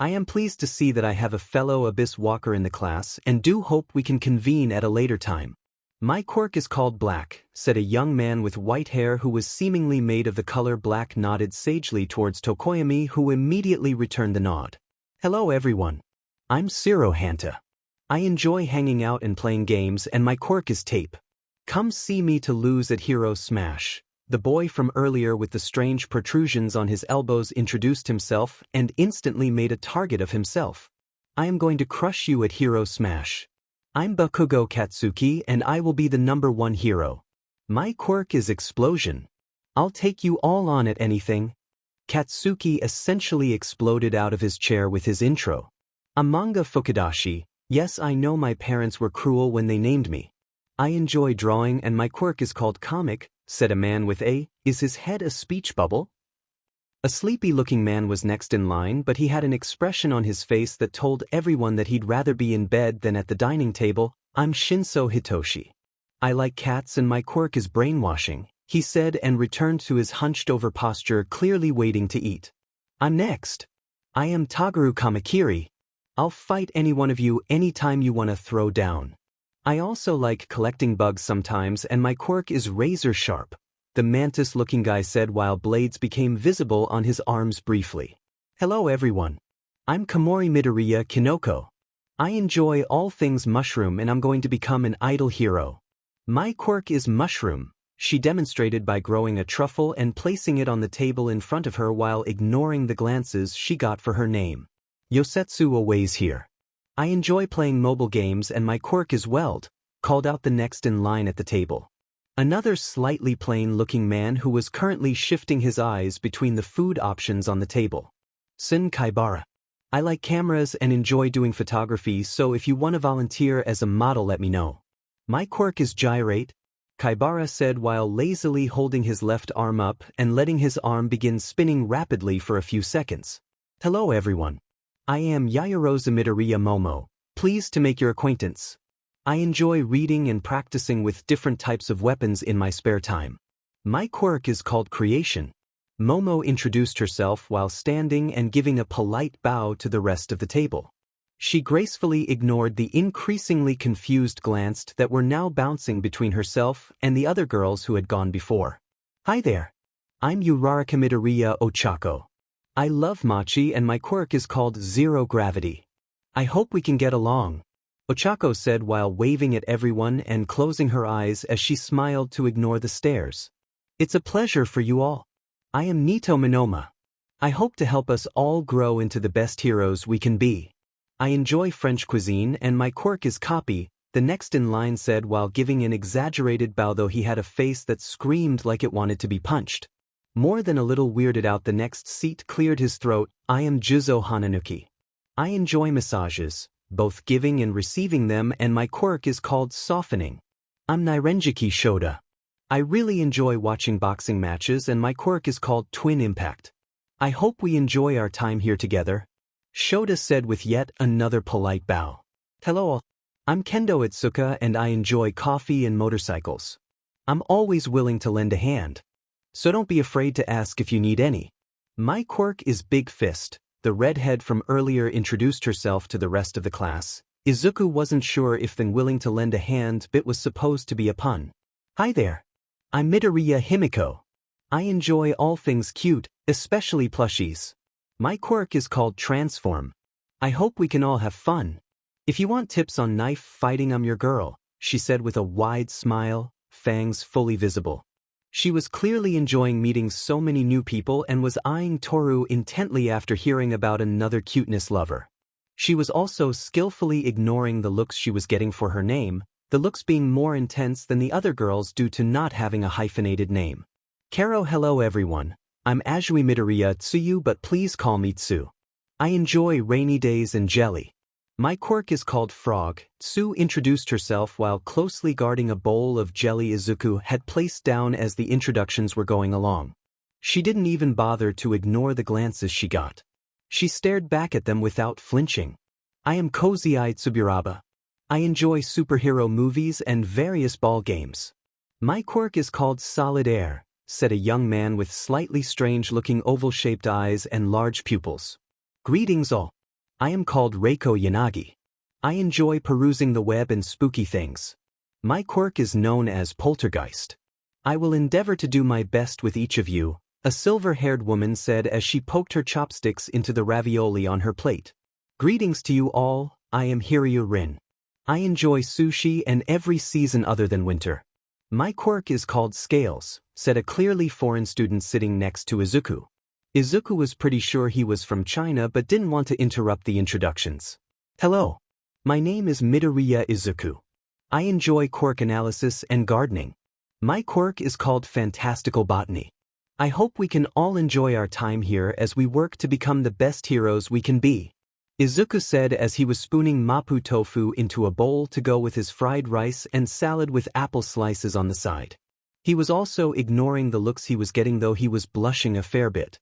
I am pleased to see that I have a fellow Abyss Walker in the class and do hope we can convene at a later time. My quirk is called Black, said a young man with white hair who was seemingly made of the color black nodded sagely towards Tokoyami who immediately returned the nod. Hello everyone. I'm Siro Hanta. I enjoy hanging out and playing games and my quirk is Tape. Come see me to lose at Hero Smash. The boy from earlier with the strange protrusions on his elbows introduced himself and instantly made a target of himself. I am going to crush you at Hero Smash. I'm Bakugo Katsuki and I will be the #1 hero. My quirk is Explosion. I'll take you all on at anything. Katsuki essentially exploded out of his chair with his intro. A manga Fukudashi. Yes, I know my parents were cruel when they named me. I enjoy drawing and my quirk is called Comic, said a man with a. Is his head a speech bubble? A sleepy-looking man was next in line, but he had an expression on his face that told everyone that he'd rather be in bed than at the dining table. I'm Shinso Hitoshi. I like cats and my quirk is brainwashing, he said and returned to his hunched-over posture, clearly waiting to eat. I'm next. I am Tagaru Kamakiri. I'll fight any one of you anytime you want to throw down. I also like collecting bugs sometimes and my quirk is razor sharp, the mantis-looking guy said while blades became visible on his arms briefly. Hello everyone. I'm Komori Midoriya Kinoko. I enjoy all things mushroom and I'm going to become an idol hero. My quirk is Mushroom, she demonstrated by growing a truffle and placing it on the table in front of her while ignoring the glances she got for her name. Yosetsu aways here. I enjoy playing mobile games and my quirk is Weld, called out the next in line at the table. Another slightly plain-looking man who was currently shifting his eyes between the food options on the table. Sin Kaibara. I like cameras and enjoy doing photography, so if you want to volunteer as a model let me know. My quirk is Gyrate, Kaibara said while lazily holding his left arm up and letting his arm begin spinning rapidly for a few seconds. Hello everyone. I am Yaoyorozus Midoriya Momo, pleased to make your acquaintance. I enjoy reading and practicing with different types of weapons in my spare time. My quirk is called Creation. Momo introduced herself while standing and giving a polite bow to the rest of the table. She gracefully ignored the increasingly confused glances that were now bouncing between herself and the other girls who had gone before. Hi there. I'm Uraraka Midoriya Ochako. I love mochi and my quirk is called zero gravity. I hope we can get along. Ochako said while waving at everyone and closing her eyes as she smiled to ignore the stares. It's a pleasure for you all. I am Nito Minoma. I hope to help us all grow into the best heroes we can be. I enjoy French cuisine and my quirk is copy, the next in line said while giving an exaggerated bow though he had a face that screamed like it wanted to be punched. More than a little weirded out the next seat cleared his throat. I am Juzo Hananuki. I enjoy massages, both giving and receiving them, and my quirk is called softening. I'm Nairenjiki Shoda. I really enjoy watching boxing matches and my quirk is called twin impact. I hope we enjoy our time here together. Shoda said with yet another polite bow. Hello all. I'm Kendo Itsuka and I enjoy coffee and motorcycles. I'm always willing to lend a hand. So don't be afraid to ask if you need any. My quirk is Big Fist. The redhead from earlier introduced herself to the rest of the class. Izuku wasn't sure if the willing to lend a hand bit was supposed to be a pun. Hi there. I'm Midoriya Himiko. I enjoy all things cute, especially plushies. My quirk is called Transform. I hope we can all have fun. If you want tips on knife fighting, I'm your girl, she said with a wide smile, fangs fully visible. She was clearly enjoying meeting so many new people and was eyeing Toru intently after hearing about another cuteness lover. She was also skillfully ignoring the looks she was getting for her name, the looks being more intense than the other girls due to not having a hyphenated name. Karo, hello everyone. I'm Azui Midoriya Tsuyu, but please call me Tsu. I enjoy rainy days and jelly. My quirk is called Frog. Tsu introduced herself while closely guarding a bowl of jelly Izuku had placed down as the introductions were going along. She didn't even bother to ignore the glances she got. She stared back at them without flinching. I am Cozy-eyed Tsuburaba. I enjoy superhero movies and various ball games. My quirk is called Solid Air, said a young man with slightly strange-looking oval-shaped eyes and large pupils. Greetings all. I am called Reiko Yanagi. I enjoy perusing the web and spooky things. My quirk is known as Poltergeist. I will endeavor to do my best with each of you, a silver-haired woman said as she poked her chopsticks into the ravioli on her plate. Greetings to you all, I am Hiryu Rin. I enjoy sushi and every season other than winter. My quirk is called Scales, said a clearly foreign student sitting next to Izuku. Izuku was pretty sure he was from China but didn't want to interrupt the introductions. Hello. My name is Midoriya Izuku. I enjoy quirk analysis and gardening. My quirk is called Fantastical Botany. I hope we can all enjoy our time here as we work to become the best heroes we can be. Izuku said as he was spooning mapo tofu into a bowl to go with his fried rice and salad with apple slices on the side. He was also ignoring the looks he was getting though he was blushing a fair bit.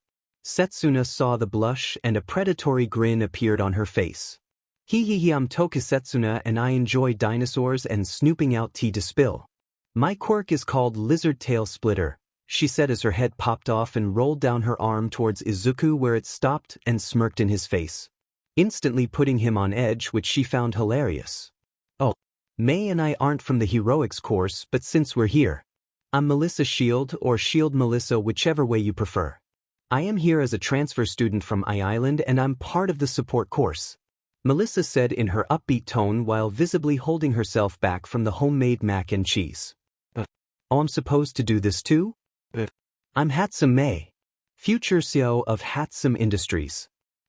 Setsuna saw the blush and a predatory grin appeared on her face. Hee I'm Toka Setsuna and I enjoy dinosaurs and snooping out tea to spill. My quirk is called Lizard Tail Splitter, she said as her head popped off and rolled down her arm towards Izuku where it stopped and smirked in his face, instantly putting him on edge, which she found hilarious. Oh, May and I aren't from the heroics course, but since we're here, I'm Melissa Shield or Shield Melissa, whichever way you prefer. I am here as a transfer student from I-Island and I'm part of the support course, Melissa said in her upbeat tone while visibly holding herself back from the homemade mac and cheese. Oh, I'm supposed to do this too? I'm Hatsum May, future CEO of Hatsum Industries.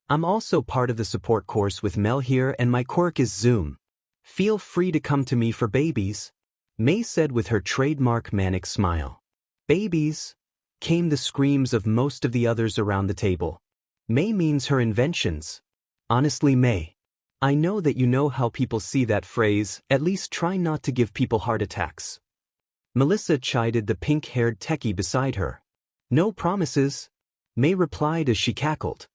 I'm also part of the support course with Mel here and my quirk is Zoom. Feel free to come to me for babies, May said with her trademark manic smile. Babies? Came the screams of most of the others around the table. May means her inventions. Honestly, May, I know that you know how people see that phrase, at least try not to give people heart attacks. Melissa chided the pink-haired techie beside her. No promises, May replied as she cackled.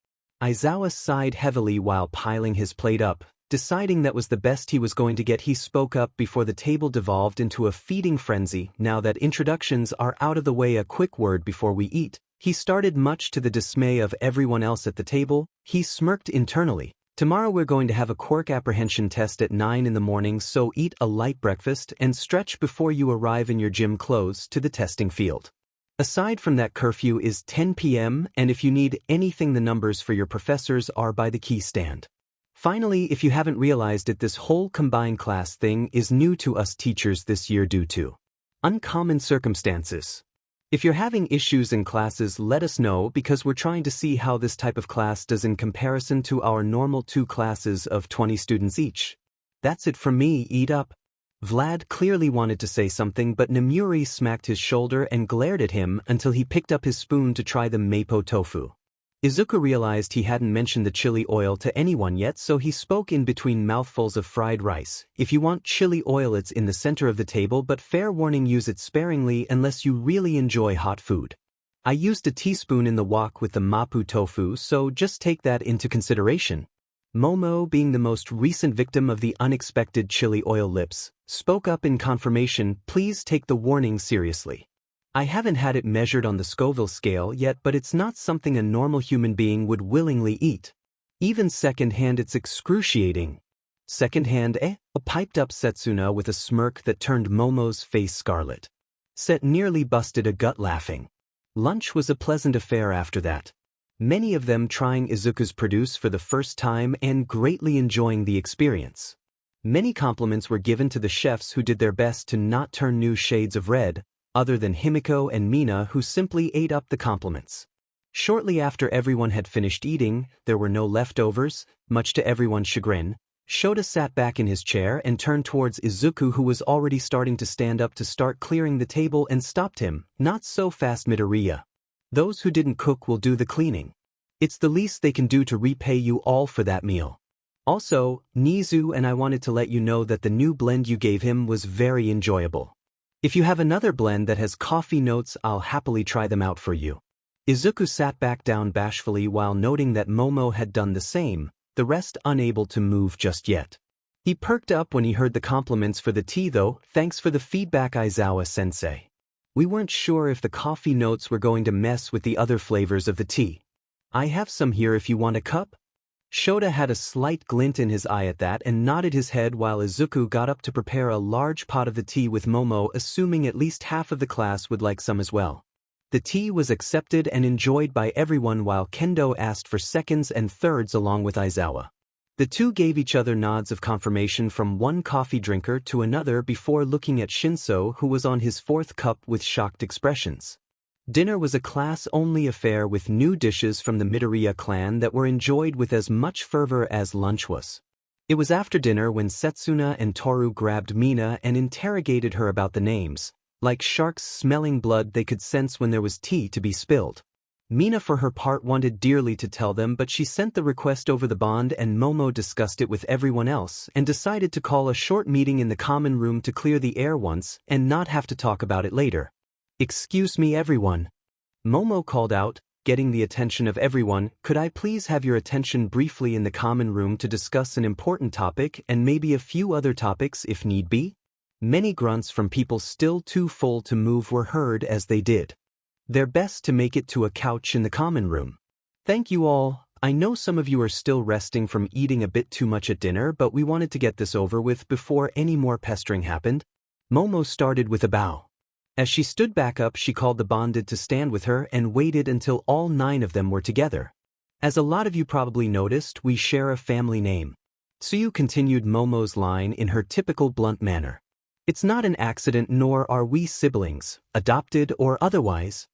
Aizawa sighed heavily while piling his plate up. Deciding that was the best he was going to get, he spoke up before the table devolved into a feeding frenzy. Now that introductions are out of the way, a quick word before we eat, he started, much to the dismay of everyone else at the table. He smirked internally. Tomorrow we're going to have a quirk apprehension test at 9 in the morning, so eat a light breakfast and stretch before you arrive in your gym clothes to the testing field. Aside from that, curfew is 10 p.m. and if you need anything, the numbers for your professors are by the key stand. Finally, if you haven't realized it, this whole combined class thing is new to us teachers this year due to uncommon circumstances. If you're having issues in classes, let us know because we're trying to see how this type of class does in comparison to our normal 2 classes of 20 students each. That's it from me, eat up. Vlad clearly wanted to say something, but Nemuri smacked his shoulder and glared at him until he picked up his spoon to try the mapo tofu. Izuku realized he hadn't mentioned the chili oil to anyone yet, so he spoke in between mouthfuls of fried rice. If you want chili oil, it's in the center of the table, but fair warning, use it sparingly unless you really enjoy hot food. I used a teaspoon in the wok with the mapo tofu, so just take that into consideration. Momo, being the most recent victim of the unexpected chili oil lips, spoke up in confirmation, please take the warning seriously. I haven't had it measured on the Scoville scale yet, but it's not something a normal human being would willingly eat. Even secondhand, it's excruciating. Secondhand, piped up Setsuna with a smirk that turned Momo's face scarlet. Set nearly busted a gut laughing. Lunch was a pleasant affair after that. Many of them trying Izuku's produce for the first time and greatly enjoying the experience. Many compliments were given to the chefs who did their best to not turn new shades of red, other than Himiko and Mina, who simply ate up the compliments. Shortly after everyone had finished eating, there were no leftovers, much to everyone's chagrin. Shota sat back in his chair and turned towards Izuku, who was already starting to stand up to start clearing the table, and stopped him. Not so fast, Midoriya. Those who didn't cook will do the cleaning. It's the least they can do to repay you all for that meal. Also, Nizu and I wanted to let you know that the new blend you gave him was very enjoyable. If you have another blend that has coffee notes, I'll happily try them out for you. Izuku sat back down bashfully while noting that Momo had done the same, the rest unable to move just yet. He perked up when he heard the compliments for the tea though. Thanks for the feedback, Aizawa-sensei. We weren't sure if the coffee notes were going to mess with the other flavors of the tea. I have some here if you want a cup. Shota had a slight glint in his eye at that and nodded his head while Izuku got up to prepare a large pot of the tea with Momo, assuming at least half of the class would like some as well. The tea was accepted and enjoyed by everyone while Kendo asked for seconds and thirds along with Aizawa. The two gave each other nods of confirmation from one coffee drinker to another before looking at Shinso, who was on his 4th cup with shocked expressions. Dinner was a class-only affair with new dishes from the Midoriya clan that were enjoyed with as much fervor as lunch was. It was after dinner when Setsuna and Toru grabbed Mina and interrogated her about the names. Like sharks smelling blood, they could sense when there was tea to be spilled. Mina for her part wanted dearly to tell them, but she sent the request over the bond and Momo discussed it with everyone else and decided to call a short meeting in the common room to clear the air once and not have to talk about it later. Excuse me, everyone. Momo called out, getting the attention of everyone. Could I please have your attention briefly in the common room to discuss an important topic and maybe a few other topics if need be? Many grunts from people still too full to move were heard as they did their best to make it to a couch in the common room. Thank you all. I know some of you are still resting from eating a bit too much at dinner, but we wanted to get this over with before any more pestering happened. Momo started with a bow. As she stood back up, she called the bonded to stand with her and waited until all 9 of them were together. As a lot of you probably noticed, we share a family name. Tsuyu continued Momo's line in her typical blunt manner. It's not an accident, nor are we siblings, adopted or otherwise.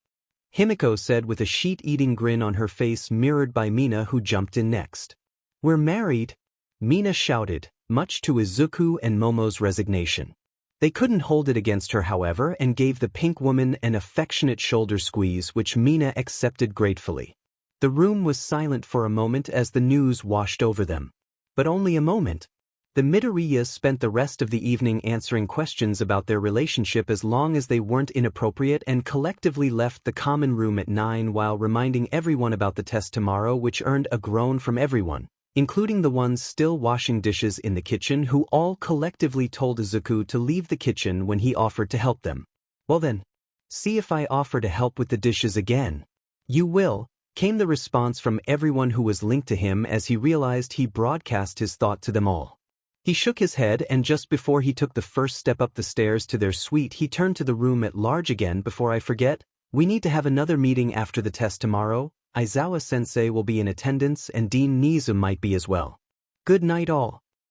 Himiko said with a sheet-eating grin on her face, mirrored by Mina, who jumped in next. We're married, Mina shouted, much to Izuku and Momo's resignation. They couldn't hold it against her, however, and gave the pink woman an affectionate shoulder squeeze, which Mina accepted gratefully. The room was silent for a moment as the news washed over them. But only a moment. The Midoriyas spent the rest of the evening answering questions about their relationship as long as they weren't inappropriate, and collectively left the common room at 9 while reminding everyone about the test tomorrow, which earned a groan from everyone, including the ones still washing dishes in the kitchen, who all collectively told Izuku to leave the kitchen when he offered to help them. Well then, see if I offer to help with the dishes again. You will, came the response from everyone who was linked to him as he realized he broadcast his thought to them all. He shook his head, and just before he took the first step up the stairs to their suite, he turned to the room at large again. Before I forget, We need to have another meeting after the test tomorrow. Aizawa-sensei will be in attendance and Dean Nizu might be as well. Good night all.